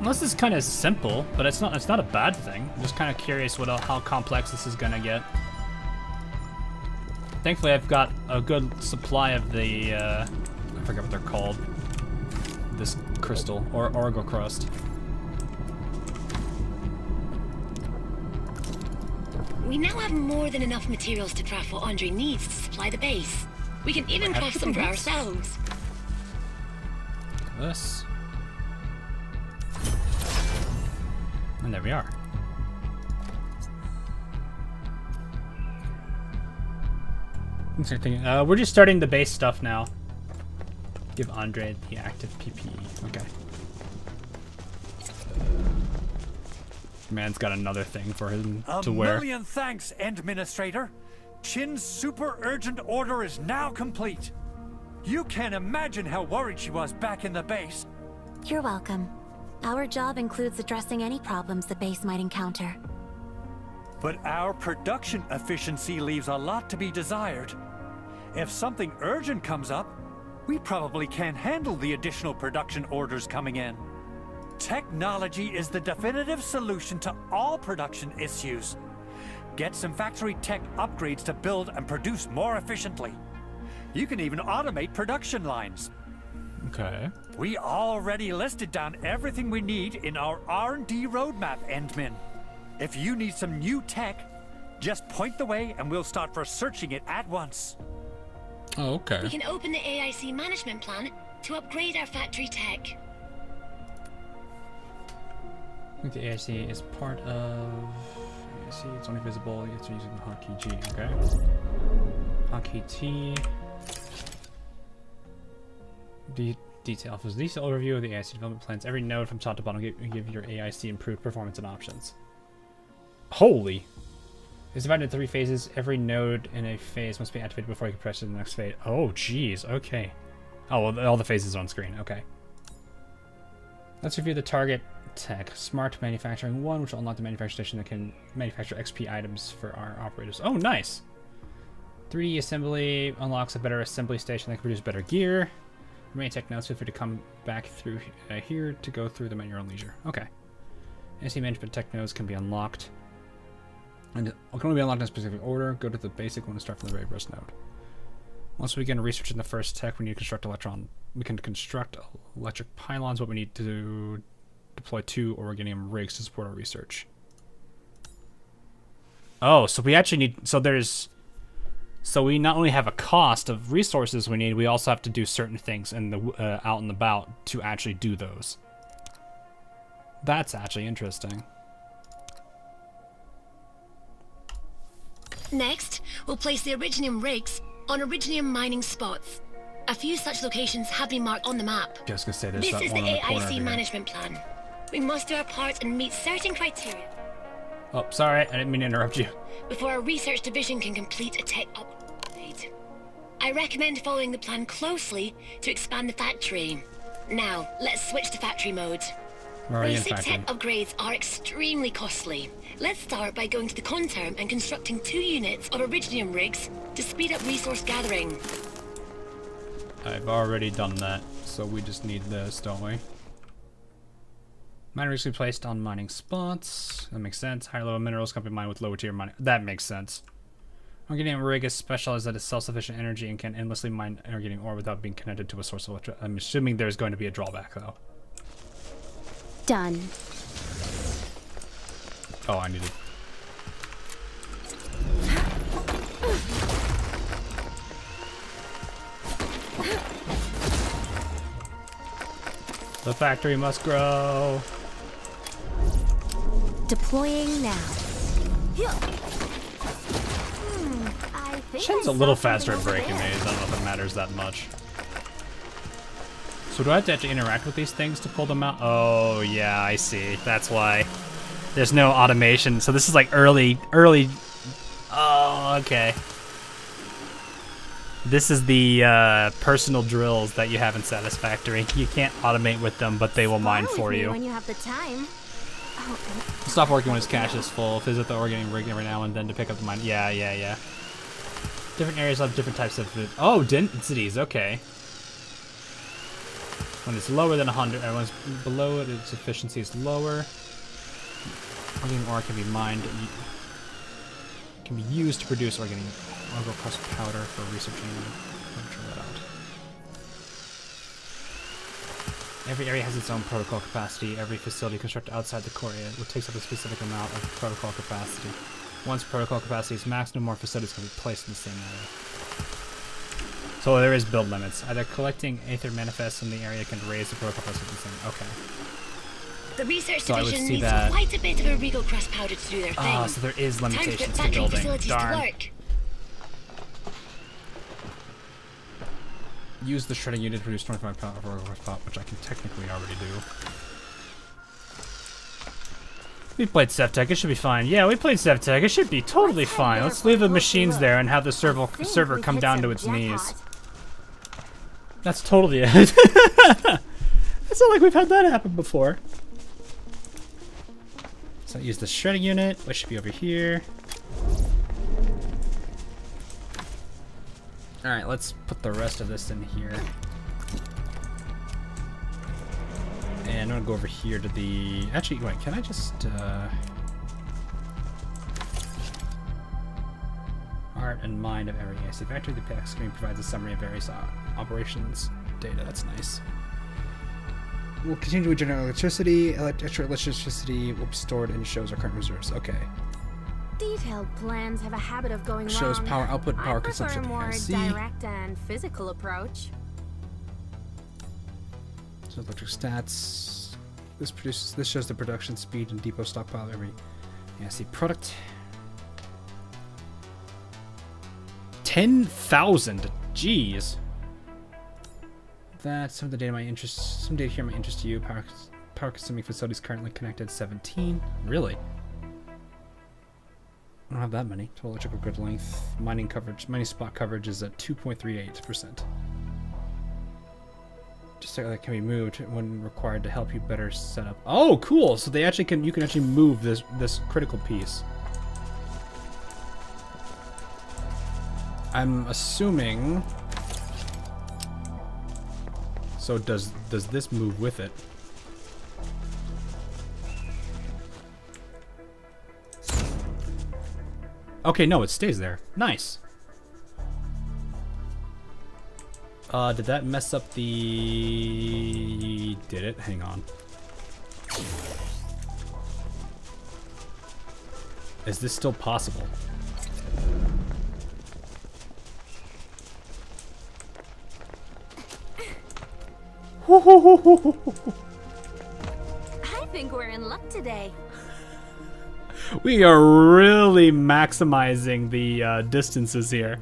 This is kind of simple, but it's not a bad thing. I'm just kind of curious how complex this is gonna get. Thankfully, I've got a good supply of the I forget what they're called. This crystal or Orgo crust. We now have more than enough materials to craft what Andre needs to supply the base. We can even craft some for ourselves. This. And there we are. We're just starting the base stuff now. Give Andre the active PPE. Okay. Man's got another thing for him to wear. A million thanks, Administrator. Chin's super urgent order is now complete. You can't imagine how worried she was back in the base. You're welcome. Our job includes addressing any problems the base might encounter. But our production efficiency leaves a lot to be desired. If something urgent comes up, we probably can't handle the additional production orders coming in. Technology is the definitive solution to all production issues. Get some factory tech upgrades to build and produce more efficiently. You can even automate production lines. Okay. We already listed down everything we need in our R&D roadmap, Endmin. If you need some new tech, just point the way and we'll start researching it at once. Oh, okay. We can open the AIC management plan to upgrade our factory tech. I think the AIC is part of AIC. It's only visible. It's using the hotkey G. Okay. Hotkey T. Detail. For this overview of the AIC development plans, every node from top to bottom give your AIC improved performance and options. Holy! It's divided into 3 phases. Every node in a phase must be activated before you can press to the next phase. Oh, jeez. Okay. Oh, well, all the phases on screen. Okay. Let's review the target tech. Smart Manufacturing 1, which will unlock the manufacturing station that can manufacture XP items for our operators. Oh, nice! 3D assembly unlocks a better assembly station that can produce better gear. Remaining tech notes, feel free to come back through here to go through them at your own leisure. Okay. AC management tech nodes can be unlocked. And it can only be unlocked in a specific order. Go to the basic one and start from the very first node. Once we begin researching the first tech, we need to construct we can construct electric pylons, but we need to deploy 2 organium rigs to support our research. Oh, so we actually need... So we not only have a cost of resources we need, we also have to do certain things in the out and about to actually do those. That's actually interesting. Next, we'll place the Originium rigs on Originium mining spots. A few such locations have been marked on the map. Just gonna say there's This that is one the on the corner AIC here. management plan. We must do our part and meet certain criteria Oh, sorry, I didn't mean to interrupt you. before our research division can complete a tech upgrade. I recommend following the plan closely to expand the factory. Now, let's switch to factory mode. We're already in Basic factory. tech upgrades are extremely costly. Let's start by going to the Conterm and constructing 2 units of Originium rigs to speed up resource gathering. I've already done that, so we just need this, don't we? Mining rigs will be placed on mining spots. That makes sense. Higher level minerals can be mined with lower tier mining. That makes sense. Organium rig is specialized at its self-sufficient energy and can endlessly mine organium ore without being connected to a source of electricity. I'm assuming there's going to be a drawback, though. Done. Oh, I needed... The factory must grow. Deploying now. Shen's a little faster at breaking these. I don't know if it matters that much. So do I have to actually interact with these things to pull them out? Oh, yeah, I see. That's why. There's no automation. So this is like early. Oh, okay. This is the personal drills that you have in Satisfactory. You can't automate with them, but they will mine for you. When you have the time. Oh. Stop working when his cache is full. Visit the organic rig every now and then to pick up the mine. Yeah. Different areas have different types of food. Oh, densities. Okay. When it's lower than 100, everyone's below it, its efficiency is lower. Organic ore can be mined. Can be used to produce organic crust powder for researching. Try that out. Every area has its own protocol capacity. Every facility constructed outside the core area takes up a specific amount of protocol capacity. Once protocol capacity is maxed, no more facilities can be placed in the same area. So there is build limits. Either collecting Aether manifests in the area can raise the protocol capacity the same. Okay. The research So I would division see needs that. quite a bit of a regal crust powder to do their thing. Ah, so there is Time to limitations get to factory building. facilities Darn. to work. Use the shredding unit to produce 25 power of horsepower, which I can technically already do. We played Sevtech, it should be fine. Yeah, we played Sevtech, it should be totally fine. Let's leave the machines there and have the server come down to its knees. That's totally it. It's not like we've had that happen before. So use the shredding unit, which should be over here. Alright, let's put the rest of this in here. And I'm gonna go over here to the... Actually, wait, can I just... Art and mind of every AC factory. The pack screen provides a summary of various operations data. That's nice. We'll continue to generate electricity. Extra electricity will be stored and shows our current reserves. Okay. Detailed plans have a habit of going Shows wrong. power output, power I prefer consumption. a more I see. direct and physical approach. So electric stats. This shows the production speed and depot stockpile every. Yeah, see product. 10,000. Jeez. That's some of the data my interest. Some data here might interest you. Power consuming facilities currently connected 17. Really? I don't have that many. Total electrical grid length. Mining spot coverage is at 2.38%. Just so that can be moved when required to help you better set up. Oh, cool! So they actually can. You can actually move this critical piece. I'm assuming. So does this move with it? Okay, no, it stays there. Nice. Did that mess up the... Did it? Hang on. Is this still possible? I think we're in luck today. We are really maximizing the distances here.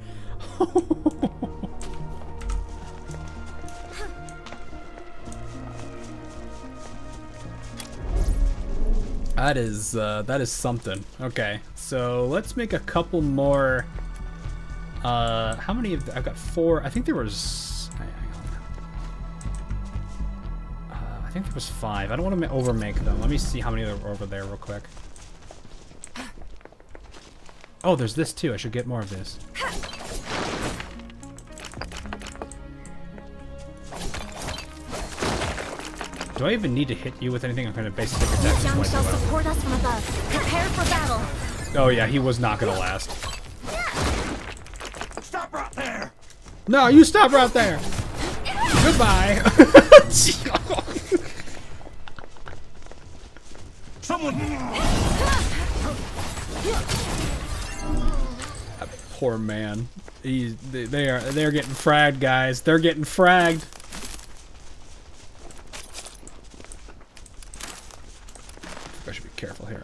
That is something. Okay, so let's make a couple more. How many of I've got 4. I think there was. Hang on. I think there was 5. I don't want to overmake them. Let me see how many there were over there real quick. Oh, there's this too. I should get more of this. Do I even need to hit you with anything? I'm going to basically attack Young shall support us from above. Prepare for battle. Oh yeah, he was not going to last. Stop right there! No, you stop right there. Goodbye. Someone. That poor man. They're getting fragged, guys. They're getting fragged.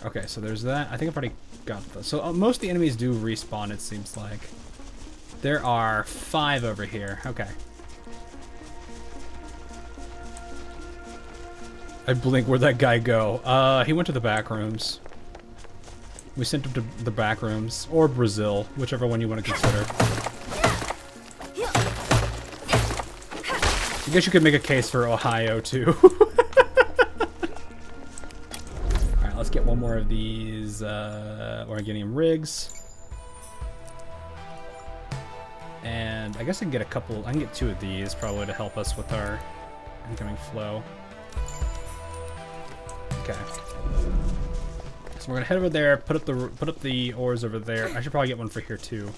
Okay, so there's that. I think I've already got those. So most of the enemies do respawn, it seems like. There are 5 over here. Okay. I blink. Where'd that guy go? He went to the back rooms. We sent him to the back rooms. Or Brazil, whichever one you want to consider. I guess you could make a case for Ohio, too. Alright, let's get one more of these Organium rigs. And I guess I can get a couple, I can get 2 of these probably to help us with our incoming flow. Okay. So we're gonna head over there, put up the ores over there. I should probably get one for here too.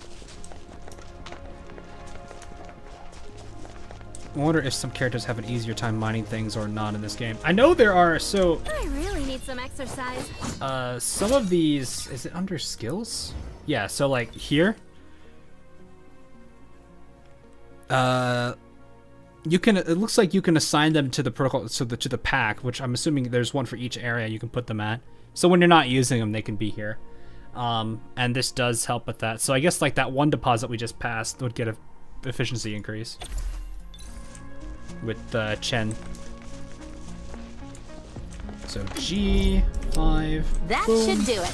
I wonder if some characters have an easier time mining things or not in this game. I know there are, so... I really need some exercise. Some of these... Is it under skills? Yeah, so like here... you can, it looks like you can assign them to the protocol, so to the pack, which I'm assuming there's one for each area you can put them at. So when you're not using them, they can be here. And this does help with that. So I guess like that one deposit we just passed would get a efficiency increase with Chen. So G5. That boom. should do it.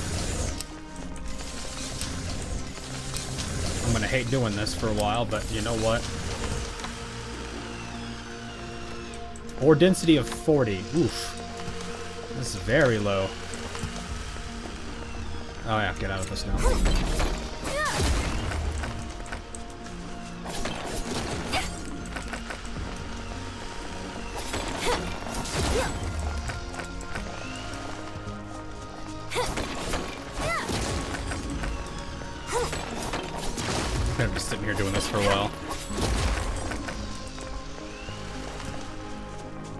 I'm gonna hate doing this for a while, but you know what? Ore density of 40. Oof. This is very low. Oh yeah, get out of this now. I'm gonna be sitting here doing this for a while.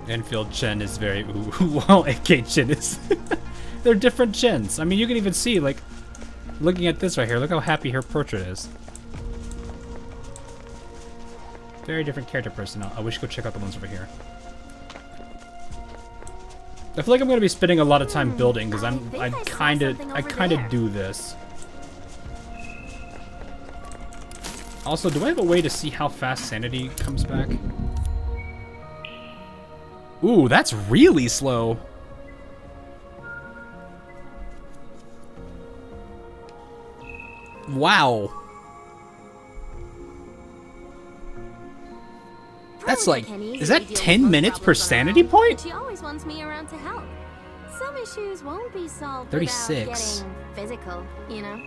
Endfield Chen is very well, AK Chen is. They're different Chens. I mean, you can even see, like, looking at this right here, look how happy her portrait is. Very different character personnel. I wish you could check out the ones over here. I feel like I'm gonna be spending a lot of time building because I kind of do this. Also, do I have a way to see how fast sanity comes back? Ooh, that's really slow. Wow. That's like, is that 10 minutes per sanity point? She always wants me around to help. Some issues won't be solved 36. without getting physical, you know?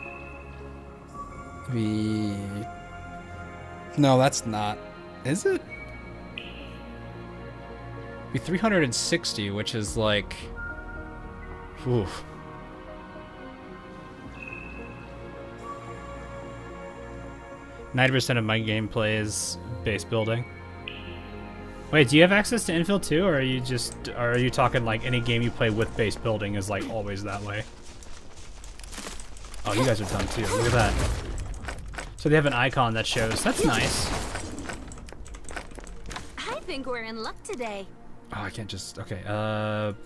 No, that's not. Is it? Be 360, which is like... Oof. %of my gameplay is base building. Wait, do you have access to Endfield too, or are you talking like any game you play with base building is like always that way? Oh, you guys are done too. Look at that. So they have an icon that shows. That's nice. I think we're in luck today. Oh, I can't just... Okay,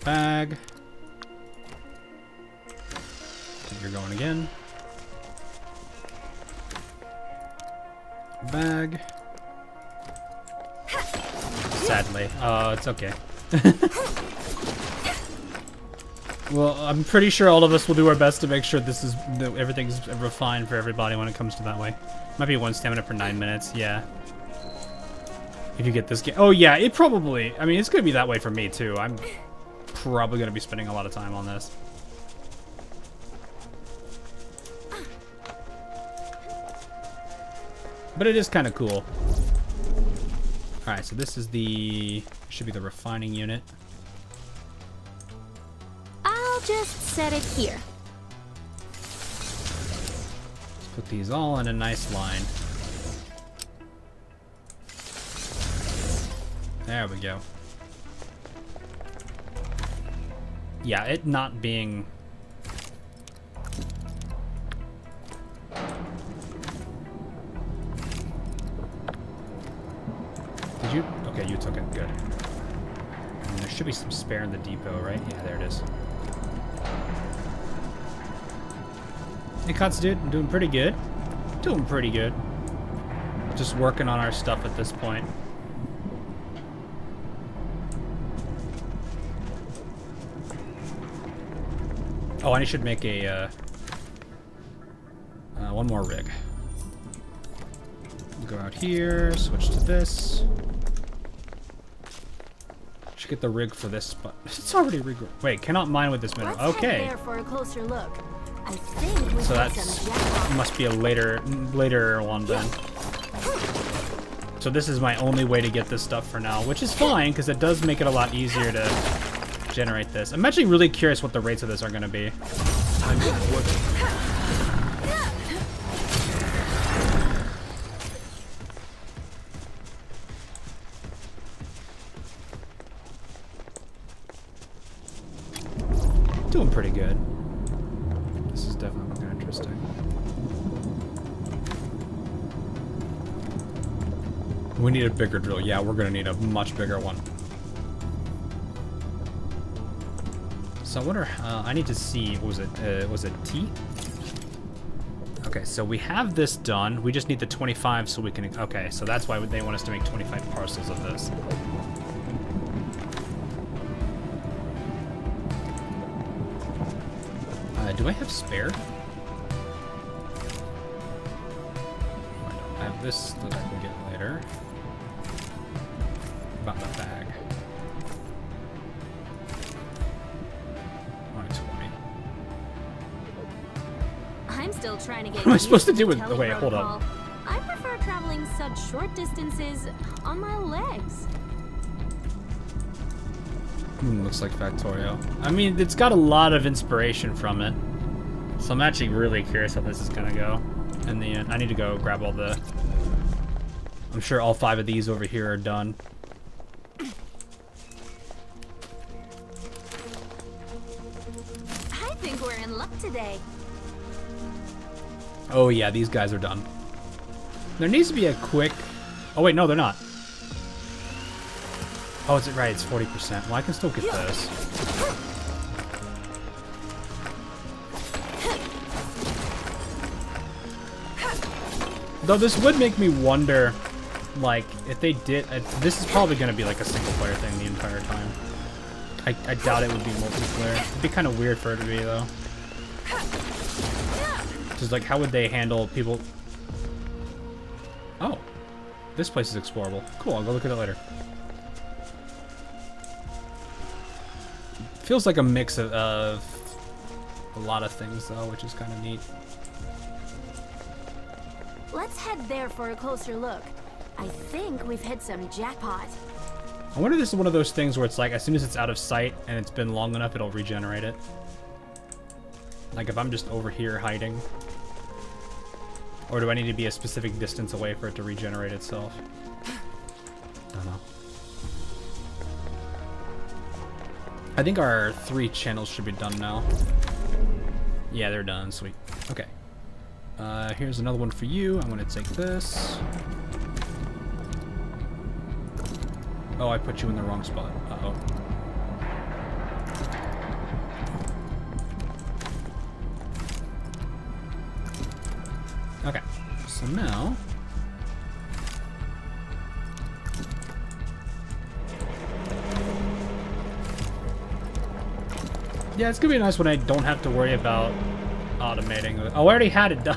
bag. You're going again. Bag. Sadly. Oh, it's okay. Well, I'm pretty sure all of us will do our best to make sure everything's refined for everybody when it comes to that way. Might be 1 stamina per 9 minutes, yeah. If you get this game. Oh yeah, it probably, I mean, it's gonna be that way for me too. I'm probably gonna be spending a lot of time on this. But it is kind of cool. Alright, so this is should be the refining unit. I'll just set it here. Let's put these all in a nice line. There we go. Yeah, it not being... Did you? Okay, you took it. Good. And there should be some spare in the depot, right? Yeah, there it is. Hey, Cuts, dude. I'm doing pretty good. Doing pretty good. Just working on our stuff at this point. Oh, I should make a, one more rig. Go out here, switch to this. Should get the rig for this spot. It's already rig. Wait, cannot mine with this mineral. Okay. Head there for a closer look. I think we So got that's some jackpot. must be a later one then. So this is my only way to get this stuff for now, which is fine because it does make it a lot easier to generate this. I'm actually really curious what the rates of this are going to be. Time to work. Doing pretty good. This is definitely looking interesting. We need a bigger drill. Yeah, we're gonna need a much bigger one. So I wonder. I need to see. What was it T? Okay, so we have this done. We just need the 25 so we can. Okay, so that's why they want us to make 25 parcels of this. Do I have spare? I have this that I can get later. About the bag. 120. I'm still trying to get. What am I supposed to used do with? the Wait, hold protocol. up. I prefer traveling such short distances on my legs. Looks like Factorio. I mean, it's got a lot of inspiration from it. So I'm actually really curious how this is gonna go in the end. I need to go grab all the... I'm sure all 5 of these over here are done. I think we're in luck today. Oh yeah, these guys are done. There needs to be a quick... Oh wait, no, they're not. Oh, is it right? It's 40%. Well, I can still get this. Though this would make me wonder, like, if they did... this is probably going to be like a single-player thing the entire time. I doubt it would be multiplayer. It'd be kind of weird for it to be, though. Just like, how would they handle people... Oh. This place is explorable. Cool, I'll go look at it later. Feels like a mix of a lot of things, though, which is kind of neat. Let's head there for a closer look. I think we've hit some jackpot. I wonder if this is one of those things where it's like, as soon as it's out of sight and it's been long enough, it'll regenerate it. Like, if I'm just over here hiding. Or do I need to be a specific distance away for it to regenerate itself? I don't know. I think our 3 channels should be done now. Yeah, they're done. Sweet. Okay. Here's another one for you. I'm gonna take this. Oh, I put you in the wrong spot. Uh-oh. Okay. So now... Yeah, it's gonna be nice when I don't have to worry about automating. Oh, I already had it done.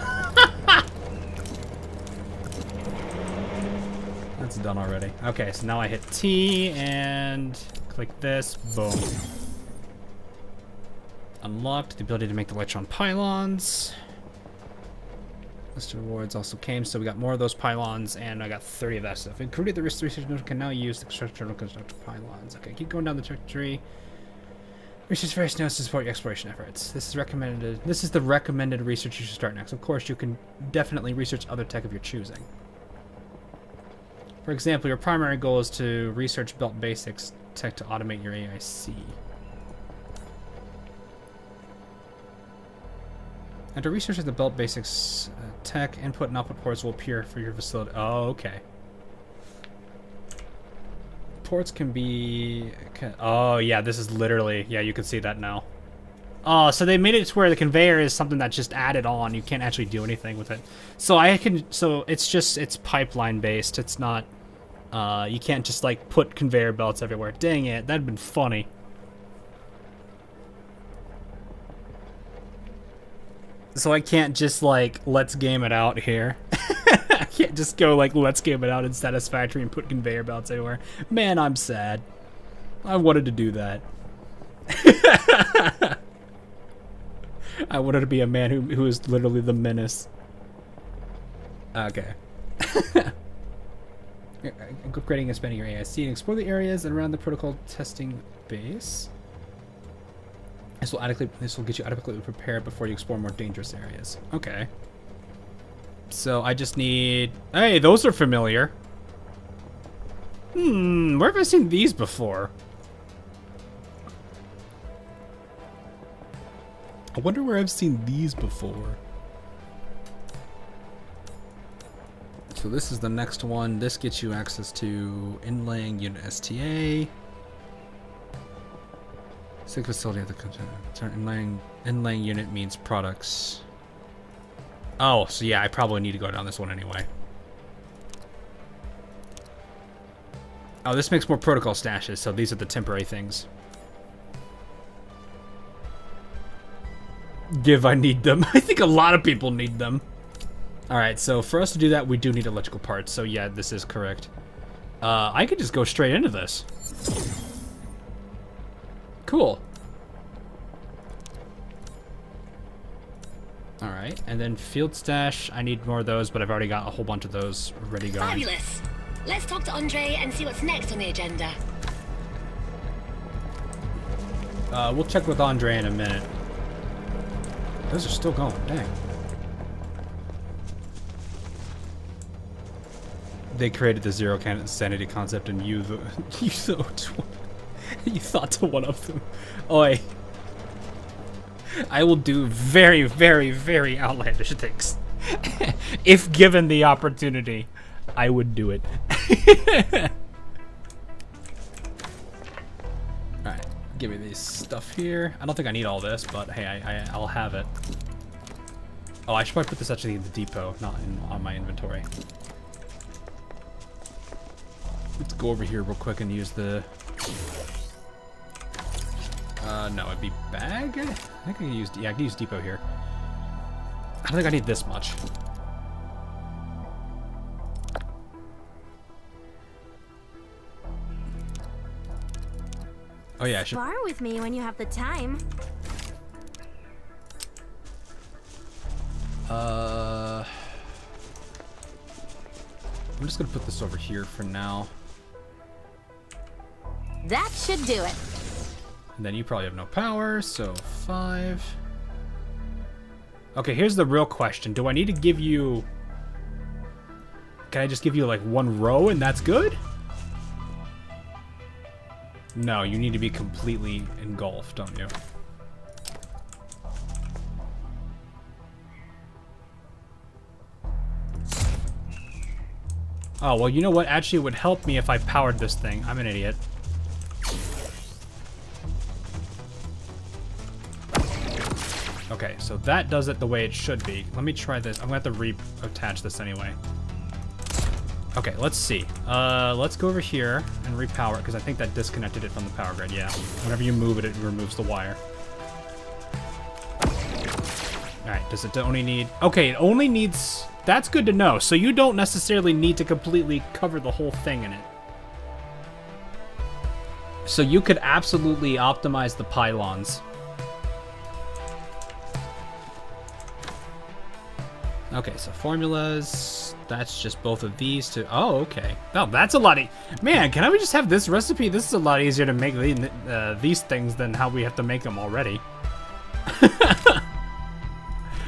That's done already. Okay, so now I hit T and click this. Boom. Unlocked the ability to make the electron pylons. List of rewards also came, so we got more of those pylons, and I got 30 of that stuff. Including the research node can now use the structure to construct pylons. Okay, keep going down the trajectory. Research various nodes to support your exploration efforts. This is recommended. This is the recommended research you should start next. Of course, you can definitely research other tech of your choosing. For example, your primary goal is to research belt basics tech to automate your AIC. After researching the belt basics tech, input and output ports will appear for your facility. Oh, okay. Ports can be... oh, yeah, this is literally... yeah, you can see that now. Oh, so they made it to where the conveyor is something that's just added on. You can't actually do anything with it. So it's pipeline based. It's not, you can't just like put conveyor belts everywhere. Dang it, that'd been funny. So I can't just like, let's game it out here. I can't just go like, let's game it out in Satisfactory and put conveyor belts everywhere. Man, I'm sad. I wanted to do that. I wanted to be a man who is literally the menace. Okay. Upgrading and expanding your AIC and explore the areas around the protocol testing base. This will get you adequately prepared before you explore more dangerous areas. Okay. So I just need... Hey, those are familiar. Where have I seen these before? I wonder where I've seen these before. So this is the next one. This gets you access to inlaying unit STA. Sick facility at the inlaying unit means products. Oh, so yeah, I probably need to go down this one anyway. Oh, this makes more protocol stashes, so these are the temporary things. I need them. I think a lot of people need them. Alright, so for us to do that, we do need electrical parts. So yeah, this is correct. I could just go straight into this. Cool. Alright, and then field stash. I need more of those, but I've already got a whole bunch of those ready going. Fabulous. Let's talk to Andre and see what's next on the agenda. We'll check with Andre in a minute. Those are still going, dang. They created the zero sanity concept and you thought to one of them. Oi. I will do very, very, very outlandish things. If given the opportunity, I would do it. Alright, give me this stuff here. I don't think I need all this, but hey, I'll have it. Oh, I should probably put this actually in the depot, not on my inventory. Let's go over here real quick and use the... no, it'd be bag? I think I can use... Yeah, I can use depot here. I don't think I need this much. Oh yeah, I should... Spar with me when you have the time. I'm just gonna put this over here for now. That should do it. And then you probably have no power, so 5. Okay, here's the real question. Do I need to give you... Can I just give you like one row and that's good? No, you need to be completely engulfed, don't you? Oh, well, you know what? Actually, it would help me if I powered this thing. I'm an idiot. Okay, so that does it the way it should be. Let me try this. I'm gonna have to reattach this anyway. Okay, let's see. Let's go over here and repower it, because I think that disconnected it from the power grid. Yeah, whenever you move it, it removes the wire. Alright, does it only need... Okay, it only needs... That's good to know. So you don't necessarily need to completely cover the whole thing in it. So you could absolutely optimize the pylons. Okay, so formulas, that's just both of these to... Oh, okay. Oh, that's a lot... Man, can I just have this recipe? This is a lot easier to make these things than how we have to make them already.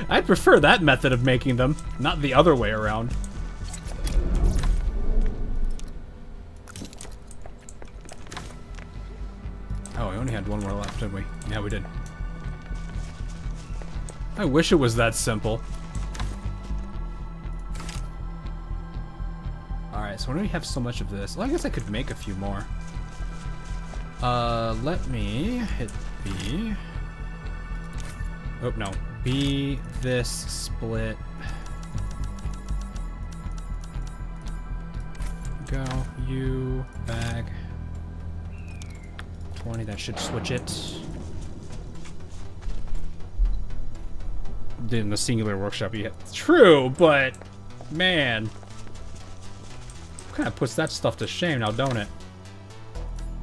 I'd prefer that method of making them, not the other way around. Oh, we only had one more left, didn't we? Yeah, we did. I wish it was that simple. Alright, so when do we have so much of this? Well, I guess I could make a few more. Let me hit B. Oh, no. B, this, split. Go, U, bag. 20, that should switch it. In the singular workshop, yeah. True, but man. Kind of puts that stuff to shame now, don't it?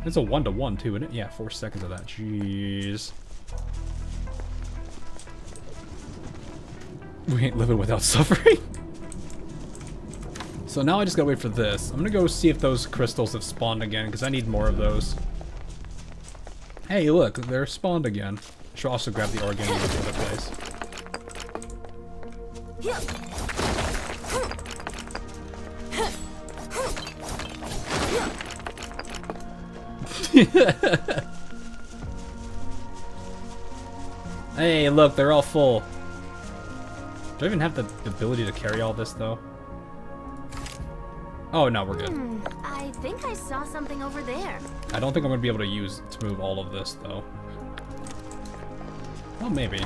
It's a 1-to-1 too, isn't it? Yeah, 4 seconds of that. Jeez. We ain't living without suffering. So now I just gotta wait for this. I'm gonna go see if those crystals have spawned again, because I need more of those. Hey, look, they're spawned again. Should also grab the organic in the other place. Hey, look, they're all full. Do I even have the ability to carry all this, though? Oh, no, we're good. I think I saw something over there. I don't think I'm going to be able to move all of this, though. Well, maybe.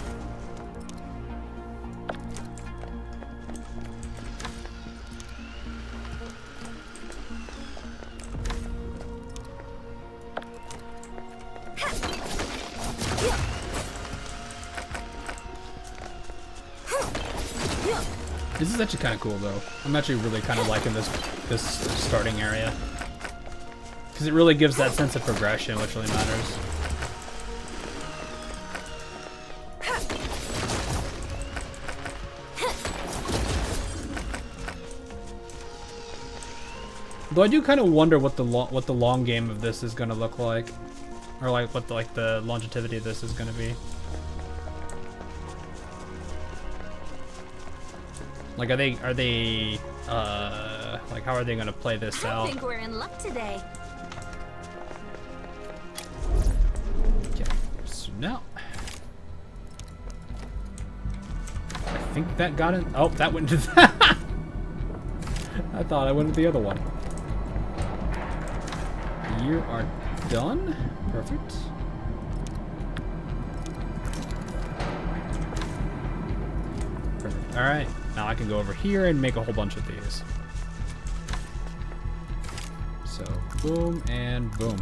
This is actually kind of cool, though. I'm actually really kind of liking this starting area. Because it really gives that sense of progression, which really matters. Though I do kind of wonder what the long game of this is going to look like. Or like what the longevity of this is going to be. Like, are they, like, how are they gonna play this out? I think we're in luck today. Okay, so now, I think that got in. Oh, that went into that. I thought I went to the other one. You are done. Perfect. Perfect. All right. Now I can go over here and make a whole bunch of these. So, boom and boom.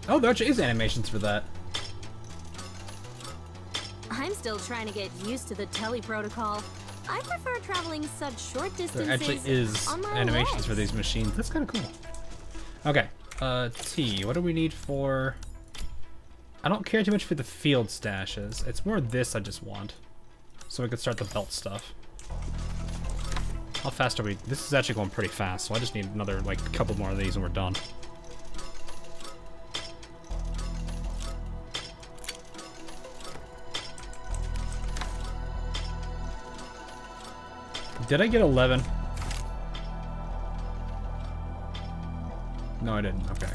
Oh, there actually is animations for that. I'm still trying to get used to the tele protocol. I prefer traveling such short distances. There actually is on my animations legs. for these machines. That's kind of cool. Okay. T, what do we need for... I don't care too much for the field stashes. It's more this I just want. So we could start the belt stuff. How fast are we? This is actually going pretty fast, so I just need another, like, couple more of these and we're done. Did I get 11? No, I didn't. Okay.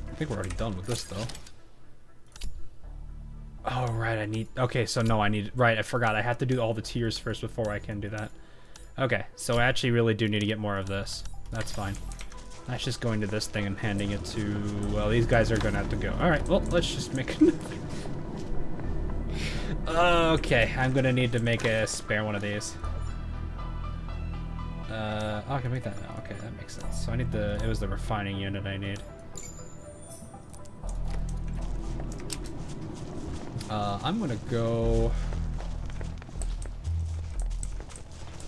I think we're already done with this, though. Oh, right, I need... Okay, so no, I need... Right, I forgot. I have to do all the tiers first before I can do that. Okay, so I actually really do need to get more of this. That's fine. That's just going to this thing and handing it to... Well, these guys are going to have to go. Alright, well, let's just make... Okay, I'm going to need to make a spare one of these. Oh, I can make that now. Okay, that makes sense. So I need the... It was the refining unit I need. I'm gonna go...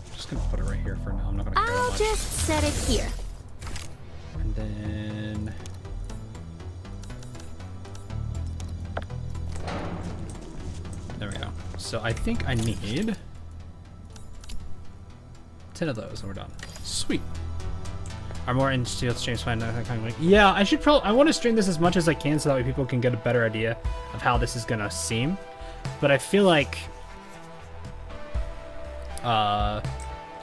I'm just gonna put it right here for now. I'm not gonna care I'll much. just set it here. And then... There we go. So I think I need 10 of those and we're done. Sweet. Are more interested in streams find that kind of like, yeah, I should probably, I want to stream this as much as I can so that way people can get a better idea of how this is gonna seem. But I feel like I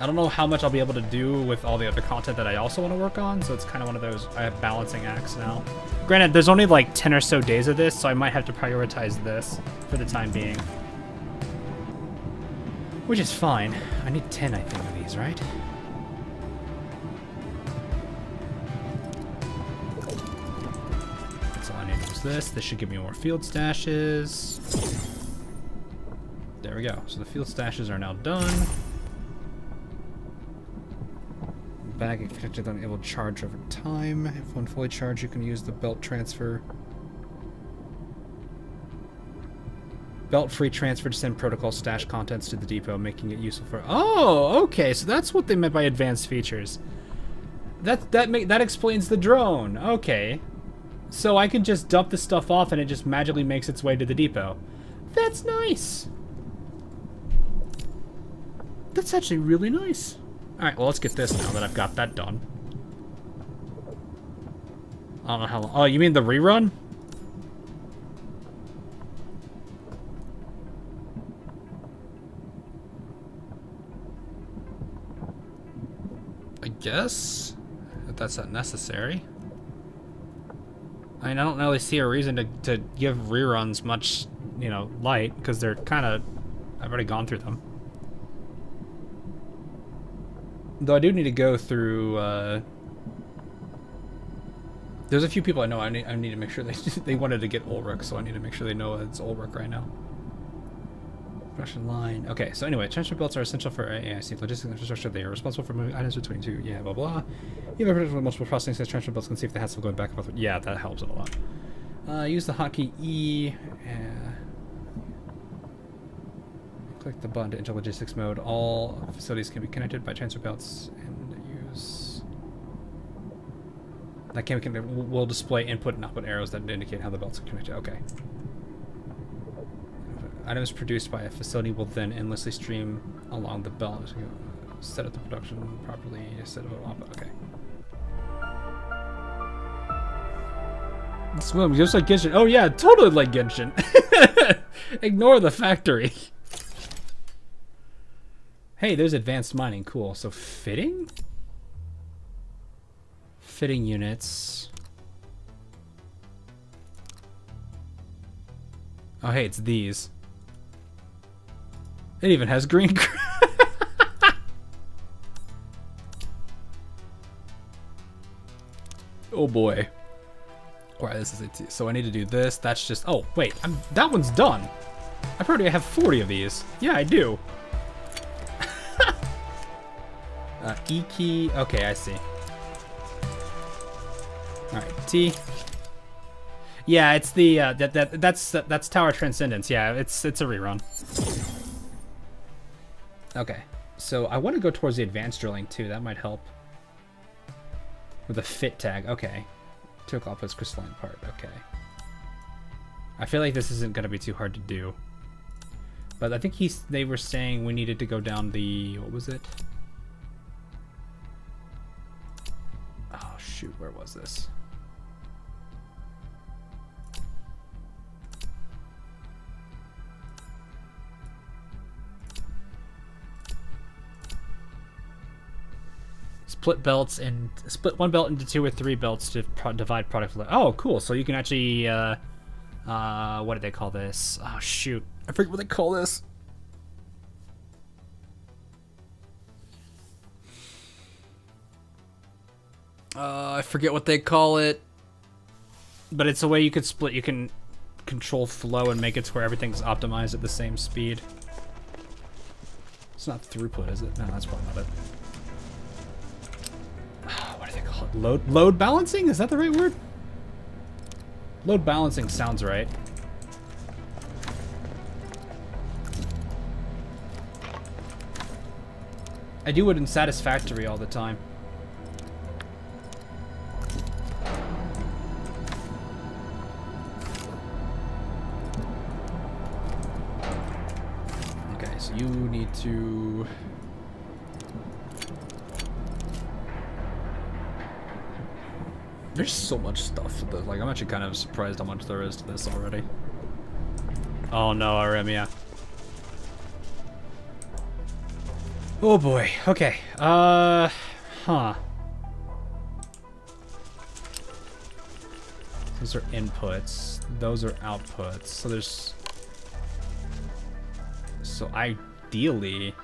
don't know how much I'll be able to do with all the other content that I also want to work on, so it's kind of one of those balancing acts now. Granted, there's only like 10 or so days of this, so I might have to prioritize this for the time being. Which is fine. I need 10, I think, of these, right? That's all I need is this. This should give me more field stashes. There we go. So the field stashes are now done. Bag is connected on able to charge over time. If when fully charged, you can use the belt transfer. Belt-free transfer to send protocol stash contents to the depot, making it useful for... Oh, okay, so that's what they meant by advanced features. That explains the drone. Okay. So I can just dump the stuff off and it just magically makes its way to the depot. That's nice. That's actually really nice. Alright, well, let's get this now that I've got that done. I don't know how long... Oh, you mean the rerun? I guess? If that's not necessary. I mean, I don't really see a reason to give reruns much, you know, light, because they're kind of... I've already gone through them. Though I do need to go through, there's a few people I know I need to make sure they wanted to get Ulrich, so I need to make sure they know it's Ulrich right now. Production line. Okay, so anyway, transfer belts are essential for AIC logistics infrastructure. They are responsible for moving items between two. Yeah, blah blah. You have a multiple processing says transfer belts can see if the hassle of going back and forth. Yeah, that helps it a lot. Use the hotkey E. Click the button to enter logistics mode. All facilities can be connected by transfer belts and use. That can will display input and output arrows that indicate how the belts are connected. Okay. Items produced by a facility will then endlessly stream along the belt. Set up the production properly. Set up output. Okay. Swim just like Genshin. Oh yeah, totally like Genshin. Ignore the factory. Hey, there's advanced mining. Cool. So fitting? Fitting units. Oh, hey, it's these. It even has green. Oh boy. Alright, this is it. So I need to do this. That's just... Oh, wait. That one's done. I probably have 40 of these. Yeah, I do. E key. Okay, I see. Alright, T. Yeah, it's the that's Tower Transcendence. Yeah, it's a rerun. Okay, so I want to go towards the advanced drilling too. That might help with a fit tag. Okay, took off his crystalline part. Okay, I feel like this isn't gonna be too hard to do, but I think they were saying we needed to go down the, what was it? Oh shoot, where was this? Split one belt into 2 or 3 belts to divide product. Oh, cool. So you can actually, what did they call this? Oh, shoot. I forget what they call this. I forget what they call it. But it's a way you could split. You can control flow and make it to where everything's optimized at the same speed. It's not throughput, is it? No, that's probably not it. What do they call it? Load balancing? Is that the right word? Load balancing sounds right. I do it in Satisfactory all the time. Okay, so you need to... There's so much stuff with this. Like, I'm actually kind of surprised how much there is to this already. Oh no, Aremia. Oh boy. Okay. Huh. Those are inputs. Those are outputs. So there's... So I ideally...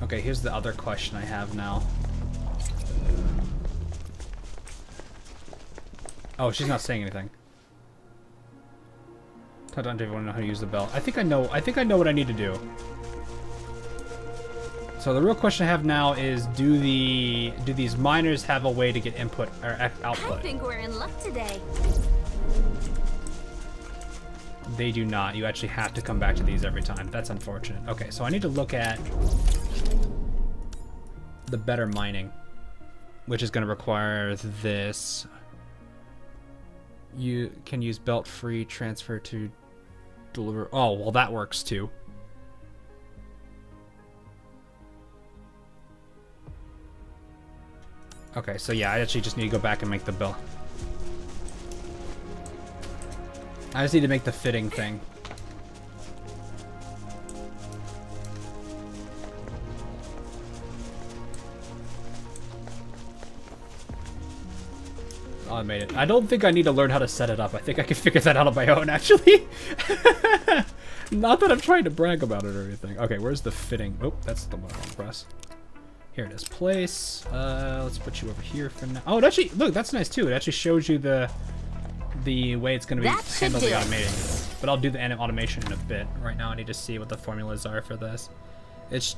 Okay, here's the other question I have now. Oh, she's not saying anything. I don't even know how to use the bell. I think I know what I need to do. So the real question I have now is, do these miners have a way to get input or output? I think we're in luck today. They do not. You actually have to come back to these every time. That's unfortunate. Okay, so I need to look at the better mining, which is going to require this. You can use belt-free transfer to deliver. Oh, well, that works too. Okay, so yeah, I actually just need to go back and make the bill. I just need to make the fitting thing. Oh, I made it. I don't think I need to learn how to set it up. I think I can figure that out on my own, actually. Not that I'm trying to brag about it or anything. Okay, where's the fitting? Oh, that's the one I want to press. Here it is. Place. Let's put you over here for now. Oh, it actually, look, that's nice too. It actually shows you the way it's going to be handled the automating. But I'll do the automation in a bit. Right now I need to see what the formulas are for this. It's...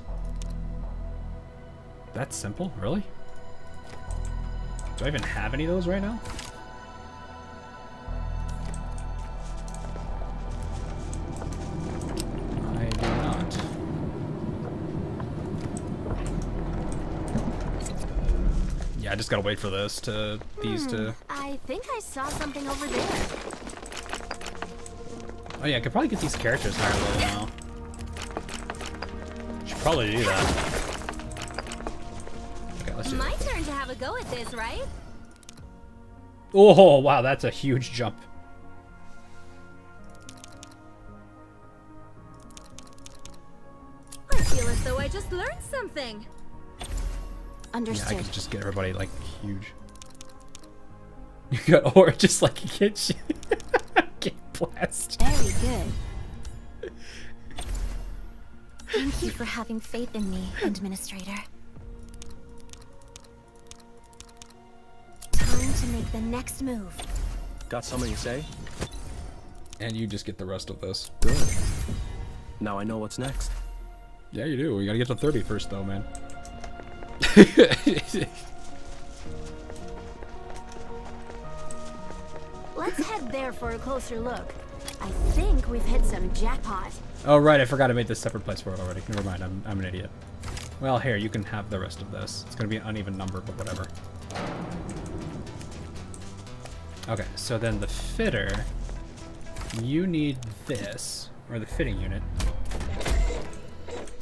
That's simple? Really? Do I even have any of those right now? I do not. Yeah, I just gotta wait for this to... these to... I think I saw something over there. Oh yeah, I could probably get these characters higher level now. Should probably do that. Okay, let's do My that. turn to have a go at this, right? Oh, wow, that's a huge jump. I feel as though I just learned something. Yeah, I could just get everybody, like, huge. You got ore just like you get blasted. Very good. Thank you for having faith in me, Administrator. Time to make the next move. Got something to say? And you just get the rest of this. Good. Now I know what's next. Yeah, you do. You gotta get to 30 first, though, man. Let's head there for a closer look. I think we've hit some jackpot. Oh, right, I forgot I made this separate place for it already. Never mind, I'm an idiot. Well, here, you can have the rest of this. It's gonna be an uneven number, but whatever. Okay, so then the fitter, you need this, or the fitting unit.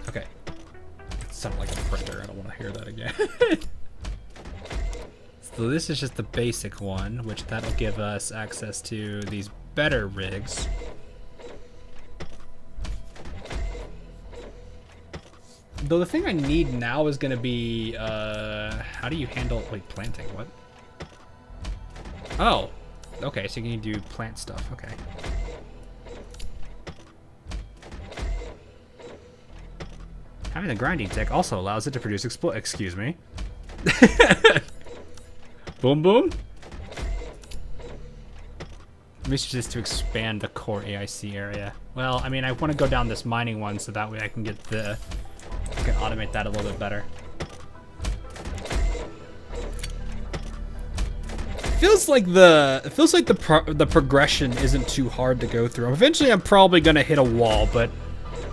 Okay. It sounded like a printer, I don't want to hear that again. So this is just the basic one, which that'll give us access to these better rigs. Though the thing I need now is gonna be, how do you handle, wait, planting, what? Oh, okay, so you can do plant stuff, okay. Having the grinding tech also allows it to produce excuse me. Boom boom? Maybe it's just to expand the core AIC area. Well, I mean, I want to go down this mining one so that way I can get the... I can automate that a little bit better. Feels like the progression isn't too hard to go through. Eventually, I'm probably gonna hit a wall, but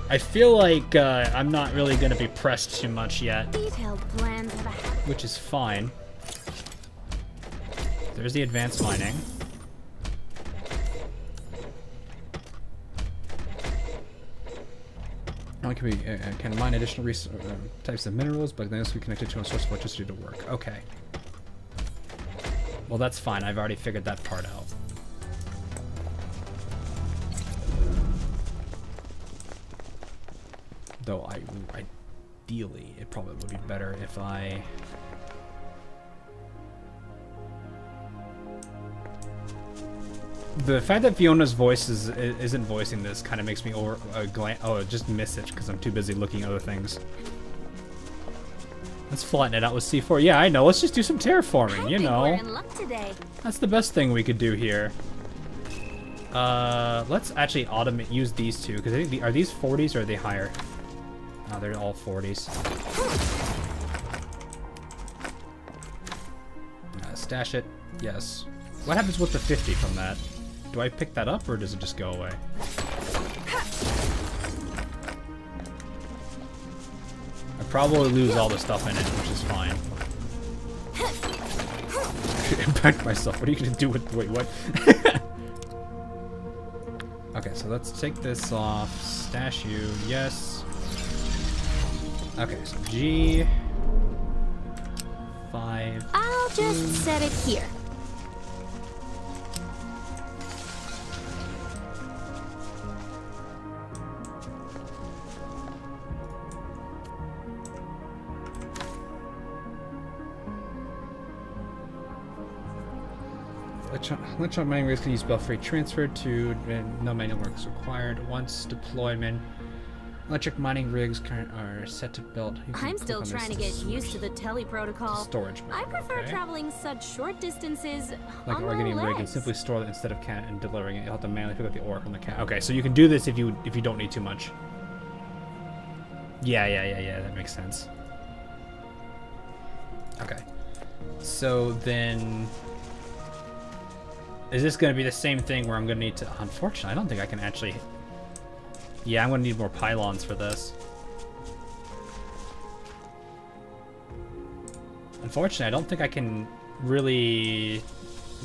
I feel like I'm not really gonna be pressed too much yet, Detailed plans of a which is fine. There's the advanced mining. It can be can mine additional types of minerals, but then this will be connected to a source of electricity to work. Okay. Well, that's fine. I've already figured that part out. Though ideally, it probably would be better if I... The fact that Fiona's voice isn't voicing this kind of makes me just miss it because I'm too busy looking at other things. Let's flatten it out with C4. Yeah, I know. Let's just do some terraforming, you know. We're in luck today. That's the best thing we could do here. Let's actually use these two, because are these 40s or are they higher? No, they're all 40s. Stash it. Yes. What happens with the 50 from that? Do I pick that up or does it just go away? I probably lose all the stuff in it, which is fine. Impact myself. What are you gonna do with? Wait, what? Okay, so let's take this off. Stash you. Yes. Okay, so G. 5. I'll just set it here. Electron mining rigs can use spell-free transfer to no manual work is required. Once deployment, electric mining rigs are set to build. I'm still trying to get used to the tele protocol. Storage mode. I prefer traveling such short distances. Like on an organic my rig, and legs. simply store it instead of can and delivering it. You'll have to manually pick up the ore from the can. Okay, so you can do this if you don't need too much. Yeah. That makes sense. Okay. So then. Is this going to be the same thing where I'm going to need to... Unfortunately, I don't think I can actually... Yeah, I'm going to need more pylons for this. Unfortunately, I don't think I can really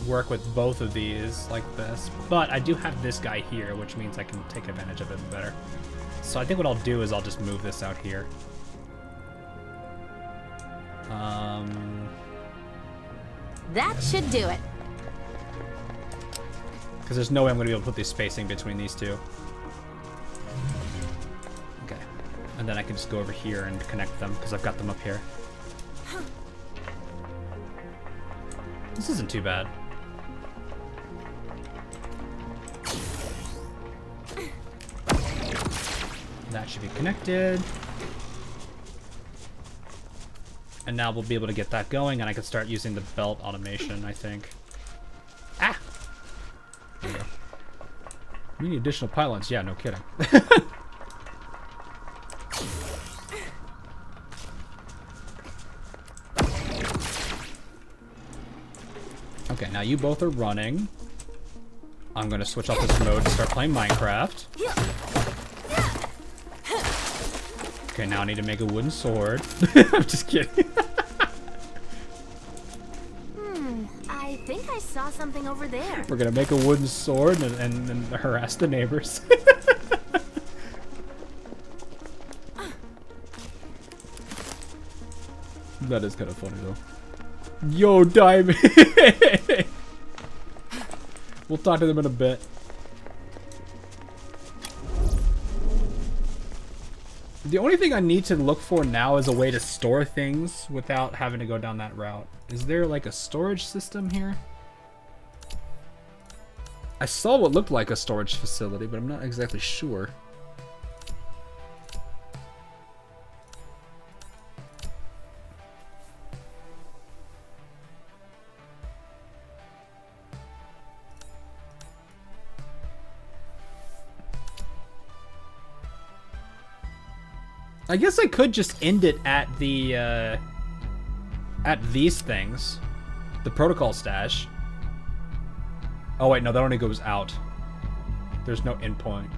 work with both of these like this. But I do have this guy here, which means I can take advantage of it better. So I think what I'll do is I'll just move this out here. That should do it. Because there's no way I'm going to be able to put the spacing between these two. Okay. And then I can just go over here and connect them, because I've got them up here. This isn't too bad. That should be connected. And now we'll be able to get that going, and I can start using the belt automation, I think. Ah! There we go. We need additional pylons. Yeah, no kidding. Okay, now you both are running. I'm gonna switch off this mode and start playing Minecraft. Okay, now I need to make a wooden sword. I'm just kidding. I think I saw something over there. We're gonna make a wooden sword and harass the neighbors. That is kind of funny though. Yo, Diamond! We'll talk to them in a bit. The only thing I need to look for now is a way to store things without having to go down that route. Is there like a storage system here? I saw what looked like a storage facility, but I'm not exactly sure. I guess I could just end it at the, at these things. The protocol stash. Oh wait, no, that only goes out. There's no endpoint.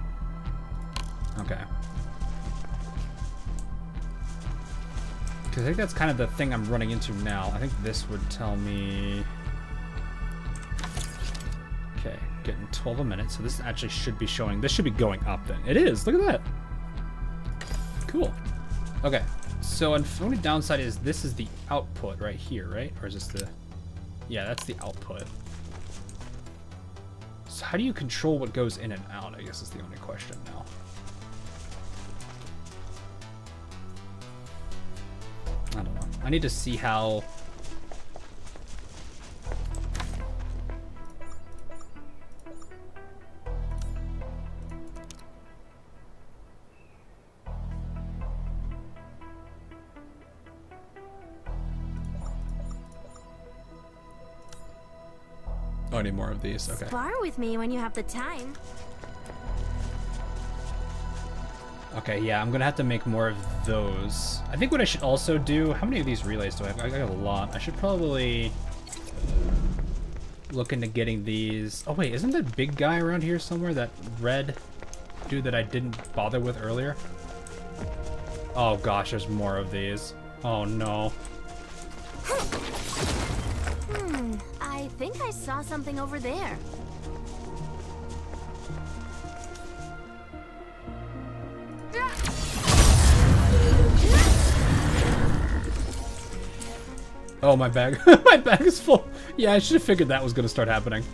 Okay. Because I think that's kind of the thing I'm running into now. I think this would tell me... Okay, getting 12 a minute, so this actually should be showing... This should be going up then. It is, look at that! Cool. Okay, so the only downside is this is the output right here, right? Or is this the... Yeah, that's the output. So how do you control what goes in and out, I guess is the only question now. I need to see how... Oh, I need more of these. Okay. Spar with me when you have the time. Okay, yeah, I'm gonna have to make more of those. I think what I should also do... How many of these relays do I have? I got a lot. I should probably look into getting these... Oh wait, isn't that big guy around here somewhere? That red dude that I didn't bother with earlier? Oh gosh, there's more of these. Oh no. I think I saw something over there. Oh, my bag. My bag is full. Yeah, I should have figured that was going to start happening.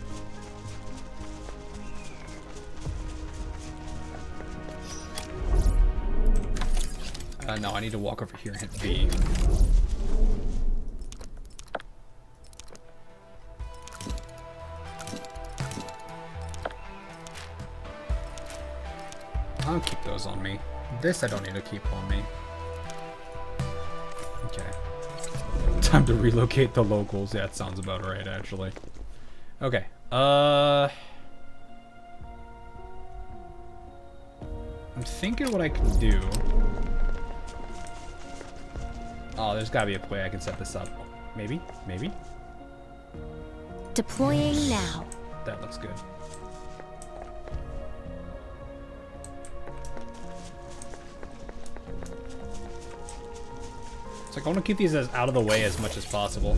No, I need to walk over here and hit V. I'll keep those on me. This I don't need to keep on me. Okay. Time to relocate the locals. Yeah, that sounds about right, actually. Okay. I'm thinking what I can do. Oh, there's gotta be a way I can set this up. Maybe? Maybe? Deploying now. That looks good. It's like I want to keep these as out of the way as much as possible.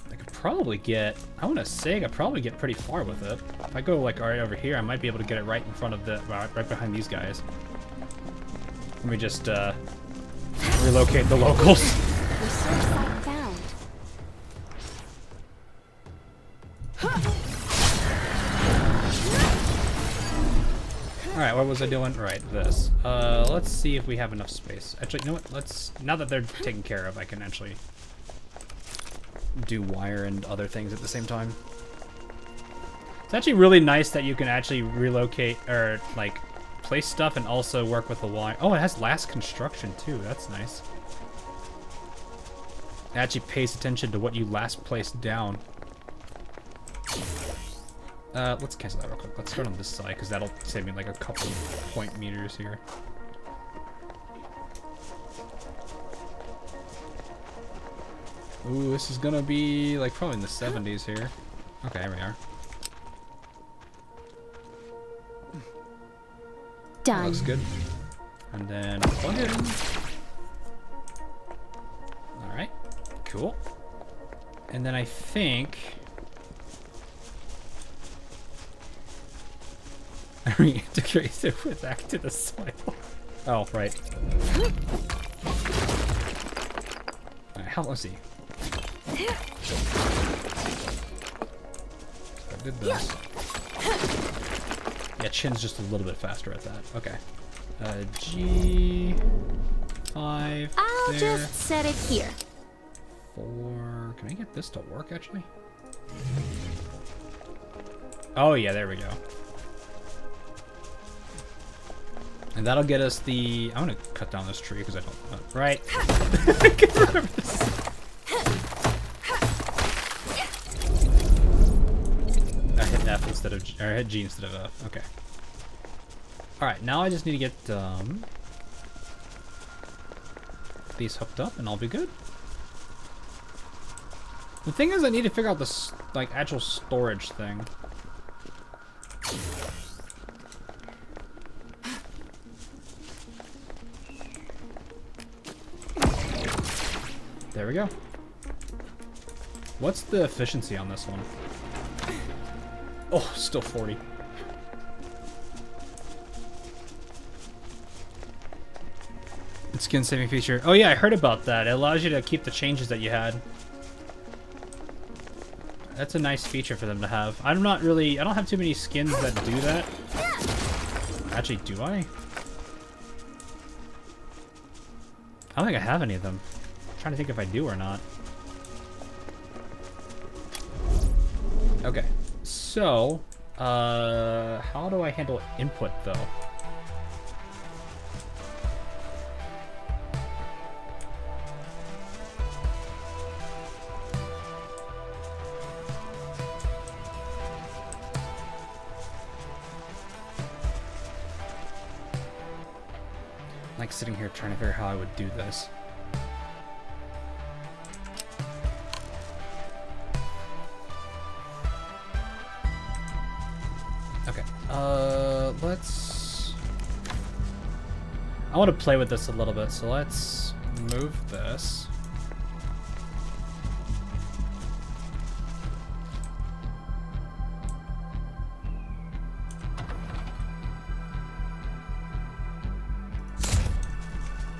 I could probably get... I want to say I could probably get pretty far with it. If I go like right over here, I might be able to get it right in front of the... right behind these guys. Let me just relocate the locals. Research site found. Alright, what was I doing? Right, this. Let's see if we have enough space. Actually, you know what? Let's... Now that they're taken care of, I can actually do wire and other things at the same time. It's actually really nice that you can actually relocate, or, like, place stuff and also work with the wire. Oh, it has last construction, too. That's nice. It actually pays attention to what you last placed down. Let's cancel that real quick. Let's start on this side, because that'll save me like a couple point meters here. Ooh, this is gonna be like probably in the 70s here. Okay, here we are. Done. Looks good. And then plug it in. Alright, cool. And then I think... reintegrate it with back to the soil. Oh, right. Alright, how was he? I did this. Yeah, Chin's just a little bit faster at that. Okay. G5. I'll there. just set it here. 4. Can I get this to work actually? Oh yeah, there we go. And that'll get us the... I'm gonna cut down this tree because I don't... right. I can remember this. I hit F instead of... or I hit G instead of F. Okay. Alright, now I just need to get these hooked up and I'll be good. The thing is I need to figure out this, like, actual storage thing. There we go. What's the efficiency on this one? Oh, still 40. Skin saving feature. Oh yeah, I heard about that. It allows you to keep the changes that you had. That's a nice feature for them to have. I'm not really... I don't have too many skins that do that. Actually, do I? I don't think I have any of them. I'm trying to think if I do or not. Okay, so how do I handle input though? Like sitting here trying to figure out how I would do this. Okay, let's... I want to play with this a little bit, so let's move this.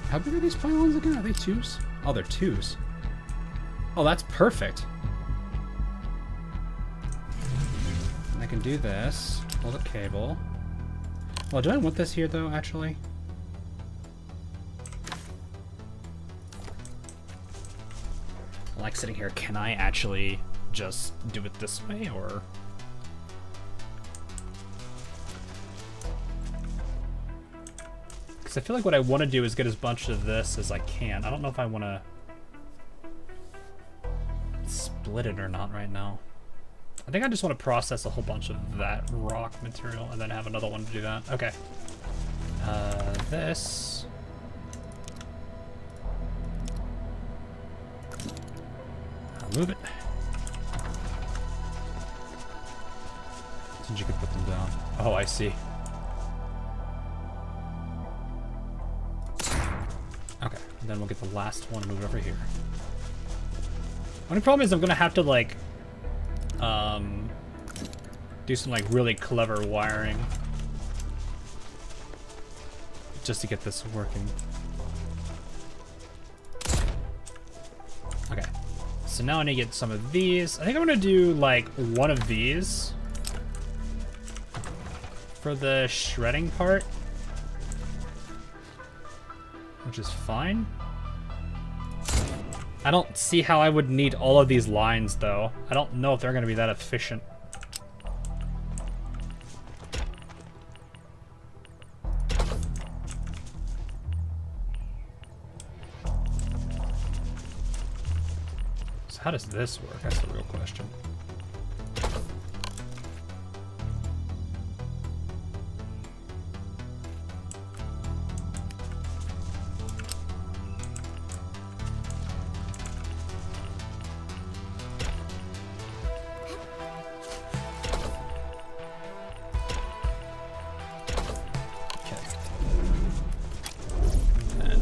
How big are these pylons again? Are they 2s? Oh, they're 2s. Oh, that's perfect. And I can do this. Pull the cable. Well, do I want this here, though, actually? I like sitting here. Can I actually just do it this way, or...? I feel like what I want to do is get as much of this as I can. I don't know if I want to split it or not right now. I think I just want to process a whole bunch of that rock material and then have another one to do that. Okay. This. I'll move it. Since you could put them down. Oh, I see. Okay, and then we'll get the last one and move it over here. Only problem is I'm gonna have to like do some like really clever wiring just to get this working. Okay, so now I need to get some of these. I think I'm gonna do like one of these for the shredding part, which is fine. I don't see how I would need all of these lines, though. I don't know if they're going to be that efficient. So how does this work? That's the real question.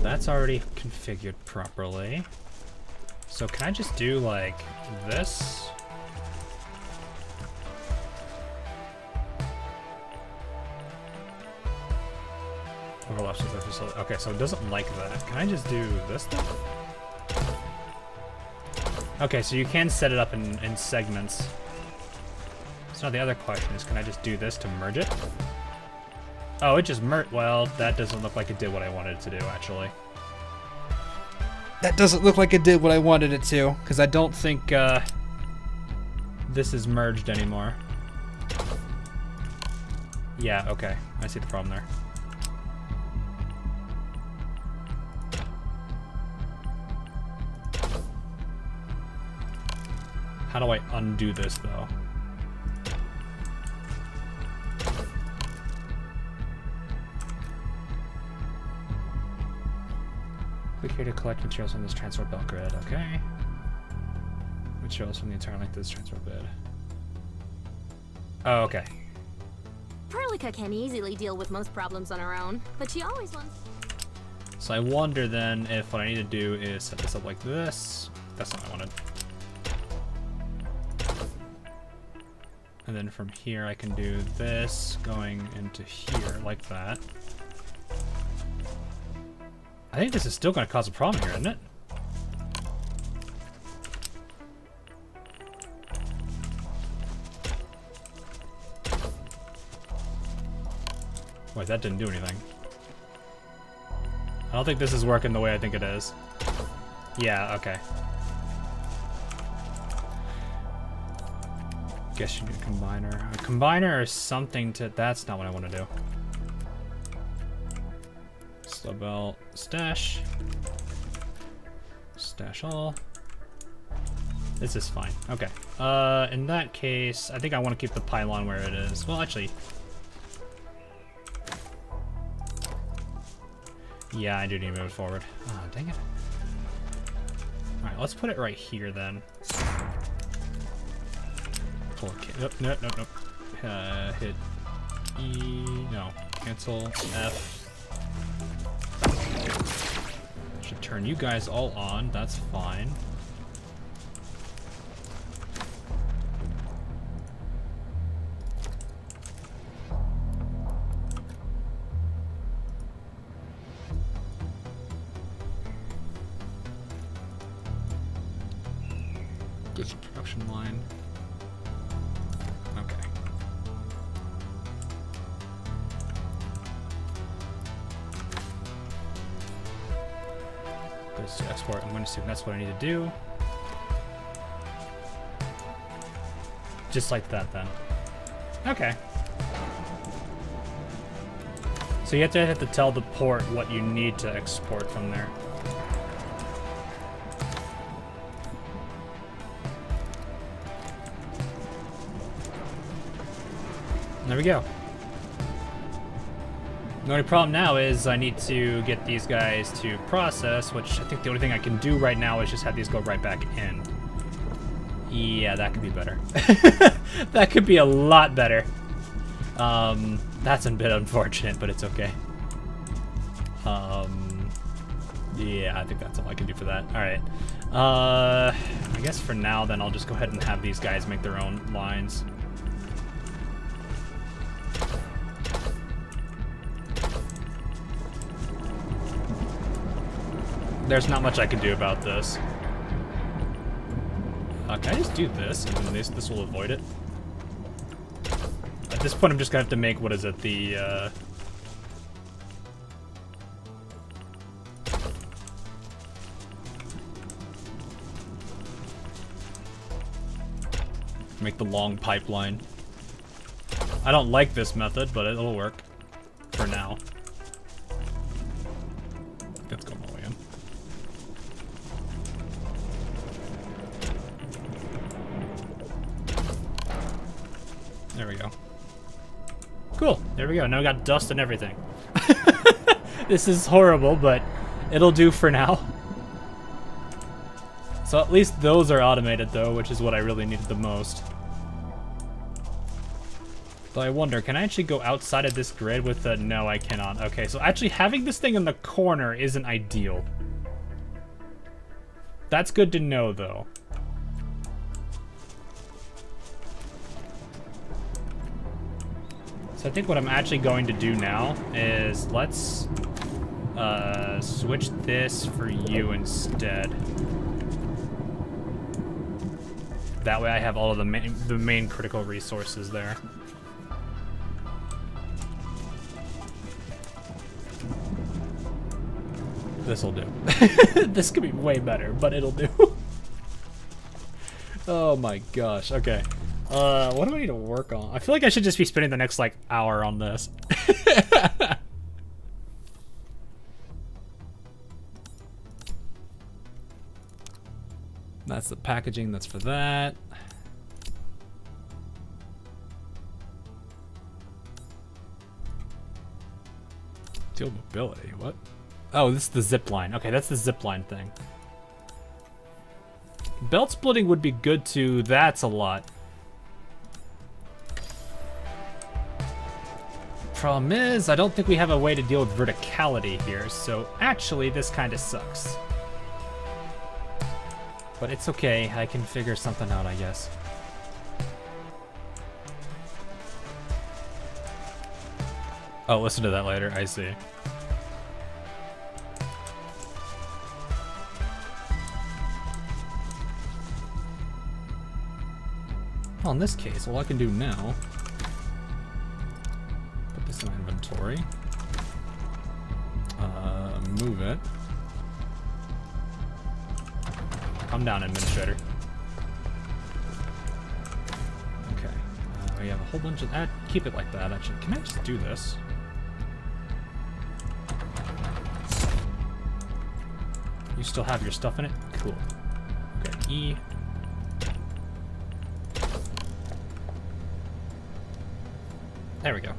That's already configured properly. So can I just do like this? Overlaps with the facility. Okay, so it doesn't like that. Can I just do this stuff? Okay, so you can set it up in segments. So now the other question is, can I just do this to merge it? Oh, it just merged. Well, that doesn't look like it did what I wanted it to do, actually. That doesn't look like it did what I wanted it to, because I don't think this is merged anymore. Yeah, okay. I see the problem there. How do I undo this, though? Click here to collect materials from this transport belt grid. Okay. Materials from the entire length of this transport bed. Oh, okay. Perlica can easily deal with most problems on her own, but she always wants... So I wonder then if what I need to do is set this up like this. That's not what I wanted. And then from here I can do this going into here like that. I think this is still going to cause a problem here, isn't it? Wait, that didn't do anything. I don't think this is working the way I think it is. Yeah, okay. Guess you need a combiner. A combiner or something to... That's not what I want to do. Slow belt. Stash. Stash all. This is fine. Okay. In that case, I think I want to keep the pylon where it is. Well, actually... Yeah, I do need to move it forward. Oh, dang it. Alright, let's put it right here then. Pull a nope, nope, nope, nope. Hit E. No. Cancel. F. Should turn you guys all on. That's fine. This production line. Okay. Goes to export. I'm going to assume that's what I need to do. Just like that, then. Okay. So you have to tell the port what you need to export from there. There we go. The only problem now is I need to get these guys to process, which I think the only thing I can do right now is just have these go right back in. Yeah, that could be better. That could be a lot better. That's a bit unfortunate, but it's okay. Yeah, I think that's all I can do for that. Alright. I guess for now, then I'll just go ahead and have these guys make their own lines. There's not much I can do about this. Can I just do this, and then this will avoid it? At this point, I'm just gonna have to make, what is it, the, make the long pipeline. I don't like this method, but it'll work. For now. Let's go all the way in. There we go. Cool. There we go. Now we got dust and everything. This is horrible, but it'll do for now. So at least those are automated, though, which is what I really needed the most. Though I wonder, can I actually go outside of this grid with the... No, I cannot. Okay, so actually having this thing in the corner isn't ideal. That's good to know, though. So I think what I'm actually going to do now is let's switch this for you instead. That way I have all of the main critical resources there. This'll do. This could be way better, but it'll do. Oh my gosh. Okay. What do I need to work on? I feel like I should just be spending the next, like, hour on this. That's the packaging, that's for that. Steel mobility, what? Oh, this is the zip line. Okay, that's the zip line thing. Belt splitting would be good too. That's a lot. Problem is, I don't think we have a way to deal with verticality here, so actually this kind of sucks. But it's okay, I can figure something out, I guess. Oh, listen to that later, I see. Well, in this case, all I can do now... Put this in my inventory. move it. Calm down, Administrator. Okay. We have a whole bunch of that. Keep it like that, actually. Can I just do this? You still have your stuff in it? Cool. Okay, E. There we go.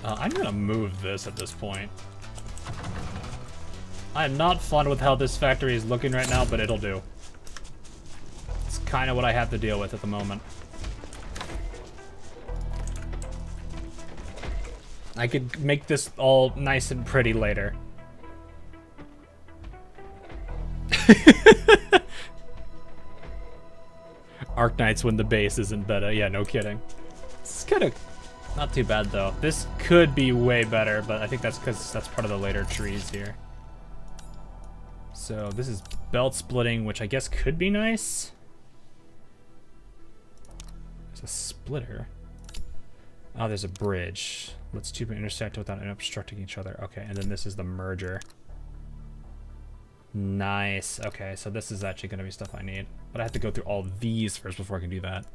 I'm gonna move this at this point. I'm not fun with how this factory is looking right now, but it'll do. It's kind of what I have to deal with at the moment. I could make this all nice and pretty later. Arknights when the base isn't better. Yeah, no kidding. It's kind of not too bad though. This could be way better, but I think that's because that's part of the later trees here. So this is belt splitting, which I guess could be nice. There's a splitter. Oh, there's a bridge. Let's two intersect without obstructing each other. Okay, and then this is the merger. Nice. Okay, so this is actually going to be stuff I need. But I have to go through all these first before I can do that.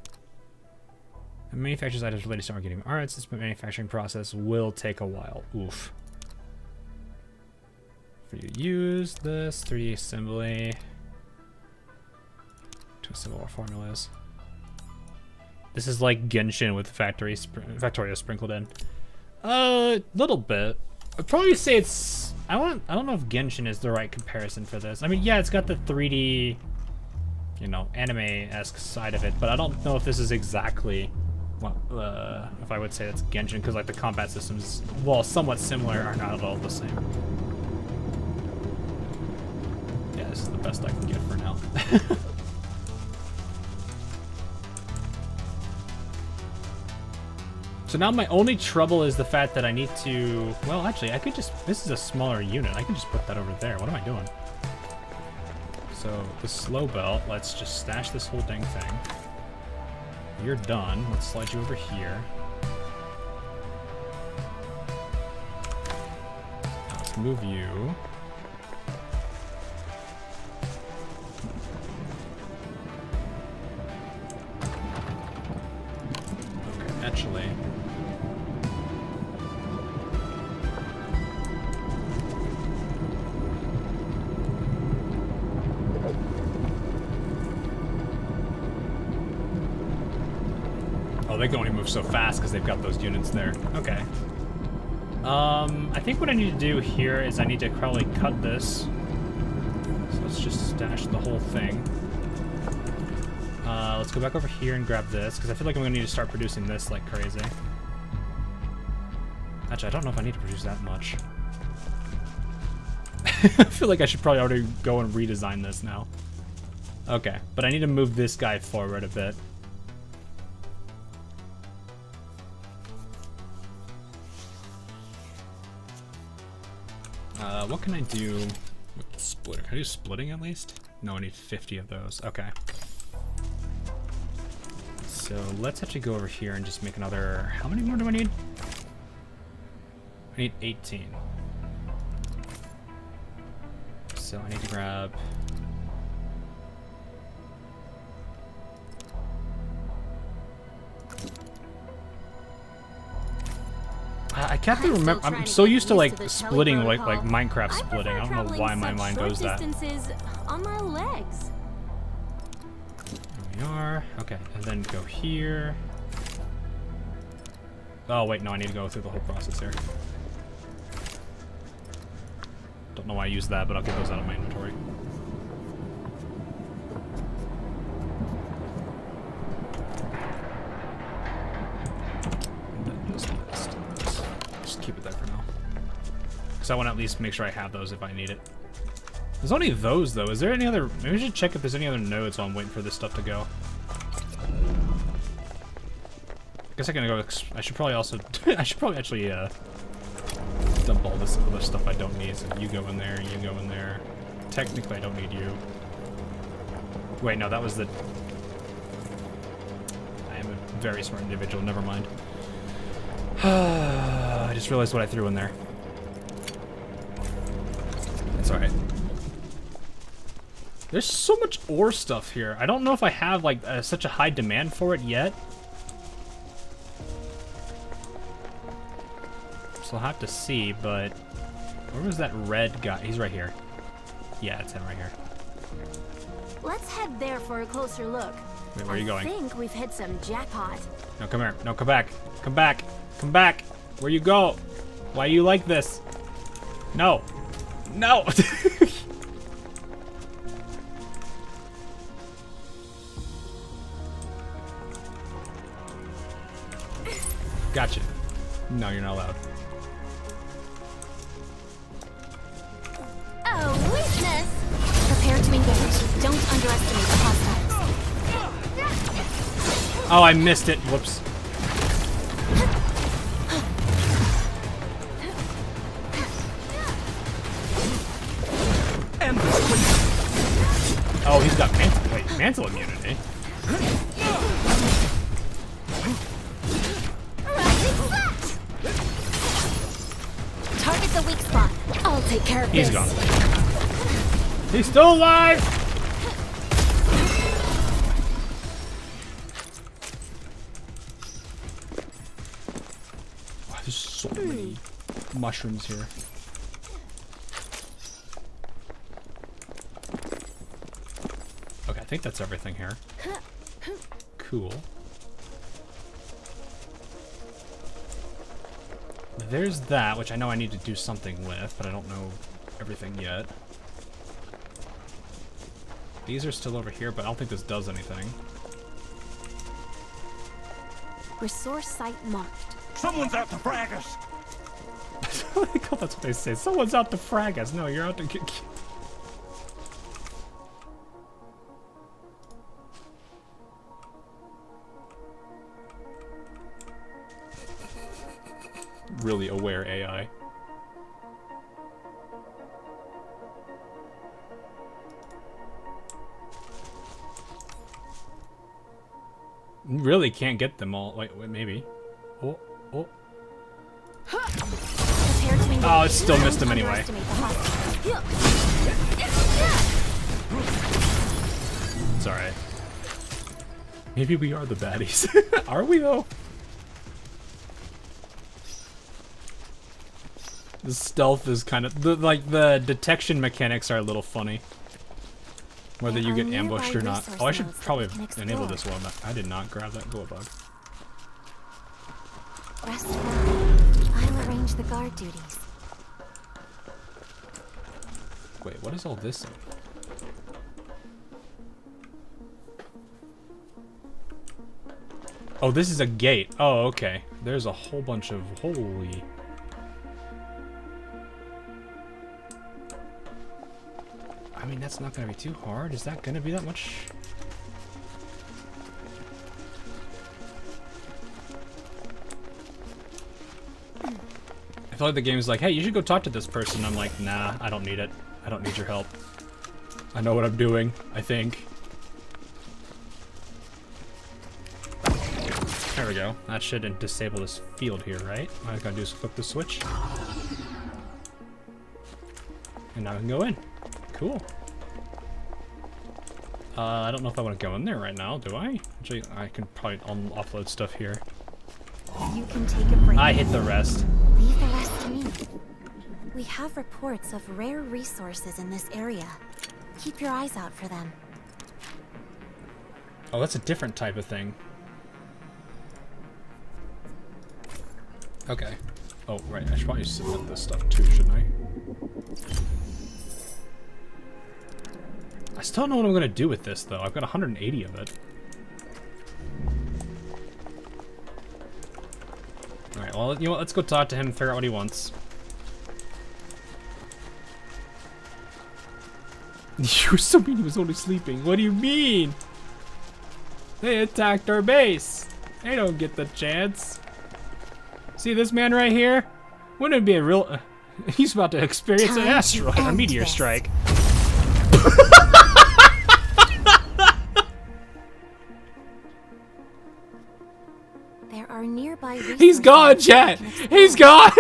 And manufactures items related to getting arts. This manufacturing process will take a while. Oof. For you to use this 3D assembly to assemble our formulas. This is like Genshin with Factorio sprinkled in. Little bit. I'd probably say it's. I don't know if Genshin is the right comparison for this. I mean, yeah, it's got the 3D, you know, anime-esque side of it, but I don't know if this is exactly. Well, if I would say that's Genshin, because like the combat systems, while somewhat similar, are not at all the same. Yeah, this is the best I can get for now. So now my only trouble is the fact that I need to, well, actually, I could just, this is a smaller unit. I can just put that over there. What am I doing? So the slow belt, let's just stash this whole dang thing. You're done. Let's slide you over here. Let's move you. Okay, actually. They can only move so fast because they've got those units there. Okay. I think what I need to do here is I need to probably cut this. So let's just stash the whole thing. Let's go back over here and grab this because I feel like I'm gonna need to start producing this like crazy. Actually, I don't know if I need to produce that much. I feel like I should probably already go and redesign this now. Okay, but I need to move this guy forward a bit. What can I do with the splitter? Can I do splitting at least? No, I need 50 of those. Okay. So let's actually go over here and just make another... How many more do I need? I need 18. So I need to grab... I can't remember. I'm so used to like splitting, like Minecraft splitting. I don't know why my mind goes that. On my legs. There we are. Okay, and then go here. Oh wait, no, I need to go through the whole process here. Don't know why I used that, but I'll get those out of my inventory. Keep it there for now. Because I want to at least make sure I have those if I need it. There's only those though. Is there any other? Maybe we should check if there's any other nodes while I'm waiting for this stuff to go. I guess I can go. I should probably also. I should probably actually dump all this other stuff I don't need. So you go in there. You go in there. Technically, I don't need you. Wait, no, that was the. I am a very smart individual. Never mind. I just realized what I threw in there. That's alright. There's so much ore stuff here. I don't know if I have like such a high demand for it yet. So I'll have to see, but where was that red guy? He's right here. Yeah, it's him right here. Let's head there for a closer look. Wait, where are you going? I think we've hit some jackpot. No, come here. No, come back. Come back. Come back. Where you go? Why are you like this? No. No. Gotcha. No, you're not allowed. Oh, weakness! Prepare to engage. Don't underestimate the hostiles. Oh, I missed it. Whoops. Oh, he's got mantle immunity. Target the weak spot. I'll take care of He's this. gone. He's still alive! Wow, there's so many mushrooms here. Okay, I think that's everything here. Cool. There's that, which I know I need to do something with, but I don't know everything yet. These are still over here, but I don't think this does anything. Resource site marked. Someone's out to frag us! I think that's what they say. Someone's out to frag us. No, you're out to get killed. Really aware AI. Really can't get them all. Wait, maybe. Oh. Oh, it still missed him anyway. It's alright. Maybe we are the baddies. Are we though? The stealth is kind of the detection mechanics are a little funny. Whether you get ambushed or not. Oh, I should probably have enabled this one. I did not grab that glow bug. Rest well. I'll arrange the guard duties. Wait, what is all this in? Oh, this is a gate. Oh, okay. There's a whole bunch of holy. I mean, that's not gonna be too hard. Is that gonna be that much? I feel like the game's like, hey, you should go talk to this person. I'm like, nah, I don't need it. I don't need your help. I know what I'm doing, I think. There we go. That should disable this field here, right? All I gotta do is flip the switch. And now I can go in. Cool. I don't know if I want to go in there right now, do I? Actually, I can probably offload stuff here. You can take a break. I hit the rest. Leave the rest to me. We have reports of rare resources in this area. Keep your eyes out for them. Oh, that's a different type of thing. Okay. Oh, right. I should probably submit this stuff too, shouldn't I? I still don't know what I'm gonna do with this, though. I've got 180 of it. Alright, well, you know what? Let's go talk to him and figure out what he wants. You were so mean he was only sleeping. What do you mean? They attacked our base. They don't get the chance. See this man right here? Wouldn't it be a real... he's about to experience an asteroid, a meteor strike. There are nearby resources. He's gone, chat! He's gone!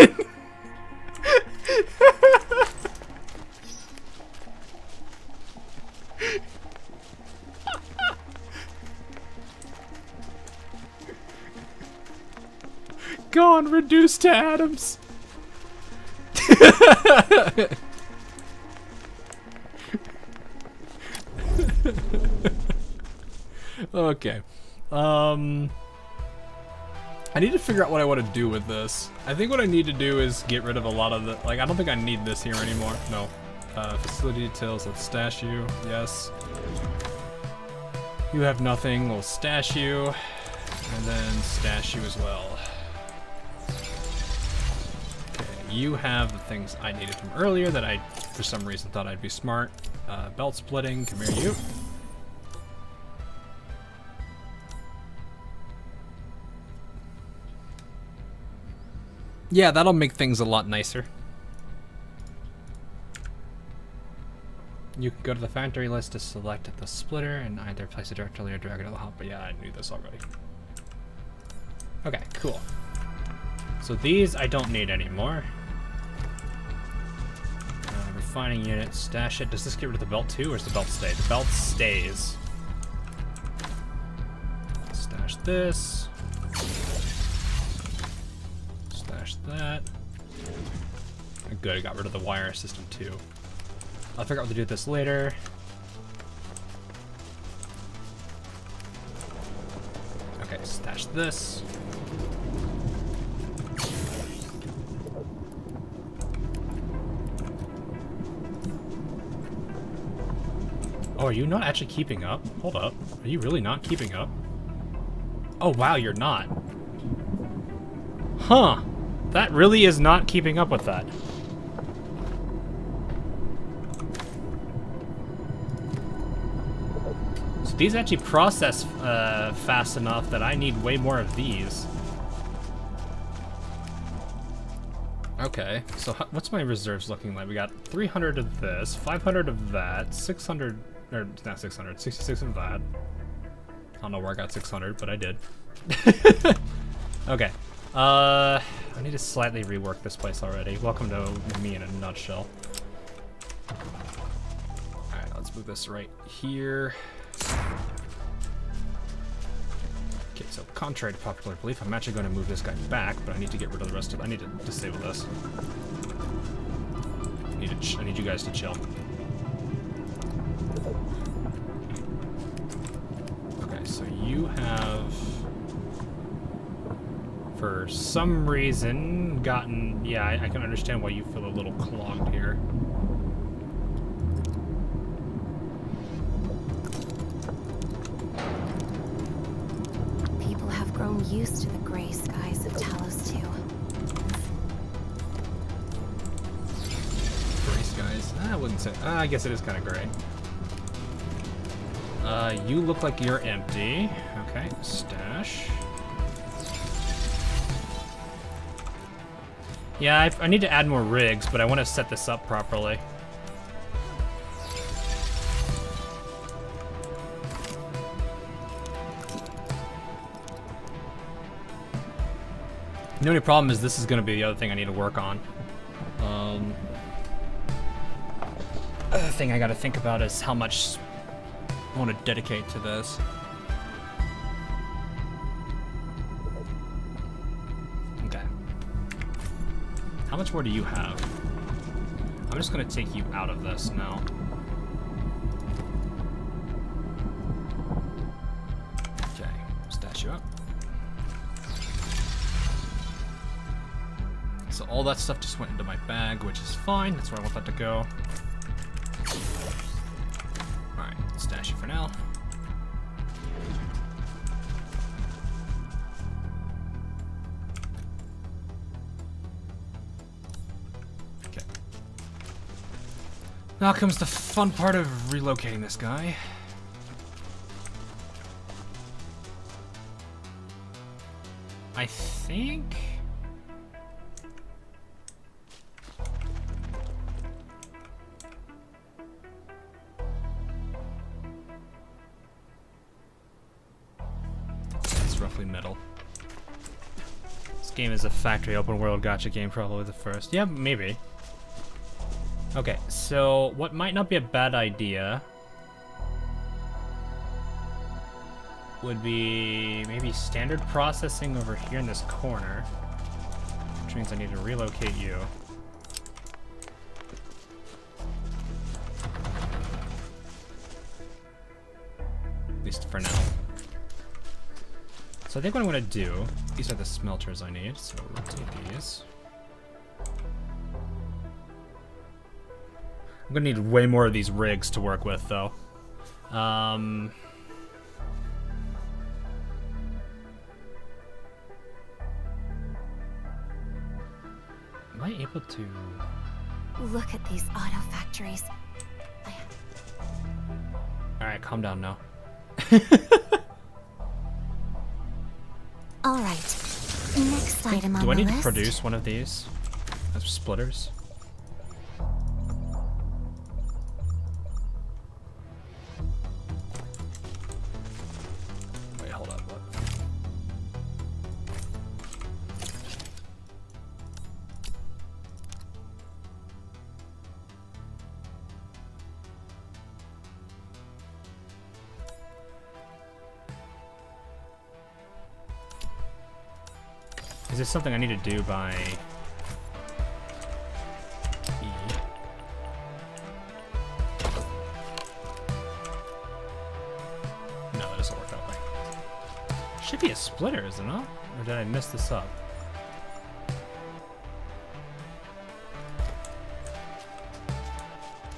Gone, reduced to atoms. Okay. I need to figure out what I want to do with this. I think what I need to do is get rid of a lot of the... Like, I don't think I need this here anymore. No. Facility details, let's stash you. Yes. You have nothing, we'll stash you. And then stash you as well. Okay, you have the things I needed from earlier that I, for some reason, thought I'd be smart. Belt splitting, come here, you. Yeah, that'll make things a lot nicer. You can go to the factory list to select the splitter and either place it directly or drag it to the hopper. Yeah, I knew this already. Okay, cool. So these I don't need anymore. Refining unit, stash it. Does this get rid of the belt too, or does the belt stay? The belt stays. Stash this. Stash that. Good, I got rid of the wire system too. I'll figure out what to do with this later. Okay, stash this. Oh, are you not actually keeping up? Hold up. Are you really not keeping up? Oh, wow, you're not. Huh. That really is not keeping up with that. So these actually process fast enough that I need way more of these. Okay, so what's my reserves looking like? We got 300 of this, 500 of that, 600, or not 600, 66 of that. I don't know where I got 600, but I did. Okay, I need to slightly rework this place already. Welcome to me in a nutshell. Alright, let's move this right here. Okay, so contrary to popular belief, I'm actually going to move this guy back, but I need to get rid of the rest of it. I need to disable this. I need you guys to chill. Okay, so you have, for some reason, gotten... Yeah, I can understand why you feel a little clogged here. Grown used to the gray skies of Talos too. Gray skies? I wouldn't say. I guess it is kind of gray. You look like you're empty. Okay, stash. Yeah, I need to add more rigs, but I want to set this up properly. The only problem is this is going to be the other thing I need to work on. Other thing I got to think about is how much I want to dedicate to this. Okay. How much more do you have? I'm just going to take you out of this now. Okay, stash you up. So all that stuff just went into my bag, which is fine. That's where I want that to go. Alright, stash it for now. Okay. Now comes the fun part of relocating this guy. I think... roughly middle. game is a factory open world gacha game, probably the first. Yeah, maybe. Okay, so what might not be a bad idea would be maybe standard processing over here in this corner, which means I need to relocate you. At least for now. So I think what I'm gonna do, these are the smelters I need, so rotate these. I'm gonna need way more of these rigs to work with, though. Am I able to... Look at these auto factories. Alright, calm down now. Alright. Next item on the list. Do I need to produce one of these as splitters? Wait, hold up. What? Is this something I need to do by E? No, it doesn't work that way. Should be a splitter, is it not? Or did I mess this up?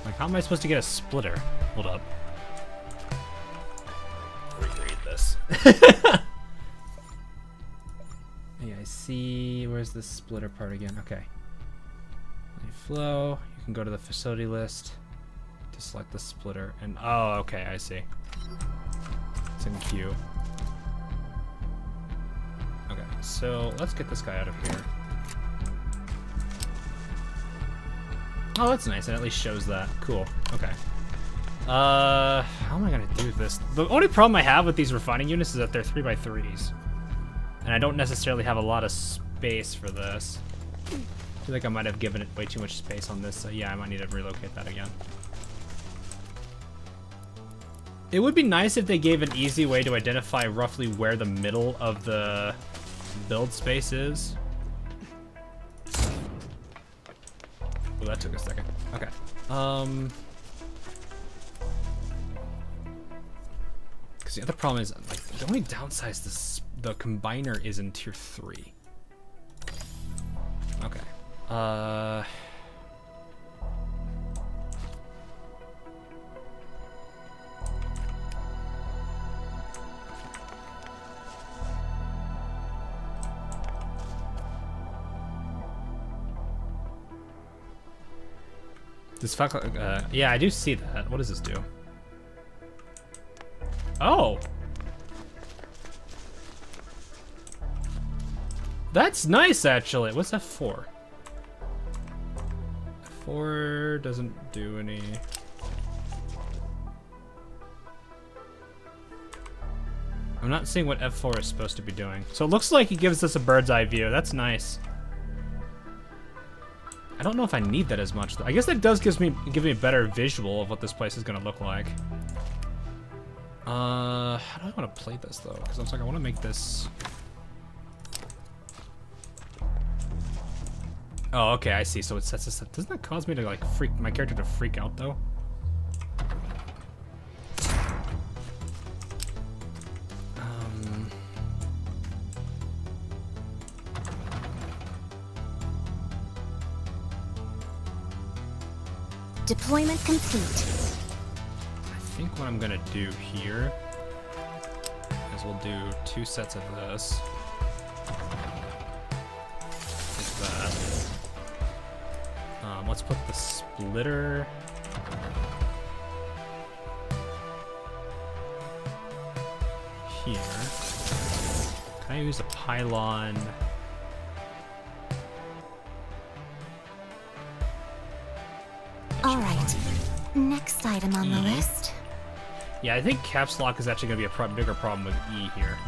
Like, how am I supposed to get a splitter? Hold up. Reread this. Yeah, I see. Where's the splitter part again? Okay. Flow. You can go to the facility list to select the splitter. And oh, okay, I see. It's in queue. Okay, so let's get this guy out of here. Oh, that's nice. It at least shows that. Cool. Okay. How am I gonna do this? The only problem I have with these refining units is that they're 3x3s. And I don't necessarily have a lot of space for this. I feel like I might have given it way too much space on this, so yeah, I might need to relocate that again. It would be nice if they gave an easy way to identify roughly where the middle of the build space is. Well, that took a second. Okay. Because the other problem is, like, the only downside is the combiner is in tier 3. Okay. This fuck. Yeah, I do see that. What does this do? Oh. That's nice, actually. What's F4? F4 doesn't do any... I'm not seeing what F4 is supposed to be doing. So it looks like it gives us a bird's eye view. That's nice. I don't know if I need that as much, though. I guess that does give me a better visual of what this place is going to look like. How do I want to play this, though? Because I was like, I want to make this... Oh, okay, I see. So it sets this up. Doesn't that cause me to, like, my character to freak out, though? Deployment complete. I think what I'm gonna do here is we'll do 2 sets of this. Like that. Let's put the splitter here. Can I use a pylon? Alright, next item on the list. Yeah, I think caps lock is actually going to be a bigger problem with E here.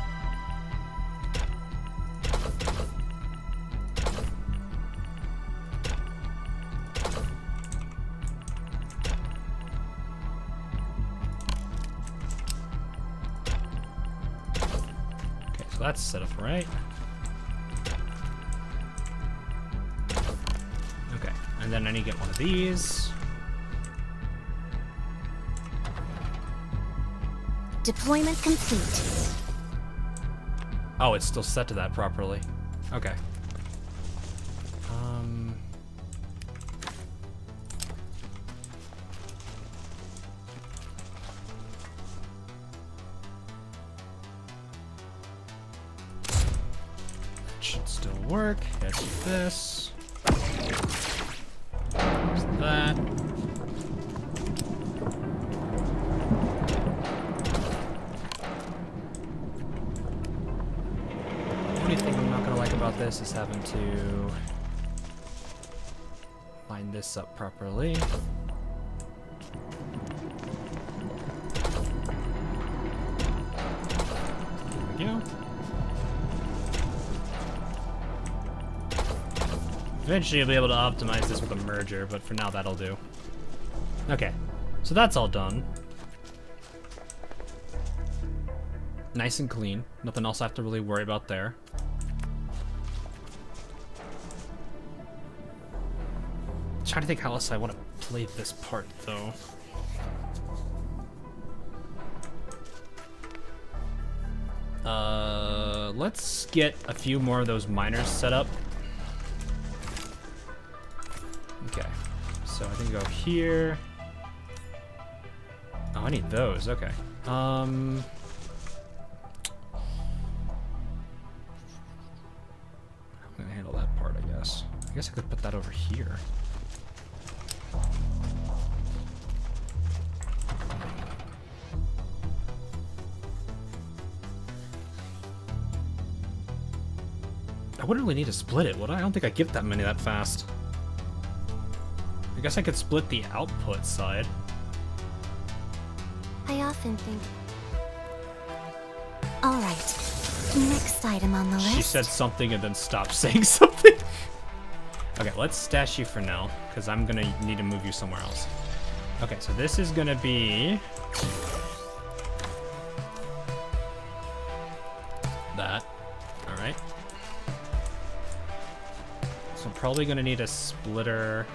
so that's set up right. Okay, and then I need to get one of these. Deployment complete. Oh, it's still set to that properly. Okay. Should still work. Here's this. There's that. The only thing I'm not gonna like about this is having to line this up properly. There we go. Eventually you'll be able to optimize this with a merger, but for now that'll do. Okay, so that's all done. Nice and clean. Nothing else I have to really worry about there. Trying to think how else I want to play this part, though. Let's get a few more of those miners set up. Okay, so I think go here. Oh, I need those. Okay. I'm gonna handle that part, I guess. I guess I could put that over here. I wouldn't really need to split it, would I? I don't think I get that many that fast. I guess I could split the output side. I often think... Alright, next item on the list. She said something and then stopped saying something. Okay, let's stash you for now, because I'm gonna need to move you somewhere else. Okay, so this is gonna be... that. Alright. So I'm probably gonna need a splitter...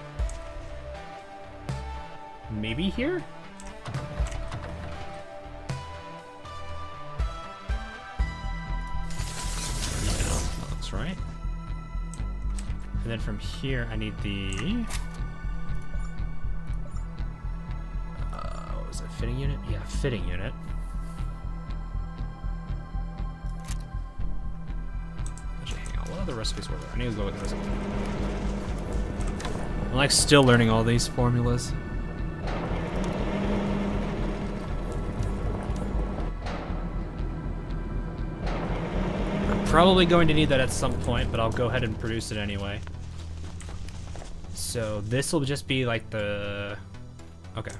maybe here? Yeah, that's right. And then from here, I need the... what was it, fitting unit? Yeah, fitting unit. Actually, hang on, what other recipes were there? I need to go with those. I'm like still learning all these formulas. Probably going to need that at some point, but I'll go ahead and produce it anyway. So this will just be like the... okay.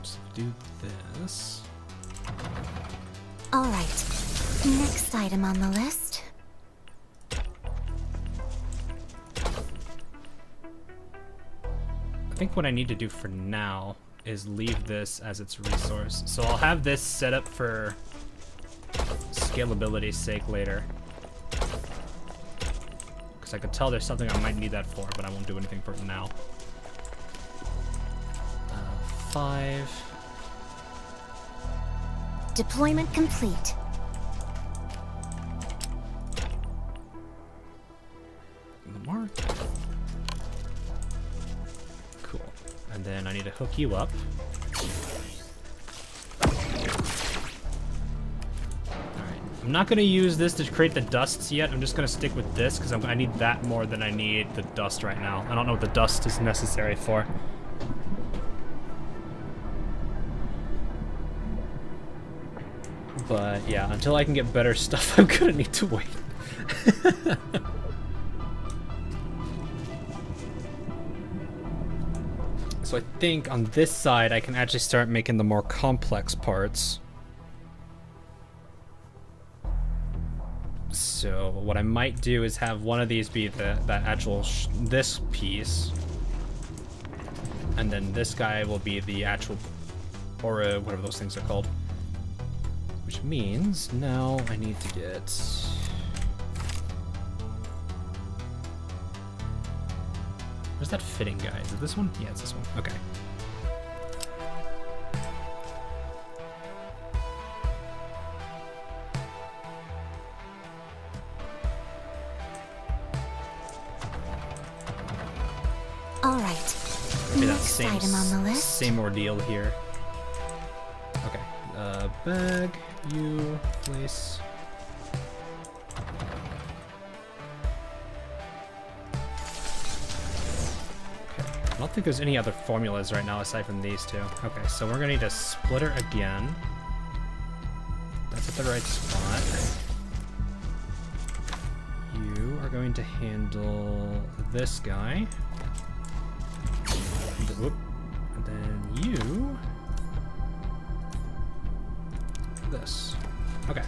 So do this. Alright, next item on the list. I think what I need to do for now is leave this as its resource. So I'll have this set up for scalability's sake later. Because I could tell there's something I might need that for, but I won't do anything for it now. 5. Deployment complete. The mark. Cool. And then I need to hook you up. Alright. I'm not going to use this to create the dusts yet. I'm just going to stick with this because I need that more than I need the dust right now. I don't know what the dust is necessary for. But yeah, until I can get better stuff, I'm going to need to wait. So I think on this side I can actually start making the more complex parts. So what I might do is have one of these be that actual this piece, and then this guy will be the actual or whatever those things are called. Which means now I need to get... Where's that fitting guy? Is it this one? Yeah, it's this one. Okay. All right. Maybe that Next same, item on the list. same ordeal here. Okay. Bag, you, place. Okay. I don't think there's any other formulas right now aside from these two. Okay, so we're gonna need a splitter again. That's at the right spot. You are going to handle this guy. Whoop. And then you... this. Okay.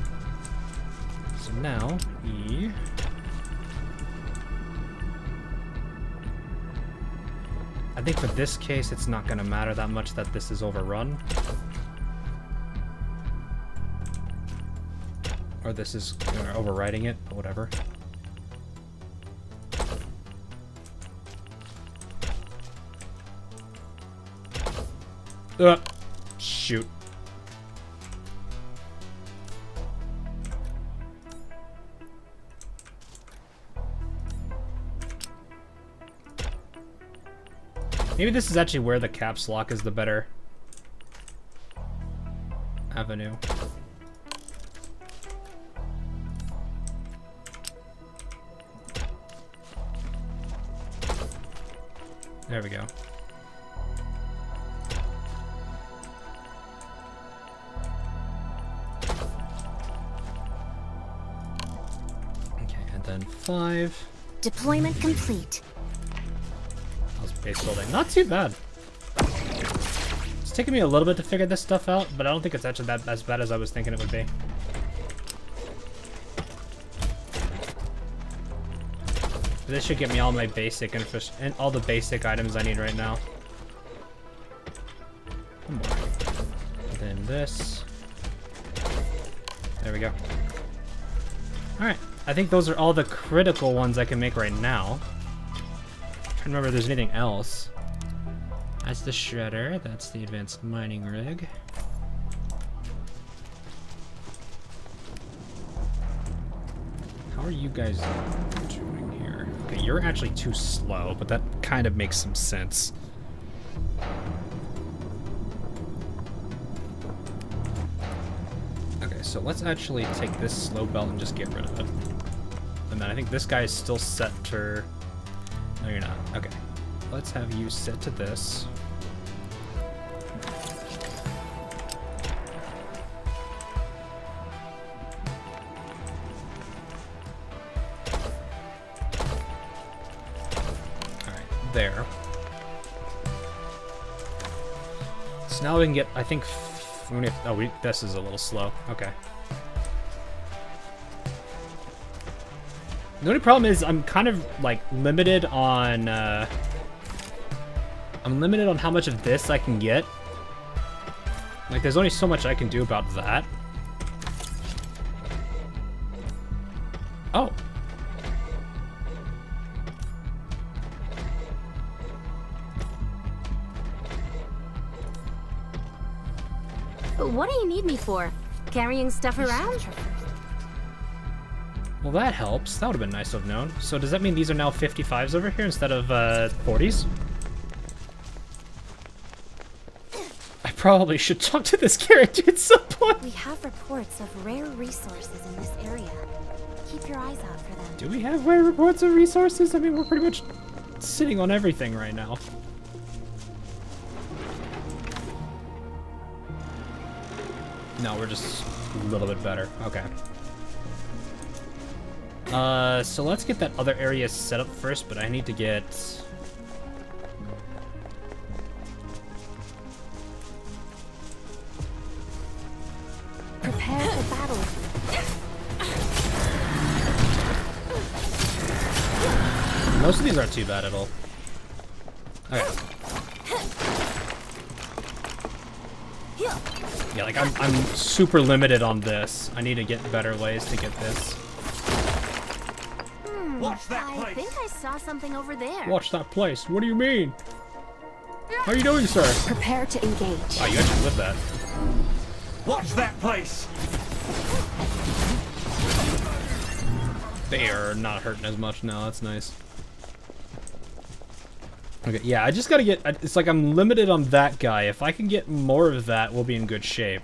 So now, E... I think for this case, it's not going to matter that much that this is overrun. Or this is overriding it, but whatever. Shoot. Maybe this is actually where the caps lock is the better avenue. There we go. Okay, and then 5. Deployment complete. How's base building? Not too bad. It's taken me a little bit to figure this stuff out, but I don't think it's actually that as bad as I was thinking it would be. This should get me all my basic and all the basic items I need right now. One more. And then this. There we go. Alright. I think those are all the critical ones I can make right now. I'm trying to remember if there's anything else. That's the shredder. That's the advanced mining rig. How are you guys doing here? Okay, you're actually too slow, but that kind of makes some sense. Okay, so let's actually take this slow belt and just get rid of it. And then I think this guy is still set to... No, you're not. Okay. Let's have you set to this. There. So now we can get, I think, this is a little slow. Okay. The only problem is I'm kind of like limited on how much of this I can get. Like there's only so much I can do about that. Oh. What do you need me for? Carrying stuff around? Well, that helps. That would have been nice to have known. So does that mean these are now 55s over here instead of 40s? I probably should talk to this character at some point. We have reports of rare resources in this area. Keep your eyes out for them. Do we have rare reports of resources? I mean, we're pretty much sitting on everything right now. No, we're just a little bit better. Okay. So let's get that other area set up first, but I need to get... Prepare for battle. Most of these aren't too bad at all. Okay. Yeah, like I'm super limited on this. I need to get better ways to get this. Watch that I place. think I saw something over there. Watch that place. What do you mean? How are you doing, sir? Prepare to engage. Wow, you actually lived that. Watch that place. They are not hurting as much now. That's nice. Okay, yeah, I just gotta get... It's like I'm limited on that guy. If I can get more of that, we'll be in good shape.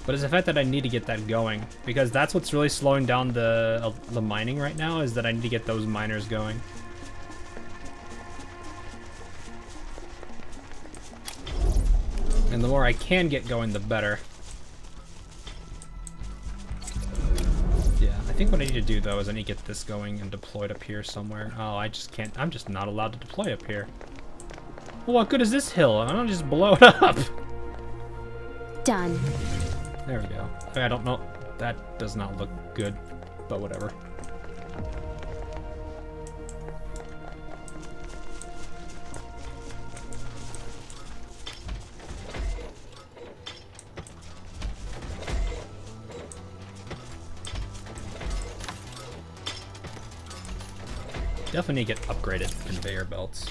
But it's the fact that I need to get that going. Because that's what's really slowing down the mining right now, is that I need to get those miners going. And the more I can get going, the better. Yeah, I think what I need to do, though, is I need to get this going and deployed up here somewhere. Oh, I just can't... I'm just not allowed to deploy up here. Well, what good is this hill? I'm gonna just blow it up. Done. There we go. I don't know. That does not look good, but whatever. Definitely need to get upgraded conveyor belts.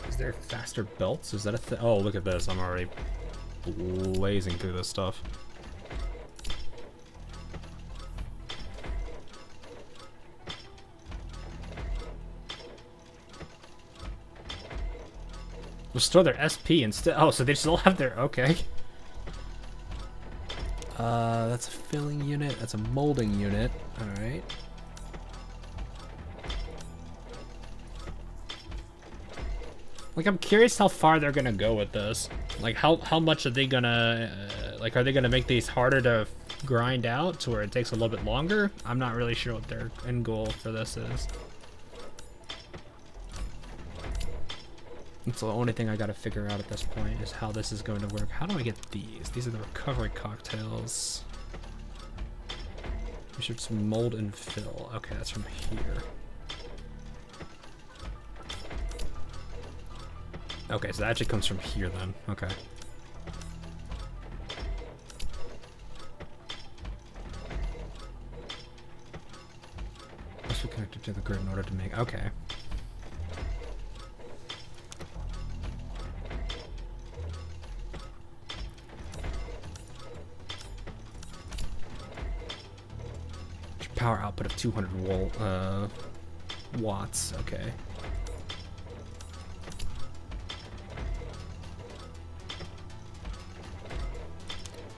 Is there faster belts? Is that a thing? Oh, look at this. I'm already blazing through this stuff. Restore their SP instead. Oh, so they still have their... Okay. That's a filling unit. That's a molding unit. Alright. Like, I'm curious how far they're gonna go with this. Like, how much are they gonna... like, are they gonna make these harder to grind out to where it takes a little bit longer? I'm not really sure what their end goal for this is. That's the only thing I gotta figure out at this point, is how this is going to work. How do I get these? These are the recovery cocktails. We should some mold and fill. Okay, that's from here. Okay, so that actually comes from here then. Okay. Must be connected to the grid in order to make... Okay. Power output of 200 watts. Okay.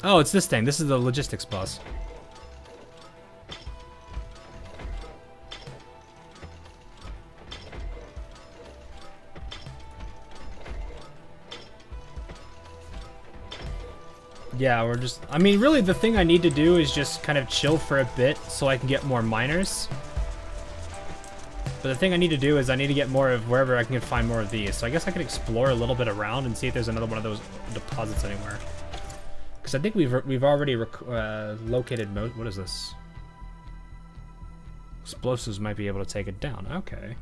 Oh, it's this thing. This is the logistics bus. Yeah, we're just... I mean, really, the thing I need to do is just kind of chill for a bit so I can get more miners. But the thing I need to do is I need to get more of wherever I can find more of these. So I guess I could explore a little bit around and see if there's another one of those deposits anywhere. Because I think we've already located most... What is this? Explosives might be able to take it down. Okay.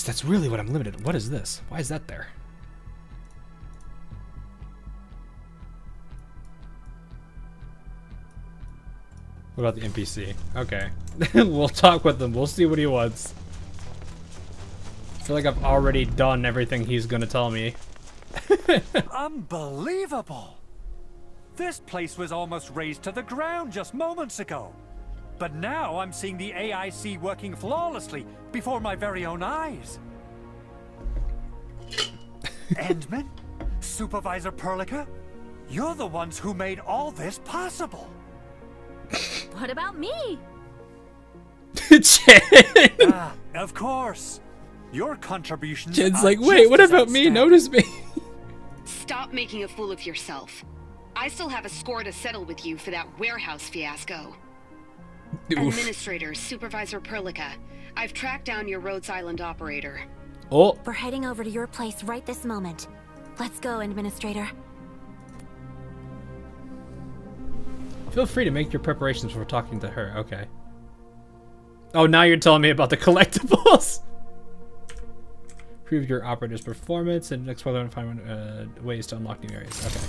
That's really what I'm limited. What is this? Why is that there? What about the NPC? Okay. We'll talk with him. We'll see what he wants. I feel like I've already done everything he's gonna tell me. Unbelievable! This place was almost razed to the ground just moments ago. But now I'm seeing the AIC working flawlessly before my very own eyes. Endman, Supervisor Perlica, you're the ones who made all this possible. What about me? Of course. Your contributions Jen's are like, wait, just what as about me? outstanding. Notice me. Stop making a fool of yourself. I still have a score to settle with you for that warehouse fiasco. Oof. Administrator, Supervisor Perlica, I've tracked down your Rhodes Island operator. Oh. We're heading over to your place right this moment. Let's go, Administrator. Feel free to make your preparations before talking to her. Okay. Oh, now you're telling me about the collectibles. Prove your operator's performance and explore and find ways to unlock new areas. Okay.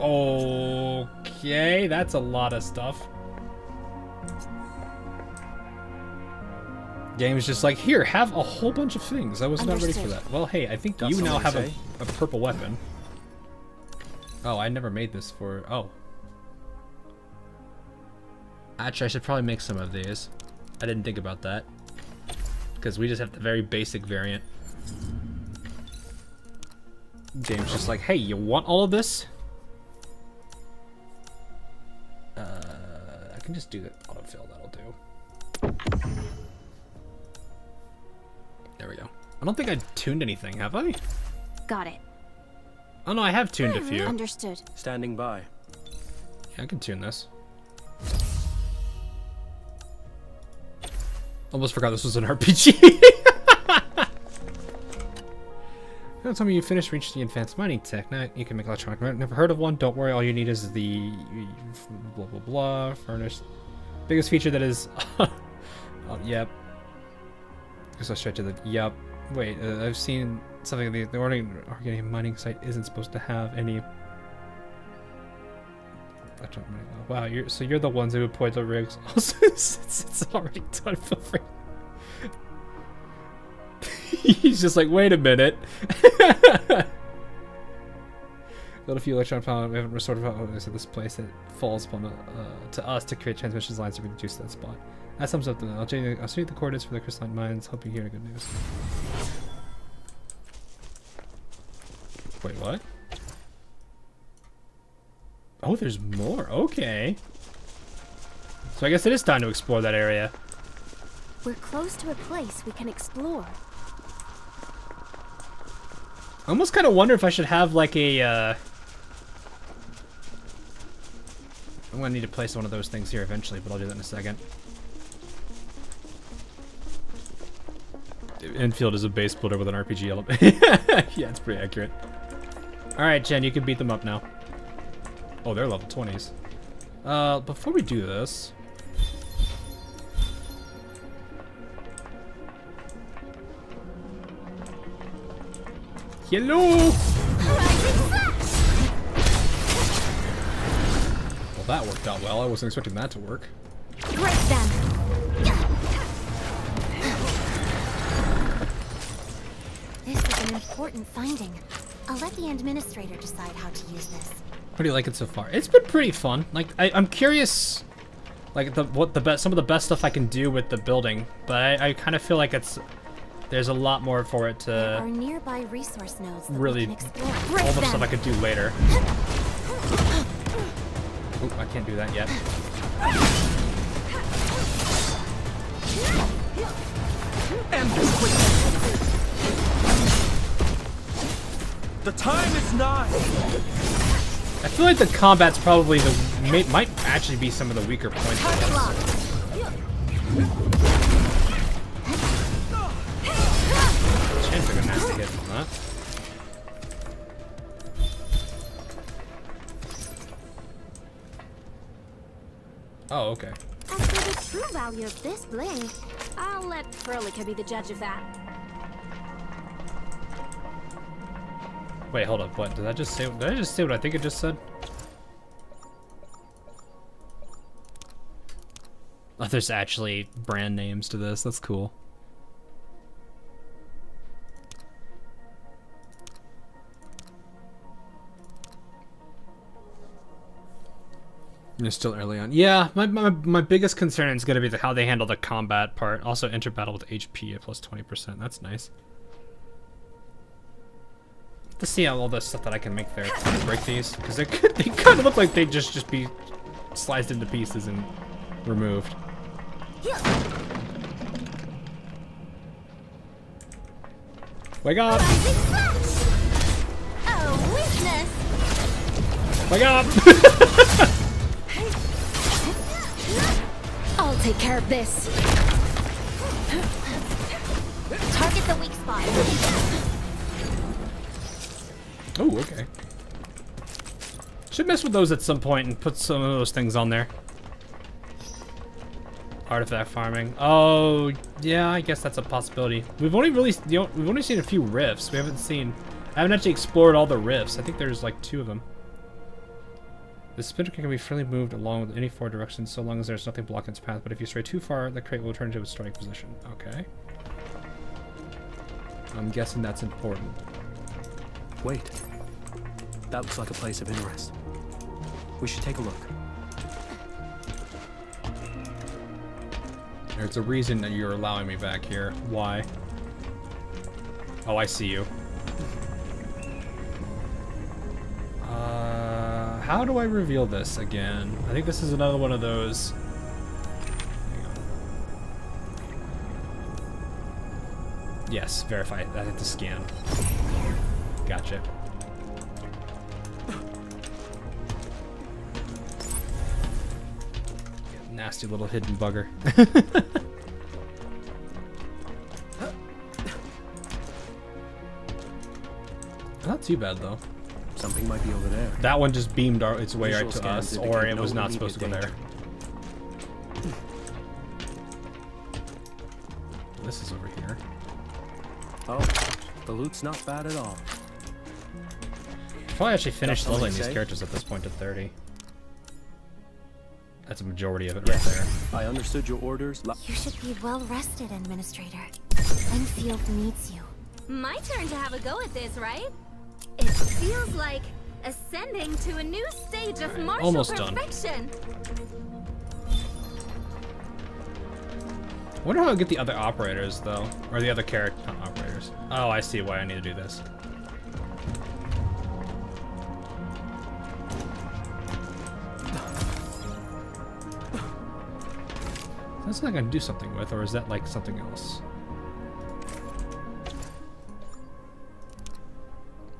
Okay, that's a lot of stuff. Game's just like, here, have a whole bunch of things. I was not ready for that. Well, hey, I think you now have a purple weapon. Oh, I never made this for... Oh. Actually, I should probably make some of these. I didn't think about that. Because we just have the very basic variant. Game's just like, hey, you want all of this? I can just do that autofill, that'll do. There we go. I don't think I tuned anything, have I? Got it. Oh no, I have tuned a few. Understood. Standing by. Yeah, I can tune this. Almost forgot this was an RPG. Don't tell me you finished reaching the advanced mining tech. Now you can make electronic. Never heard of one. Don't worry. All you need is the blah blah blah furnace. Biggest feature that is. Oh, yep. Guess I'll straight to the yep. Wait, I've seen something. The organic mining site isn't supposed to have any. Wow, you're the ones who deployed the rigs. Also, it's already done. Feel free. He's just like, wait a minute. Got a few electron power. We haven't restored this place that falls upon to us to create transmission lines to reduce that spot. That sums up. I'll show you the coordinates for the crystalline mines. Hope you hear good news. Wait, what? Oh, there's more. Okay. So I guess it is time to explore that area. We're close to a place we can explore. I almost kind of wonder if I should have like a. I'm gonna need to place one of those things here eventually, but I'll do that in a second. Endfield is a base builder with an RPG element. Yeah, it's pretty accurate. All right, Jen, you can beat them up now. Oh, they're level 20s. Before we do this. Hello! Well, that worked out well. I wasn't expecting that to work. Break them! This is an important finding. I'll let the administrator decide how to use this. How do you like it so far? It's been pretty fun. Like I'm curious, like some of the best stuff I can do with the building, but I kind of feel like there's a lot more for it to. There are nearby resource nodes that really we can explore. all the stuff I could do later. Oop, I can't do that yet. The time is nigh. I feel like the combat's probably might actually be some of the weaker points. Chen took a nasty hit from that. Oh, okay. As for the true value of this bling, I'll let Frolica be the judge of that. Wait, hold up. What did I just say? Did I just say what I think it just said? Oh, there's actually brand names to this. That's cool. You're still early on. Yeah, my biggest concern is going to be how they handle the combat part. Also, enter battle with HP at plus 20%. That's nice. To see all the stuff that I can make there to break these, because they kind of look like they just be sliced into pieces and removed. Wake up! Oh, witness! Wake up! I'll take care of this. Target the weak spot. Oh, okay. Should mess with those at some point and put some of those things on there. Artifact farming. Oh, yeah, I guess that's a possibility. We've only really, we've only seen a few rifts. We haven't seen, I haven't actually explored all the rifts. I think there's like 2 of them. The spinner can be freely moved along with any 4 directions so long as there's nothing blocking its path, but if you stray too far, the crate will return to its starting position. Okay. I'm guessing that's important. Wait. That looks like a place of interest. We should take a look. There's a reason that you're allowing me back here. Why? Oh, I see you. How do I reveal this again? I think this is another one of those. Hang on. Yes, verify. I hit the scan. Gotcha. Nasty little hidden bugger. Not too bad though. Something might be over there. That one just beamed its way right Visual to us, scans or indicate it was no not supposed to go immediate there. This is over here. Oh, the loot's not bad at all. Probably actually finished Got something leveling to these say? characters at this point to 30. That's a majority of it right there. I understood your orders. You should be well rested, Administrator. Endfield needs you. My turn to have a go at this, right? It feels like ascending to a new stage of martial almost done. perfection. I wonder how I get the other operators though, or the other character operators. Oh, I see why I need to do this. That's not gonna do something with, or is that like something else?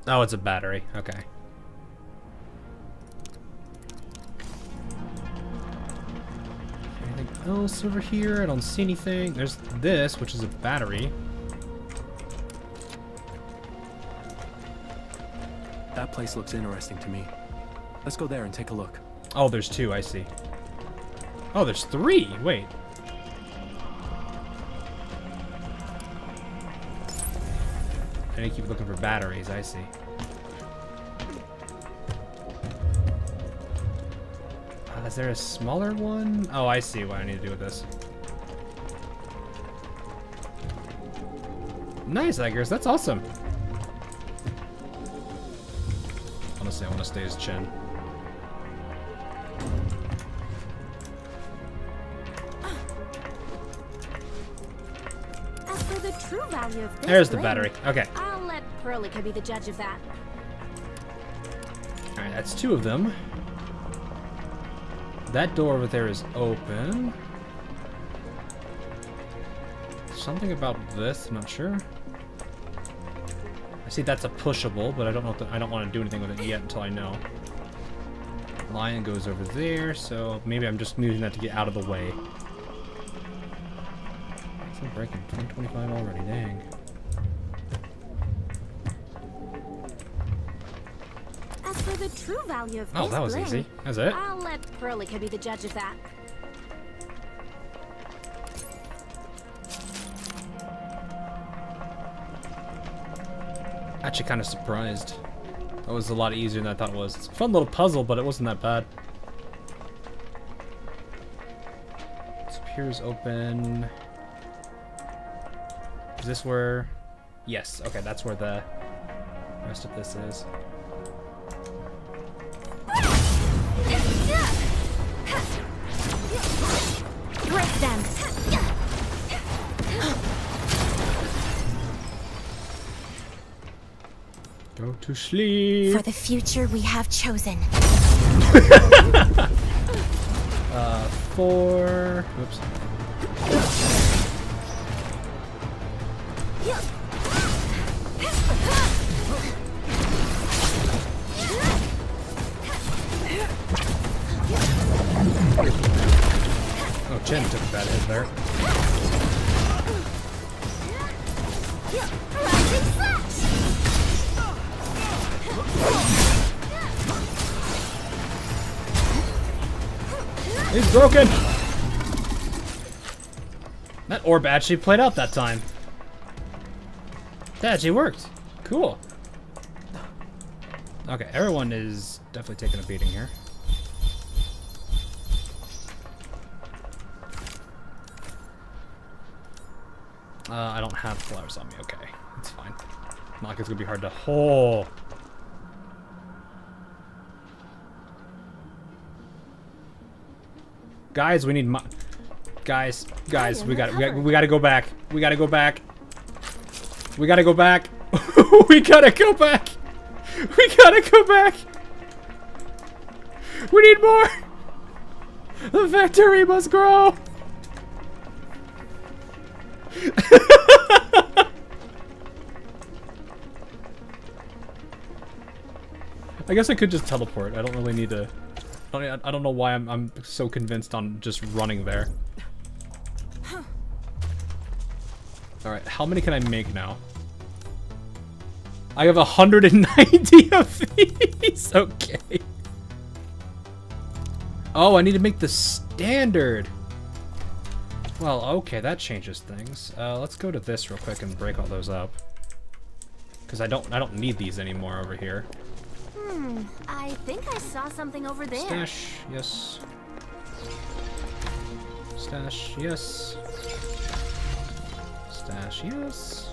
Oh, it's a battery. Okay. Anything else over here? I don't see anything. There's this, which is a battery. That place looks interesting to me. Let's go there and take a look. Oh, there's 2, I see. Oh, there's 3. Wait. I need to keep looking for batteries, I see. Is there a smaller one? Oh, I see what I need to do with this. Nice, Eggers. That's awesome. Honestly, I want to stay as Chen. As for the true value of this There's the bling, battery. Okay. I'll let Perlica be the judge of that. Alright, that's 2 of them. That door over there is open. Something about this, I'm not sure. I see that's a pushable, but I don't know. I don't want to do anything with it yet until I know. Lion goes over there, so maybe I'm just using that to get out of the way. It's breaking 2025 already. Dang. As for the true value of Oh, this that was bling, easy. That's it. I'll let Perlica be the judge of that. Actually, kind of surprised. That was a lot easier than I thought it was. It's a fun little puzzle, but it wasn't that bad. This appears open. Is this where? Yes. Okay, that's where the rest of this is. Break them! Go to sleep. For the future we have chosen. 4. Oops. Oh, Chen took a bad hit there. Rising slash! He's broken! That orb actually played out that time. That actually worked. Cool. Okay, everyone is definitely taking a beating here. I don't have flowers on me. Okay, it's fine. Not like it's gonna be hard to. Oh. Guys, we need guys, we gotta go back. We gotta go back. We gotta go back. We gotta go back. We gotta go back. We need more. The factory must grow. I guess I could just teleport. I don't really need to. I don't know why I'm so convinced on just running there. Alright, how many can I make now? I have 190 of these! Okay. Oh, I need to make the standard! Well, okay, that changes things. Let's go to this real quick and break all those up. Because I don't need these anymore over here. I think I saw something over there. Stash, yes. Stash, yes. Stash, yes.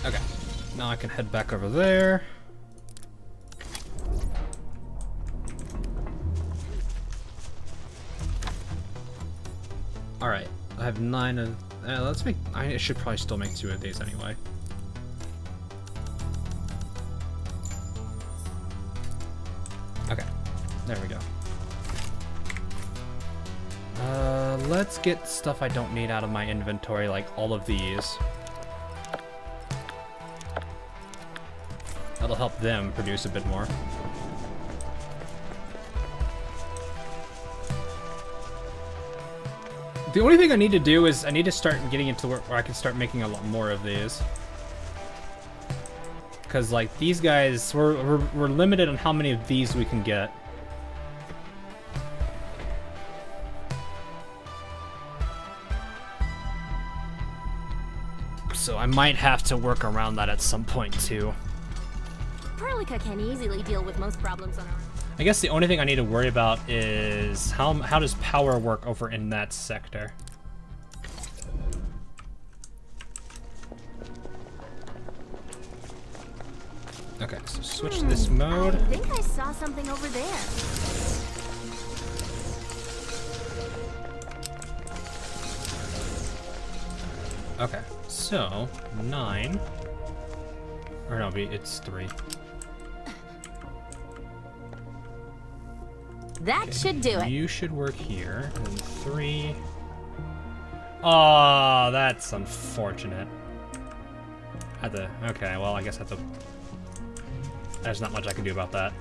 Okay, now I can head back over there. Alright, I have 9 of... let's make... I should probably still make 2 of these anyway. Okay, there we go. Let's get stuff I don't need out of my inventory, like all of these. That'll help them produce a bit more. The only thing I need to do is I need to start getting into where I can start making a lot more of these. Because like these guys, we're limited on how many of these we can get. So I might have to work around that at some point too. Perlica can easily deal with most problems on our own. I guess the only thing I need to worry about is how does power work over in that sector? Okay, so switch this mode. I think I saw something over there. Okay, so 9. Or no, it's 3. That should do it. You should work here. And 3. Oh, that's unfortunate. Okay, well, I guess I have to... There's not much I can do about that.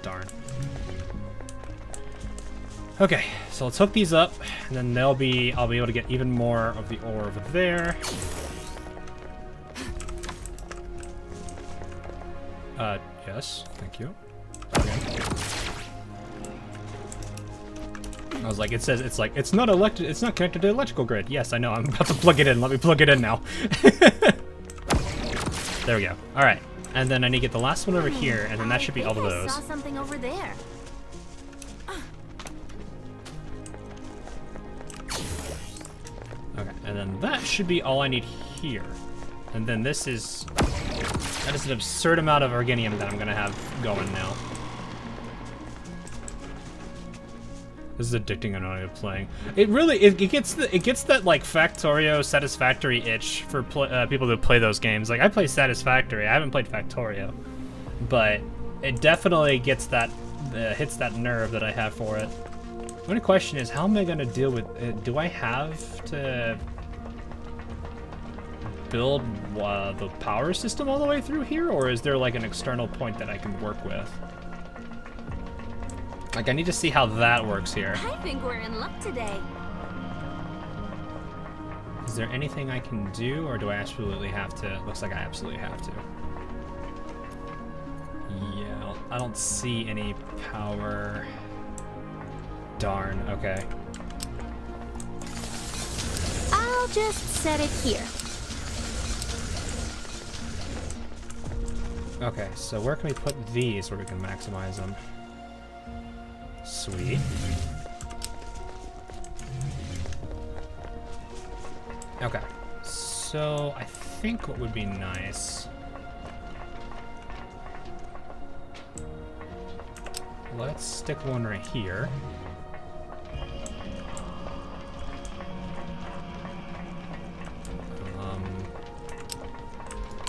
Darn. Okay, so let's hook these up, and then I'll be able to get even more of the ore over there. Yes, thank you. Okay. I was like, it says it's not connected to the electrical grid. Yes, I know. I'm about to plug it in. Let me plug it in now. There we go. All right, and then I need to get the last one over here, and then that should be all of those. I saw something over there. Okay, and then that should be all I need here, and then that is an absurd amount of organium that I'm gonna have going now. This is addicting. I know I'm playing. It really it gets that like Factorio Satisfactory itch for people who play those games. Like I play Satisfactory. I haven't played Factorio, but it definitely gets that hits that nerve that I have for it. The only question is, how am I gonna deal with it? Do I have to build the power system all the way through here, or is there like an external point that I can work with? Like, I need to see how that works here. I think we're in luck today. Is there anything I can do, or do I absolutely have to? Looks like I absolutely have to. Yeah, I don't see any power. Darn, okay. I'll just set it here. Okay, so where can we put these where we can maximize them? Sweet. Okay, so I think what would be nice... Let's stick one right here.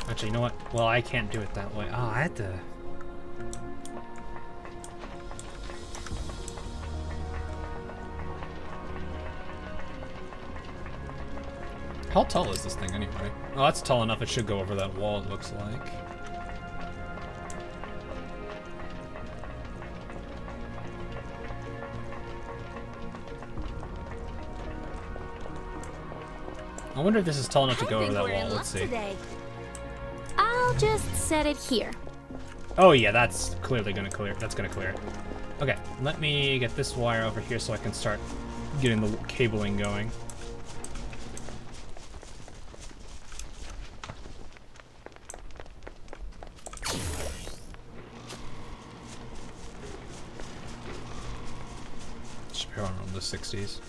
Actually, you know what? Well, I can't do it that way. Oh, I had to... How tall is this thing anyway? Oh, that's tall enough. It should go over that wall, it looks like. I wonder if this is tall enough to go over that wall. Let's see. I'll just set it here. Oh yeah, that's clearly gonna clear. That's gonna clear it. Okay, let me get this wire over here so I can start getting the cabling going. Should be around the 60s.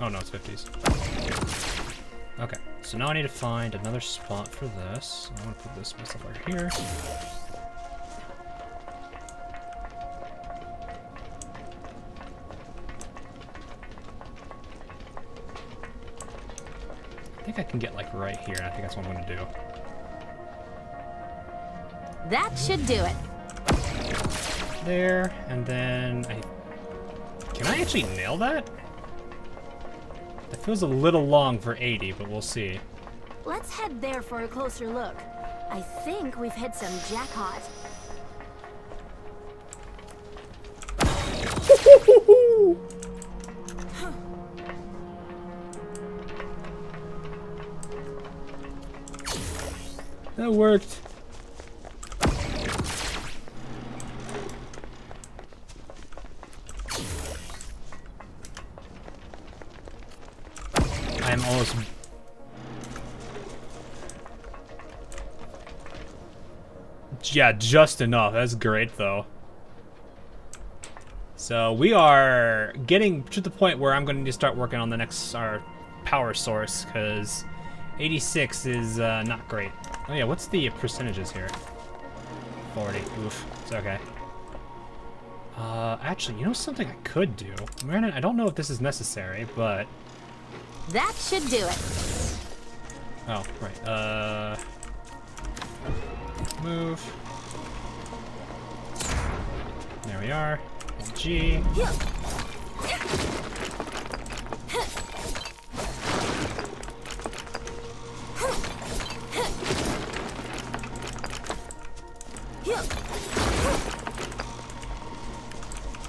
Oh no, it's 50s. Okay, so now I need to find another spot for this. I want to put this stuff over here. I think I can get like right here, and I think that's what I'm going to do. That should do it. There, and then can I actually nail that? That feels a little long for 80, but we'll see. Let's head there for a closer look. I think we've hit some jackpot. That worked. I'm almost... Yeah, just enough. That's great, though. So we are getting to the point where I'm going to need to start working on the next power source, because 86 is not great. Oh yeah, what's the percentages here? 40. Oof. It's okay. Actually, you know something I could do? Marin, I don't know if this is necessary, but... That should do it. Oh, right. Move. There we are. G.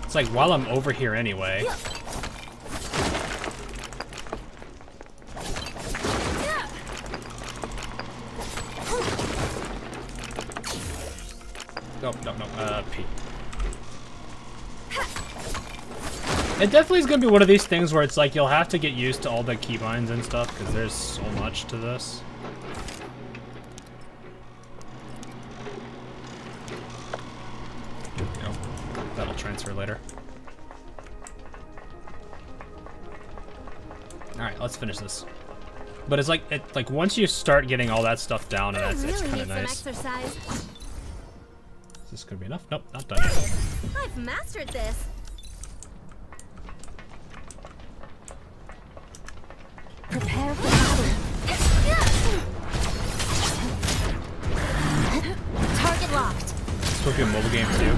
It's like while I'm over here anyway. No, P. It definitely is going to be one of these things where it's like you'll have to get used to all the keybinds and stuff, because there's so much to this. No, that'll transfer later. Alright, let's finish this. But it's like once you start getting all that stuff down, and it's kind of nice. Exercise. Is this gonna be enough? Nope, not done yet. I've mastered this. Prepare for battle. Target locked. It's supposed to be a mobile game too.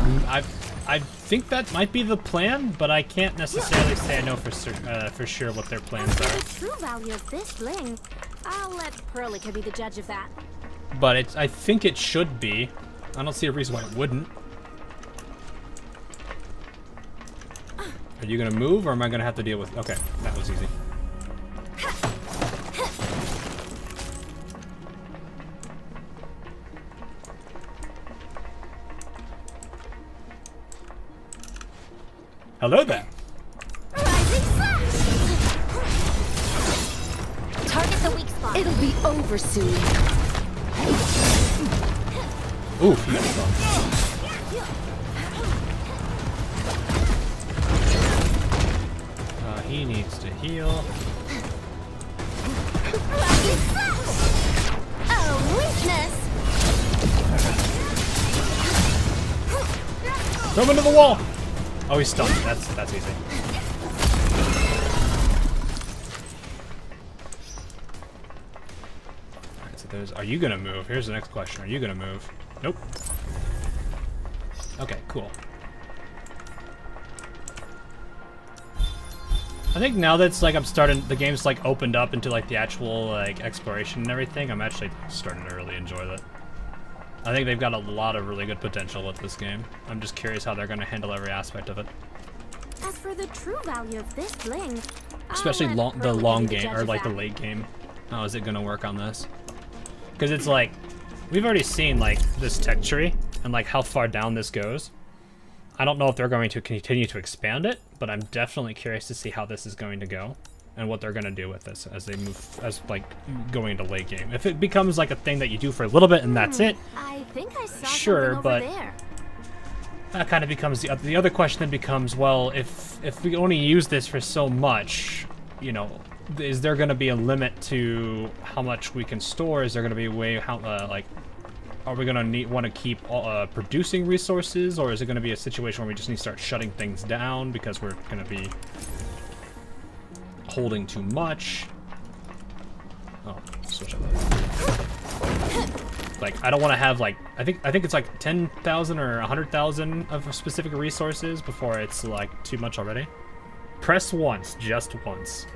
I think that might be the plan, but I can't necessarily say I know for sure what their plans As for are. the true value of this bling, I'll let Perlica be the judge of that. But I think it should be. I don't see a reason why it wouldn't. Are you gonna move, or am I gonna have to deal with? Okay, that was easy. Hello there. Target the weak spot. It'll be over soon. Ooh, he got strong. He needs to heal. Oh, weakness. Throw him into the wall. Oh, he's stunned. That's easy. Alright, so there's. Are you gonna move? Here's the next question. Are you gonna move? Nope. Okay, cool. I think now that's like I'm starting, the game's like opened up into like the actual like exploration and everything, I'm actually starting to really enjoy that. I think they've got a lot of really good potential with this game. I'm just curious how they're going to handle every aspect of it. As for the true value of this bling, Especially the long game, or like the late game. How is it going to work on this? Because it's like, we've already seen like this tech tree and like how far down this goes. I don't know if they're going to continue to expand it, but I'm definitely curious to see how this is going to go and what they're going to do with this as they move, as like going into late game. If it becomes like a thing that you do for a little bit and that's it, I think I saw sure, something but over there. that kind of becomes the other question. Then becomes, well, if we only use this for so much, you know, is there going to be a limit to how much we can store? Is there going to be a way how like, are we going to want to keep producing resources, or is it going to be a situation where we just need to start shutting things down because we're going to be holding too much? Oh, switch up. Like, I don't want to have like, I think it's like 10,000 or 100,000 of specific resources before it's like too much already. Press once, just once.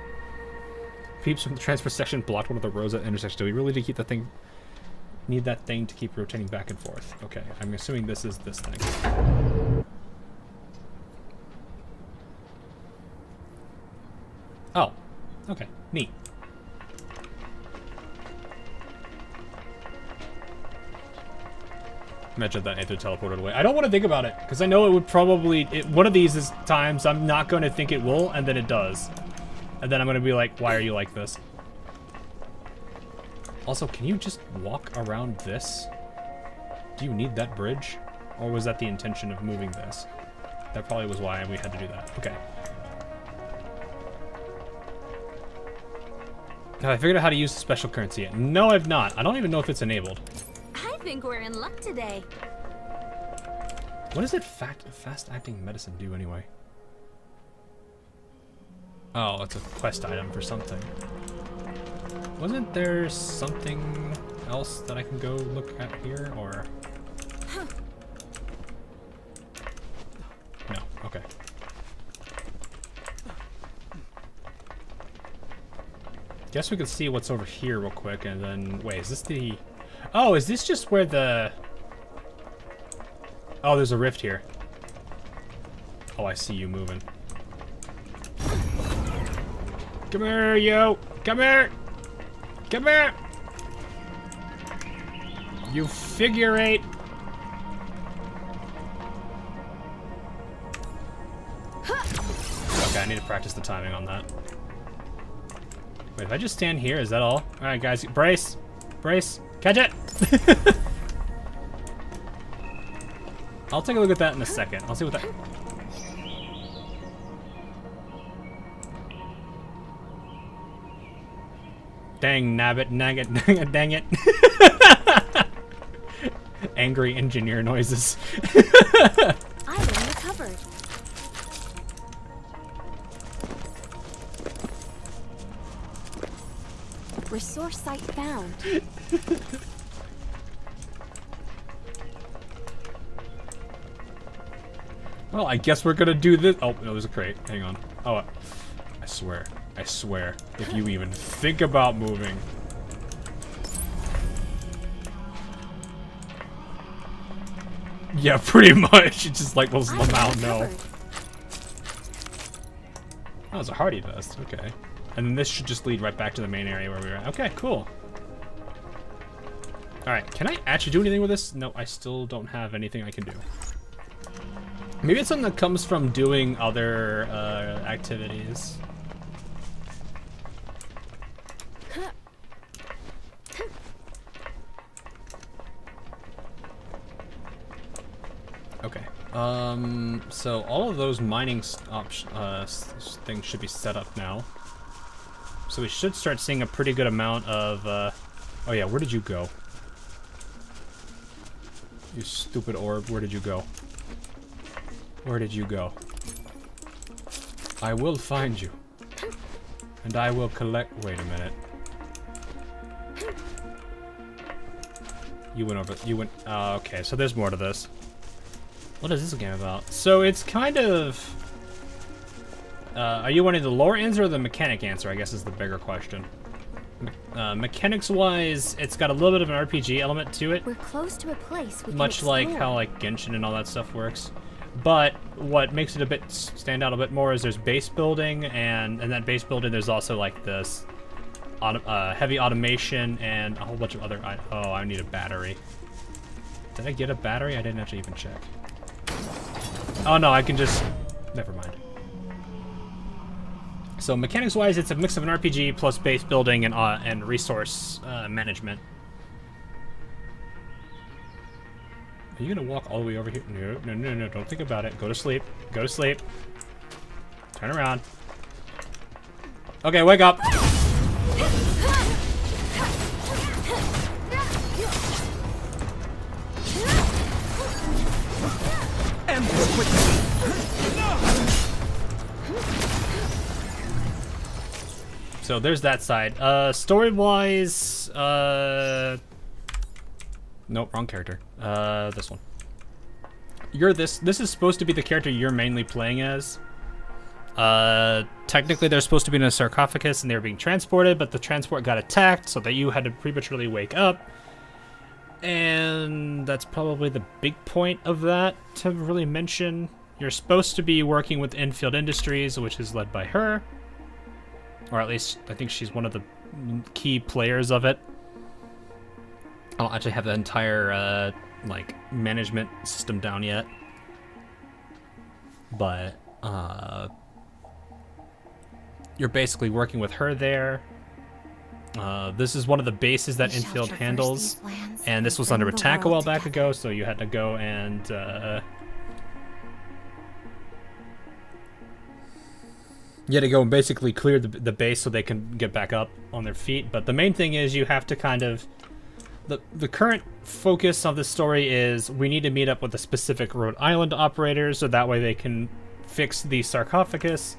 Peeps from the transfer section blocked one of the rows at the intersection. Do we really need to keep the thing? Need that thing to keep rotating back and forth. Okay, I'm assuming this is this thing. Oh, okay, neat. Imagine that Aether teleported away. I don't want to think about it, because I know it would probably, one of these is times I'm not going to think it will, and then it does. And then I'm going to be like, why are you like this? Also, can you just walk around this? Do you need that bridge? Or was that the intention of moving this? That probably was why we had to do that. Okay. Have I figured out how to use the special currency yet? No, I've not. I don't even know if it's enabled. I think we're in luck today. What does it fast-acting medicine do anyway? Oh, it's a quest item for something. Wasn't there something else that I can go look at here, or? No, okay. Guess we could see what's over here real quick, and then, wait, is this the... Oh, is this just where the... Oh, there's a rift here. Oh, I see you moving. Come here, yo! Come here! Come here! You figure eight! Okay, I need to practice the timing on that. Wait, if I just stand here, is that all? Alright, guys, brace! Brace! Catch it! I'll take a look at that in a second. I'll see what that... Dang, nabbit, nag it, dang it. Angry engineer noises. Item recovered. Resource site found. Well, I guess we're gonna do this. Oh, it was a crate. Hang on. Oh, I swear, if you even think about moving. Yeah, pretty much. It's just like those Lamau no. Oh, it's a hardy vest. Okay. And then this should just lead right back to the main area where we were at. Okay, cool. Alright, can I actually do anything with this? No, I still don't have anything I can do. Maybe it's something that comes from doing other activities. Okay. So all of those mining things should be set up now. So we should start seeing a pretty good amount of, oh yeah, where did you go? You stupid orb, where did you go? Where did you go? I will find you. And I will collect, wait a minute. You went over, okay, so there's more to this. What is this game about? So it's kind of... are you wanting the lore answer or the mechanic answer, I guess is the bigger question. Mechanics-wise, it's got a little bit of an RPG element to it. We're close to a place we much can like explore. how like Genshin and all that stuff works. But what makes it a bit stand out a bit more is there's base building, and in that base building there's also like this heavy automation and a whole bunch of other... oh, I need a battery. Did I get a battery? I didn't actually even check. Oh no, I can just... never mind. So mechanics-wise, it's a mix of an RPG plus base building and resource management. Are you gonna walk all the way over here? No, no, no, no, don't think about it. Go to sleep. Go to sleep. Turn around. Okay, wake up. So there's that side. Story-wise, nope, wrong character. This one. This is supposed to be the character you're mainly playing as. Technically they're supposed to be in a sarcophagus and they were being transported, but the transport got attacked so that you had to prematurely wake up. And that's probably the big point of that to really mention. You're supposed to be working with Endfield Industries, which is led by her. Or at least, I think she's one of the key players of it. I don't actually have the entire, like, management system down yet. But, you're basically working with her there. This is one of the bases that Endfield handles. And this was under attack a while back ago, so you had to go and, you had to go and basically clear the base so they can get back up on their feet. But the main thing is you have to kind of... The current focus of the story is we need to meet up with the specific Rhode Island operators so that way they can fix the sarcophagus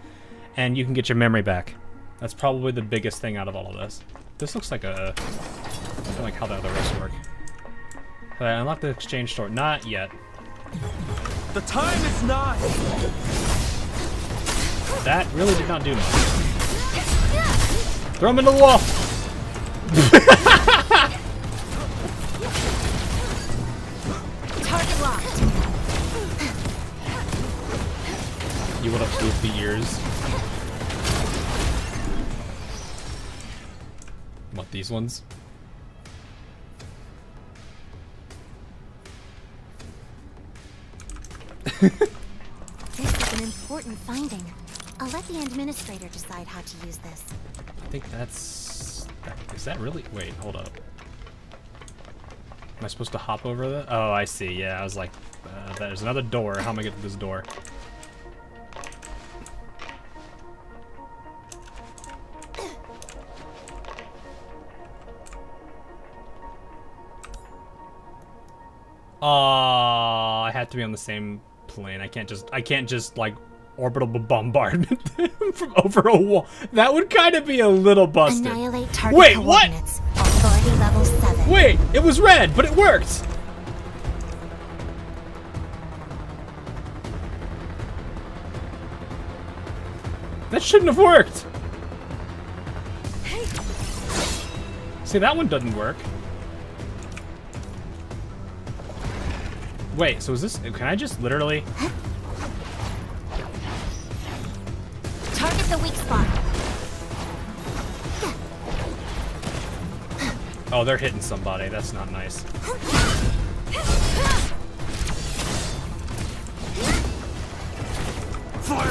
and you can get your memory back. That's probably the biggest thing out of all of this. This looks like a... I feel like how the other rest work. Unlock the exchange store. Not yet. The time is nigh! That really did not do much. Throw him into the wall! Target locked. You want to flip the ears? What, these ones? This is an important finding. I'll let the administrator decide how to use this. I think that's... Is that really... Wait, hold up. Am I supposed to hop over that? Oh, I see. Yeah, I was like, there's another door. How am I getting to this door? Oh, I have to be on the same plane. I can't just like orbital bombardment from over a wall. That would kind of be a little busted. Annihilate target Wait, what? coordinates. Authority level 7. Wait, it was red, but it worked. That shouldn't have worked. See, that one doesn't work. Wait, so is this... Can I just literally... Target the weak spot. Oh, they're hitting somebody. That's not nice. Fire!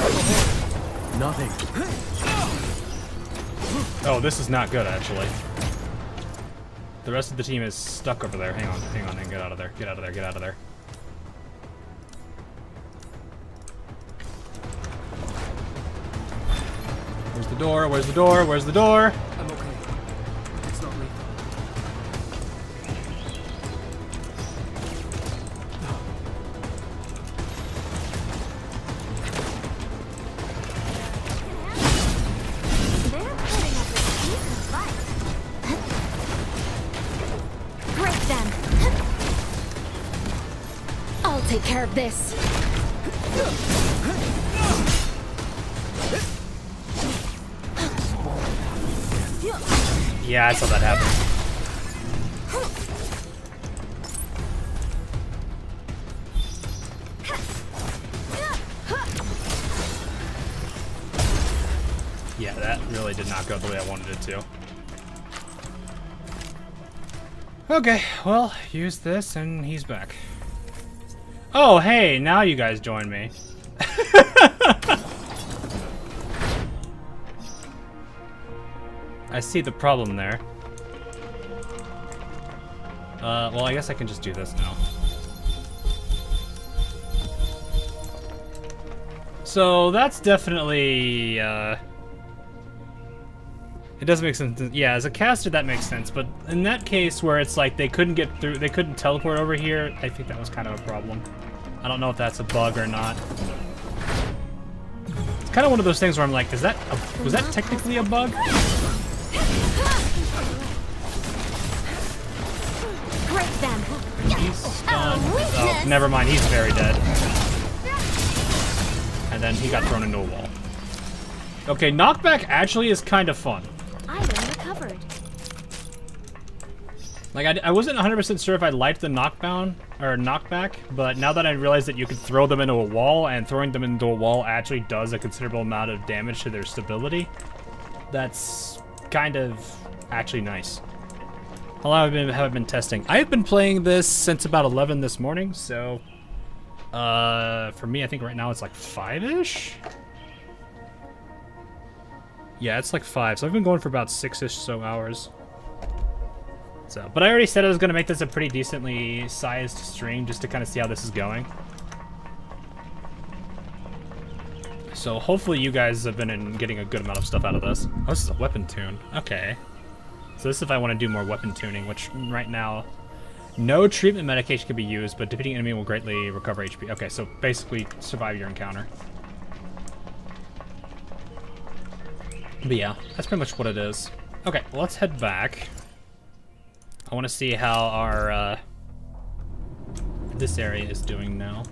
Nothing. Oh, this is not good, actually. The rest of the team is stuck over there. Hang on, and get out of there. Get out of there, get out of there. Where's the door? Where's the door? Where's the door? I'm okay. It's not lethal. They're putting up a decent fight. Break them. I'll take care of this. Yeah, I saw that happen. Yeah, that really did not go the way I wanted it to. Okay, well, use this and he's back. Oh, hey, now you guys join me. I see the problem there. Well, I guess I can just do this now. So that's definitely, it does make sense. Yeah, as a caster that makes sense, but in that case where it's like they couldn't get through, they couldn't teleport over here, I think that was kind of a problem. I don't know if that's a bug or not. It's kind of one of those things where I'm like, was that technically a bug? Break them. He's stunned. Oh, never mind. He's very dead. And then he got thrown into a wall. Okay, knockback actually is kind of fun. Item recovered. Like, I wasn't 100% sure if I liked the knockdown or knockback, but now that I realized that you could throw them into a wall, and throwing them into a wall actually does a considerable amount of damage to their stability, that's kind of actually nice. How long have I been testing? I have been playing this since about 11 this morning, so for me, I think right now it's like 5-ish? Yeah, it's like 5, so I've been going for about 6-ish so hours. So, but I already said I was going to make this a pretty decently sized stream just to kind of see how this is going. So hopefully you guys have been getting a good amount of stuff out of this. Oh, this is a weapon tune. Okay. So this is if I want to do more weapon tuning, which right now, no treatment medication can be used, but defeating enemy will greatly recover HP. Okay, so basically survive your encounter. But yeah, that's pretty much what it is. Okay, well, let's head back. I want to see how our, this area is doing now.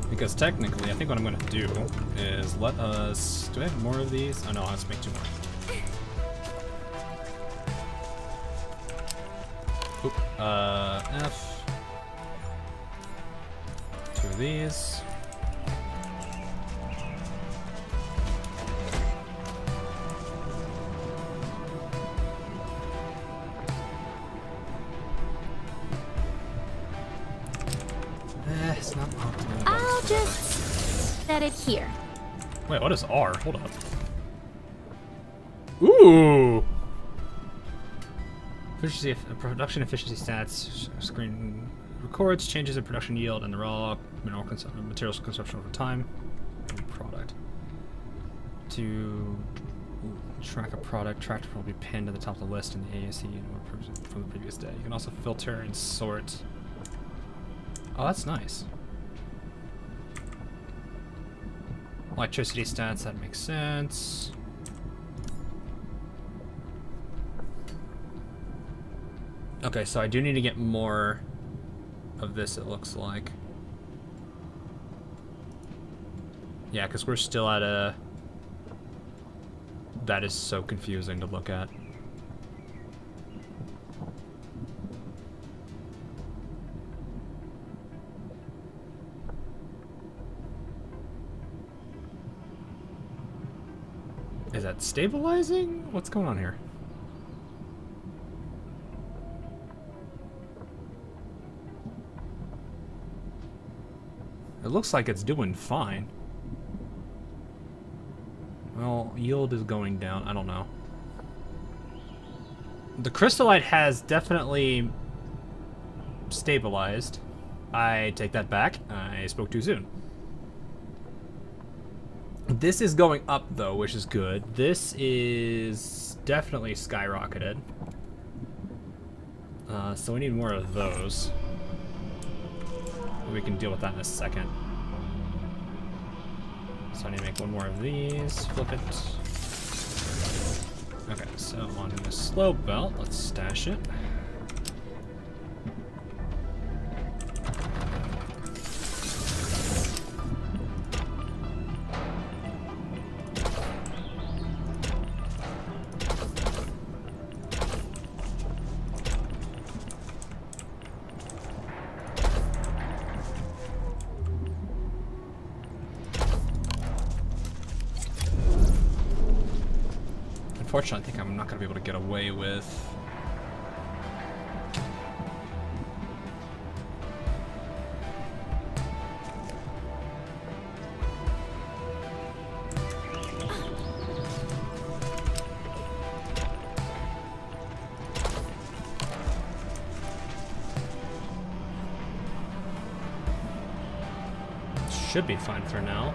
Because technically, I think what I'm going to do is let us... Do I have more of these? Oh no, let's make 2 more. Oop, F. 2 of these. It's not optimal. I'll just set it here. Wait, what is R? Hold up. Ooh! Efficiency, production efficiency stats. Screen records changes in production yield and the raw materials consumption over time. Product. To track a product, tracker will be pinned at the top of the list in the ASE from the previous day. You can also filter and sort. Oh, that's nice. Electricity stats, that makes sense. Okay, so I do need to get more of this, it looks like. Yeah, because we're still at a... That is so confusing to look at. Is that stabilizing? What's going on here? It looks like it's doing fine. Well, yield is going down. I don't know. The crystallite has definitely stabilized. I take that back. I spoke too soon. This is going up, though, which is good. This is definitely skyrocketed. So we need more of those. We can deal with that in a second. So I need to make one more of these. Flip it. Okay, so on the slow belt, let's stash it. Unfortunately, I think I'm not going to be able to get away with... Should be fine for now.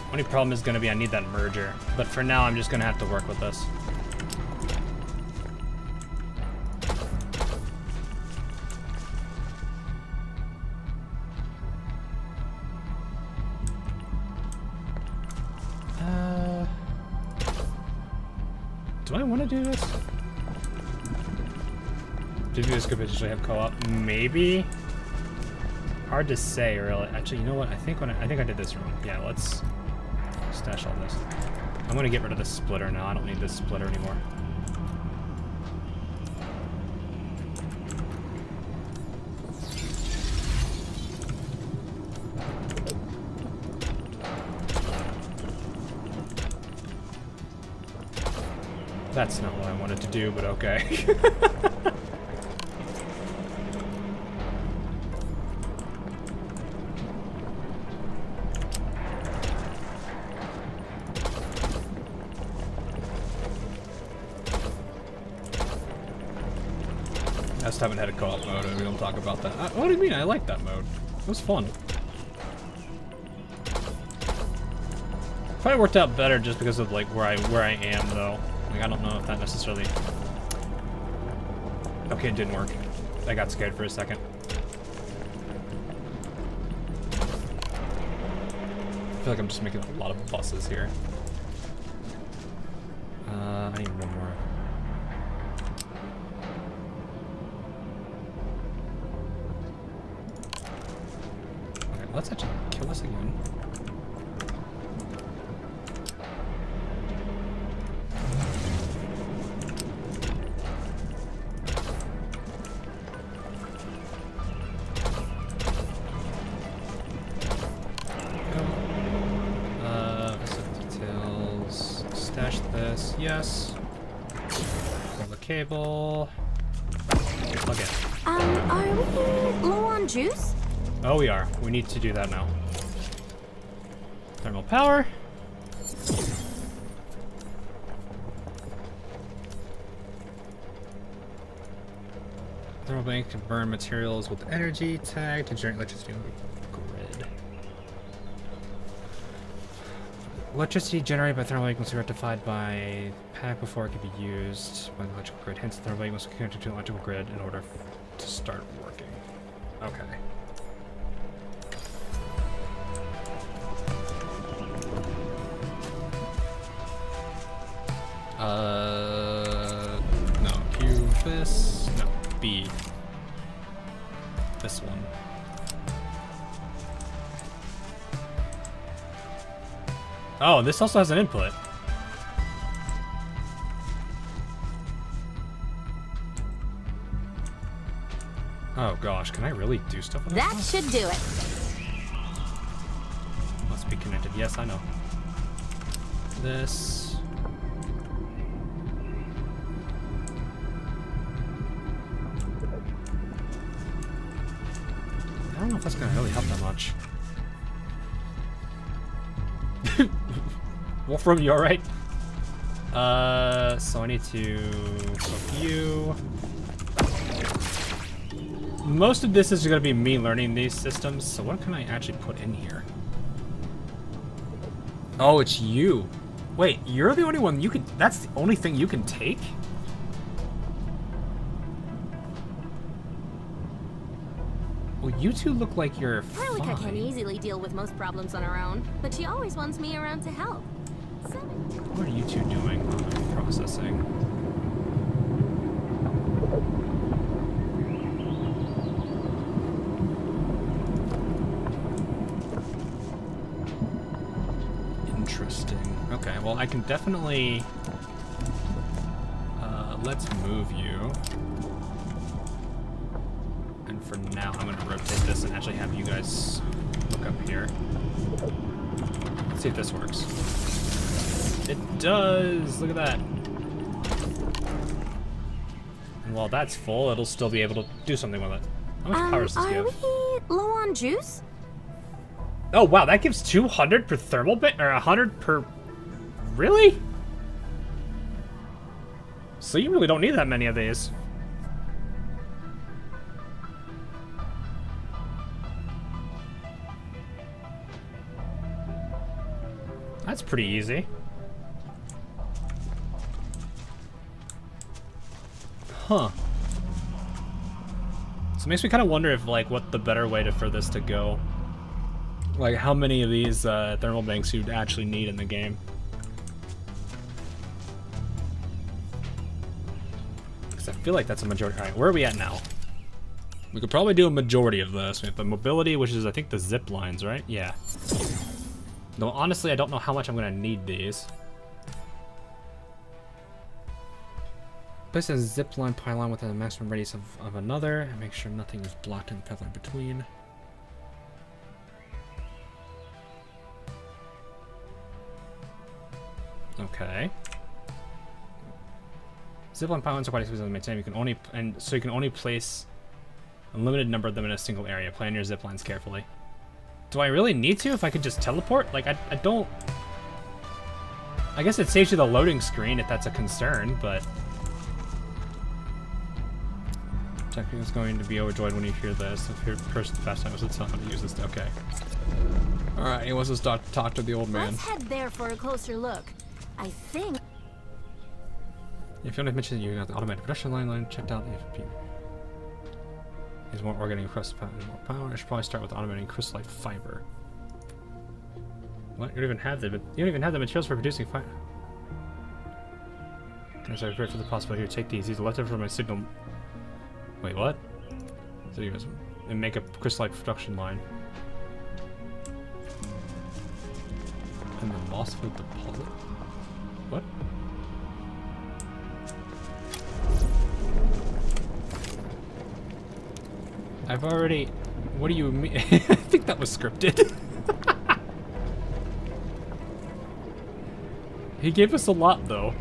Only problem is going to be I need that merger, but for now I'm just going to have to work with this. Do I want to do this? Do this could potentially have co-op? Maybe. Hard to say, really. Actually, you know what? I think I think I did this wrong. Yeah, let's stash all this. I'm gonna get rid of the splitter now. I don't need this splitter anymore. That's not what I wanted to do, but okay. I just haven't had a co-op mode, and we don't talk about that. What do you mean? I like that mode. It was fun. Probably worked out better just because of like where I am though. Like I don't know if that necessarily. Okay, it didn't work. I got scared for a second. I feel like I'm just making a lot of buses here. I need one more. Okay, let's actually kill this again. Yes. Pull the cable. Plug in. Are we low on juice? Oh, we are. We need to do that now. Thermal power. Thermal bank can burn materials with energy tag to generate electricity on the grid. Electricity generated by thermal bank must be rectified by pack before it can be used by the electrical grid. Hence, the thermal bank must be connected to the electrical grid in order to start working. Okay. No. Q this. No. B. This one. Oh, this also has an input. Oh gosh, can I really do stuff with that? That should do it. Must be connected. Yes, I know. this. I don't know if that's gonna really help that much. Wolfram, you alright? So I need to hook you. Most of this is gonna be me learning these systems, so what can I actually put in here? Oh, it's you. Wait, you're the only one you can, that's the only thing you can take? Well, you two look like you're Perlica can fine. easily deal with most problems on her own, but she always wants me around to help. What are you two doing? Processing. Interesting. Okay, well I can definitely let's move you. And for now I'm gonna rotate this and actually have you guys look up here. Let's see if this works. It does! Look at that. And while that's full, it'll still be able to do something with it. How much power does this give? Are we low on juice? Oh wow, that gives 200 per thermal bit, or 100 per... Really? So you really don't need that many of these. That's pretty easy. Huh. So it makes me kind of wonder if, like, what the better way for this to go. Like, how many of these thermal banks you'd actually need in the game. Because I feel like that's a majority. Alright, where are we at now? We could probably do a majority of this. We have the mobility, which is, I think, the zip lines, right? Yeah. Though, honestly, I don't know how much I'm going to need these. Place a zip line pylon within the maximum radius of another, and make sure nothing is blocked in the path in between. Okay. Zipline pylons are quite expensive to maintain. You can only you can only place a limited number of them in a single area. Plan your zip lines carefully. Do I really need to if I could just teleport? Like, I don't... I guess it saves you the loading screen if that's a concern, but... Technically is going to be overjoyed when you hear this. If your person fast time was to tell him to use this. Okay. Alright, he wants us to talk to the old man. Let's head there for a closer look. I think... If you want to mention that you got the automated production line checked out, the FP is more organic across the pattern, more power. I should probably start with automating crystallite fiber. What? You don't even have the materials for producing fiber. Can I prepare for the possibility here? Take these. These are left over from my signal. Wait, what? So you guys and make a crystallite production line. And the Mosswood deposit? What? I've already... What do you mean? I think that was scripted. He gave us a lot, though.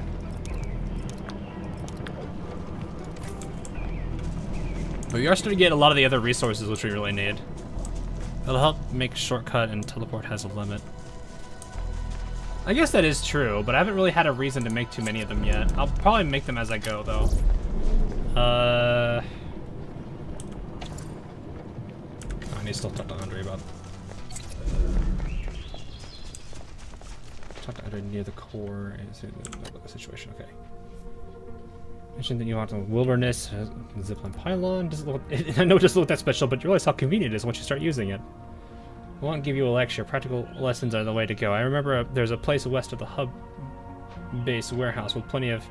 But we are starting to get a lot of the other resources which we really need. It'll help make a shortcut, and teleport has a limit. I guess that is true, but I haven't really had a reason to make too many of them yet. I'll probably make them as I go, though. I need to still talk to Andre about... Talk to Andre near the core and see the situation. Okay. Mentioned that you want the wilderness zipline pylon. Doesn't look, I know it doesn't look that special, but you realize how convenient it is once you start using it. I won't give you a lecture. Practical lessons are the way to go. I remember there's a place west of the hub base warehouse with plenty of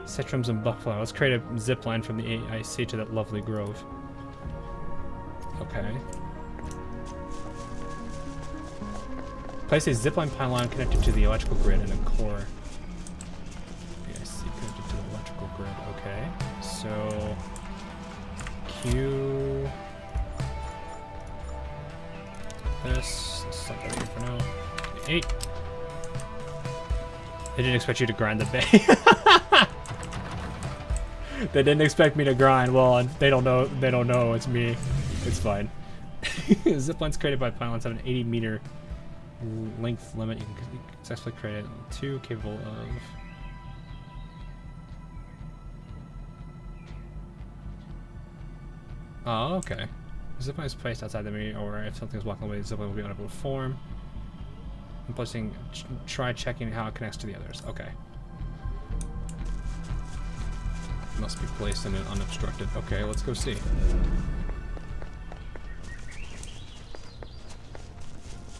citrums and buckflower. Let's create a zipline from the AIC to that lovely grove. Okay. Place a zipline pylon connected to the electrical grid in a core. AIC connected to the electrical grid. Okay. So Q. This is something for now. 8. They didn't expect you to grind the bay. They didn't expect me to grind. Well, they don't know. They don't know it's me. It's fine. Ziplines created by pylons have an 80-meter length limit. You can successfully create 2 capable of. Oh, okay. The zipline is placed outside the meter, or if something is blocking the way, the zipline will be unable to form. I'm placing. Try checking how it connects to the others. Okay. Must be placed in an unobstructed. Okay, let's go see.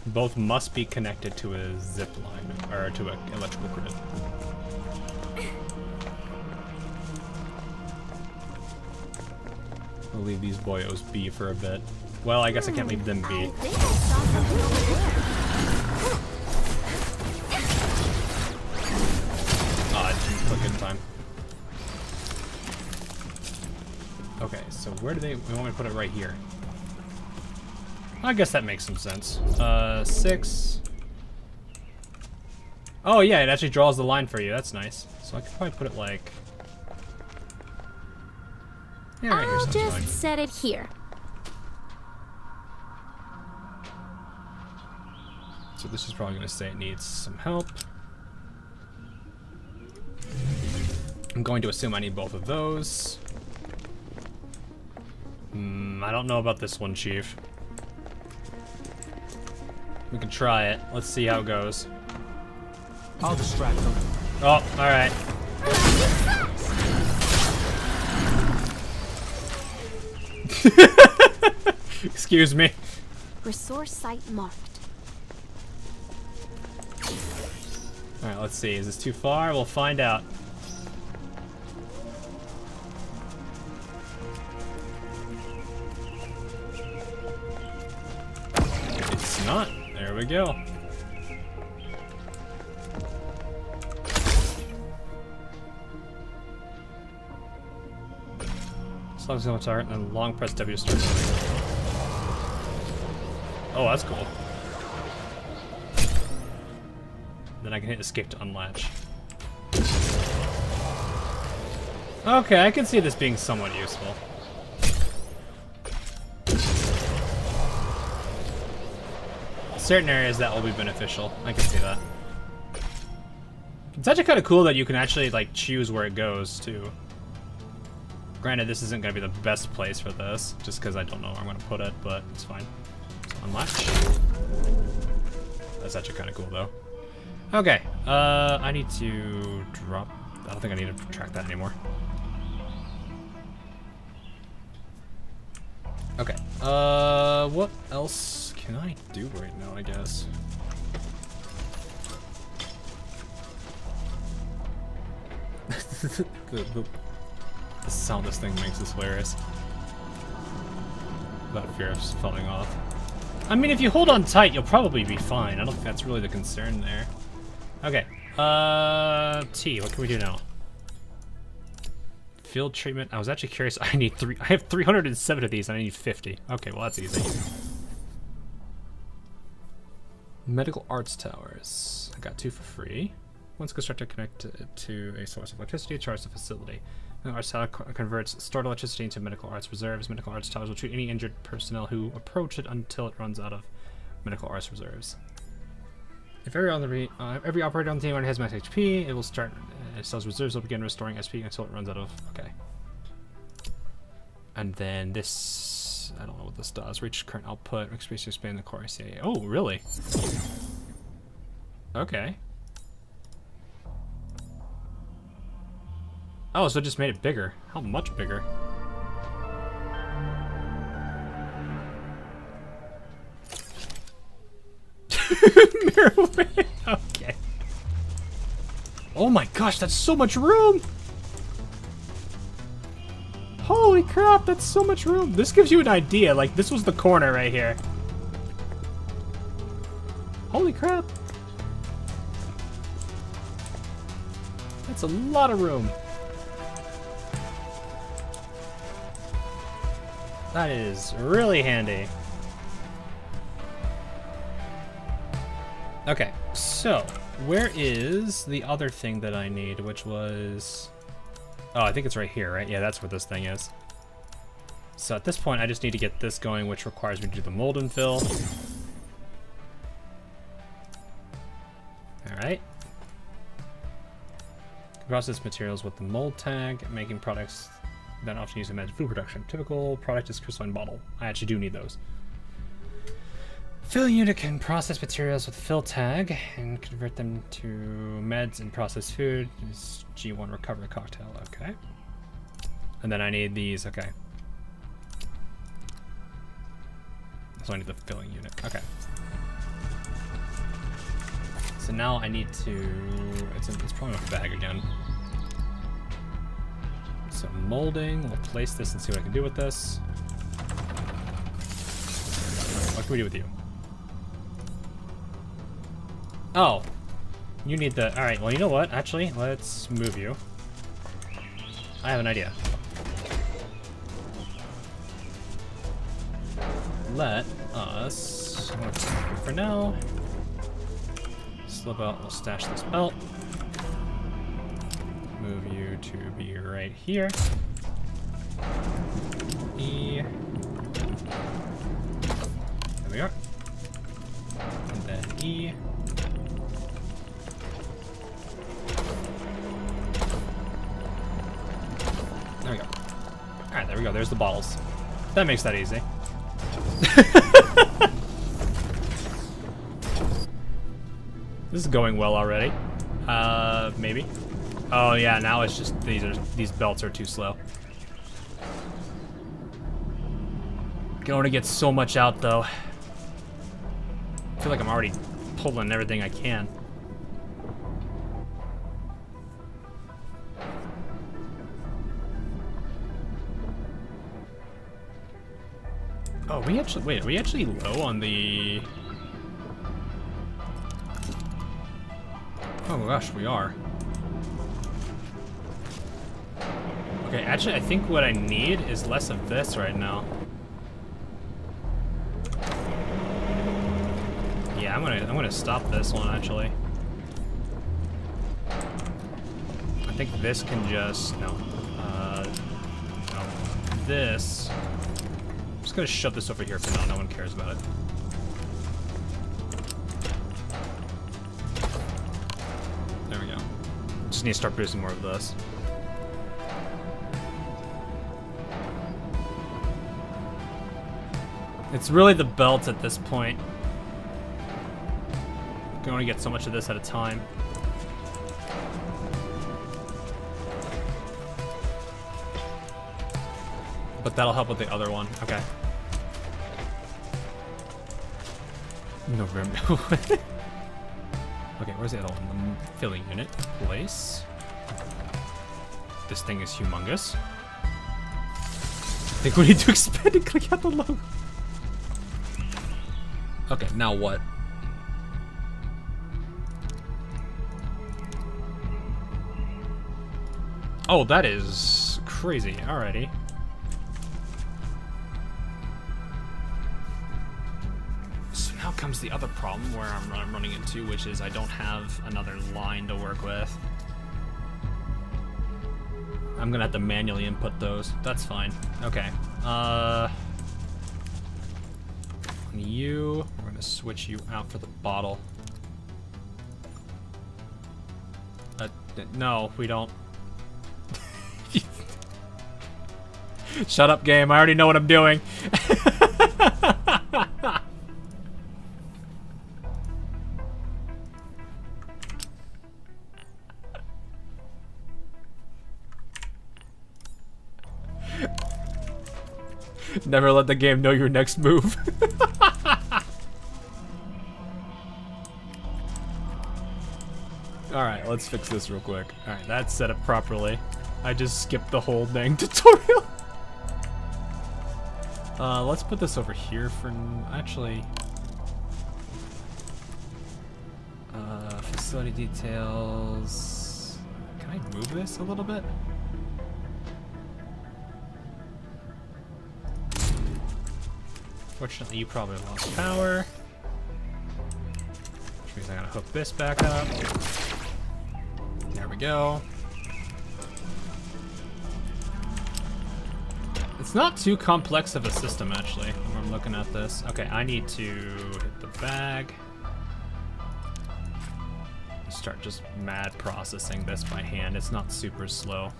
Both must be connected to a zip line, or to an electrical grid. We'll leave these boyos be for a bit. Well, I guess I can't leave them be. Oh, I didn't click in time. Okay, so where do they want me to put it? Right here. I guess that makes some sense. 6. Oh yeah, it actually draws the line for you. That's nice. So I could probably put it like. Yeah, right here I'll sounds just fine. set it here. So this is probably going to say it needs some help. I'm going to assume I need both of those. I don't know about this one, Chief. We can try it. Let's see how it goes. I'll distract them. Oh, alright. Excuse me. Resource site marked. Alright, let's see. Is this too far? We'll find out. It's not. There we go. Slow so much art and then long press W to start moving. Oh, that's cool. Then I can hit escape to unlatch. Okay, I can see this being somewhat useful. Certain areas that will be beneficial. I can see that. It's actually kind of cool that you can actually like choose where it goes too. Granted, this isn't going to be the best place for this, just because I don't know where I'm going to put it, but it's fine. So unlatch. That's actually kind of cool though. Okay, I need to drop. I don't think I need to track that anymore. Okay, what else can I do right now, I guess? the sound this thing makes is hilarious. Without fear of falling off. I mean, if you hold on tight, you'll probably be fine. I don't think that's really the concern there. Okay, T, what can we do now? Field treatment. I was actually curious. I have 307 of these and I need 50. Okay, well that's easy. Medical arts towers. I got 2 for free. Once constructed, connect to a source of electricity, charge the facility. Medical arts tower converts stored electricity into medical arts reserves. Medical arts towers will treat any injured personnel who approach it until it runs out of medical arts reserves. If every operator on the team already has max HP, it will start. Cells reserves will begin restoring SP until it runs out of. Okay. And then this, I don't know what this does. Reach current output, increase to expand the core ICA. Oh, really? Okay. Oh, so it just made it bigger. How much bigger? Okay. Oh my gosh, that's so much room! Holy crap, that's so much room. This gives you an idea. Like, this was the corner right here. Holy crap. That's a lot of room. That is really handy. Okay, so Where is the other thing that I need, which was... Oh, I think it's right here, right? Yeah, that's where this thing is. So at this point, I just need to get this going, which requires me to do the mold and fill. Alright. Process materials with the mold tag, making products that often use in med food production. Typical product is crystalline bottle. I actually do need those. Fill unit can process materials with fill tag and convert them to meds and processed food. This G1 recovery cocktail, okay. And then I need these, okay. So I need the filling unit, okay. So now I need to, it's probably a bag again. So molding, we'll place this and see what I can do with this. What can we do with you? Oh, you need the, all right, well, you know what? Actually, let's move you. I have an idea. Let us, for now, slow belt, we'll stash this belt. Move you to be right here. E. There we are. And then E. There we go. Alright, there we go. There's the bottles. That makes that easy. This is going well already. Maybe. Oh yeah, now it's just these belts are too slow. Can only get so much out though. I feel like I'm already pulling everything I can. Oh, we actually, wait, are we actually low on the... Oh my gosh, we are. Okay, actually, I think what I need is less of this right now. Yeah, I'm gonna stop this one actually. I think this can just no. This. I'm just gonna shove this over here for now. No one cares about it. There we go. Just need to start producing more of this. It's really the belts at this point. You can only get so much of this at a time. But that'll help with the other one. Okay. November. Okay, where's the other one? The filling unit. Place. This thing is humongous. I think we need to expand and click out the logo. Okay, now what? Oh, that is crazy. Alrighty. So now comes the other problem where I'm running into, which is I don't have another line to work with. I'm gonna have to manually input those. That's fine. Okay. On you, we're gonna switch you out for the bottle. No, we don't. Shut up, game. I already know what I'm doing. Never let the game know your next move. Alright, let's fix this real quick. Alright, that's set up properly. I just skipped the whole dang tutorial. Let's put this over here for actually. Facility details. Can I move this a little bit? Fortunately, you probably lost power. Which means I gotta hook this back up. There we go. It's not too complex of a system, actually, when I'm looking at this. Okay, I need to hit the bag. Start just mad processing this by hand. It's not super slow.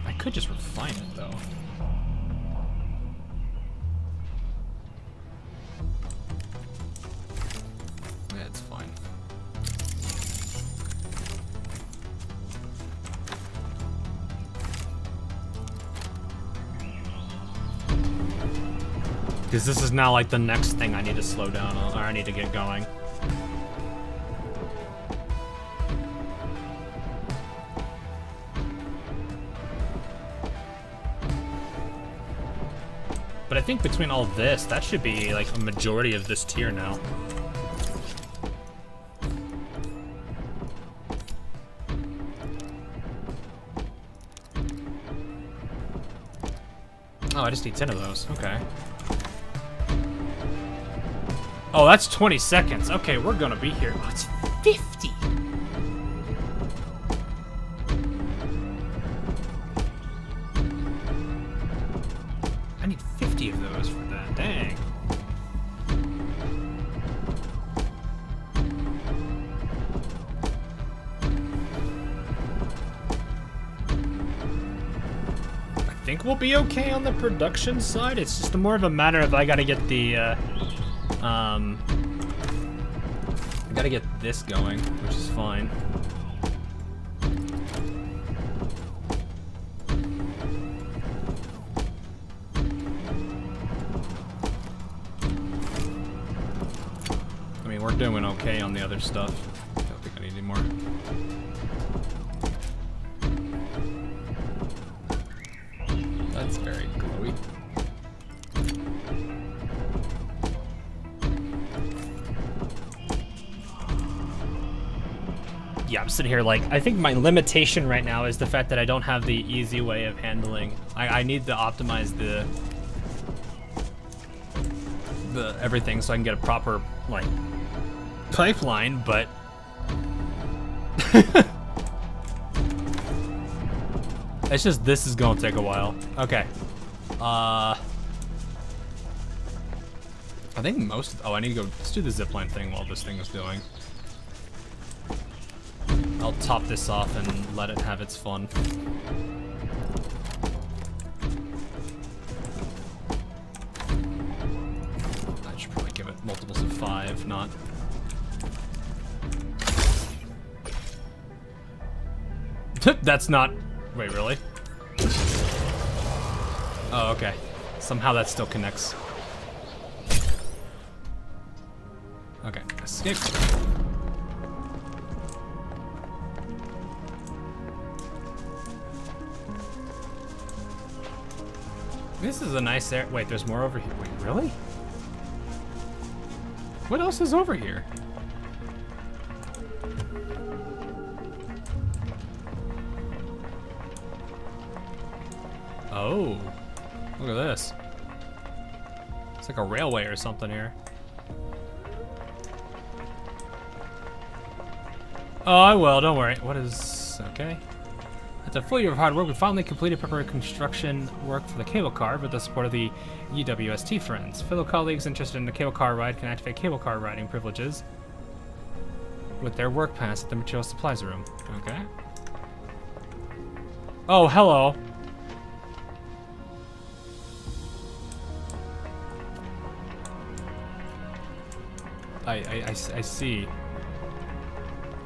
I could just refine it, though. Yeah, it's fine. Because this is now like the next thing I need to slow down on, or I need to get going. But I think between all this, that should be like a majority of this tier now. Oh, I just need 10 of those. Okay. Oh, that's 20 seconds. Okay, we're gonna be here. Oh, it's 50. I need 50 of those for that. Dang. I think we'll be okay on the production side. It's just more of a matter of I gotta get the, I gotta get this going, which is fine. I mean, we're doing okay on the other stuff. I don't think I need any more. That's very glowy. Yeah, I'm sitting here like, I think my limitation right now is the fact that I don't have the easy way of handling. I need to optimize the everything so I can get a proper, like, pipeline, but... It's just, this is gonna take a while. Okay. I think most, oh, I need to go, let's do the zipline thing while this thing is doing. I'll top this off and let it have its fun. I should probably give it multiples of 5, not... That's not... Wait, really? Oh, okay. Somehow that still connects. Okay, escape. This is a nice area. Wait, there's more over here. Wait, really? What else is over here? Oh, look at this. It's like a railway or something here. Oh, I will, don't worry. What is, okay. After a full year of hard work, we finally completed preparatory construction work for the cable car with the support of the UWST friends. Fellow colleagues interested in the cable car ride can activate cable car riding privileges with their work pass at the material supplies room. Okay. Oh, hello. I see.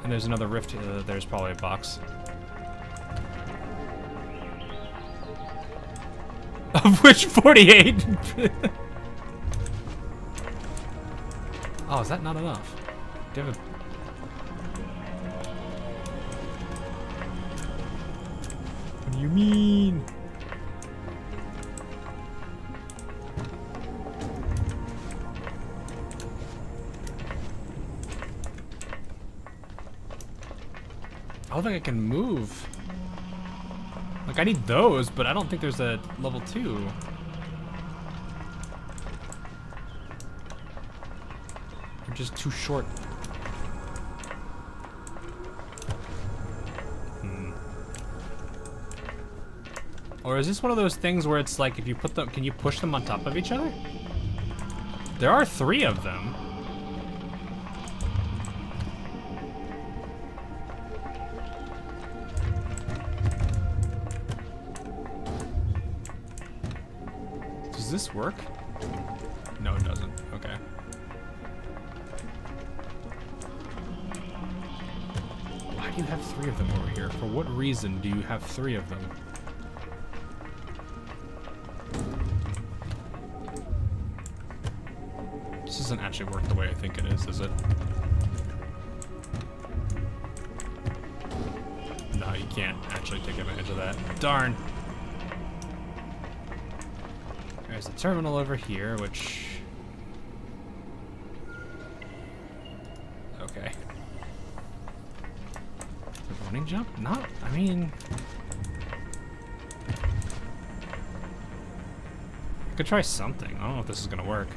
And there's another rift here. There's probably a box. Of which 48? Oh, is that not enough? Do you have a... What do you mean? I don't think I can move. Like, I need those, but I don't think there's a level 2. They're just too short. Or is this one of those things where it's like, if you put them, can you push them on top of each other? There are 3 of them. Does this work? No, it doesn't. Okay. Why do you have 3 of them over here? For what reason do you have 3 of them? This doesn't actually work the way I think it is it? No, you can't actually take advantage of that. Darn! There's a terminal over here, which... Okay. The running jump? Not... I mean... I could try something. I don't know if this is gonna work.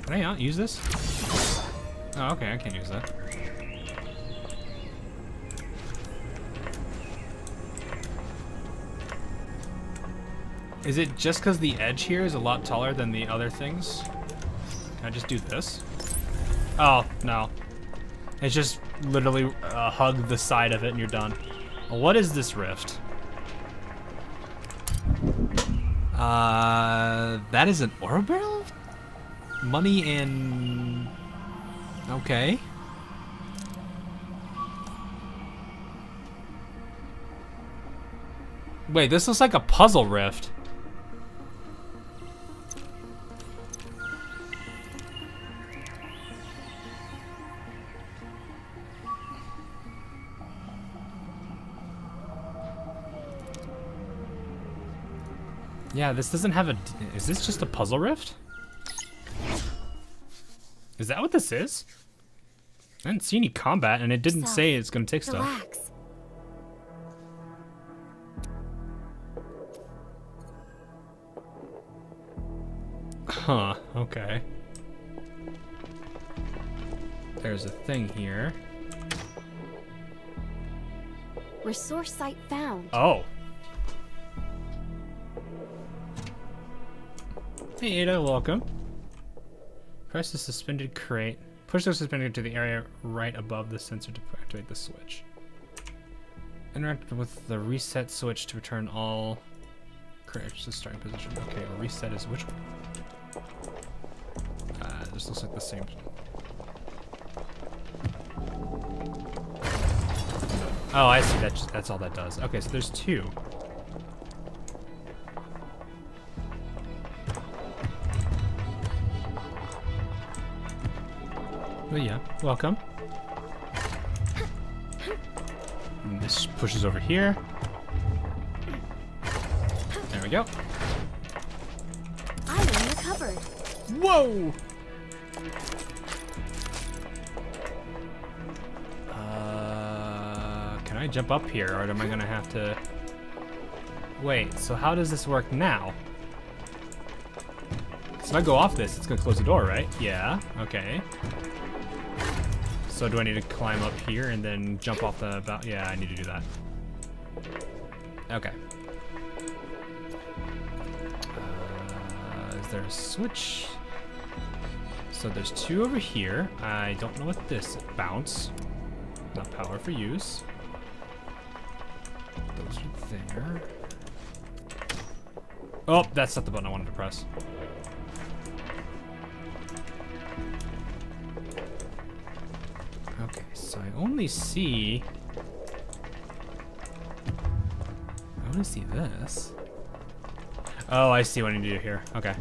Can I not use this? Oh, okay, I can't use that. Is it just because the edge here is a lot taller than the other things? Can I just do this? Oh, no. It's just literally hug the side of it and you're done. What is this rift? That is an ore barrel? Money and... Okay. Wait, this looks like a puzzle rift. Yeah, this doesn't have a... Is this just a puzzle rift? Is that what this is? I didn't see any combat, and it didn't say it's gonna take stuff. Relax. Huh, okay. There's a thing here. Resource site found. Oh. Hey Ada, welcome. Press the suspended crate. Push the suspended to the area right above the sensor to activate the switch. Interact with the reset switch to return all crates to starting position. Okay, reset is which one? This looks like the same. Oh, I see. That's all that does. Okay, so there's 2. Well, yeah, welcome. And this pushes over here. There we go. I'm in the cupboard. Whoa! Can I jump up here, or am I gonna have to... Wait, so how does this work now? So if I go off this, it's gonna close the door, right? Yeah, okay. So do I need to climb up here and then jump off the... Yeah, I need to do that. Okay. Is there a switch? So there's 2 over here. I don't know what this is. Bounce. Not power for use. Those are there. Oh, that's not the button I wanted to press. Okay, so I only see this. Oh, I see what I need to do here. Okay.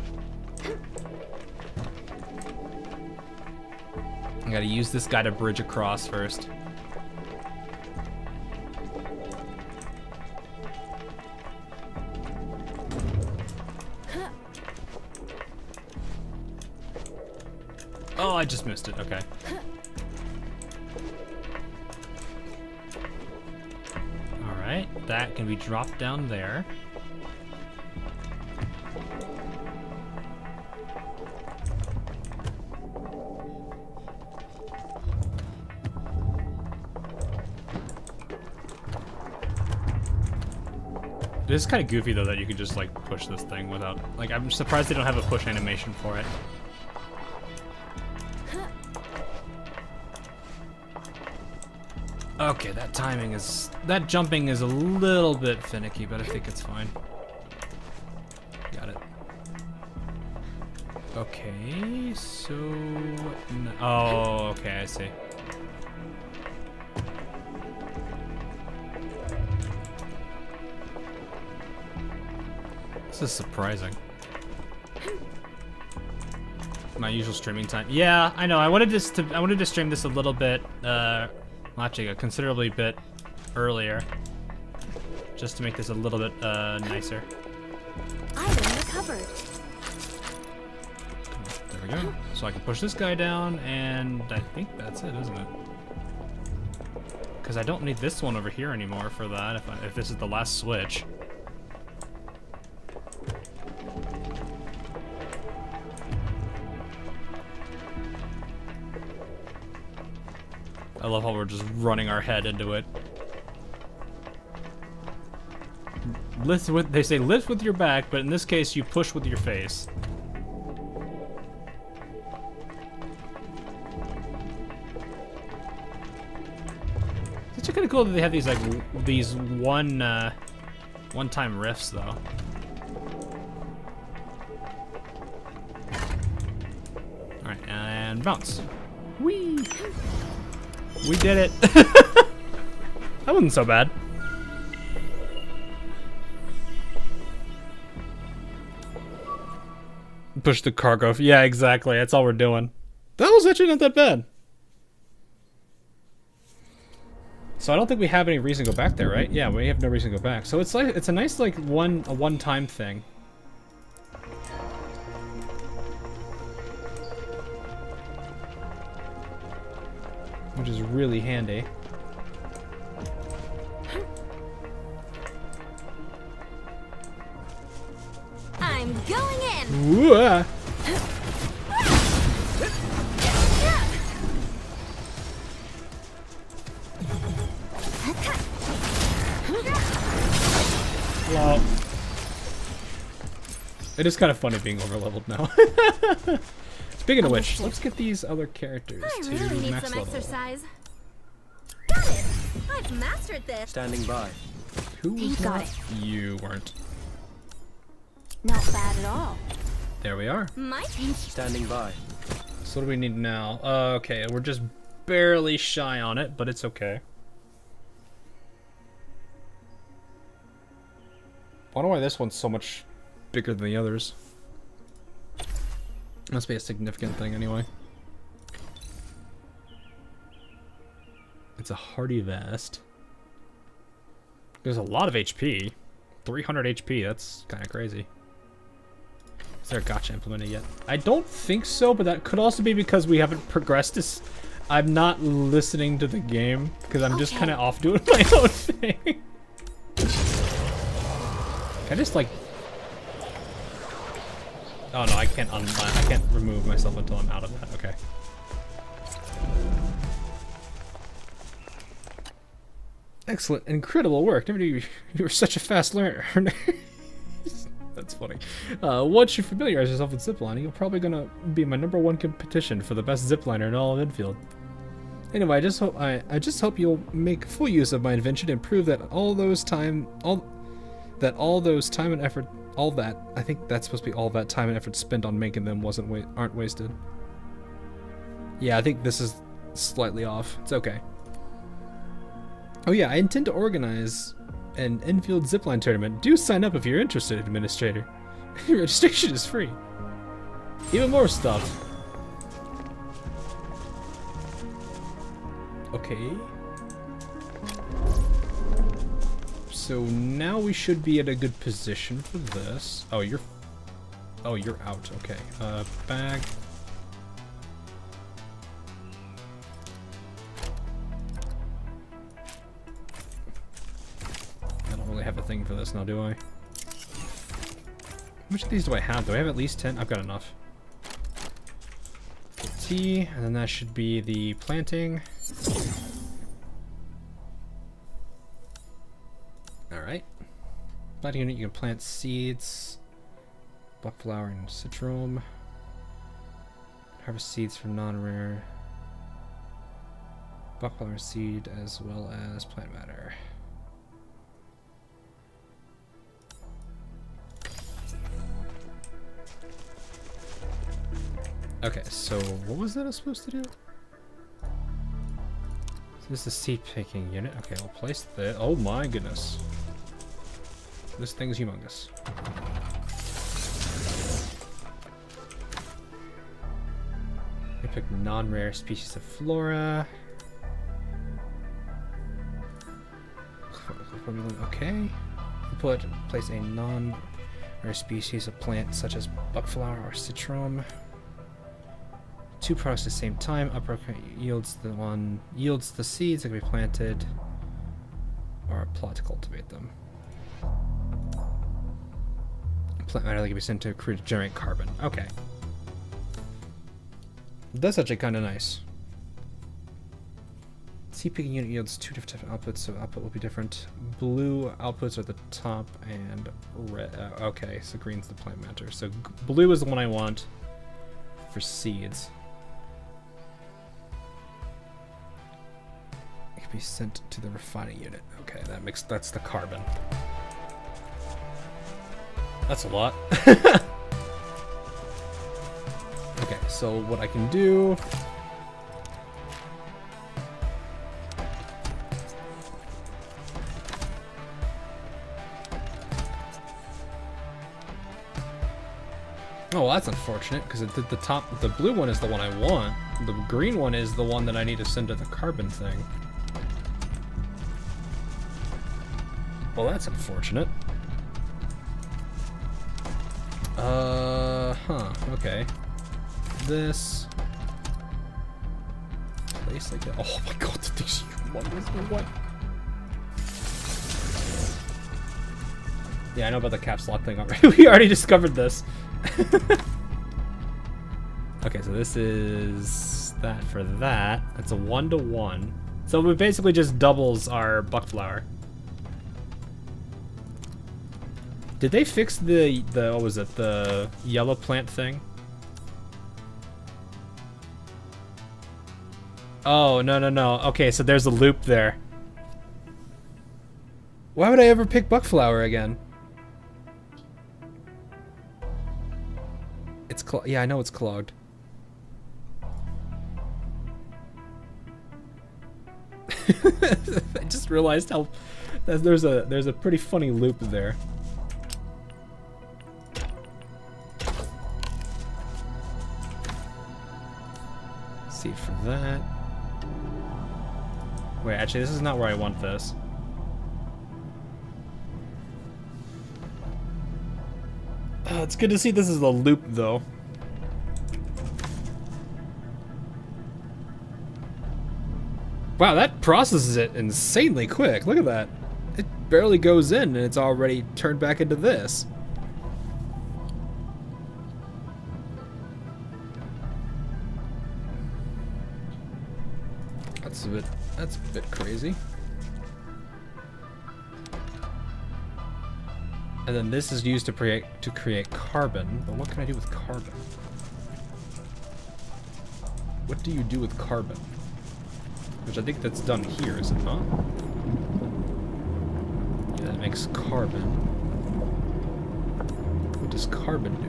I gotta use this guy to bridge across first. Oh, I just missed it. Okay. Alright, that can be dropped down there. It is kind of goofy though that you can just like push this thing without, like, I'm surprised they don't have a push animation for it. Okay, that timing is, that jumping is a little bit finicky, but I think it's fine. Got it. Okay, so, oh, okay, I see. This is surprising. My usual streaming time. Yeah, I know. I wanted to stream this a little bit. Well, actually, a considerably bit earlier, just to make this a little bit nicer. Item recovered. There we go. So I can push this guy down, and I think that's it, isn't it? Because I don't need this one over here anymore for that. If this is the last switch. I love how we're just running our head into it. They say lift with your back, but in this case you push with your face. It's actually kind of cool that they have these like one-time riffs though. All right, and bounce. Whee! We did it. That wasn't so bad. Push the cargo. Yeah, exactly. That's all we're doing. That was actually not that bad. So I don't think we have any reason to go back there, right? Yeah, we have no reason to go back. So it's like it's a nice like one-time thing. Which is really handy. I'm going in. Whoa. Well, it is kind of funny being overleveled now. Speaking of which, let's get these other characters I to really need max some level. exercise. Got it. I've mastered this. Standing by. Who was Got that? You weren't. Not bad at all. There we are. My team. Standing by. So what do we need now? Okay, we're just barely shy on it, but it's okay. I wonder why this one's so much bigger than the others. Must be a significant thing anyway. It's a hardy vest. There's a lot of HP. 300 HP, that's kind of crazy. Is there a gotcha implemented yet? I don't think so, but that could also be because we haven't progressed this. I'm not listening to the game, because I'm just kind of off doing my own thing. Can I just like... Oh no, I can't remove myself until I'm out of that. Okay. Excellent, incredible work. Never knew you were such a fast learner. That's funny. Once you familiarize yourself with ziplining, you're probably gonna be my #1 competition for the best zipliner in all of Endfield. Anyway, I just hope you'll make full use of my invention and prove that all those time and effort, I think that's supposed to be all that time and effort spent on making them aren't wasted. Yeah, I think this is slightly off. It's okay. Oh yeah, I intend to organize an Endfield zipline tournament. Do sign up if you're interested, Administrator. Registration is free. Even more stuff. Okay. So now we should be at a good position for this. Oh, you're out. Okay. Bag. this now, do I? How much of these do I have? Do I have at least 10? I've got enough. Okay, T, and then that should be the planting. Alright. Planting unit, you can plant seeds. Buckflower and citron. Harvest seeds from non-rare. Buckflower seed as well as plant matter. Okay, so what was that I was supposed to do? So this is the seed picking unit. Okay, I'll place the. Oh my goodness. This thing's humongous. I pick non-rare species of flora. Okay. Place a non-rare species of plant such as buckflower or citron. 2 products at the same time. Upper yields the seeds that can be planted or a plot to cultivate them. Plant matter that can be sent to generate carbon. Okay. That's actually kind of nice. Seed picking unit yields 2 different outputs, so output will be different. Blue outputs are the top, and red. Okay, so green's the plant matter. So blue is the one I want for seeds. It can be sent to the refining unit. Okay, that's the carbon. That's a lot. Okay, so what I can do. Oh, well, that's unfortunate, because the blue one is the one I want. The green one is the one that I need to send to the carbon thing. Well, that's unfortunate. Okay. This. Place like that. Oh my god, the thing's humongous. What? Yeah, I know about the caps lock thing already. We already discovered this. Okay, so this is that for that. That's a 1-to-1. So it basically just doubles our buckflower. Did they fix the what was it, the yellow plant thing? Oh, no. Okay, so there's a loop there. Why would I ever pick buckflower again? It's yeah, I know it's clogged. I just realized how there's a pretty funny loop there. Seed for that. Wait, actually, this is not where I want this. It's good to see this is a loop, though. Wow, that processes it insanely quick. Look at that. It barely goes in, and it's already turned back into this. That's a bit crazy. And then this is used to create carbon. But what can I do with carbon? What do you do with carbon? Which I think that's done here, is it not? Yeah, that makes carbon. What does carbon do?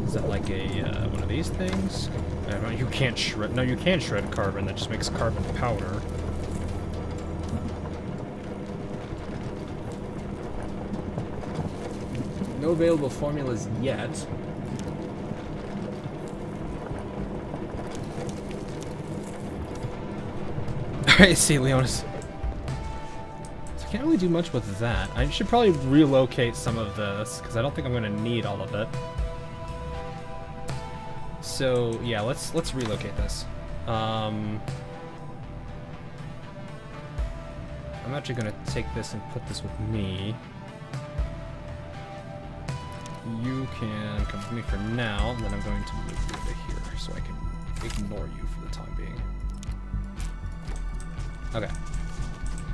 Is that like a one of these things? I don't know. You can't shred. No, you can shred carbon. That just makes carbon powder. No available formulas yet. Alright, see, Leonis. So I can't really do much with that. I should probably relocate some of this, because I don't think I'm going to need all of it. So, yeah, let's relocate this. I'm actually gonna take this and put this with me. You can come with me for now, and then I'm going to move you over here so I can ignore you for the time being. Okay.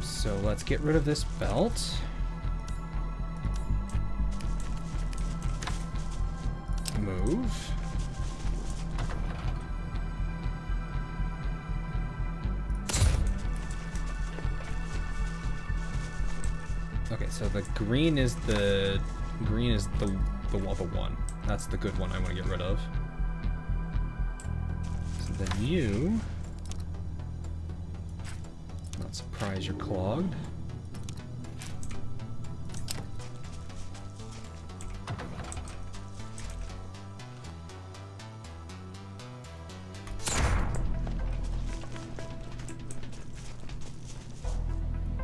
So let's get rid of this belt. Move. Okay, so the green is the one. That's the good one I want to get rid of. So then you, not surprised you're clogged.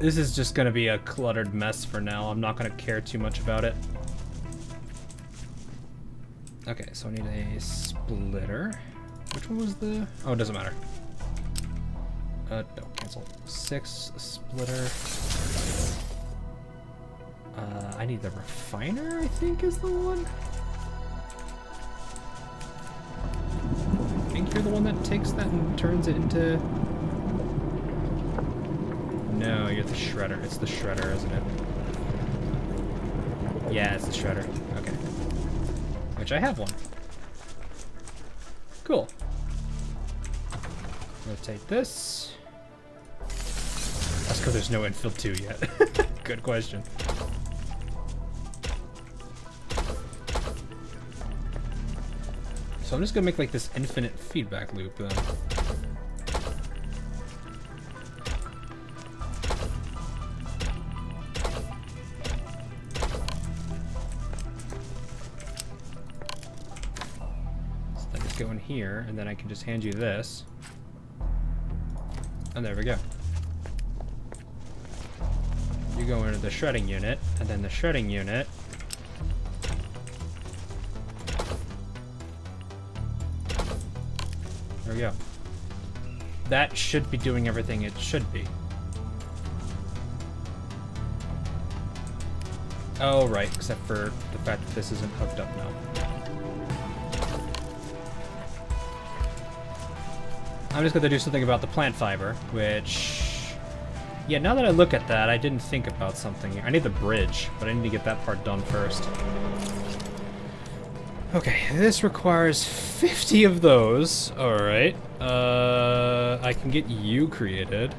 This is just gonna be a cluttered mess for now. I'm not gonna care too much about it. Okay, so I need a splitter. Which one was the... Oh, it doesn't matter. No, cancel. 6, splitter. I need the refiner, I think is the one. I think you're the one that takes that and turns it into... No, you're the shredder. It's the shredder, isn't it? Yeah, it's the shredder. Okay. Which I have one. Cool. Rotate this. That's because there's no Endfield 2 yet. Good question. So I'm just gonna make like this infinite feedback loop then. Go in here, and then I can just hand you this. And there we go. You go into the shredding unit, and then the shredding unit. There we go. That should be doing everything it should be. Oh, right, except for the fact that this isn't hooked up now. I'm just gonna do something about the plant fiber, which... Yeah, now that I look at that, I didn't think about something. I need the bridge, but I need to get that part done first. Okay, this requires 50 of those. Alright. I can get you created.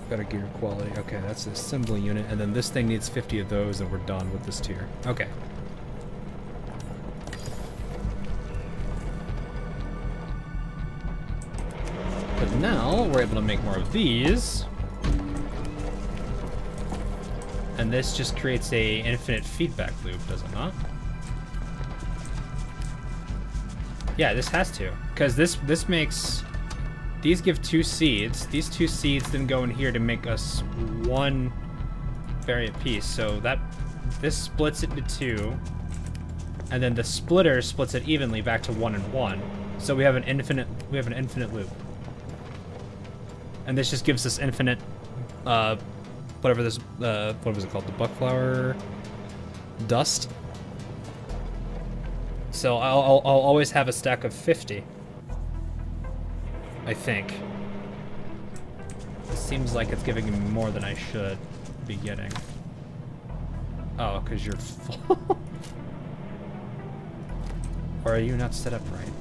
Better gear quality. Okay, that's the assembly unit, and then this thing needs 50 of those, and we're done with this tier. Okay. But now, we're able to make more of these. And this just creates a infinite feedback loop, does it not? Yeah, this has to. Because this makes... These give 2 seeds. These 2 seeds then go in here to make us 1 variant piece. So that... This splits it into 2. And then the splitter splits it evenly back to 1 and 1. So we have an infinite loop. And this just gives us infinite, whatever this, what was it called? The buckflower dust. So I'll always have a stack of 50. I think. It seems like it's giving me more than I should be getting. Oh, because you're full. Or are you not set up right?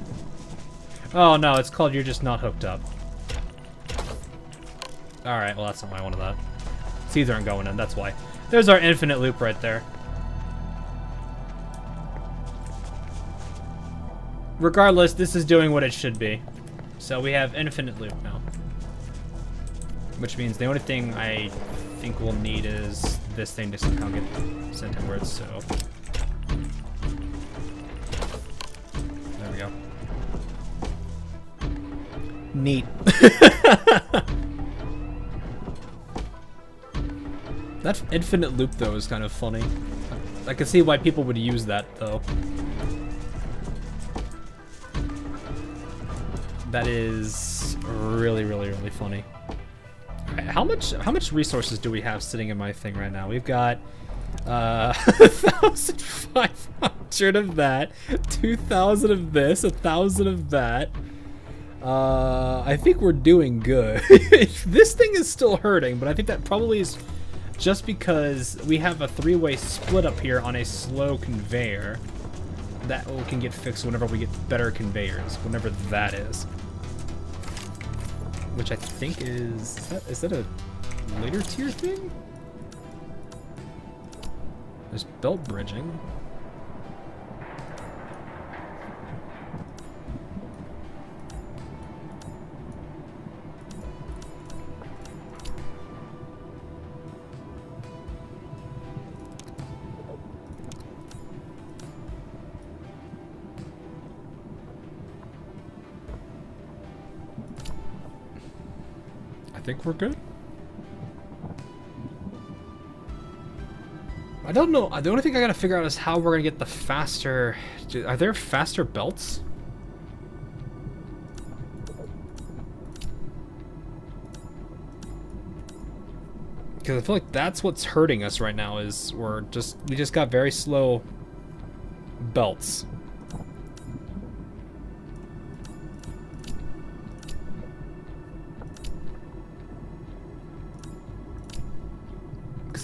Oh no, it's called you're just not hooked up. Alright, well that's not why I wanted that. Seeds aren't going in, that's why. There's our infinite loop right there. Regardless, this is doing what it should be. So we have infinite loop now. Which means the only thing I think we'll need is this thing to somehow get sent inwards, so... There we go. Neat. That infinite loop, though, is kind of funny. I can see why people would use that, though. That is really, really, really funny. Alright, how much resources do we have sitting in my thing right now? We've got 1,500 of that, 2,000 of this, 1,000 of that. I think we're doing good. This thing is still hurting, but I think that probably is just because we have a three-way split up here on a slow conveyor. That can get fixed whenever we get better conveyors, whenever that is. Which I think is that a later tier thing? There's belt bridging. I think we're good. I don't know. The only thing I gotta figure out is how we're gonna get the faster... Are there faster belts? Because I feel like that's what's hurting us right now is we just got very slow belts.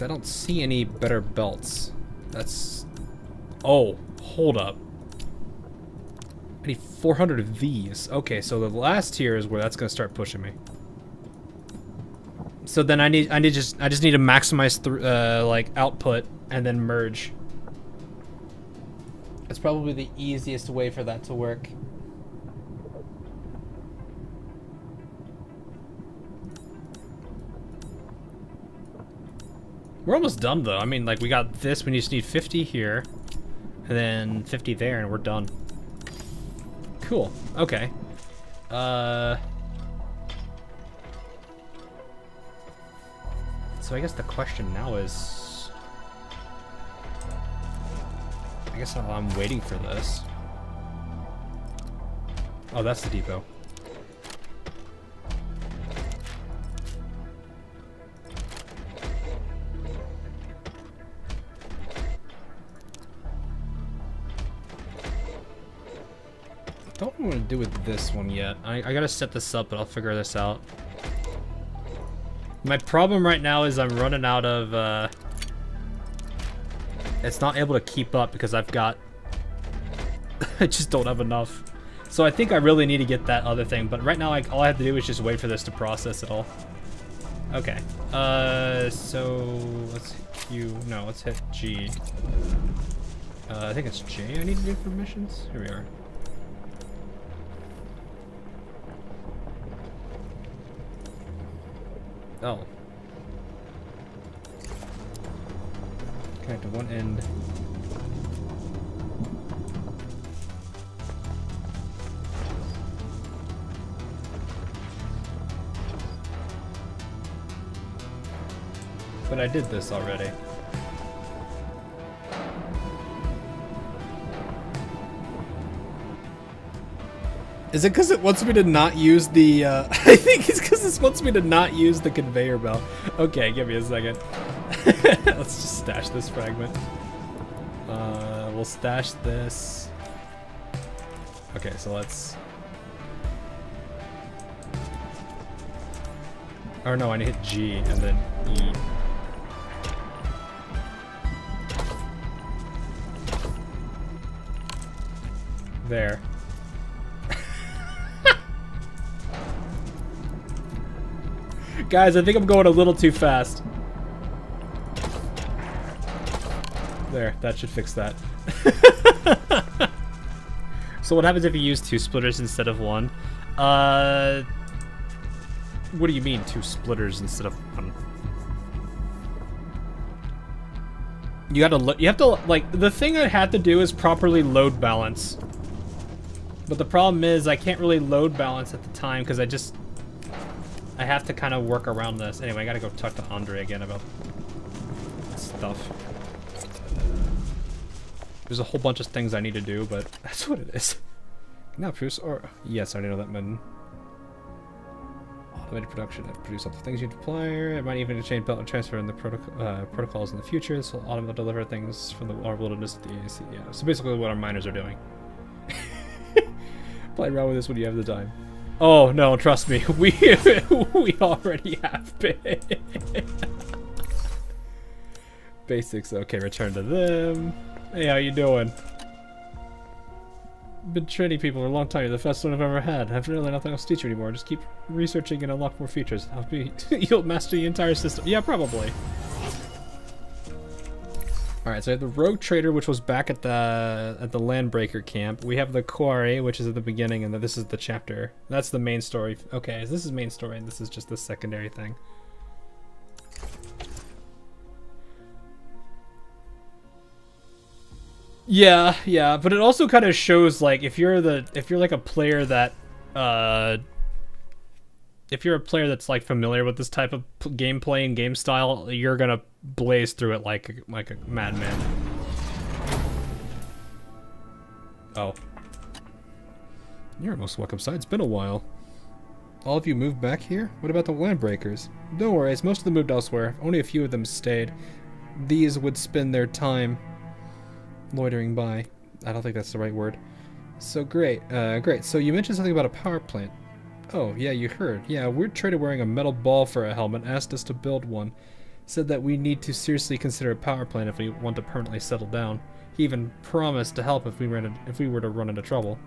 I don't see any better belts. That's... Oh, hold up. I need 400 of these. Okay, so the last tier is where that's gonna start pushing me. So then I just need to maximize like output and then merge. That's probably the easiest way for that to work. We're almost done though. I mean, like we got this, we just need 50 here, and then 50 there, and we're done. Cool. Okay. So I guess the question now is, I guess I'm waiting for this. Oh, that's the depot. I don't know what to do with this one yet. I gotta set this up, but I'll figure this out. My problem right now is I'm running out of, it's not able to keep up because I've got... I just don't have enough. So I think I really need to get that other thing, but right now all I have to do is just wait for this to process it all. Okay. So let's hit Q. No, let's hit G. I think it's J I need to do for missions. Here we are. Oh. Connect to one end. But I did this already. Is it because it wants me to not use the, I think it's because it wants me to not use the conveyor belt. Okay, give me a second. Let's just stash this fragment. We'll stash this. Okay, so let's... Or no, I need to hit G and then E. There. Guys, I think I'm going a little too fast. There, that should fix that. So what happens if you use 2 splitters instead of 1? What do you mean 2 splitters instead of 1? You have to, like, the thing I had to do is properly load balance. But the problem is I can't really load balance at the time because I have to kind of work around this. Anyway, I gotta go talk to Andre again about stuff. There's a whole bunch of things I need to do, but that's what it is. Now, Bruce, or... Yes, I already know that meant... Automated production that produce all the things you deploy. It might even exchange belt and transfer in the protocols in the future. This will automatically deliver things from our wilderness to the AAC. Yeah, so basically what our miners are doing. Play around with this when you have the time. Oh no, trust me, we already have been. Basics. Okay, return to them. Hey, how you doing? Been training people for a long time. You're the fastest one I've ever had. I have really nothing else to teach you anymore. Just keep researching and unlock more features. You'll master the entire system. Yeah, probably. Alright, so I have the Rogue Trader, which was back at the Landbreaker camp. We have the Quarry, which is at the beginning, and this is the chapter. That's the main story. Okay, so this is main story, and this is just the secondary thing. Yeah, yeah, but it also kind of shows, like, if you're like a player that, if you're a player that's like familiar with this type of gameplay and game style, you're gonna blaze through it like a madman. Oh, you're most welcome side. It's been a while. All of you moved back here? What about the Landbreakers? Don't worry, most of them moved elsewhere. Only a few of them stayed. These would spend their time loitering by. I don't think that's the right word. So great, great. So you mentioned something about a power plant. Oh, yeah, you heard. Yeah, a weird trader wearing a metal ball for a helmet asked us to build one. Said that we need to seriously consider a power plant if we want to permanently settle down. He even promised to help if we were to run into trouble.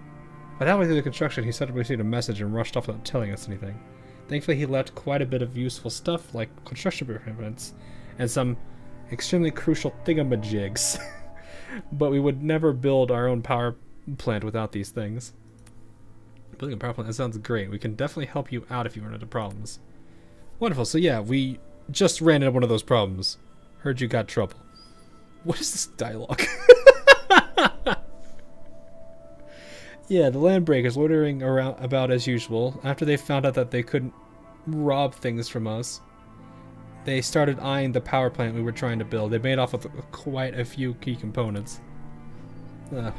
But halfway through the construction, he suddenly received a message and rushed off without telling us anything. Thankfully, he left quite a bit of useful stuff, like construction blueprints and some extremely crucial thingamajigs. But we would never build our own power plant without these things. Building a power plant, that sounds great. We can definitely help you out if you run into problems. Wonderful. So yeah, we just ran into one of those problems. Heard you got trouble. What is this dialogue? Yeah, the Landbreakers loitering around about as usual. After they found out that they couldn't rob things from us, they started eyeing the power plant we were trying to build. They made off with quite a few key components.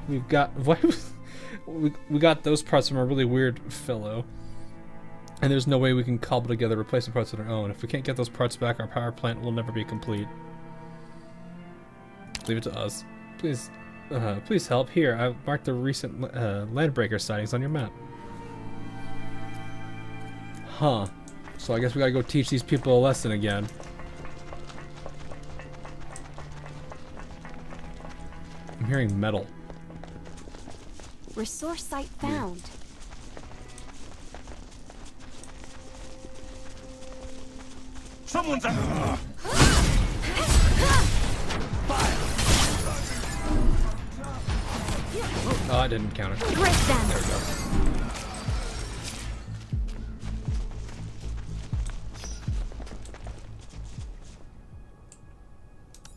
We've got we got those parts from a really weird fellow, and there's no way we can cobble together replacement parts on our own. If we can't get those parts back, our power plant will never be complete. Leave it to us, please. Please help. Here, I've marked the recent Landbreaker sightings on your map. Huh. So I guess we gotta go teach these people a lesson again. I'm hearing metal. Resource site found. Someone's out. Oh, I didn't count it. Break them. There we go.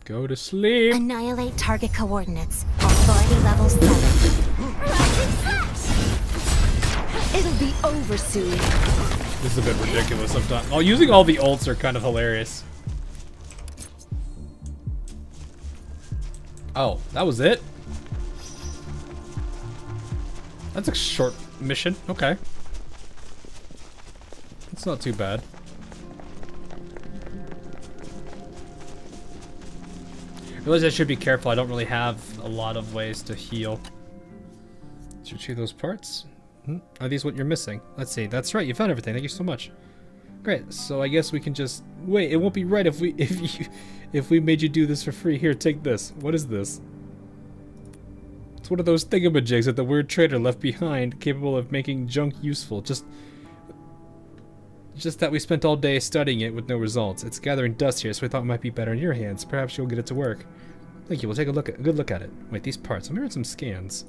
Go to sleep. Annihilate target coordinates. Authority level 7. It'll be over soon. This is a bit ridiculous sometimes. Oh, using all the ults are kind of hilarious. Oh, that was it? That's a short mission. Okay. It's not too bad. I realize I should be careful. I don't really have a lot of ways to heal. Should we choose those parts? Are these what you're missing? Let's see. That's right. You found everything. Thank you so much. Great. So I guess we can just wait. It won't be right if we made you do this for free. Here, take this. What is this? It's one of those thingamajigs that the weird trader left behind, capable of making junk useful. Just that we spent all day studying it with no results. It's gathering dust here, so I thought it might be better in your hands. Perhaps you'll get it to work. Thank you. We'll take a good look at it. Wait, these parts. I'm hearing some scans.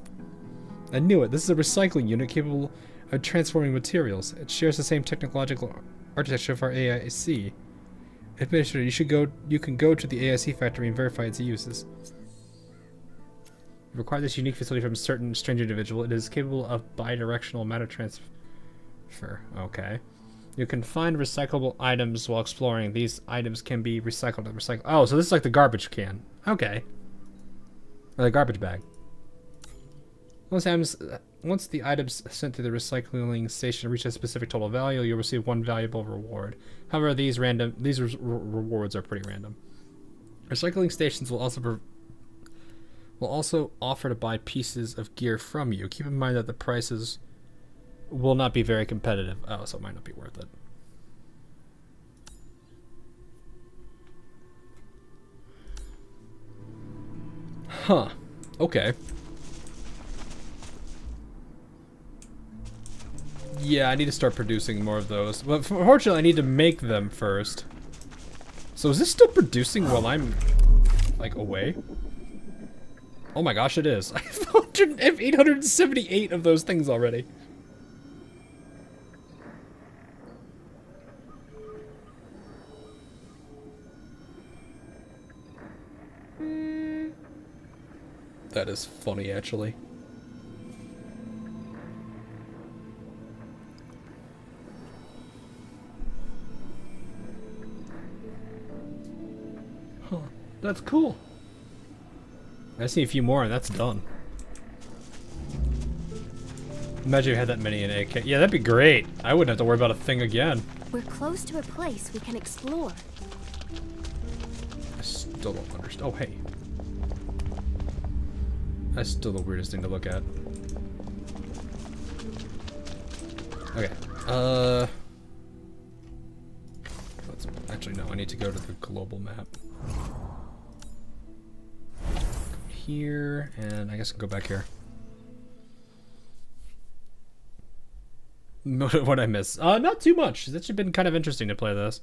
I knew it. This is a recycling unit capable of transforming materials. It shares the same technological architecture of our AIC. Administrator, you can go to the AIC factory and verify its uses. You require this unique facility from a certain strange individual. It is capable of bidirectional matter transfer. Okay. You can find recyclable items while exploring. These items can be recycled and recycled. Oh, so this is like the garbage can. Okay. Or the garbage bag. Most items Once the items sent to the recycling station reach a specific total value, you'll receive 1 valuable reward. However, these rewards are pretty random. Recycling stations will also offer to buy pieces of gear from you. Keep in mind that the prices will not be very competitive. Oh, so it might not be worth it. Huh. Okay. Yeah, I need to start producing more of those. But unfortunately, I need to make them first. So is this still producing while I'm, like, away? Oh my gosh, it is. I have 878 of those things already. That is funny, actually. Huh. That's cool. I see a few more and that's done. Imagine you had that many in AK. Yeah, that'd be great. I wouldn't have to worry about a thing again. We're close to a place we can explore. I still don't understand. Oh, hey. That's still the weirdest thing to look at. Okay. Let's actually no, I need to go to the global map. Here, and I guess I'll go back here. What'd I miss? Not too much. It's actually been kind of interesting to play this.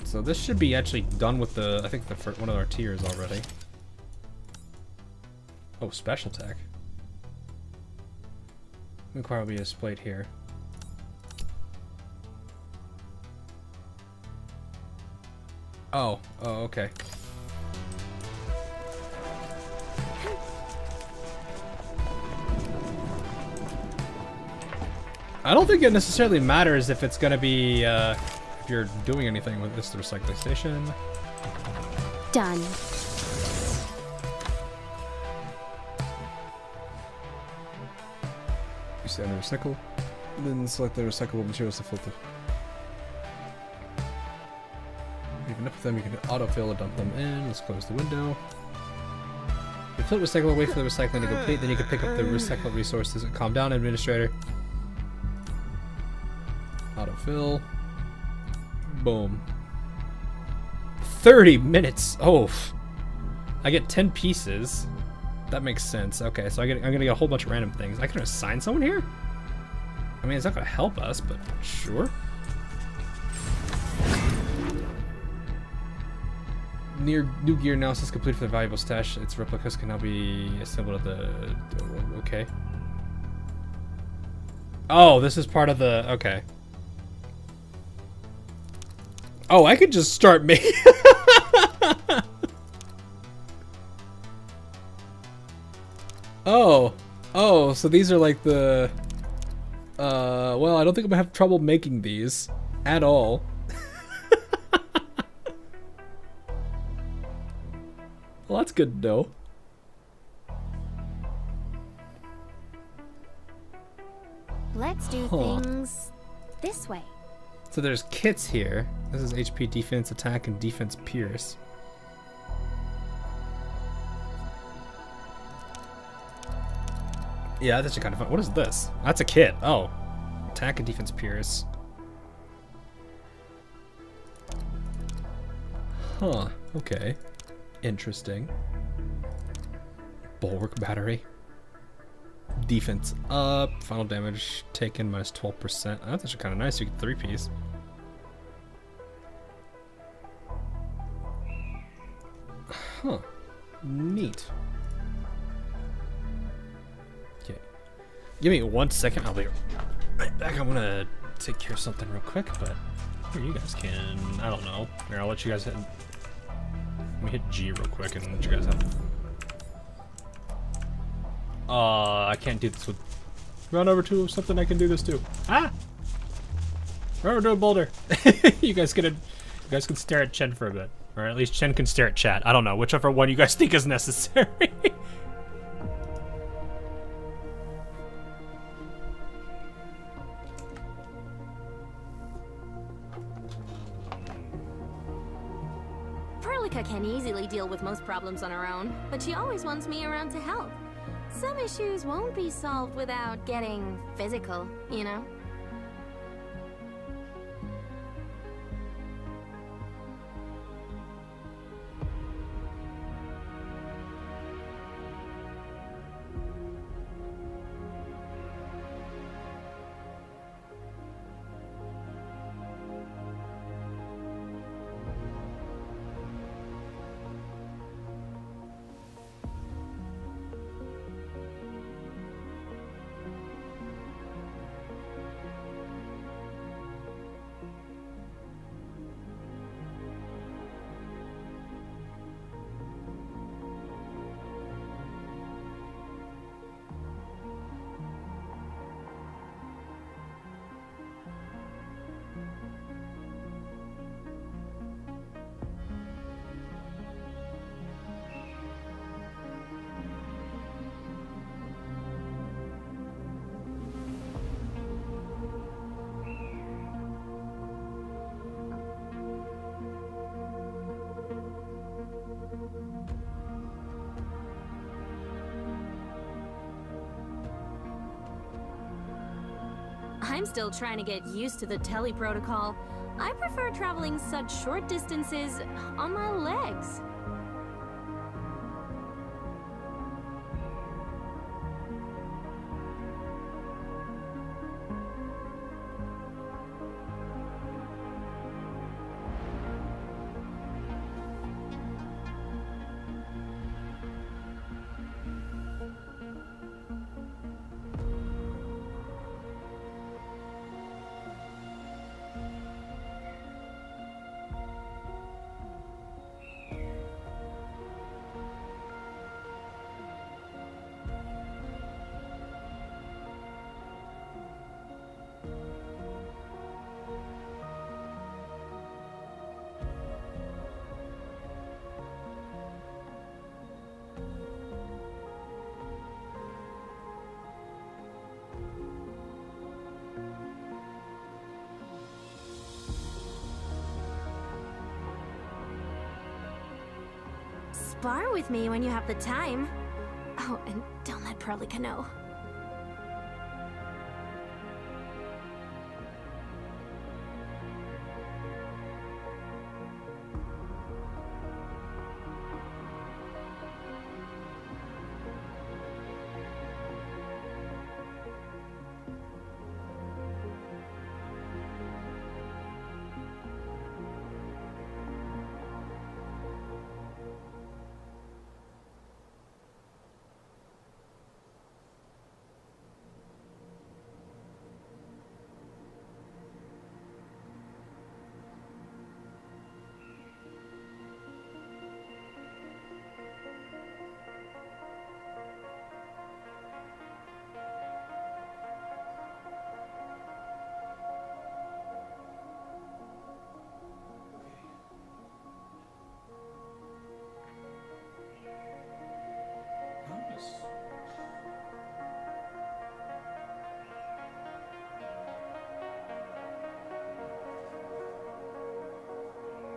So this should be actually done with the, I think the first, one of our tiers already. Oh, special tech. Require will be displayed here. Oh, okay. I don't think it necessarily matters if it's gonna be, if you're doing anything with this recycling station. Done. You stay on the recycle, then select the recyclable materials to filter. Even up with them, you can autofill or dump them in. Let's close the window. You fill the recycle, wait for the recycling to complete, then you can pick up the recycled resources and calm down, administrator. Autofill. Boom. 30 minutes! Oh! I get 10 pieces. That makes sense. Okay, so I'm gonna get a whole bunch of random things. I can assign someone here? I mean, it's not gonna help us, but sure. New gear analysis complete for the valuable stash. Its replicas can now be assembled at the... Okay. Oh, this is part of the... Okay. Oh, I could just start making... Oh, so these are like the... well, I don't think I'm gonna have trouble making these at all. Well, that's good to know. Let's do things this way. So there's kits here. This is HP, defense, attack, and defense pierce. Yeah, that's actually kind of fun. What is this? That's a kit. Oh. Attack and defense pierce. Huh. Okay. Interesting. Bulwark battery. Defense up. Final damage taken minus 12%. Oh, that's actually kind of nice. You get 3-piece. Huh. Neat. Okay. Give me 1 second. I'll be right back. I'm gonna take care of something real quick, but here you guys can. I don't know. Here, I'll let you guys hit. Let me hit G real quick and let you guys have. I can't do this with. Run over to something I can do this to. Ah! Run over to a boulder. You guys can stare at Chen for a bit. Or at least Chen can stare at chat. I don't know. Whichever one you guys think is necessary. can easily deal with most problems on her own, but she always wants me around to help. Some issues won't be solved without getting physical, you know? I'm still trying to get used to the tele protocol. I prefer traveling such short distances on my legs. Spar with me when you have the time. Oh, and don't let Perlica know.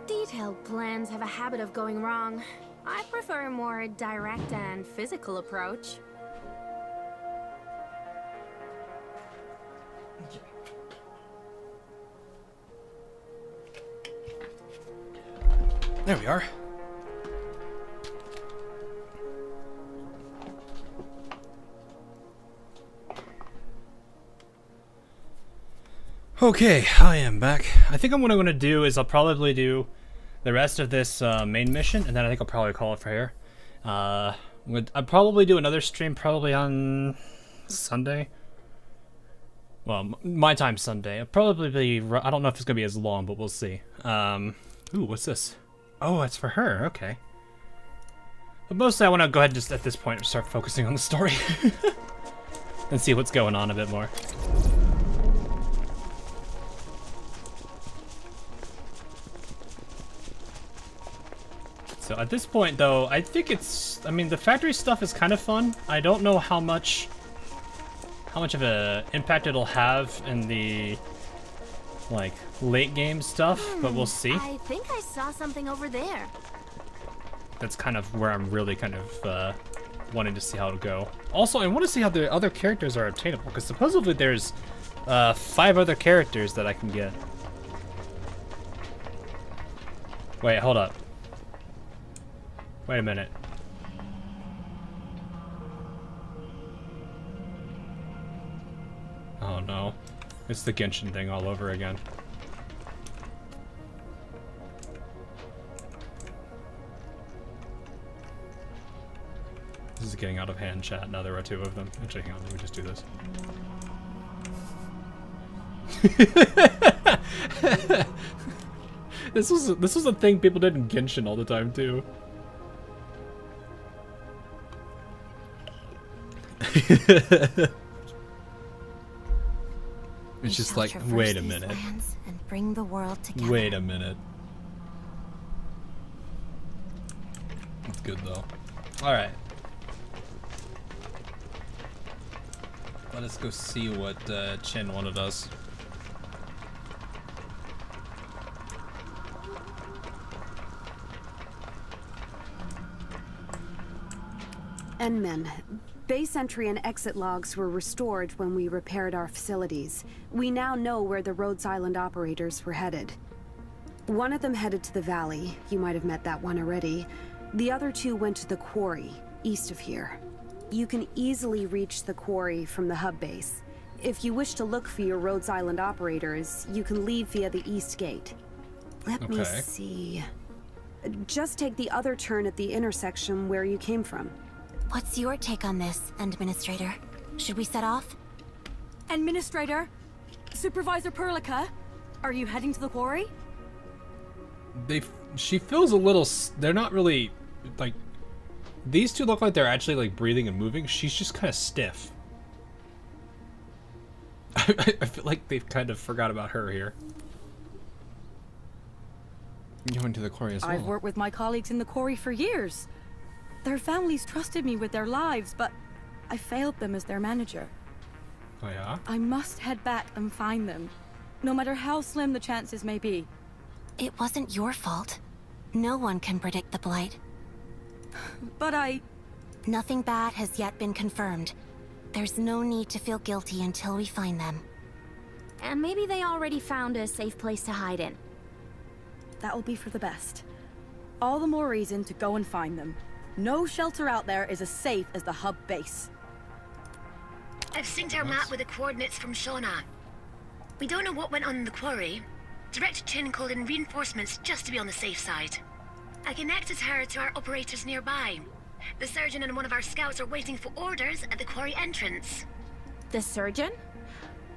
Detailed plans have a habit of going wrong. I prefer a more direct and physical approach. There we are. Okay, I am back. I think what I'm going to do is I'll probably do the rest of this main mission, and then I think I'll probably call it for here. I'll probably do another stream probably on Sunday. Well, my time Sunday. It'll probably be, I don't know if it's going to be as long, but we'll see. Ooh, what's this? Oh, it's for her, okay. But mostly I want to go ahead and just at this point start focusing on the story. And see what's going on a bit more. So at this point, though, I think it's... I mean, the factory stuff is kind of fun. I don't know how much of an impact it'll have in the, like, late game stuff, but we'll see. I think I saw something over there. that's kind of where I'm really kind of wanting to see how it'll go. Also, I want to see how the other characters are obtainable, because supposedly there's 5 other characters that I can get. Wait, hold up. Wait a minute. Oh no. It's the Genshin thing all over again. This is getting out of hand, chat. Now there are 2 of them. Actually, hang on, let me just do this. This was a thing people did in Genshin all the time too. It's just like, wait a minute. And bring the world together. Wait a minute. It's good though. All right. Let us go see what Chin wanted us. Endmen, base entry and exit logs were restored when we repaired our facilities. We now know where the Rhodes Island operators were headed. One of them headed to the valley. You might have met that one already. The other 2 went to the quarry, east of here. You can easily reach the quarry from the hub base. If you wish to look for your Rhodes Island operators, you can leave via the east gate. Let me see. Just take the other turn at the intersection where you came from. What's your take on this, Administrator? Should we set off? Administrator? Supervisor Perlica? Are you heading to the quarry? She feels a little... They're not really... Like... These 2 look like they're actually like breathing and moving. She's just kind of stiff. I feel like they've kind of forgot about her here. Going to the quarry as well. I've worked with my colleagues in the quarry for years. Their families trusted me with their lives, but I failed them as their manager. Oh yeah? I must head back and find them, no matter how slim the chances may be. It wasn't your fault. No one can predict the Blight. But Nothing bad has yet been confirmed. There's no need to feel guilty until we find them. And maybe they already found a safe place to hide in. That will be for the best. All the more reason to go and find them. No shelter out there is as safe as the hub base. I've synced our map with the coordinates from Shauna. We don't know what went on in the quarry. Director Chin called in reinforcements just to be on the safe side. I connected her to our operators nearby. The surgeon and one of our scouts are waiting for orders at the quarry entrance. The surgeon?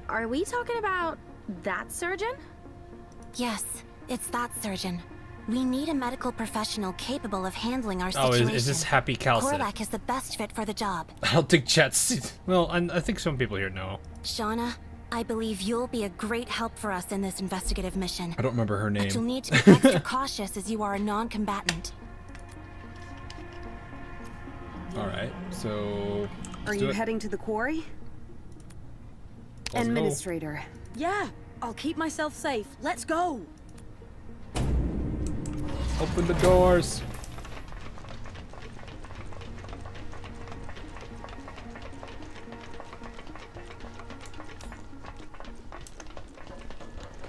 Are we talking about that surgeon? Yes, it's that surgeon. We need a medical professional capable of handling our situation. Oh, is this Happy Calcid? Korlak is the best fit for the job. I don't think chat's... Well, I think some people here know. Shauna, I believe you'll be a great help for us in this investigative mission. I don't remember her name. But you'll need to be extra cautious as you are a non-combatant. Alright, so... Are you heading to the quarry? Administrator. Yeah, I'll keep myself safe. Let's go! Open the doors.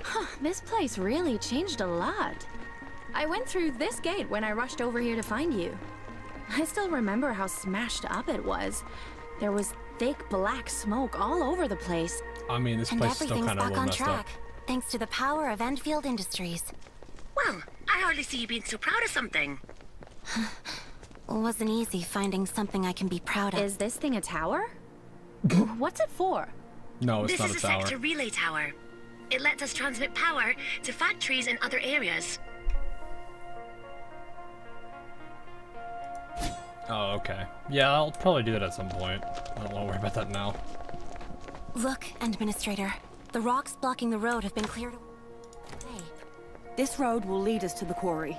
Huh, this place really changed a lot. I went through this gate when I rushed over here to find you. I still remember how smashed up it was. There was thick black smoke all over the place. I mean, this place is still kind of a little messed up. Thanks to the power of Endfield Industries. Well, I hardly see you being so proud of something. It wasn't easy finding something I can be proud of. Is this thing a tower? What's it for? No, it's not a tower. This is a sector relay tower. It lets us transmit power to factories and other areas. Oh, okay. Yeah, I'll probably do that at some point. I don't want to worry about that now. Look, Administrator. The rocks blocking the road have been cleared away. This road will lead us to the quarry.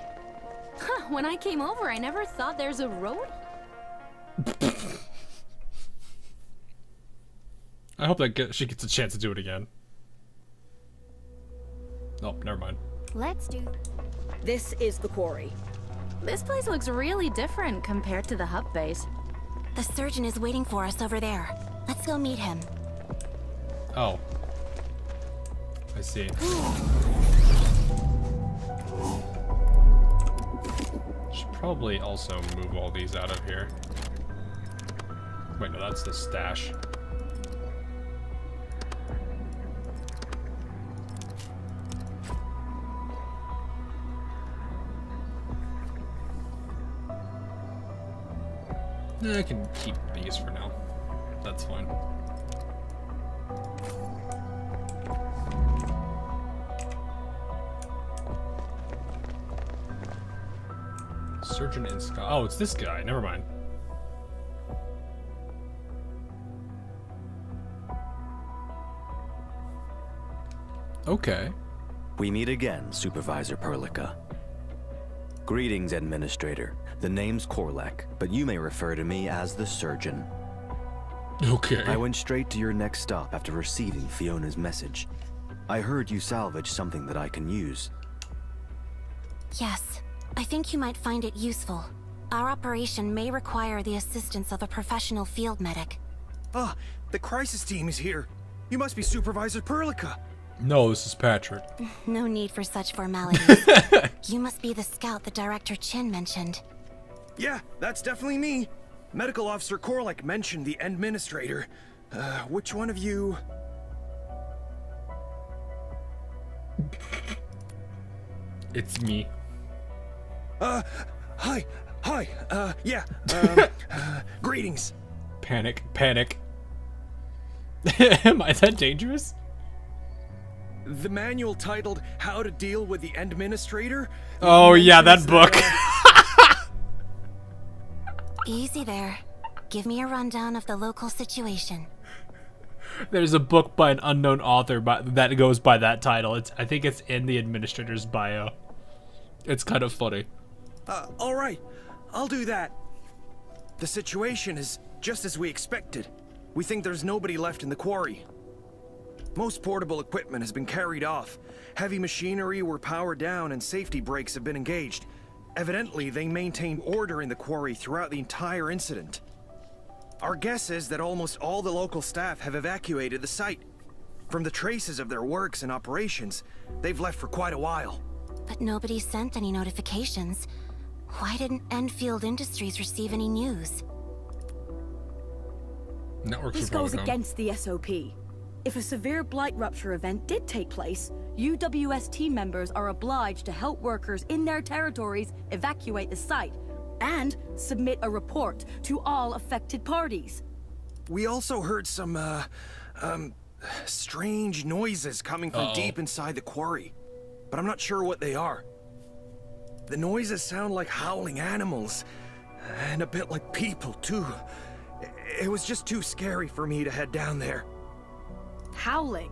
Huh, when I came over, I never thought there's a road. I hope that she gets a chance to do it again. Oh, never mind. Let's do... This is the quarry. This place looks really different compared to the hub base. The surgeon is waiting for us over there. Let's go meet him. Oh. I see. Should probably also move all these out of here. Wait, no, that's the stash. I can keep these for now. That's fine. Surgeon in Scott. Oh, it's this guy. Never mind. Okay. We meet again, Supervisor Perlica. Greetings, Administrator. The name's Korlek, but you may refer to me as the Surgeon. Okay. I went straight to your next stop after receiving Fiona's message. I heard you salvaged something that I can use. Yes, I think you might find it useful. Our operation may require the assistance of a professional field medic. Ah, the crisis team is here. You must be Supervisor Perlica. No, this is Patrick. No need for such formalities. You must be the scout that Director Chin mentioned. Yeah, that's definitely me. Medical Officer Korlek mentioned the Administrator. Which one of you... It's me. Hi, yeah, greetings. Panic. Am I that dangerous? The manual titled How to Deal with the Administrator? Oh yeah, that book. Easy there. Give me a rundown of the local situation. There's a book by an unknown author that goes by that title. I think it's in the administrator's bio. It's kind of funny. Alright, I'll do that. The situation is just as we expected. We think there's nobody left in the quarry. Most portable equipment has been carried off. Heavy machinery were powered down and safety brakes have been engaged. Evidently, they maintained order in the quarry throughout the entire incident. Our guess is that almost all the local staff have evacuated the site. From the traces of their works and operations, they've left for quite a while. But nobody sent any notifications. Why didn't Endfield Industries receive any news? This goes against the SOP. If a severe blight rupture event did take place, UWS team members are obliged to help workers in their territories evacuate the site and submit a report to all affected parties. We also heard some, strange noises coming from deep inside the quarry, but I'm not sure what they are. The noises sound like howling animals, and a bit like people, too. It was just too scary for me to head down there. Howling?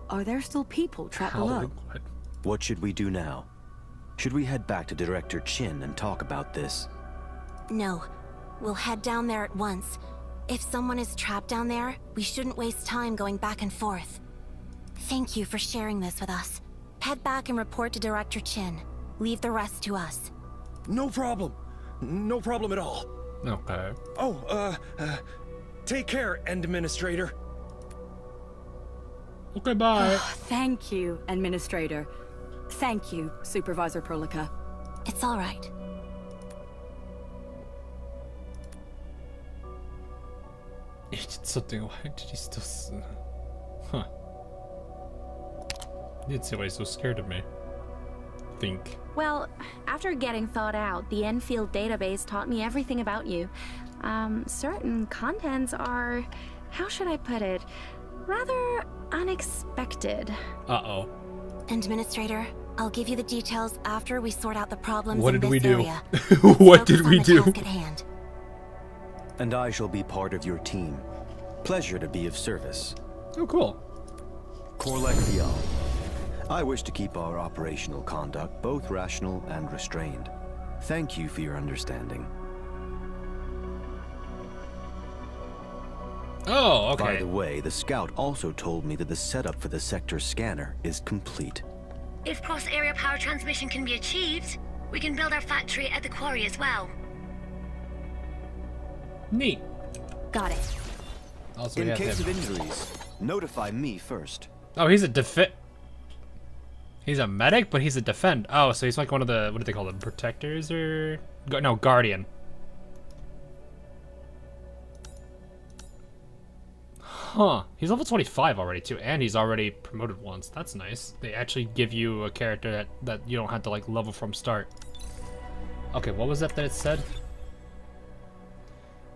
Are there still people trapped below? What should we do now? Should we head back to Director Chin and talk about this? No. We'll head down there at once. If someone is trapped down there, we shouldn't waste time going back and forth. Thank you for sharing this with us. Head back and report to Director Chin. Leave the rest to us. No problem. No problem at all. Okay. Oh, take care, Administrator. Okay, bye. Thank you, Administrator. Thank you, Supervisor Perlica. It's all right. He did something. Why did he still... Huh. He didn't see why he's so scared of me. Think. Well, after getting thawed out, the Endfield database taught me everything about you. Certain contents are... how should I put it? Rather unexpected. Uh-oh. Administrator, I'll give you the details after we sort out the problems What in did this we do? area. What did we do? Task at hand. And I shall be part of your team. Pleasure to be of service. Oh, cool. Korlek Vial. I wish to keep our operational conduct both rational and restrained. Thank you for your understanding. Oh, okay. By the way, the scout also told me that the setup for the sector scanner is complete. If cross-area power transmission can be achieved, We can build our factory at the quarry as well. Neat. Got it. Also, In case of injuries, notify me first. Oh, he's a medic, but he's a defend. Oh, so he's like one of the, what do they call them? Protectors or no, guardian. Huh. He's level 25 already too, and he's already promoted once. That's nice. They actually give you a character that you don't have to like level from start. Okay, what was that it said?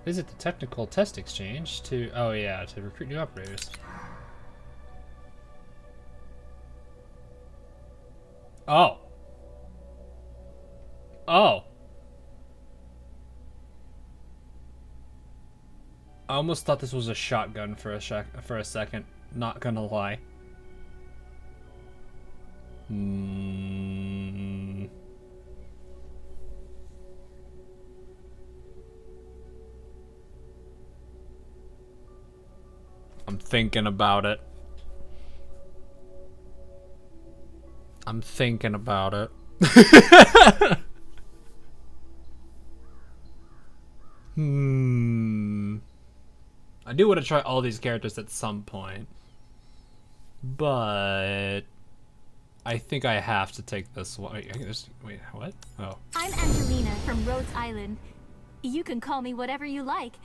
Visit the technical test exchange to, oh yeah, to recruit new operators. Oh. Oh. I almost thought this was a shotgun for a second. Not gonna lie. I'm thinking about it. I'm thinking about it. I do want to try all these characters at some point, but I think I have to take this one. Wait, what? Oh. I'm Angelina from Rhodes Island. You can call me whatever you like.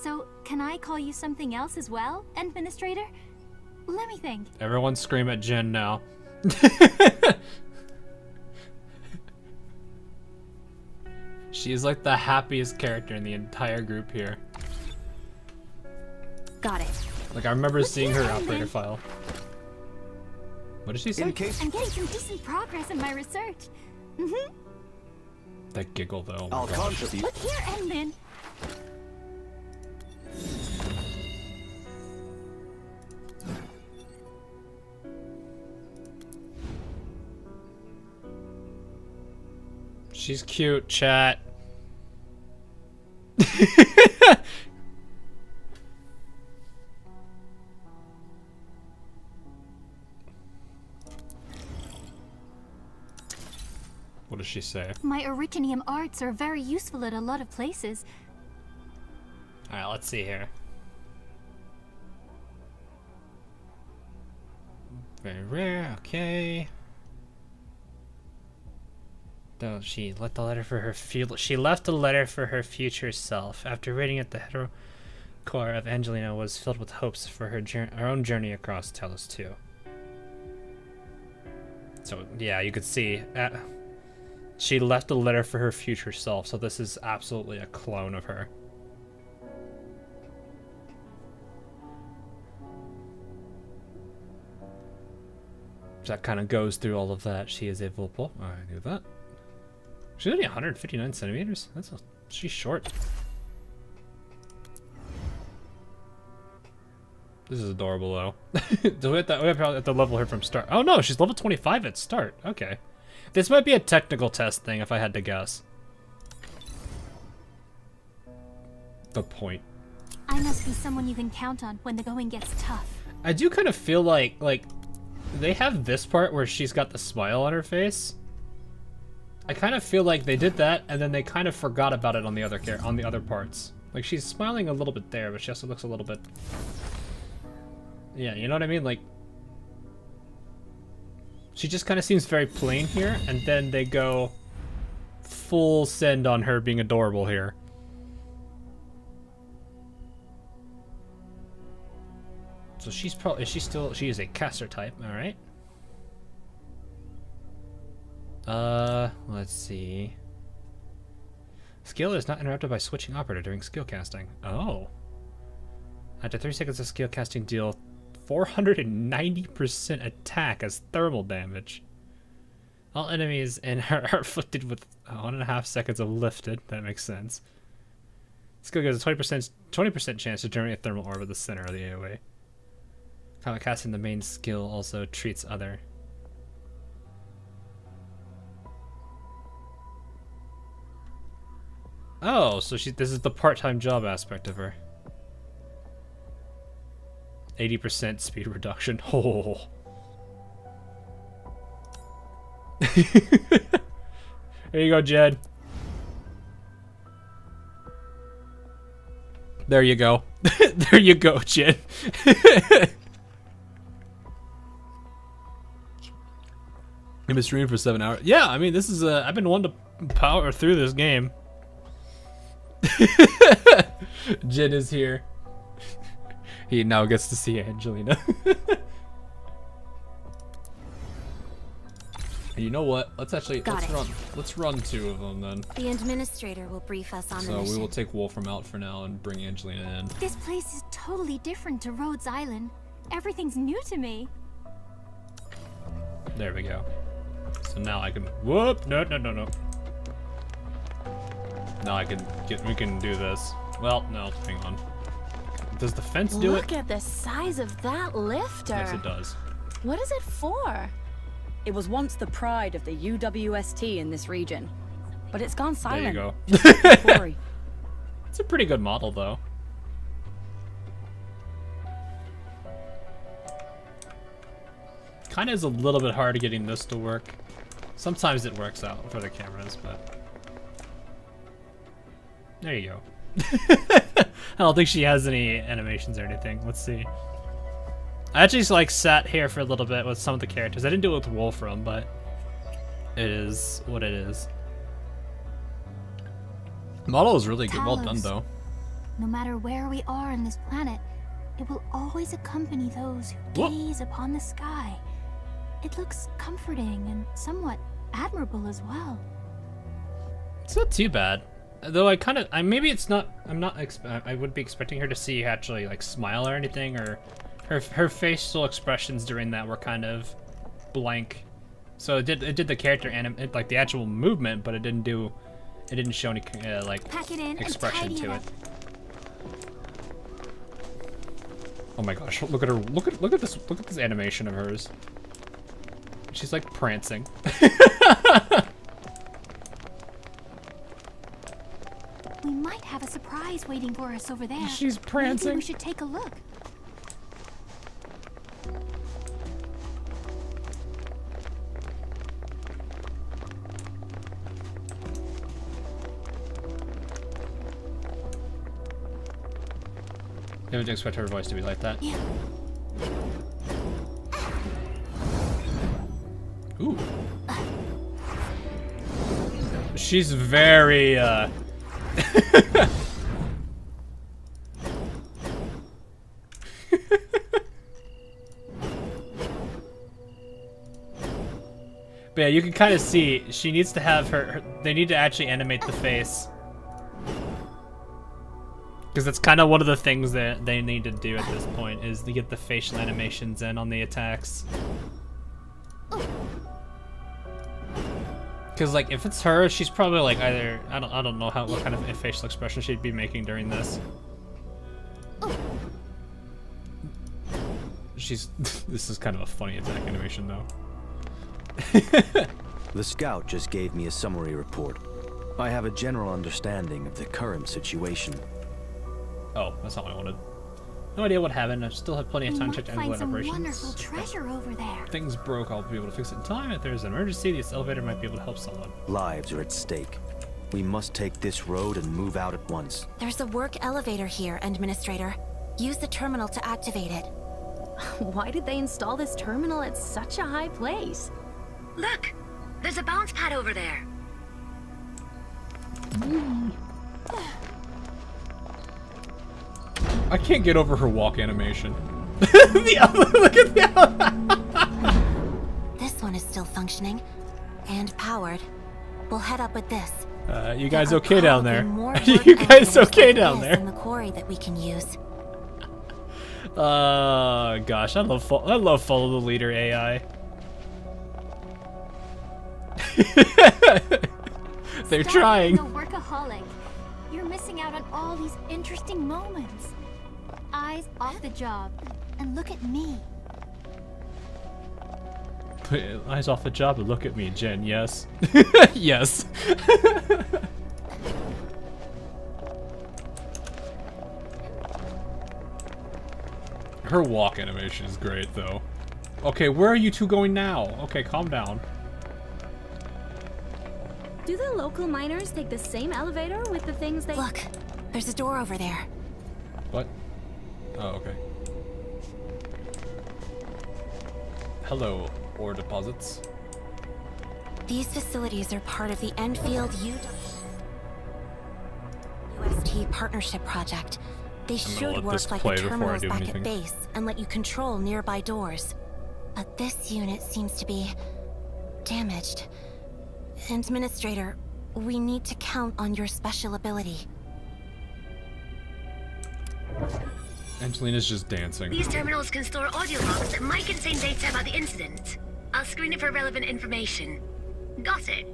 So, can I call you something else as well, Administrator? Let me think. Everyone scream at Jen now. She's like the happiest character in the entire group here. Got it. Like, I remember seeing her operator file. What did she say? I'm getting some decent progress in my research. That giggle, though. I'll contribute. Look here, Endlin. She's cute, chat. What does she say? My Originium arts are very useful at a lot of places. Alright, let's see here. Very rare, okay. Though she left a letter for her future self. After reading it, the hetero core of Angelina was filled with hopes for her own journey across Talos 2. So yeah, you could see she left a letter for her future self. So this is absolutely a clone of her. So that kind of goes through all of that. She is a Vulpal. Oh, I knew that. She's only 159 centimeters. She's short. This is adorable, though. Do we have to level her from start? Oh no, she's level 25 at start. Okay, this might be a technical test thing, if I had to guess. The point. I must be someone you can count on when the going gets tough. I do kind of feel like they have this part where she's got the smile on her face. I kind of feel like they did that, and then they kind of forgot about it on the other parts. Like, she's smiling a little bit there, but she also looks a little bit... Yeah, you know what I mean? Like, she just kind of seems very plain here, and then they go full send on her being adorable here. So she's probably... She is a caster type, alright. Let's see. Skill is not interrupted by switching operator during skill casting. Oh. After 3 seconds of skill casting, deal 490% attack as thermal damage. All enemies in her are afflicted with 1.5 seconds of lifted. That makes sense. Skill gives a 20% chance to generate a thermal orb at the center of the AoE. Combat casting the main skill also treats other. Oh, so this is the part-time job aspect of her. 80% speed reduction. Oh. There you go, Jed. There you go. There you go, Jed. I've been streaming for 7 hours. Yeah, I mean, this is I've been wanting to power through this game. Jed is here. He now gets to see Angelina. You know what? Let's run 2 of them then. The administrator will brief us on the So mission. we will take Wolfram out for now and bring Angelina in. This place is totally different to Rhodes Island. Everything's new to me. There we go. So now I can whoop. No. Now we can do this. Well, no, hang on. Does the fence do it? Look at the size of that lifter. Yes, it does. What is it for? It was once the pride of the UWST in this region, but it's gone silent. There you go. Just like the quarry. It's a pretty good model, though. Kind of is a little bit hard getting this to work. Sometimes it works out for the cameras, but there you go. I don't think she has any animations or anything. Let's see. I actually like sat here for a little bit with some of the characters. I didn't do it with Wolfram, but it is what it is. The model is really good. Well done, Talos. though. No matter where we are on this planet, it will always accompany those who Whoop. gaze upon the sky. It looks comforting and somewhat admirable as well. It's not too bad. Though maybe it's not. I would be expecting her to see actually like smile or anything, or her facial expressions during that were kind of blank. So it did the character like the actual movement, but it didn't show any like Pack it in expression and tidy to it it. Oh my gosh! Look at her! Look at this! Look at this animation of hers. She's like prancing. We might have a surprise waiting for us over there. She's prancing. Maybe we should take a look. I didn't expect her voice to be like that. Yeah. Ooh. She's very, But yeah, you can kind of see she needs to have they need to actually animate the face. Because that's kind of one of the things that they need to do at this point, is to get the facial animations in on the attacks. Because like if it's her, she's probably like either I don't know what kind of facial expression she'd be making during this. This is kind of a funny attack animation though. The scout just gave me a summary report. I have a general understanding of the current situation. Oh, that's not what I wanted. No idea what happened. I still have plenty of time to check Find Endfield some operations. wonderful treasure over there. If things broke, I'll be able to fix it in time. If there's an emergency, this elevator might be able to help someone. Lives are at stake. We must take this road and move out at once. There's a work elevator here, Administrator. Use the terminal to activate it. Why did they install this terminal at such a high place? Look! There's a bounce pad over there. I can't get over her walk animation. Look at the This one is still functioning and powered. We'll head up with this. You guys okay down there? More You guys okay down this there? in the quarry that we can use. Gosh, I love follow the leader AI. They're Stop trying. being a workaholic. You're missing out on all these interesting moments. Eyes off the job, and look at me. Eyes off the job and look at me, Jen. Yes. Yes. Her walk animation is great, though. Okay, where are you two going now? Okay, calm down. Do the local miners take the same elevator with the things they... Look, there's a door over there. What? Oh, okay. Hello, ore deposits. These facilities are part of the Endfield UST partnership project. They should work like the terminals back at base and let you control nearby doors. But this unit seems to be damaged. Administrator, we need to count on your special ability. Angelina's just dancing. These terminals can store audio logs that might contain data about the incident. I'll screen it for relevant information. Got it.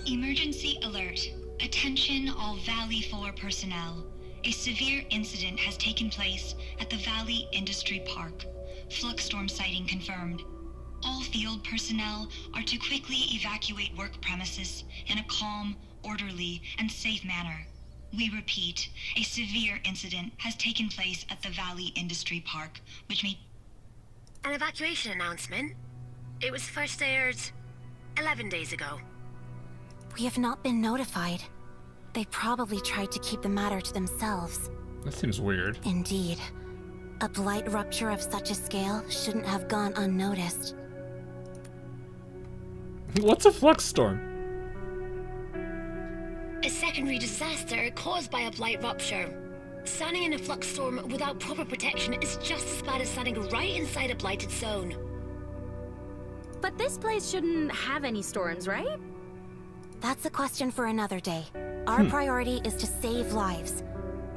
Emergency alert. Attention all Valley 4 personnel. A severe incident has taken place at the Valley Industry Park. Flux storm sighting confirmed. All field personnel are to quickly evacuate work premises in a calm, orderly, and safe manner. We repeat, a severe incident has taken place at the Valley Industry Park, which may... An evacuation announcement? It was first aired 11 days ago. We have not been notified. They probably tried to keep the matter to themselves. That seems weird. Indeed. A blight rupture of such a scale shouldn't have gone unnoticed. What's a flux storm? A secondary disaster caused by a blight rupture. Standing in a flux storm without proper protection is just as bad as standing right inside a blighted zone. But this place shouldn't have any storms, right? That's a question for another day. Our priority is to save lives.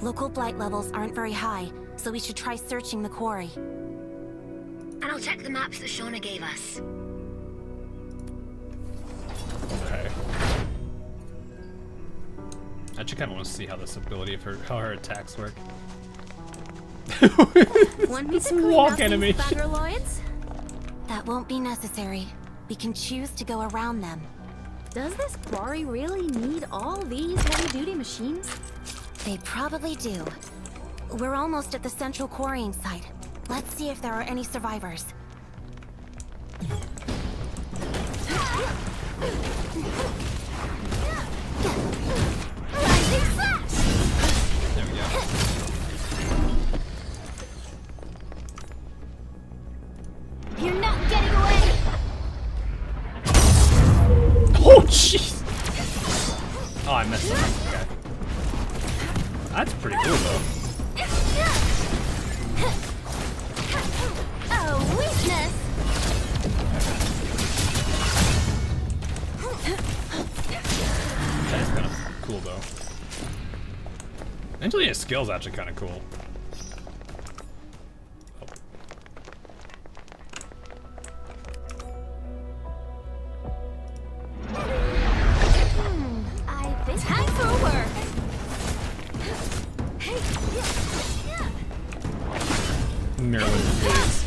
Local blight levels aren't very high, so we should try searching the quarry. And I'll check the maps that Shauna gave us. Okay. I actually kind of want to see how this ability of how her attacks work. Want me to clean walk up animation. these buggerloids? That won't be necessary. We can choose to go around them. Does this quarry really need all these heavy-duty machines? They probably do. We're almost at the central quarrying site. Let's see if there are any survivors. There we go. You're not getting away! Oh, jeez! Oh, I messed up. Okay. That's pretty cool, though. Oh, weakness! That's kind of cool, though. Angelina's skill's actually kind of cool. I think time for work! Maryland is.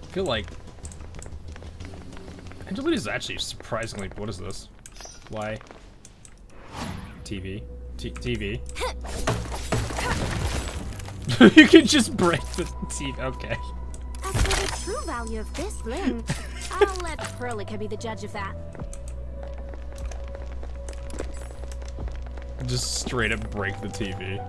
I feel like Angelina's actually surprisingly. What is this? Why? TV. TV. You can just break the TV. Okay. As for the true value of this bling, I'll let Perlica be the judge of that. Just straight up break the TV.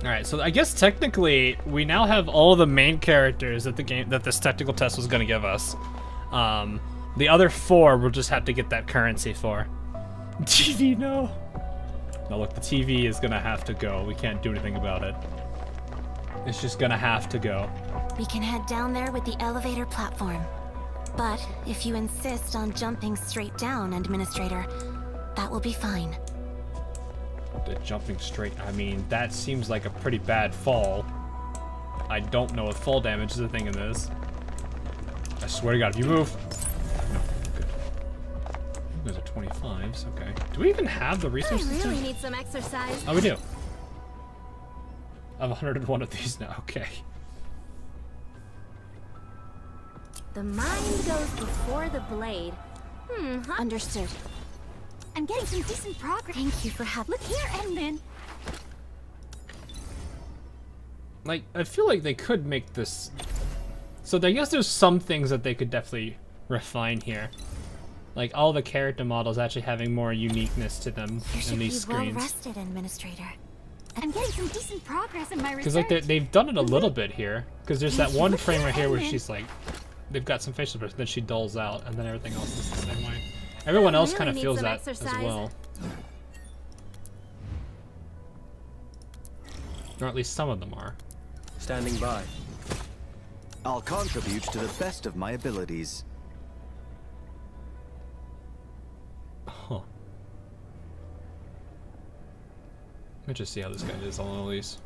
Alright, so I guess technically we now have all the main characters that this technical test was gonna give us. The other 4 we'll just have to get that currency for. TV, no. No, look, the TV is gonna have to go. We can't do anything about it. It's just gonna have to go. We can head down there with the elevator platform. But if you insist on jumping straight down, Administrator, that will be fine. The jumping straight, I mean, that seems like a pretty bad fall. I don't know if fall damage is a thing in this. I swear to God, if you move. No, good. Those are 25s, okay. Do we even have the resources? I really need some exercise. Oh, we do. I have 101 of these now, okay. The mind goes before the blade. Understood. I'm getting some decent progress. Thank you for help. Look here, Edmund. Like, I feel like they could make this... So I guess there's some things that they could definitely refine here. Like, all the character models actually having more uniqueness to them in these screens. Well rested, Administrator. I'm getting some decent progress in my research. Because, like, they've done it a little bit here. Because there's that one frame right here where she's, like... They've got some facial expressions, then she dulls out, and then everything else is the same way. Everyone else kind of feels that as well. Or at least some of them are. Standing by. I'll contribute to the best of my abilities. Huh. Let me just see how this guy is on Elise.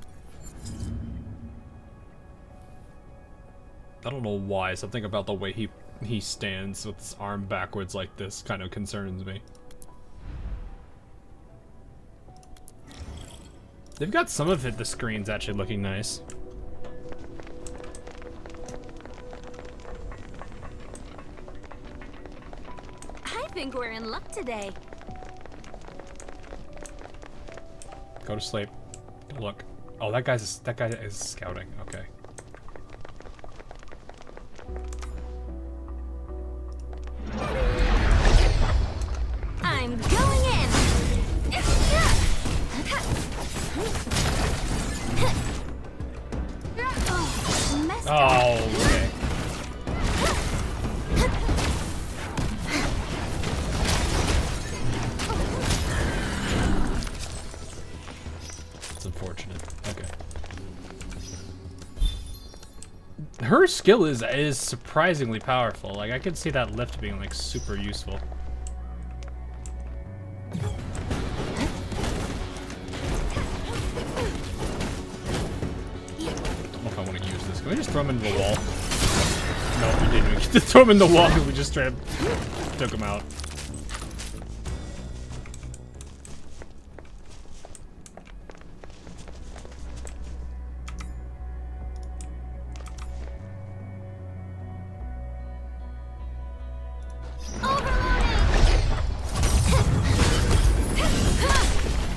I don't know why, something about the way he stands with his arm backwards like this kind of concerns me. They've got some of the screens actually looking nice. I think we're in luck today. Go to sleep. Don't look. Oh, that guy is scouting. Okay. I'm going in. Oh, okay. It's unfortunate. Okay. Her skill is surprisingly powerful. Like, I could see that lift being like super useful. Can we just throw him into the wall? No, we didn't. We just throw him in the wall because we just straight up took him out.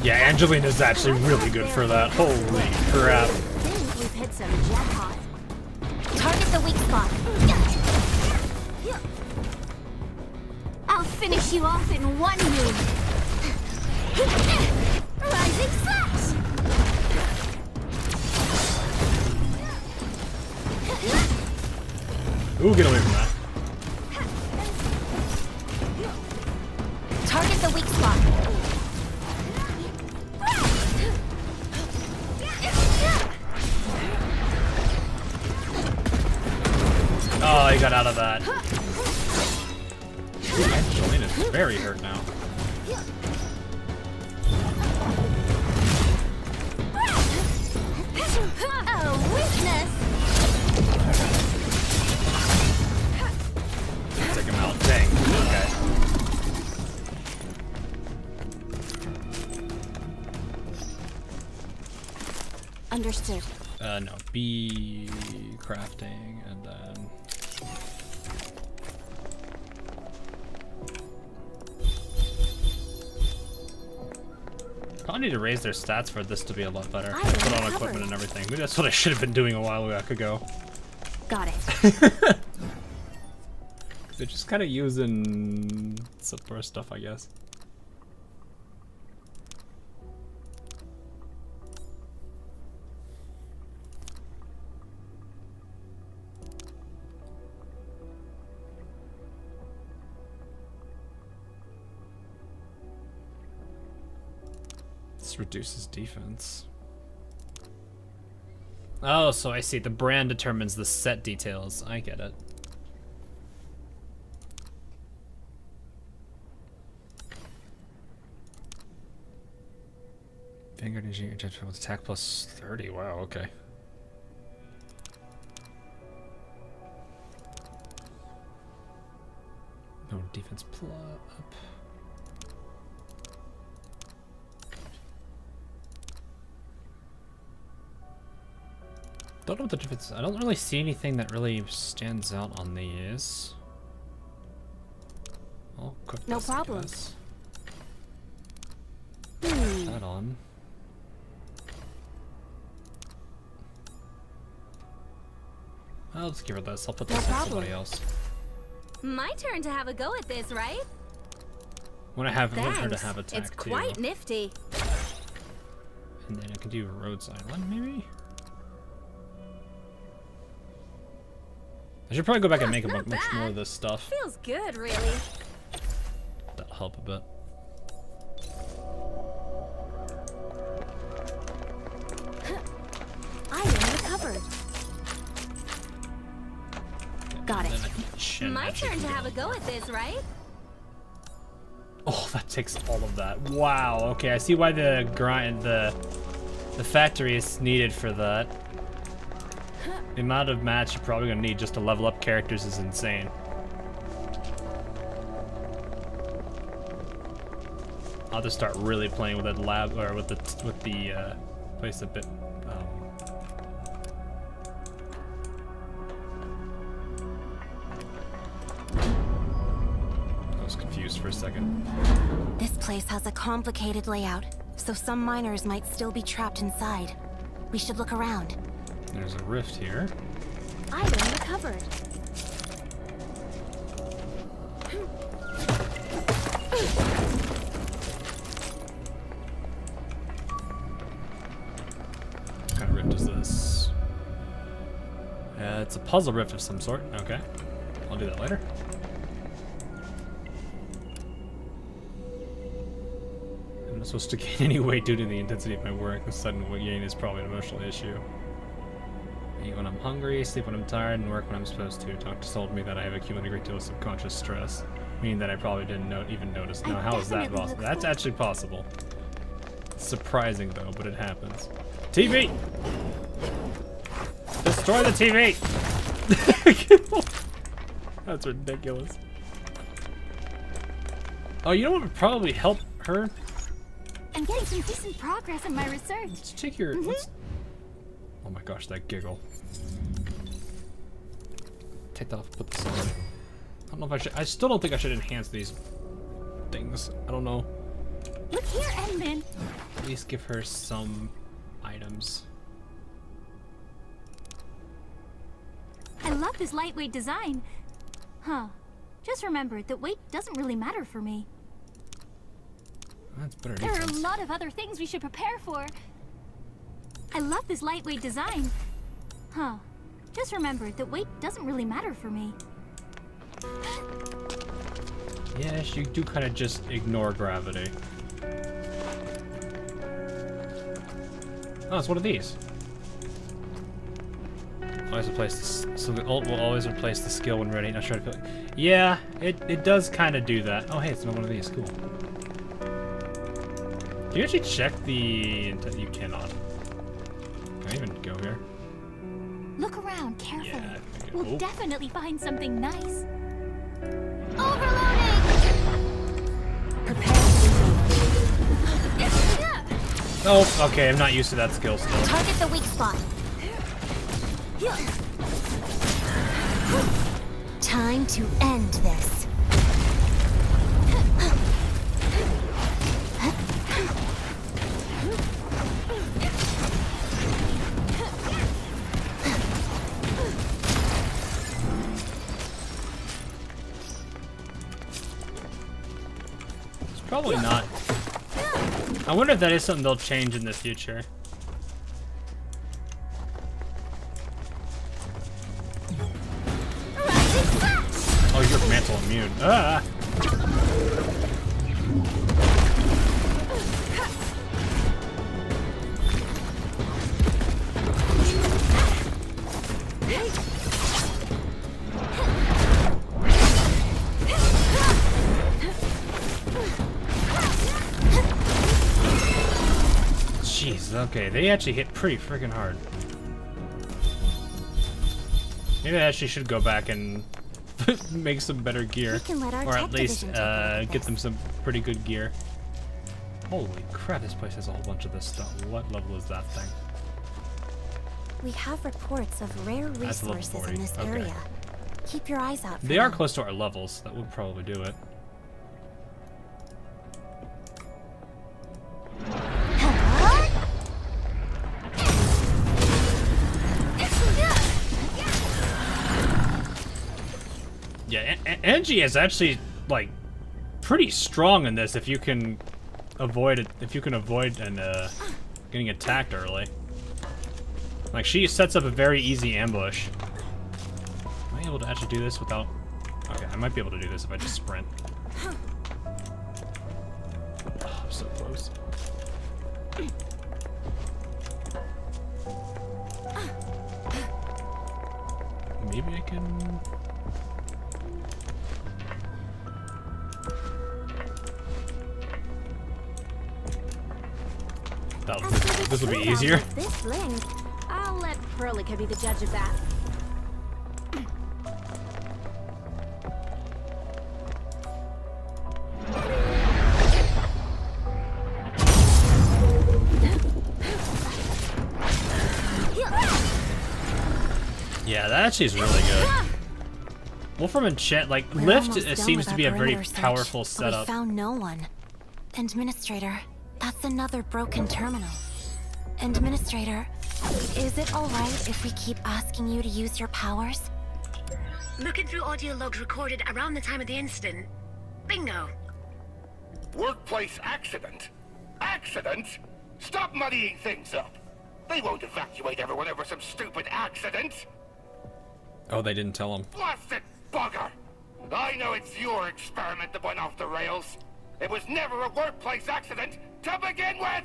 Yeah, Angelina's actually really good for that. Holy crap. We've hit some jackpot. Target the weak spot. I'll finish you off in one move. Rising slash. Ooh, get away from that. Target the weak spot. Oh, he got out of that. Ooh, Angelina's very hurt now. Oh, weakness. Take him out. Dang. Okay. Understood. No. B crafting and then. Probably need to raise their stats for this to be a lot better. Put on equipment and everything. Maybe that's what I should have been doing a while ago. Got it. They're just kind of using support stuff, I guess. This reduces defense. Oh, so I see. The brand determines the set details. I get it. Vanguard engineer attack plus 30. Wow, okay. No defense plus up. Don't know what the difference. I don't really see anything that really stands out on these. I'll cook No this, I problem. guess. Put that on. I'll just give her this. I'll put this on somebody else. My turn to have a go at this, right? Want her to Thanks. have attack It's too. quite nifty. And then I can do Rhodes Island, maybe? I should probably go back and make much more of this stuff. Feels good, really. That'll help a bit. Item recovered. Got it. My turn to have a go at this, right? Oh, that takes all of that. Wow. Okay, I see why the factory is needed for that. The amount of mats you're probably gonna need just to level up characters is insane. I'll just start really playing with that lab or with the place a bit. I was confused for a second. This place has a complicated layout, so some miners might still be trapped inside. We should look around. There's a rift here. Item recovered. What kind of rift is this? It's a puzzle rift of some sort. Okay. I'll do that later. I'm not supposed to gain any weight due to the intensity of my work. The sudden weight gain is probably an emotional issue. Eat when I'm hungry, sleep when I'm tired, and work when I'm supposed to. Doctors told me that I have accumulated a great deal of subconscious stress, meaning that I probably didn't even notice. Now, how is that possible? That's actually possible. It's surprising though, but it happens. TV! Destroy the TV! That's ridiculous. Oh, you know what would probably help her? I'm getting some decent progress in my research. Let's check your. Oh my gosh, that giggle. Take that off and put this on. I don't know if I should. I still don't think I should enhance these things. I don't know. Look here, Edmund. At least give her some items. I love this lightweight design. Huh. Just remembered that weight doesn't really matter for me. That's better. There are a lot of other things we should prepare for. I love this lightweight design. Huh. Just remembered that weight doesn't really matter for me. Yes, you do kind of just ignore gravity. Oh, it's one of these. Always replace this. So the ult will always replace the skill when ready. Not sure to feel. Yeah, it does kind of do that. Oh, hey, it's another one of these. Cool. Do you actually check the? You cannot. Can I even go here? Look around carefully. Yeah, We'll definitely find something nice. Oh, okay. I'm not used to that skill still. Target the weak spot. Time to end this. It's probably not. I wonder if that is something they'll change in the future. Oh, you're mantle immune. Ah! Jeez, okay, they actually hit pretty freaking hard. Maybe I actually should go back and make some better gear, or at least get them some pretty good gear. Holy crap, this place has a whole bunch of this stuff. What level is that thing? We have reports of rare That's level resources 40. in this Okay. area. Keep your eyes out for They are them. close to our levels. That would probably do it. Yeah, Angie is actually like pretty strong in this if you can avoid it. If you can avoid and getting attacked early. Like she sets up a very easy ambush. Am I able to actually do this without? Okay, I might be able to do this if I just sprint. Oh, I'm so close. Maybe I can. This will be easier. This link, I'll let Perlica be the judge of that. Yeah, that actually is really good. Wolfram and Chet, like, We're Lift almost done seems with to our be a very perimeter search, powerful but setup. We found no one. Administrator, that's another broken terminal. Administrator, is it alright if we keep asking you to use your powers? Looking through audio logs recorded around the time of the incident. Bingo. Workplace accident? Accident? Stop muddying things up. They won't evacuate everyone over some stupid accident. Oh, they didn't tell him. Blasted bugger! I know it's your experiment that went off the rails. It was never a workplace accident to begin with!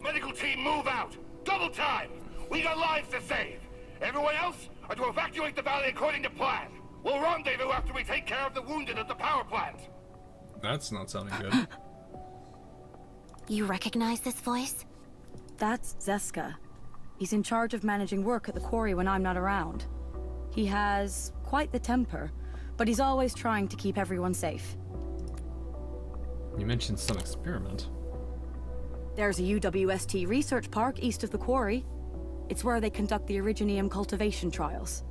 Medical team, move out! Double time! We got lives to save! Everyone else are to evacuate the valley according to plan. We'll rendezvous after we take care of the wounded at the power plant. That's not sounding good. You recognize this voice? That's Zeska. He's in charge of managing work at the quarry when I'm not around. He has quite the temper, but he's always trying to keep everyone safe. You mentioned some experiment. There's a UWST research park east of the quarry. It's where they conduct the Originium cultivation trials.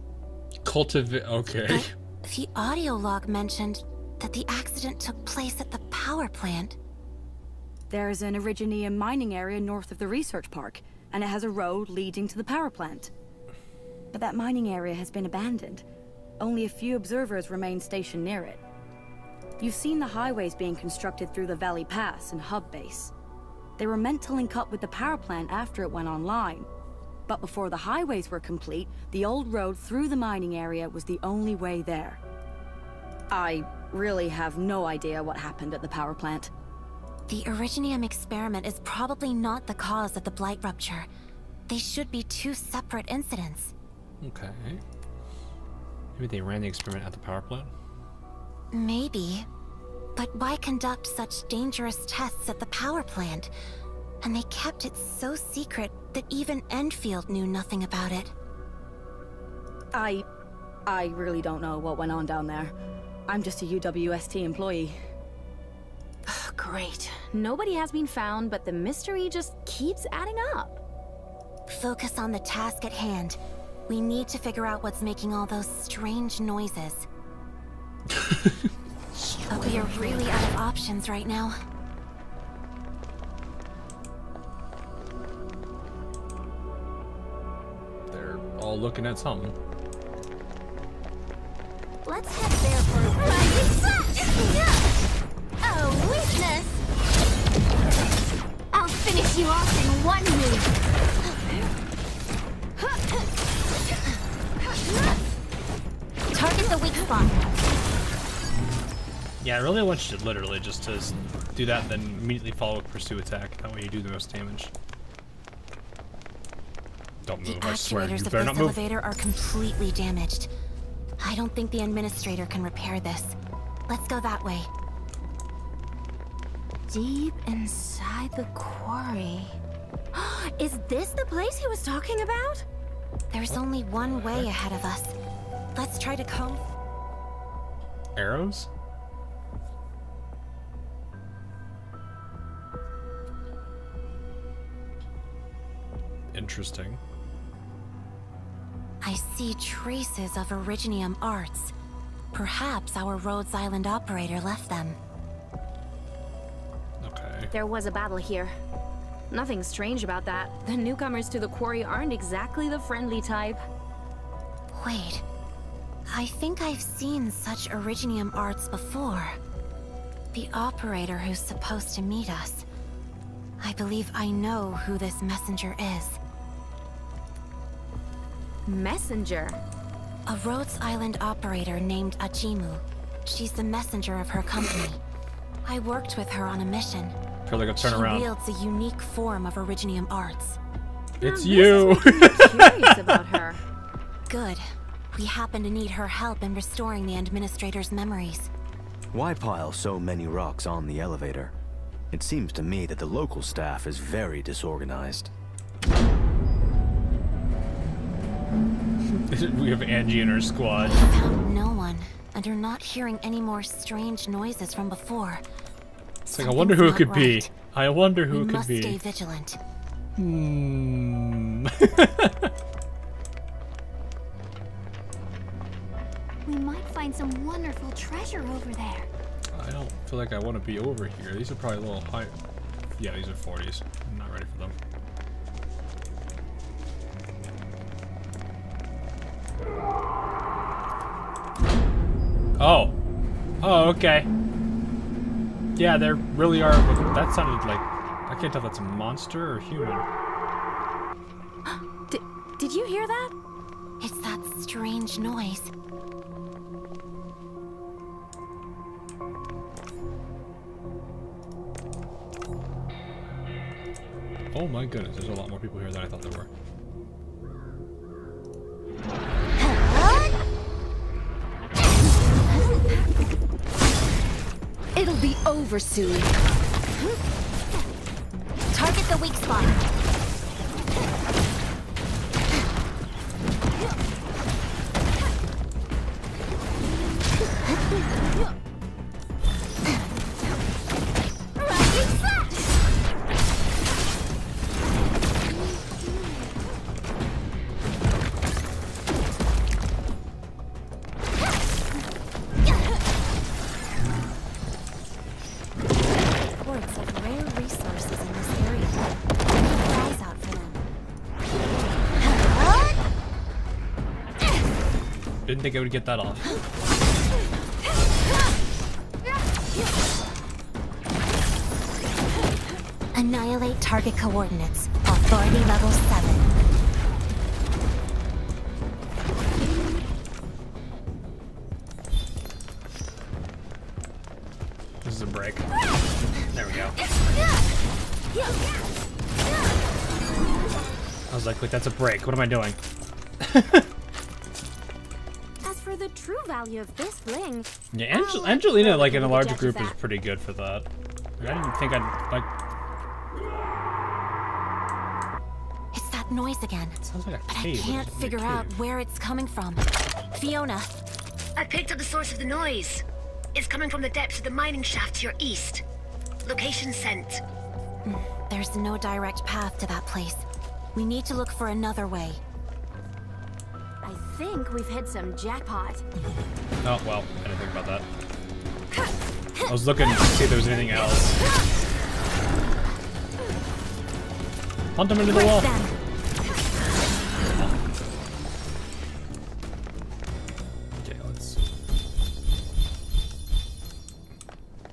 Okay. The audio log mentioned that the accident took place at the power plant. There's an Originium mining area north of the research park, and it has a road leading to the power plant. But that mining area has been abandoned. Only a few observers remain stationed near it. You've seen the highways being constructed through the Valley Pass and Hub Base. They were meant to link up with the power plant after it went online. But before the highways were complete, the old road through the mining area was the only way there. I really have no idea what happened at the power plant. The Originium experiment is probably not the cause of the blight rupture. They should be two separate incidents. Okay. Maybe they ran the experiment at the power plant? Maybe. But why conduct such dangerous tests at the power plant? And they kept it so secret that even Endfield knew nothing about it. I really don't know what went on down there. I'm just a UWST employee. Great. Nobody has been found, but the mystery just keeps adding up. Focus on the task at hand. We need to figure out what's making all those strange noises. But we are really out of options right now. They're all looking at something. Let's head there for a Oh, weakness! I'll finish you off in one move. Target the weak spot. Yeah, I really want you to literally just to do that, then immediately follow with pursue attack. That way you do the most damage. Don't move, I swear. You Actuators of better this not move. elevator are completely damaged. I don't think the administrator can repair this. Let's go that way. Deep inside the quarry. Is this the place he was talking about? There's only one way ahead of us. Let's try to comb. Arrows? Interesting. I see traces of Originium arts. Perhaps our Rhodes Island operator left them. Okay. There was a battle here. Nothing strange about that. The newcomers to the quarry aren't exactly the friendly type. Wait. I think I've seen such Originium arts before. The operator who's supposed to meet us. I believe I know who this messenger is. Messenger? A Rhodes Island operator named Ajimu. She's the messenger of her company. I worked with her on a mission. Feel like a turnaround. She wields a unique form of Originium arts. It's you! Curious about her. Good. We happen to need her help in restoring the Administrator's memories. Why pile so many rocks on the elevator? It seems to me that the local staff is very disorganized. We have Angie in her squad. We found no one, and are not hearing any more strange noises from before. It's like, I wonder who it could be. I wonder who it could We must be. stay vigilant. We might find some wonderful treasure over there. I don't feel like I want to be over here. These are probably a little high. Yeah, these are 40s. I'm not ready for them. Oh. Oh, okay. Yeah, there really are. That sounded like. I can't tell if that's a monster or human. Did you hear that? It's that strange noise. Oh my goodness, there's a lot more people here than I thought there were. It'll be over soon. Target the weak spot. Reports of rare resources in this area. Keep your eyes out for them. Didn't think I would get that off. Annihilate target coordinates. Authority level 7. This is a break. There we go. I was like, wait, that's a break. What am I doing? As for the true value of this ring, Yeah, Angelina, like in a larger group, is pretty good for that. Like, I didn't think I'd like. It's that noise again. Sounds like a But I cave. can't It's a figure cave. out where it's coming from. Fiona. I picked up the source of the noise. It's coming from the depths of the mining shaft to your east. Location sent. There's no direct path to that place. We need to look for another way. I think we've hit some jackpot. Oh, well, I didn't think about that. I was looking to see if there was anything else. Hunt him into the wall. Okay, let's.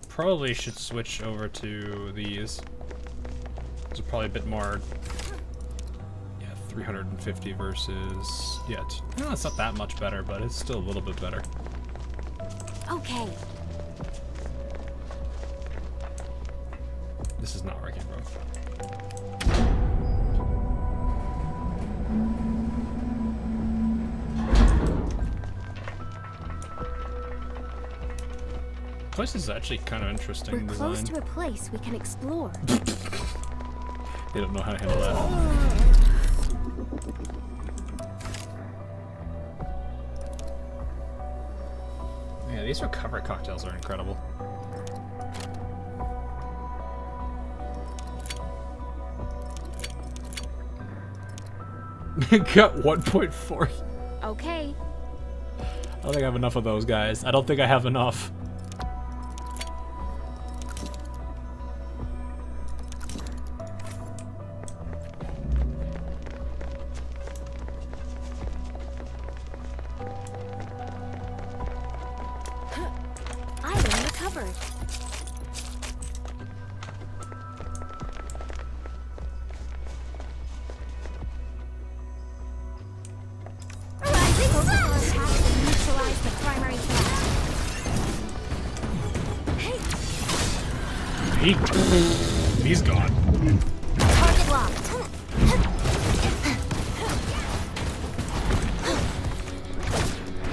Probably should switch over to these. These are probably a bit more. Yeah, 350 versus. Yeah, no, it's not that much better, but it's still a little bit better. Okay. This is not where I came from. This place is actually kind of interesting we're design. close to a place we can explore. They don't know how to handle that. Yeah, these recovery cocktails are incredible. Got 1.4. Okay. I don't think I have enough of those guys. I don't think I have enough. Item recovered. Neutralize the primary threat. He's gone. Target locked.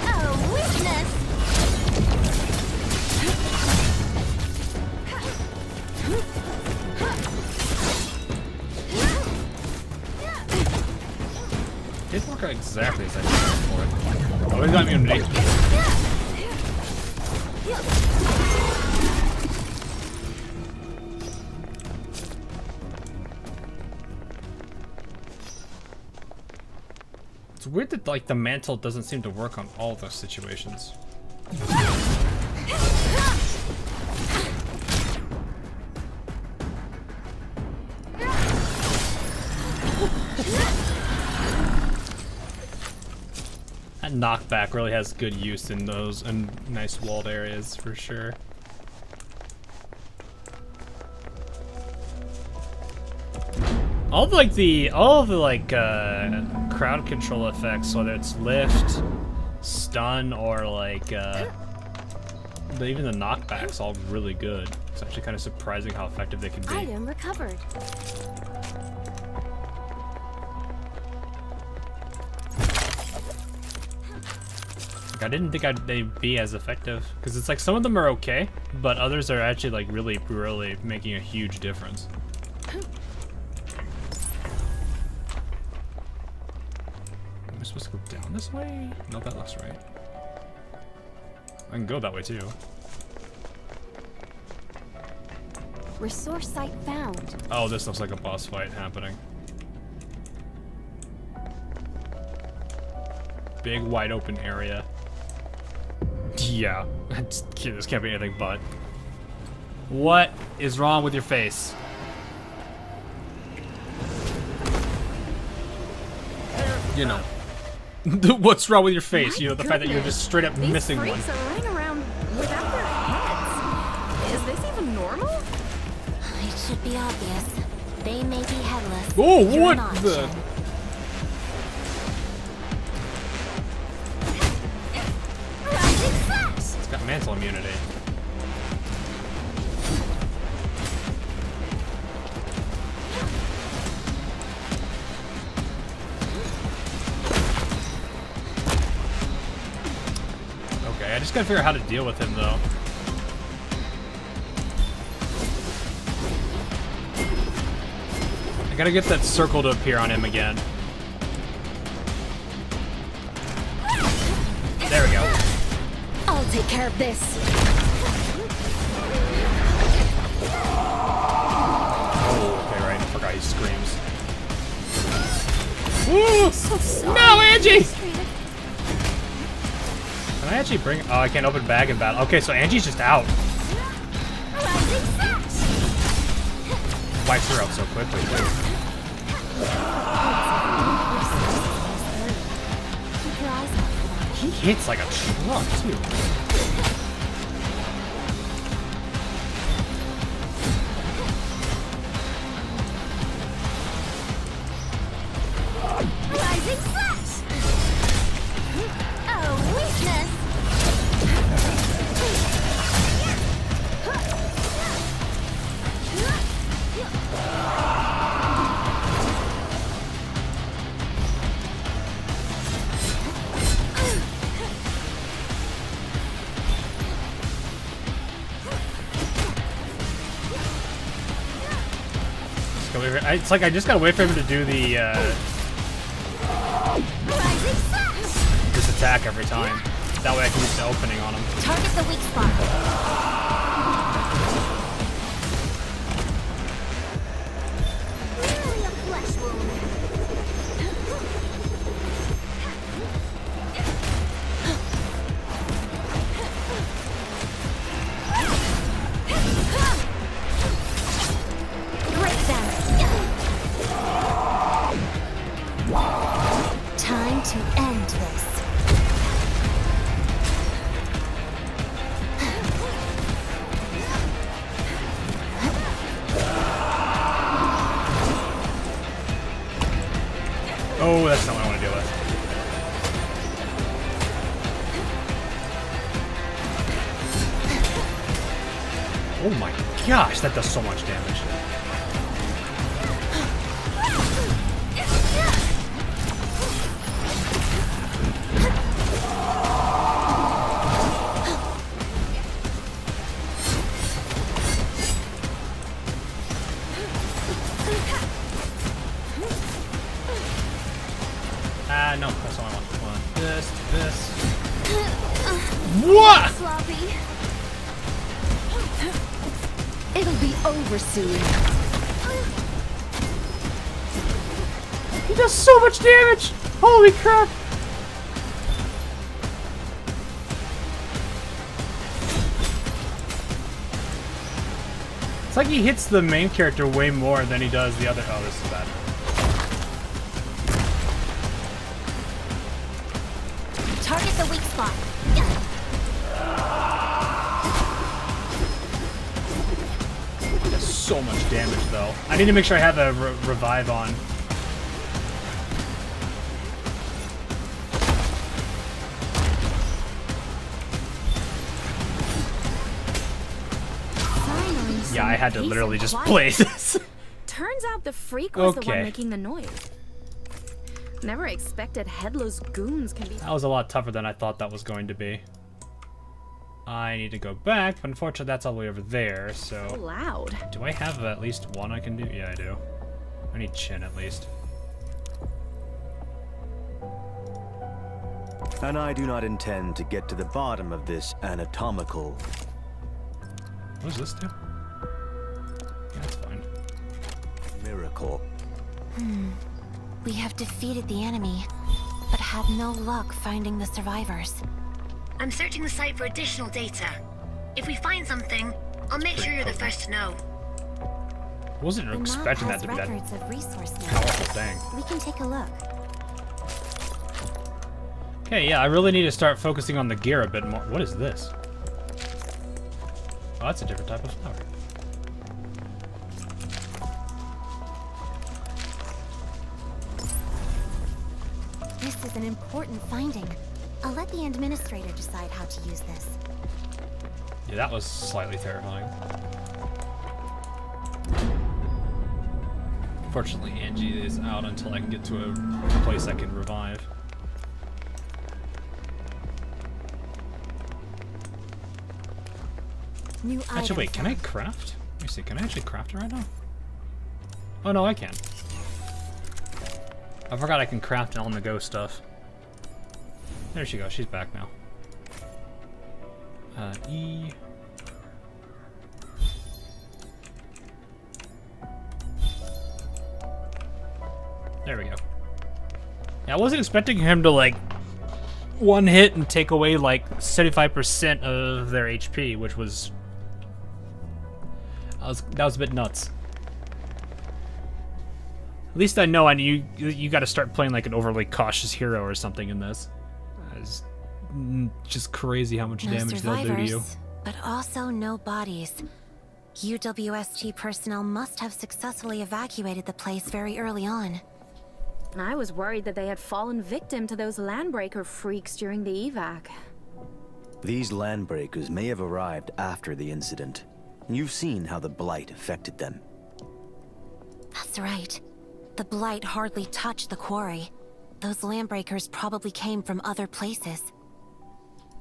Oh, weakness. Didn't work out exactly as I planned for it. Oh, he's got immunity. It's weird that like the mantle doesn't seem to work on all those situations. That knockback really has good use in those nice walled areas for sure. All of the crowd control effects, whether it's lift, stun, or like even the knockbacks, all really good. It's actually kind of surprising how effective they can be. Item recovered. Like, I didn't think they'd be as effective because it's like some of them are okay, but others are actually like really making a huge difference. Am I supposed to go down this way? No, that looks right. I can go that way too. Resource site found. Oh, this looks like a boss fight happening. Big wide open area. Yeah, this can't be anything but. What is wrong with your face? You know. What's wrong with your face? You know, the fact that you're just straight up missing one. These freaks are running around without their heads. Is this even normal? It should be obvious. They may be headless. Oh, You're what not, the? Jen. It's got mantle immunity. Okay, I just gotta figure out how to deal with him though. I gotta get that circle to appear on him again. There we go. I'll take care of this. Oh, okay, right. I forgot he screams. Woo! No, Angie! Can I actually bring... Oh, I can't open bag in battle. Okay, so Angie's just out. Wipes her out so quickly, too. He hits like a truck, too. Rising flash! Oh, weakness! It's like I just gotta wait for him to do the this attack every time. That way I can use the opening on him. Target the weak spot. Really a flesh wound. Oh, that's not what I want to deal with. Oh my gosh, that does so much damage. No, that's all I want. Come on. This. What? Sloppy. It'll be over soon. He does so much damage! Holy crap! It's like he hits the main character way more than he does the other. Oh, this is bad. Target the weak spot. Does so much damage though. I need to make sure I have a revive on. Yeah, I had to literally just play this. Turns out the freak was the one Okay. making the noise. Never expected headless goons can be. That was a lot tougher than I thought that was going to be. I need to go back, but unfortunately that's all the way over there, so... So loud. Do I have at least one I can do? Yeah, I do. I need Chin at least. And I do not intend to get to the bottom of this anatomical... What does this do? Yeah, that's fine. Miracle. We have defeated the enemy, but had no luck finding the survivors. I'm searching the site for additional data. If we find something, I'll make sure you're the first to know. I wasn't The expecting map that has to be that records of resource powerful thing. We can take a look. Okay, yeah, I really need to start focusing on the gear a bit more. What is this? Oh, that's a different type of flower. This is an important finding. I'll let the administrator decide how to use this. Yeah, that was slightly terrifying. Fortunately, Angie is out until I can get to a place I can revive. New Actually, wait, can I craft? Let me see, can I actually craft it right now? Oh no, I can. I forgot I can craft on-the-go stuff. There she goes, she's back now. E. There we go. Yeah, I wasn't expecting him to, like, one hit and take away, like, 75% of their HP, which was... That was a bit nuts. At least I know you got to start playing like an overly cautious hero or something in this. It's just crazy how much damage they'll do to you. But also no bodies. UWST personnel must have successfully evacuated the place very early on. And I was worried that they had fallen victim to those landbreaker freaks during the evac. These landbreakers may have arrived after the incident. You've seen how the Blight affected them. That's right. The Blight hardly touched the quarry. Those landbreakers probably came from other places.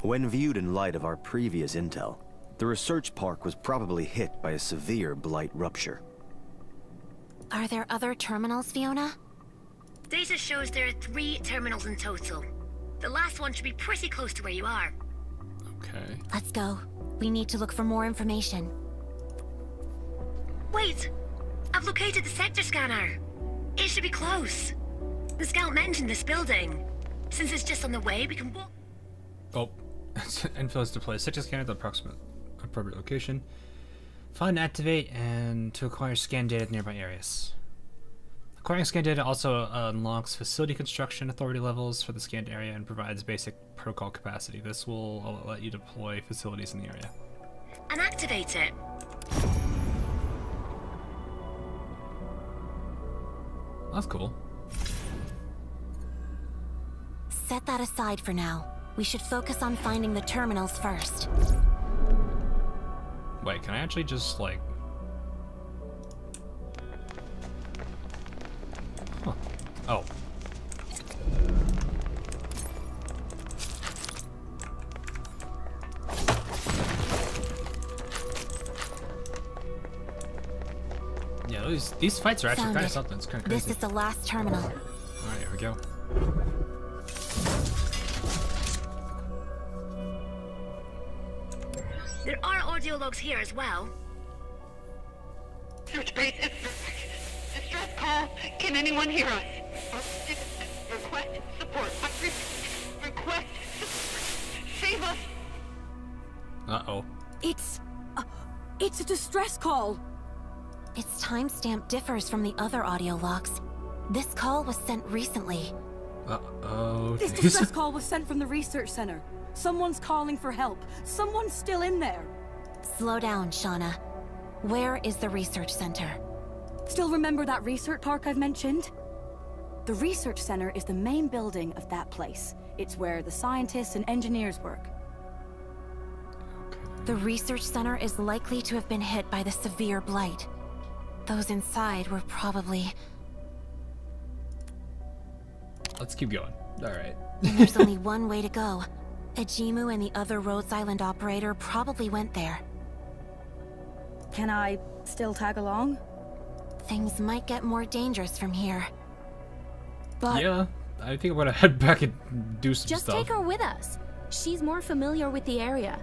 When viewed in light of our previous intel, the research park was probably hit by a severe Blight rupture. Are there other terminals, Fiona? Data shows there are 3 terminals in total. The last one should be pretty close to where you are. Okay. Let's go. We need to look for more information. Wait! I've located the sector scanner. It should be close. The scout mentioned this building. Since it's just on the way, we can walk. Oh, Endfield is to play a sector scanner at the appropriate location. Find, activate, and to acquire scan data at nearby areas. Acquiring scan data also unlocks facility construction authority levels for the scanned area and provides basic protocol capacity. This will let you deploy facilities in the area. And activate it. That's cool. Set that aside for now. We should focus on finding the terminals first. Wait, can I actually just, like... Huh. Oh. Yeah, these fights are actually Found kind it. of something. It's kind of crazy. This is the last terminal. Alright, here we go. There are audio logs here as well. Search base is distress call. Can anyone hear us? Request support. Request support. Save us. Uh-oh. It's a distress call. Its timestamp differs from the other audio logs. This call was sent recently. Uh-oh. This distress call was sent from the research center. Someone's calling for help. Someone's still in there. Slow down, Shauna. Where is the research center? Still remember that research park I've mentioned? The research center is the main building of that place. It's where the scientists and engineers work. The research center is likely to have been hit by the severe blight. Those inside were probably... Let's keep going. Alright. And there's only one way to go. Ejimu and the other Rhodes Island operator probably went there. Can I still tag along? Things might get more dangerous from here. But yeah, I think I'm gonna head back and do some Just stuff. take her with us. She's more familiar with the area.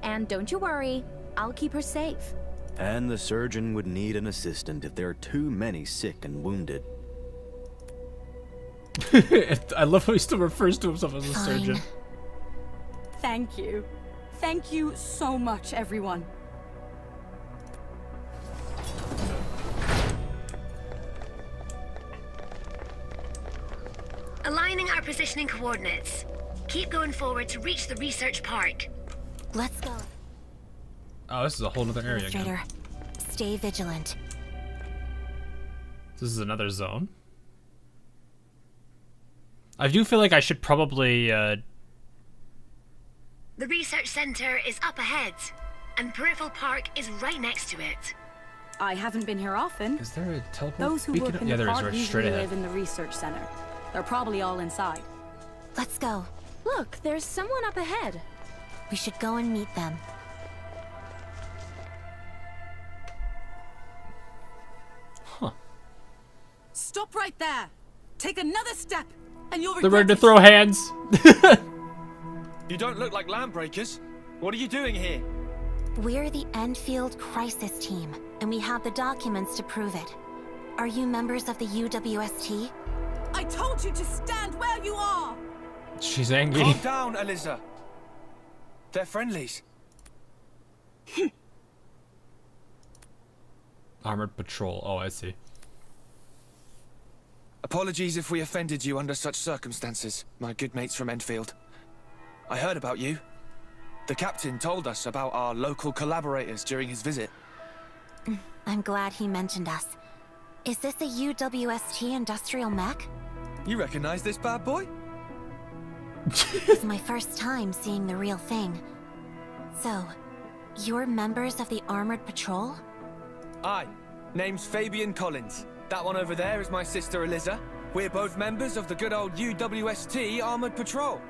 And don't you worry, I'll keep her safe. And the surgeon would need an assistant if there are too many sick and wounded. I love how he still refers to himself as a surgeon. Thank you. Thank you so much, everyone. Aligning our positioning coordinates. Keep going forward to reach the research park. Let's go. Oh, this is a whole other area again. Administrator, stay vigilant. This is another zone. I do feel like I should probably, The research center is up ahead, and Peripheral Park is right next to it. I haven't been here often. Is there a teleport? Those who beacon? work in Yeah, the there is, park right usually straight ahead. live in the research center. They're probably all inside. Let's go. Look, there's someone up ahead. We should go and meet them. Huh. Stop right there. Take another step, and you'll They're regret ready to it. throw hands. You don't look like land breakers. What are you doing here? We're the Endfield Crisis Team, and we have the documents to prove it. Are you members of the UWST? I told you to stand where you are. She's angry. Calm down, Eliza. They're friendlies. Armored patrol. Oh, I see. Apologies if we offended you under such circumstances, my good mates from Endfield. I heard about you. The captain told us about our local collaborators during his visit. I'm glad he mentioned us. Is this a UWST industrial mech? You recognize this bad boy? It's my first time seeing the real thing. So, you're members of the Armored Patrol? Aye. Name's Fabian Collins. That one over there is my sister Eliza. We're both members of the good old UWST Armored Patrol.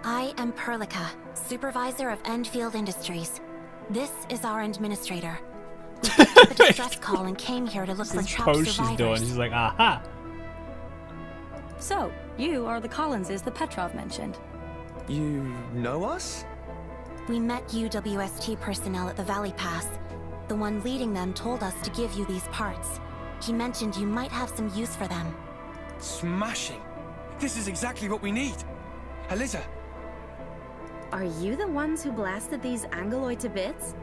I am Perlica, supervisor of Endfield Industries. This is our administrator. We picked up a distress call and came here to look for trapped Pose she's survivors. doing. She's like, aha. So, you are the Collinses the Petrov mentioned. You know us? We met UWST personnel at the Valley Pass. The one leading them told us to give you these parts. He mentioned you might have some use for them. Smashing. This is exactly what we need. Eliza. Are you the ones who blasted these Angoloid to bits?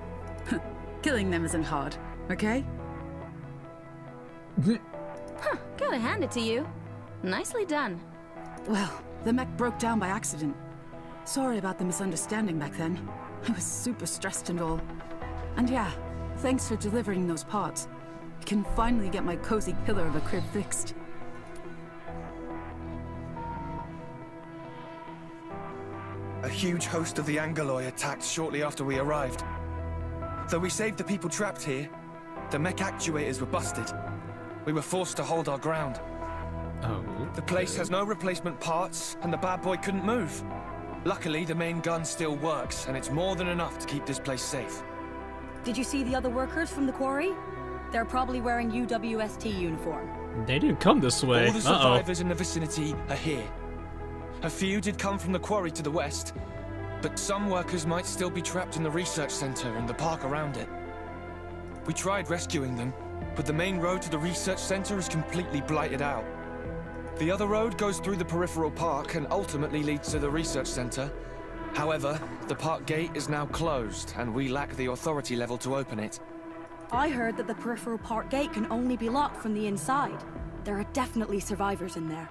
Killing them isn't hard, okay? Huh, gotta hand it to you. Nicely done. Well, the mech broke down by accident. Sorry about the misunderstanding back then. I was super stressed and all. And yeah, thanks for delivering those parts. I can finally get my cozy pillar of a crib fixed. huge host of the Angoloi attacked shortly after we arrived. Though we saved the people trapped here, the mech actuators were busted. We were forced to hold our ground. Oh. The place has no replacement parts, and the bad boy couldn't move. Luckily, the main gun still works, and it's more than enough to keep this place safe. Did you see the other workers from the quarry? They're probably wearing UWST uniform. They didn't come this way. All the survivors in the vicinity are here. A few did come from the quarry to the west, but some workers might still be trapped in the research center and the park around it. We tried rescuing them, but the main road to the research center is completely blighted out. The other road goes through the peripheral park and ultimately leads to the research center. However, the park gate is now closed, and we lack the authority level to open it. I heard that the peripheral park gate can only be locked from the inside. There are definitely survivors in there.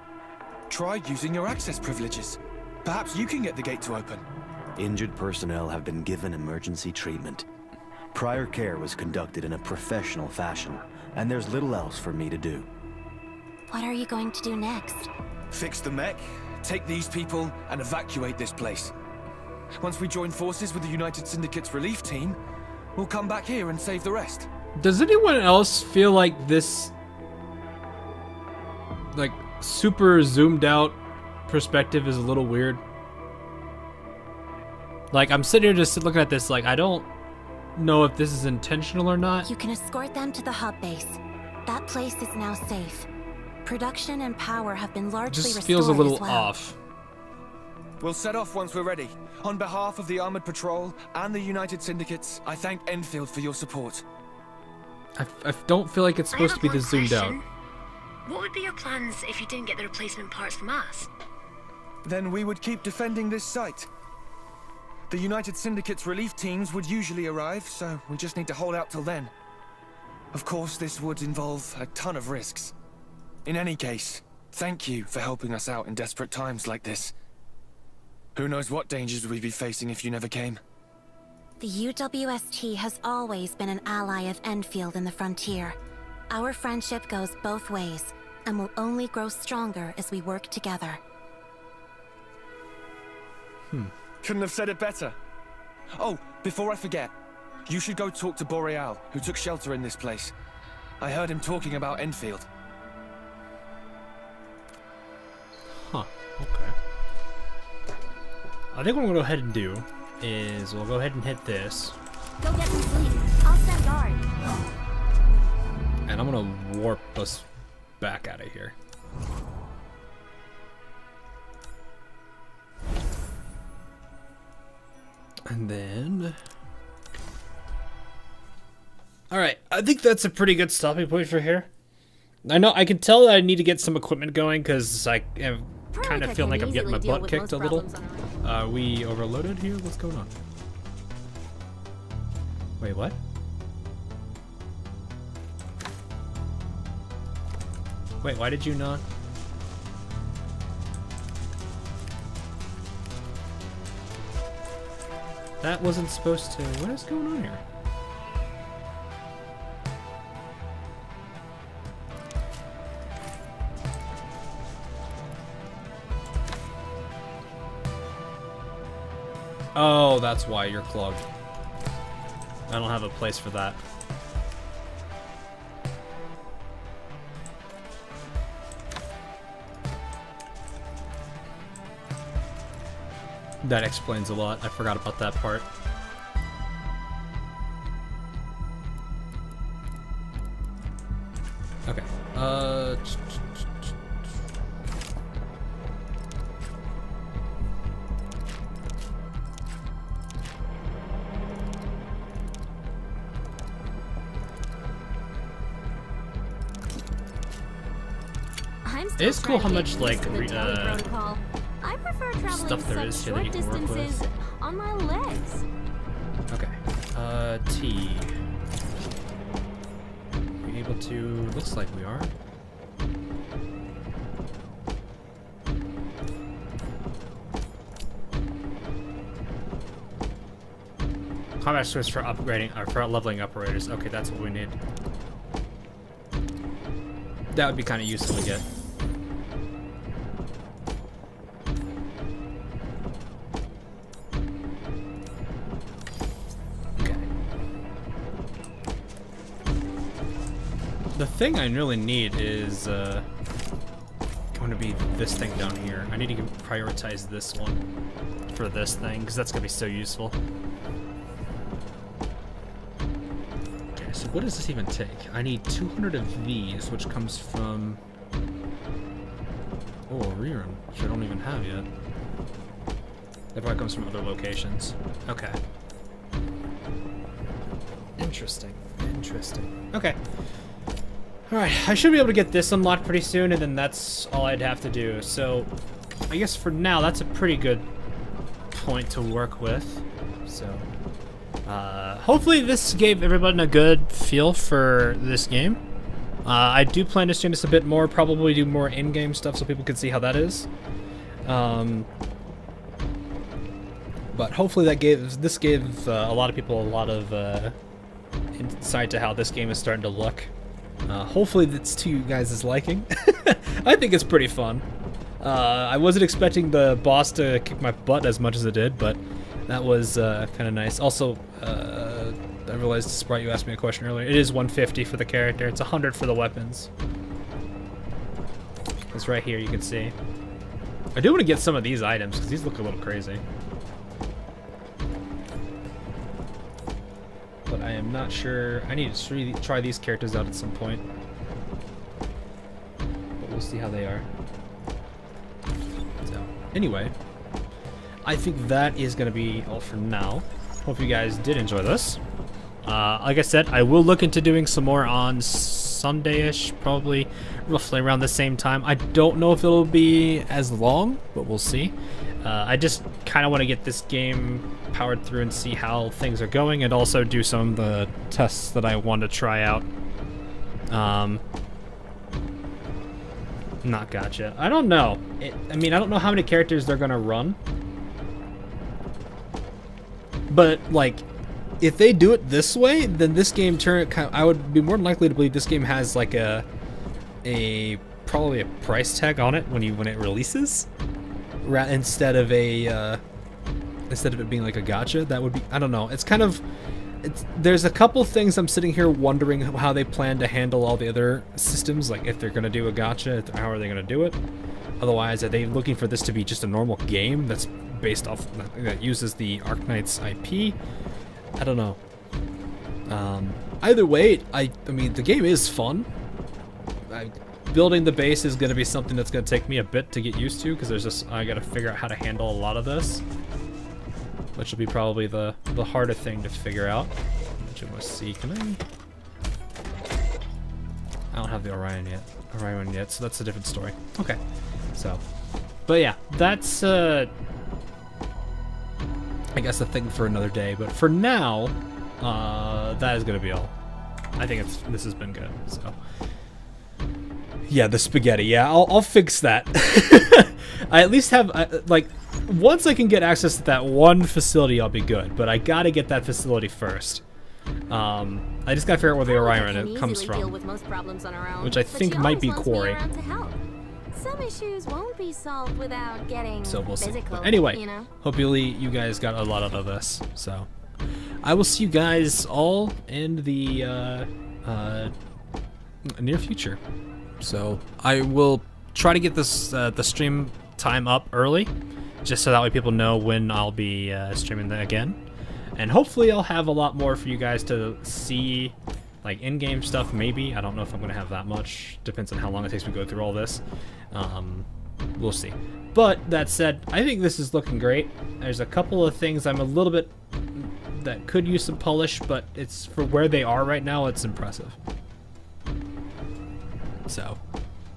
Try using your access privileges. Perhaps you can get the gate to open. Injured personnel have been given emergency treatment. Prior care was conducted in a professional fashion, and there's little else for me to do. What are you going to do next? Fix the mech, take these people, and evacuate this place. Once we join forces with the United Syndicate's relief team, we'll come back here and save the rest. Does anyone else feel like this, like, super zoomed out perspective is a little weird? Like, I'm sitting here just looking at this like, I don't know if this is intentional or not. You can escort them to the hub base. That place is now safe. Production and power have been largely restored. Just feels a little as well. off. We'll set off once we're ready. On behalf of the Armored Patrol and the United Syndicates, I thank Endfield for your support. I don't feel like it's supposed to be this zoomed out. What would be your plans if you didn't get the replacement parts from us? Then we would keep defending this site. The United Syndicate's relief teams would usually arrive, so we just need to hold out till then. Of course, this would involve a ton of risks. In any case, thank you for helping us out in desperate times like this. Who knows what dangers we'd be facing if you never came. The UWST has always been an ally of Endfield in the frontier. Our friendship goes both ways, and will only grow stronger as we work together. Couldn't have said it better. Oh, before I forget, you should go talk to Boreal, who took shelter in this place. I heard him talking about Endfield. Huh, okay. I think what I'm gonna go ahead and do is we'll go ahead and hit this. Go get some sleep. I'll stand guard. And I'm gonna warp us back out of here. And then... Alright, I think that's a pretty good stopping point for here. I know, I can tell that I need to get some equipment going, because I am kind of feeling like I'm getting my butt kicked a little. Are we overloaded here? What's going on? Wait, what? Wait, why did you not? That wasn't supposed to... What is going on here? Oh, that's why you're clogged. I don't have a place for that. That explains a lot. I forgot about that part. Okay. It's cool how much like I prefer traveling stuff there is here that you can work distances with. on my legs. Okay. T. Are we able to? Looks like we are. Combat switch for upgrading, or for leveling operators. Okay, that's what we need. That would be kind of useful to get. thing I really need is going to be this thing down here. I need to prioritize this one for this thing, because that's going to be so useful. Okay, so what does this even take? I need 200 of these, which comes from... Oh, a rerun, which I don't even have yet. That probably comes from other locations. Okay. Interesting. Interesting. Okay. Alright, I should be able to get this unlocked pretty soon, and then that's all I'd have to do. So, I guess for now, that's a pretty good point to work with. So, hopefully this gave everyone a good feel for this game. I do plan to stream this a bit more, probably do more in-game stuff so people can see how that is. But hopefully this gave a lot of people a lot of insight to how this game is starting to look. Hopefully that's to you guys' liking. I think it's pretty fun. I wasn't expecting the boss to kick my butt as much as it did, but that was kind of nice. Also, I realized, Sprite, you asked me a question earlier. It is 150 for the character. It's 100 for the weapons. It's right here, you can see. I do want to get some of these items, because these look a little crazy. But I am not sure. I need to try these characters out at some point. But we'll see how they are. So, anyway, I think that is going to be all for now. Hope you guys did enjoy this. Like I said, I will look into doing some more on Sunday-ish, probably roughly around the same time. I don't know if it'll be as long, but we'll see. I just kind of want to get this game powered through and see how things are going, and also do some of the tests that I want to try out. Not gotcha. I don't know. I mean, I don't know how many characters they're gonna run, but like, if they do it this way, then this game I would be more than likely to believe this game has like probably a price tag on it when it releases, instead of it being like a gacha. That would be, I don't know. It's kind of, there's a couple things I'm sitting here wondering how they plan to handle all the other systems, like if they're gonna do a gacha, how are they gonna do it? Otherwise, are they looking for this to be just a normal game that's based off, that uses the Arknights IP? I don't know. Either way, I mean, the game is fun. Building the base is going to be something that's going to take me a bit to get used to, because I got to figure out how to handle a lot of this, which will be probably the harder thing to figure out. Which I must see. I don't have the Orion yet, so that's a different story. Okay, so, but yeah, that's I guess a thing for another day, but for now, that is gonna be all. I think this has been good, so. Yeah, the spaghetti, yeah, I'll fix that. I at least have, like, once I can get access to that one facility, I'll be good, but I gotta get that facility first. I just gotta figure out where the Orion comes from, which I think might be Quarry. Some issues won't be solved without getting so we'll see. physical, But anyway, you know? hopefully you guys got a lot out of this. So I will see you guys all in the near future. So I will try to get this the stream time up early, just so that way people know when I'll be streaming that again. And hopefully I'll have a lot more for you guys to see, like in-game stuff maybe. I don't know if I'm going to have that much. Depends on how long it takes me to go through all this. We'll see. But that said, I think this is looking great. There's a couple of things I'm a little bit that could use some polish, but it's for where they are right now, it's impressive. So,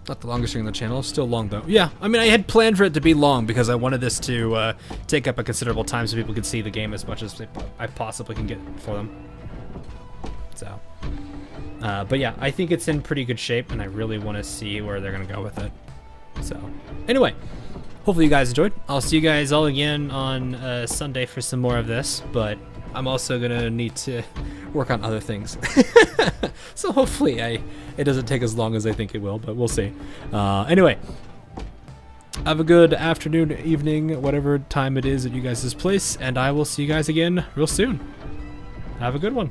not the longest stream on the channel, still long though. Yeah, I mean, I had planned for it to be long because I wanted this to take up a considerable time so people could see the game as much as I possibly can get for them. So, but yeah, I think it's in pretty good shape, and I really want to see where they're gonna go with it. So, anyway, hopefully you guys enjoyed. I'll see you guys all again on Sunday for some more of this, but I'm also gonna need to work on other things. So hopefully it doesn't take as long as I think it will, but we'll see. Anyway, have a good afternoon, evening, whatever time it is at you guys' place, and I will see you guys again real soon. Have a good one.